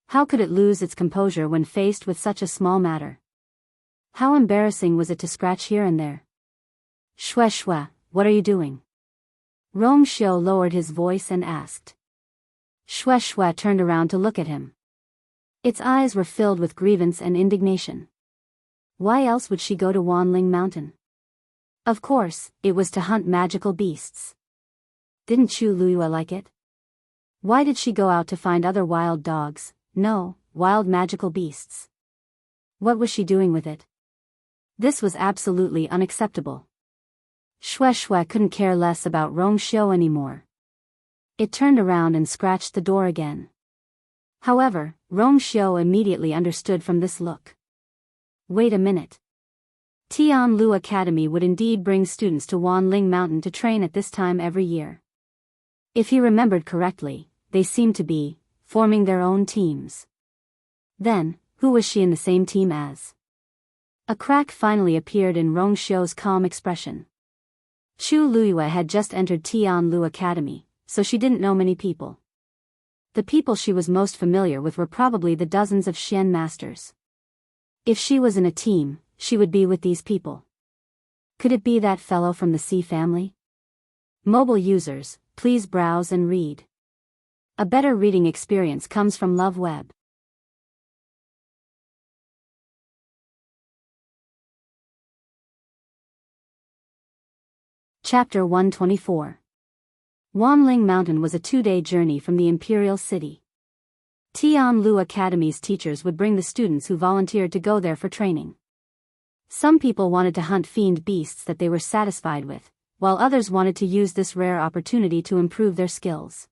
How could it lose its composure when faced with such a small matter? How embarrassing was it to scratch here and there? Xue Xue, what are you doing? Rongxiu lowered his voice and asked. Xue Xue turned around to look at him. Its eyes were filled with grievance and indignation. Why else would she go to Wanling Mountain? Of course, it was to hunt magical beasts. Didn't Chu Luyue like it? Why did she go out to find other wild dogs, no, wild magical beasts? What was she doing with it? This was absolutely unacceptable. Xue Xue couldn't care less about Rongxiu anymore. It turned around and scratched the door again. However, Rongxiu immediately understood from this look. Wait a minute. Tianlu Academy would indeed bring students to Wanling Mountain to train at this time every year. If he remembered correctly, they seemed to be forming their own teams. Then, who was she in the same team as? A crack finally appeared in Rongxiu's calm expression. Chu Luyue had just entered Tianlu Academy, so she didn't know many people. The people she was most familiar with were probably the dozens of Xian masters. If she was in a team, she would be with these people. Could it be that fellow from the C family? Mobile users, please browse and read. A better reading experience comes from Love Web. Chapter 124. Wanling Mountain was a 2-day journey from the imperial city. Tianlu Academy's teachers would bring the students who volunteered to go there for training. Some people wanted to hunt fiend beasts that they were satisfied with, while others wanted to use this rare opportunity to improve their skills.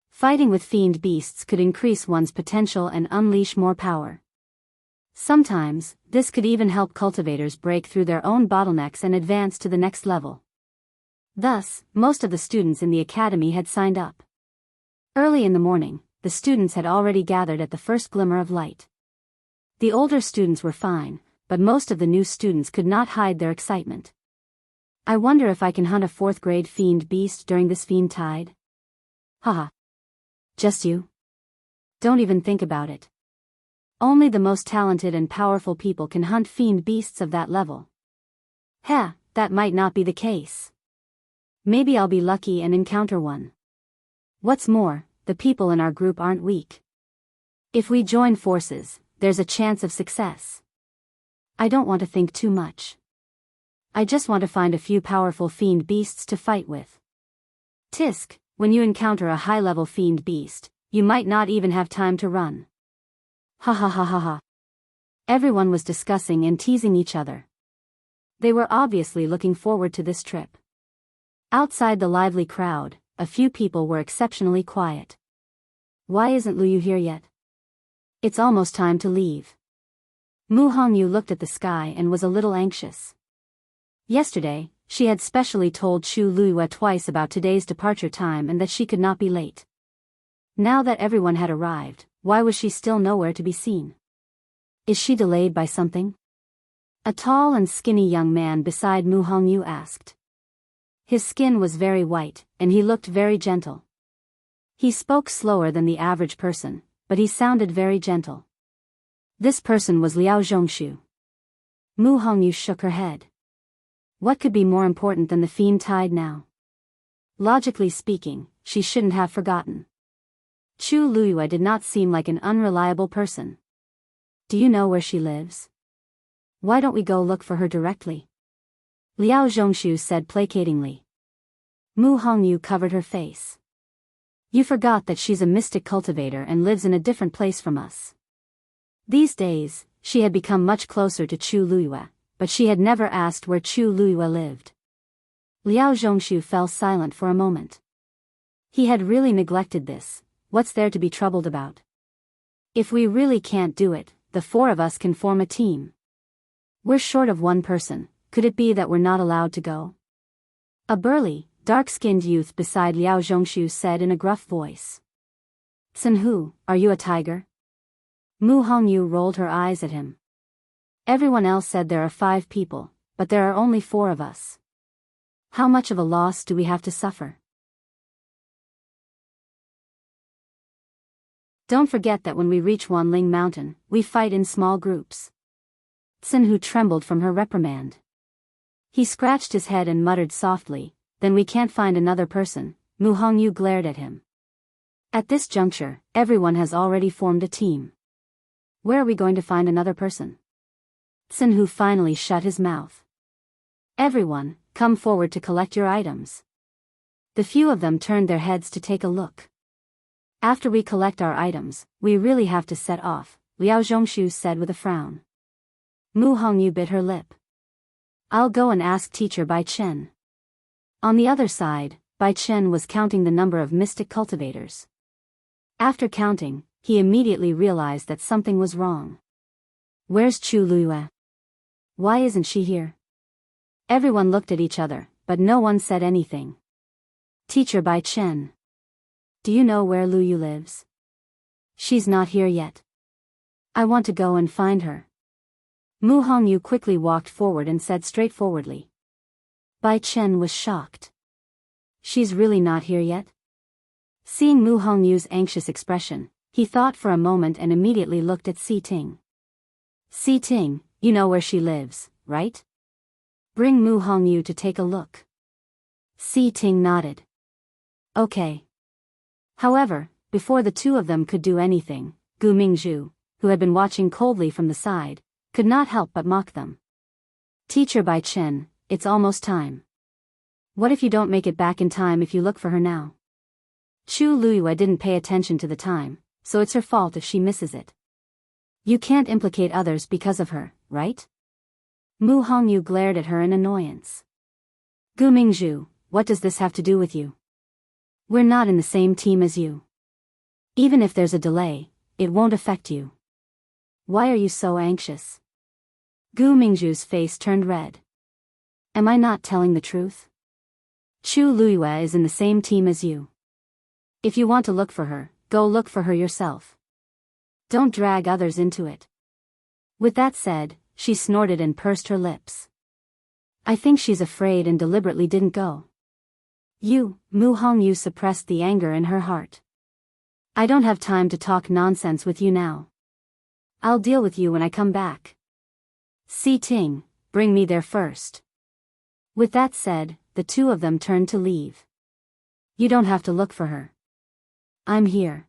Fighting with fiend beasts could increase one's potential and unleash more power. Sometimes, this could even help cultivators break through their own bottlenecks and advance to the next level. Thus, most of the students in the academy had signed up. Early in the morning, the students had already gathered at the first glimmer of light. The older students were fine, but most of the new students could not hide their excitement. I wonder if I can hunt a 4th-grade fiend beast during this fiend tide? Haha. Just you? Don't even think about it. Only the most talented and powerful people can hunt fiend beasts of that level. Heh, that might not be the case. Maybe I'll be lucky and encounter one. What's more, the people in our group aren't weak. If we join forces, there's a chance of success. I don't want to think too much. I just want to find a few powerful fiend beasts to fight with. Tisk, when you encounter a high-level fiend beast, you might not even have time to run. Ha ha ha ha ha. Everyone was discussing and teasing each other. They were obviously looking forward to this trip. Outside the lively crowd, a few people were exceptionally quiet. Why isn't Luyu here yet? It's almost time to leave. Mu Hongyu looked at the sky and was a little anxious. Yesterday, she had specially told Chu Luyue twice about today's departure time and that she could not be late. Now that everyone had arrived, why was she still nowhere to be seen? Is she delayed by something? A tall and skinny young man beside Mu Hongyu asked. His skin was very white, and he looked very gentle. He spoke slower than the average person, but he sounded very gentle. This person was Liao Zhongshu. Mu Hongyu shook her head. What could be more important than the fiend tide now? Logically speaking, she shouldn't have forgotten. Chu Luyue did not seem like an unreliable person. Do you know where she lives? Why don't we go look for her directly? Liao Zhongshu said placatingly. Mu Hongyu covered her face. You forgot that she's a mystic cultivator and lives in a different place from us. These days, she had become much closer to Chu Luyue, but she had never asked where Chu Luiyue lived. Liao Zhongshu fell silent for a moment. He had really neglected this. What's there to be troubled about? If we really can't do it, the four of us can form a team. We're short of one person. Could it be that we're not allowed to go? A burly, dark-skinned youth beside Liao Zhongshu said in a gruff voice. Jianghu, are you a tiger? Mu Hongyu rolled her eyes at him. Everyone else said there are 5 people, but there are only 4 of us. How much of a loss do we have to suffer? Don't forget that when we reach Wanling Mountain, we fight in small groups. Jianghu trembled from her reprimand. He scratched his head and muttered softly, then we can't find another person. Mu Hongyu glared at him. At this juncture, everyone has already formed a team. Where are we going to find another person? Jianghu finally shut his mouth. Everyone, come forward to collect your items. The few of them turned their heads to take a look. After we collect our items, we really have to set off, Liao Zhongshu said with a frown. Mu Hongyu bit her lip. I'll go and ask Teacher Bai Chen. On the other side, Bai Chen was counting the number of mystic cultivators. After counting, he immediately realized that something was wrong. Where's Chu Luiyue? Why isn't she here? Everyone looked at each other, but no one said anything. Teacher Bai Chen. Do you know where Luiyue lives? She's not here yet. I want to go and find her. Mu Hongyu quickly walked forward and said straightforwardly. Bai Chen was shocked. She's really not here yet? Seeing Mu Hongyu's anxious expression, he thought for a moment and immediately looked at Si Ting. Si Ting, you know where she lives, right? Bring Mu Hongyu to take a look. Si Ting nodded. Okay. However, before the two of them could do anything, Gu Mingzhu, who had been watching coldly from the side, could not help but mock them. Teacher Bai Chen, it's almost time. What if you don't make it back in time if you look for her now? Chu Luiyue didn't pay attention to the time, so it's her fault if she misses it. You can't implicate others because of her, right? Mu Hongyu glared at her in annoyance. Gu Mingzhu, what does this have to do with you? We're not in the same team as you. Even if there's a delay, it won't affect you. Why are you so anxious? Gu Mingzhu's face turned red. Am I not telling the truth? Chu Luiyue is in the same team as you. If you want to look for her, go look for her yourself. Don't drag others into it. With that said, she snorted and pursed her lips. I think she's afraid and deliberately didn't go. Mu Hongyu suppressed the anger in her heart. I don't have time to talk nonsense with you now. I'll deal with you when I come back. Si Ting, bring me there first. With that said, the two of them turned to leave. You don't have to look for her. I'm here.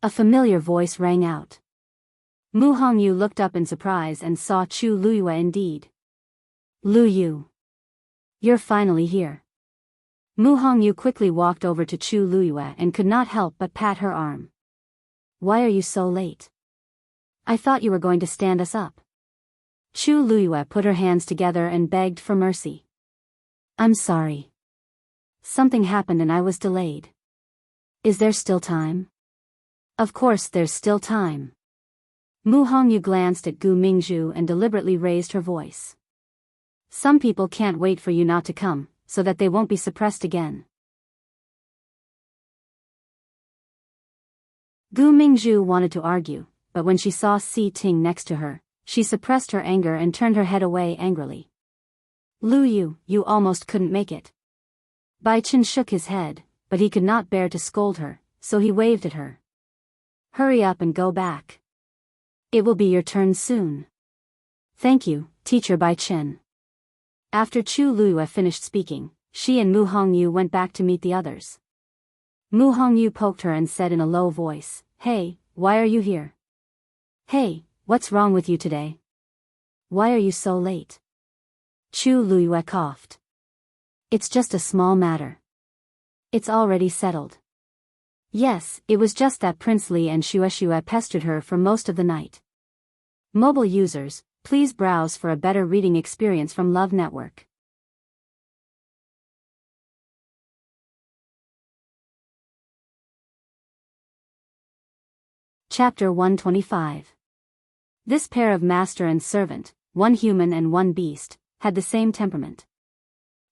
A familiar voice rang out. Mu Hongyu looked up in surprise and saw Chu Luiyue indeed. Luiyue. You're finally here. Mu Hongyu quickly walked over to Chu Luiyue and could not help but pat her arm. Why are you so late? I thought you were going to stand us up. Chu Luiyue put her hands together and begged for mercy. I'm sorry. Something happened and I was delayed. Is there still time? Of course there's still time. Mu Hongyu glanced at Gu Mingzhu and deliberately raised her voice. Some people can't wait for you not to come, so that they won't be suppressed again. Gu Mingzhu wanted to argue, but when she saw Si Ting next to her, she suppressed her anger and turned her head away angrily. Luiyue, you almost couldn't make it. Bai Chen shook his head, but he could not bear to scold her, so he waved at her. Hurry up and go back. It will be your turn soon. Thank you, Teacher Bai Chen. After Chu Luiyue finished speaking, she and Mu Hongyu went back to meet the others. Mu Hongyu poked her and said in a low voice, Hey, why are you here? Hey, what's wrong with you today? Why are you so late? Chu Luiyue coughed. It's just a small matter. It's already settled. Yes, it was just that Prince Li and Xue pestered her for most of the night. Mobile users, Please browse for a better reading experience from Love Network. Chapter 125. This pair of master and servant, one human and one beast, had the same temperament.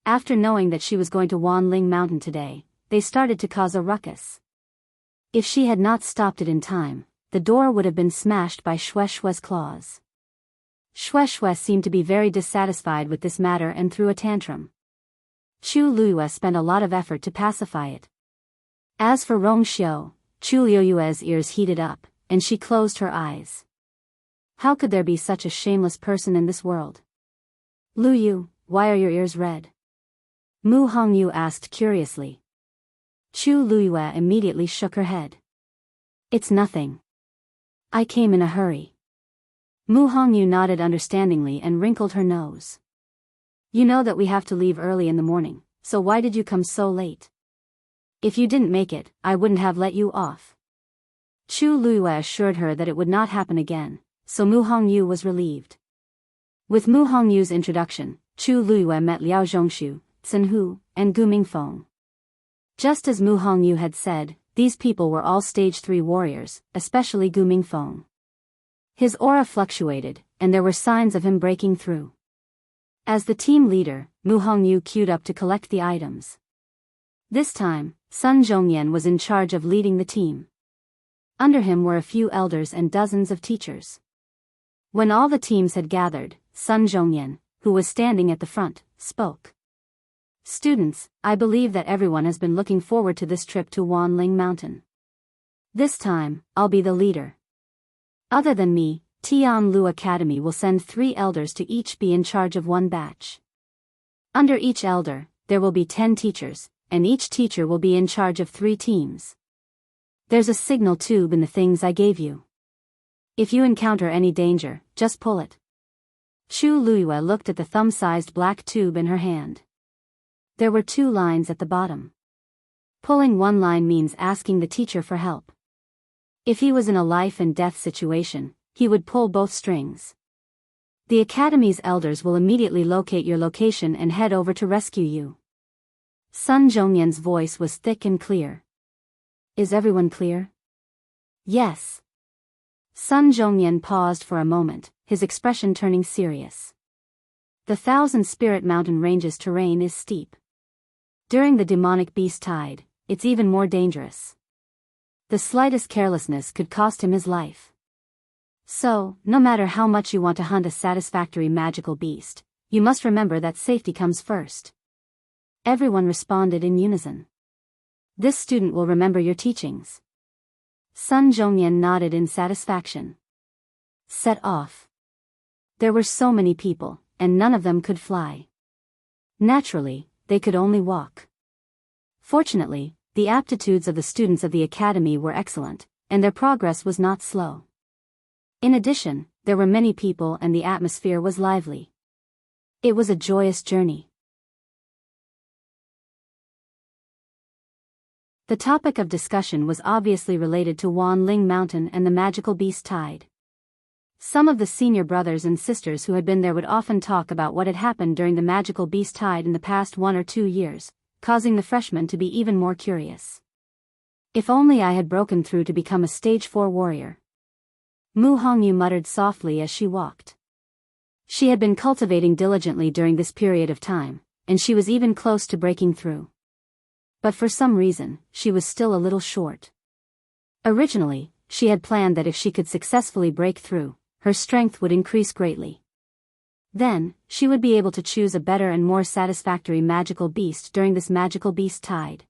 After knowing that she was going to Wanling Mountain today, they started to cause a ruckus. If she had not stopped it in time, the door would have been smashed by Shue's claws. Shue seemed to be very dissatisfied with this matter and threw a tantrum. Chu Luiyue spent a lot of effort to pacify it. As for Rongxiu, Chu Liuyue's ears heated up, and she closed her eyes. How could there be such a shameless person in this world? Luyu, why are your ears red? Mu Hongyu asked curiously. Chu Luiyue immediately shook her head. It's nothing. I came in a hurry. Mu Hongyu nodded understandingly and wrinkled her nose. You know that we have to leave early in the morning, so why did you come so late? If you didn't make it, I wouldn't have let you off. Chu Luiyue assured her that it would not happen again, so Mu Hongyu was relieved. With Mu Hongyu's introduction, Chu Luiyue met Liao Zhongshu, Hu, and Gu Mingfeng. Just as Mu Hongyu had said, these people were all stage 3 warriors, especially Gu Mingfeng. His aura fluctuated, and there were signs of him breaking through. As the team leader, Mu Hongyu queued up to collect the items. This time, Sun Zhongyan was in charge of leading the team. Under him were a few elders and dozens of teachers. When all the teams had gathered, Sun Zhongyan, who was standing at the front, spoke. Students, I believe that everyone has been looking forward to this trip to Wanling Mountain. This time, I'll be the leader. Other than me, Tianlu Academy will send 3 elders to each be in charge of one batch. Under each elder, there will be 10 teachers, and each teacher will be in charge of 3 teams. There's a signal tube in the things I gave you. If you encounter any danger, just pull it. Chu Luiyue looked at the thumb-sized black tube in her hand. There were 2 lines at the bottom. Pulling one line means asking the teacher for help. If he was in a life-and-death situation, he would pull both strings. The Academy's elders will immediately locate your location and head over to rescue you. Sun Zhongyan's voice was thick and clear. Is everyone clear? Yes. Sun Zhongyan paused for a moment, his expression turning serious. The Thousand Spirit Mountain Ranges terrain is steep. During the demonic beast tide, it's even more dangerous. The slightest carelessness could cost him his life. So, no matter how much you want to hunt a satisfactory magical beast, you must remember that safety comes first. Everyone responded in unison. This student will remember your teachings. Sun Zhongyan nodded in satisfaction. Set off. There were so many people, and none of them could fly. Naturally, they could only walk. Fortunately, the aptitudes of the students of the academy were excellent, and their progress was not slow. In addition, there were many people and the atmosphere was lively. It was a joyous journey. The topic of discussion was obviously related to Wanling Mountain and the magical beast tide. Some of the senior brothers and sisters who had been there would often talk about what had happened during the magical beast tide in the past 1 or 2 years, causing the freshmen to be even more curious. If only I had broken through to become a stage 4 warrior. Mu Hongyu muttered softly as she walked. She had been cultivating diligently during this period of time, and she was even close to breaking through. But for some reason, she was still a little short. Originally, she had planned that if she could successfully break through, her strength would increase greatly. Then, she would be able to choose a better and more satisfactory magical beast during this magical beast tide.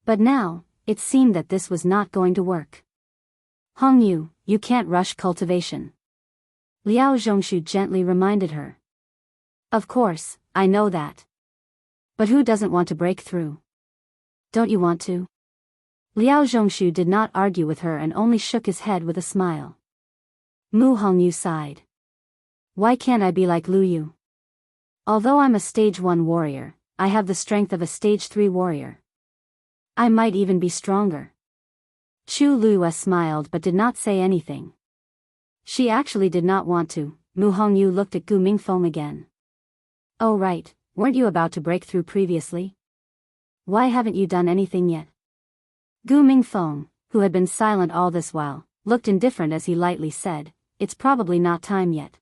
But now, it seemed that this was not going to work. Hongyu, you can't rush cultivation. Liao Zhongshu gently reminded her. Of course, I know that. But who doesn't want to break through? Don't you want to? Liao Zhongshu did not argue with her and only shook his head with a smile. Mu Hongyu sighed. Why can't I be like Lu Yu? Although I'm a stage 1 warrior, I have the strength of a stage 3 warrior. I might even be stronger. Chu Luiyue smiled but did not say anything. She actually did not want to, Mu Hongyu looked at Gu Mingfeng again. Oh right, weren't you about to break through previously? Why haven't you done anything yet? Gu Mingfeng, who had been silent all this while, looked indifferent as he lightly said, it's probably not time yet.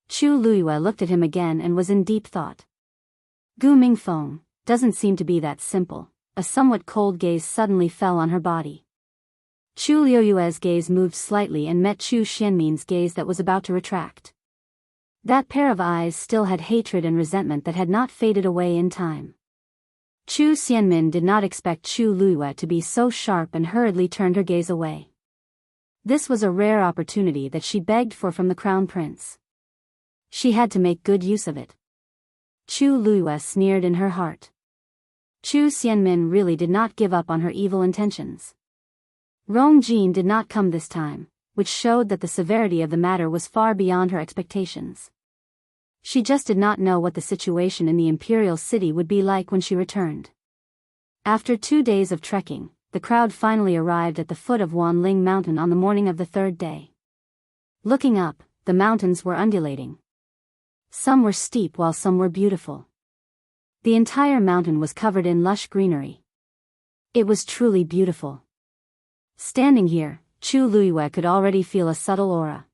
Chu Luiyue looked at him again and was in deep thought. Gu Mingfeng, doesn't seem to be that simple. A somewhat cold gaze suddenly fell on her body. Chu Luiyue's gaze moved slightly and met Chu Xianmin's gaze that was about to retract. That pair of eyes still had hatred and resentment that had not faded away in time. Chu Xianmin did not expect Chu Luiyue to be so sharp and hurriedly turned her gaze away. This was a rare opportunity that she begged for from the crown prince. She had to make good use of it. Chu Luiyue sneered in her heart. Chu Xianmin really did not give up on her evil intentions. Rong Jin did not come this time, which showed that the severity of the matter was far beyond her expectations. She just did not know what the situation in the imperial city would be like when she returned. After 2 days of trekking, the crowd finally arrived at the foot of Wanling Mountain on the morning of the 3rd day. Looking up, the mountains were undulating. Some were steep while some were beautiful. The entire mountain was covered in lush greenery. It was truly beautiful. Standing here, Chu Luiyue could already feel a subtle aura.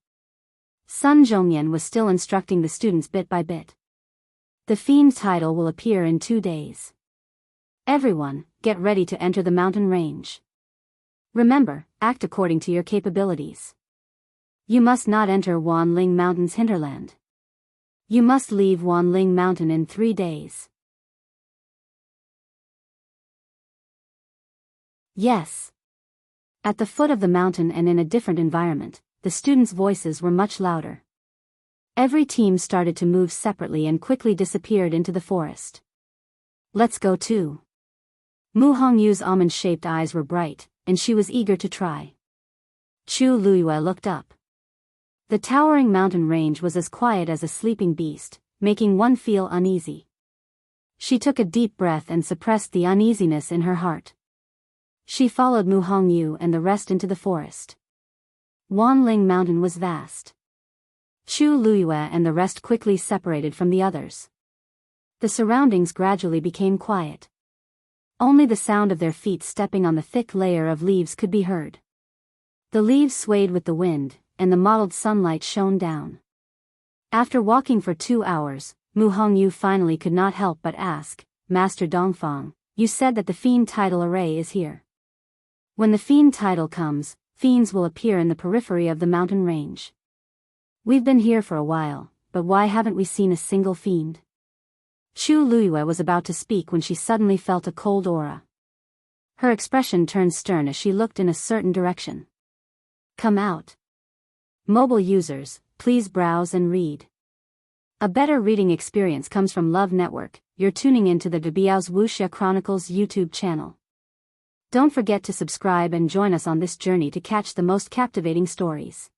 Sun Zhongyan was still instructing the students bit by bit. The fiend title will appear in 2 days. Everyone, get ready to enter the mountain range. Remember, act according to your capabilities. You must not enter Wanling Mountain's hinterland. You must leave Wanling Mountain in 3 days. Yes. At the foot of the mountain and in a different environment, the students' voices were much louder. Every team started to move separately and quickly disappeared into the forest. Let's go too. Mu Hongyu's almond-shaped eyes were bright, and she was eager to try. Chu Luiyue looked up. The towering mountain range was as quiet as a sleeping beast, making one feel uneasy. She took a deep breath and suppressed the uneasiness in her heart. She followed Mu Hongyu and the rest into the forest. Wanling Mountain was vast. Chu Luiyue and the rest quickly separated from the others. The surroundings gradually became quiet. Only the sound of their feet stepping on the thick layer of leaves could be heard. The leaves swayed with the wind, and the mottled sunlight shone down. After walking for 2 hours, Mu Hongyu finally could not help but ask, Master Dongfang, you said that the fiend tidal array is here. When the fiend tidal comes, fiends will appear in the periphery of the mountain range. We've been here for a while, but why haven't we seen a single fiend? Chu Luiyue was about to speak when she suddenly felt a cold aura. Her expression turned stern as she looked in a certain direction. Come out. Mobile users, please browse and read. A better reading experience comes from Love Network. You're tuning into the Biyao's Wuxia Chronicles YouTube channel. Don't forget to subscribe and join us on this journey to catch the most captivating stories.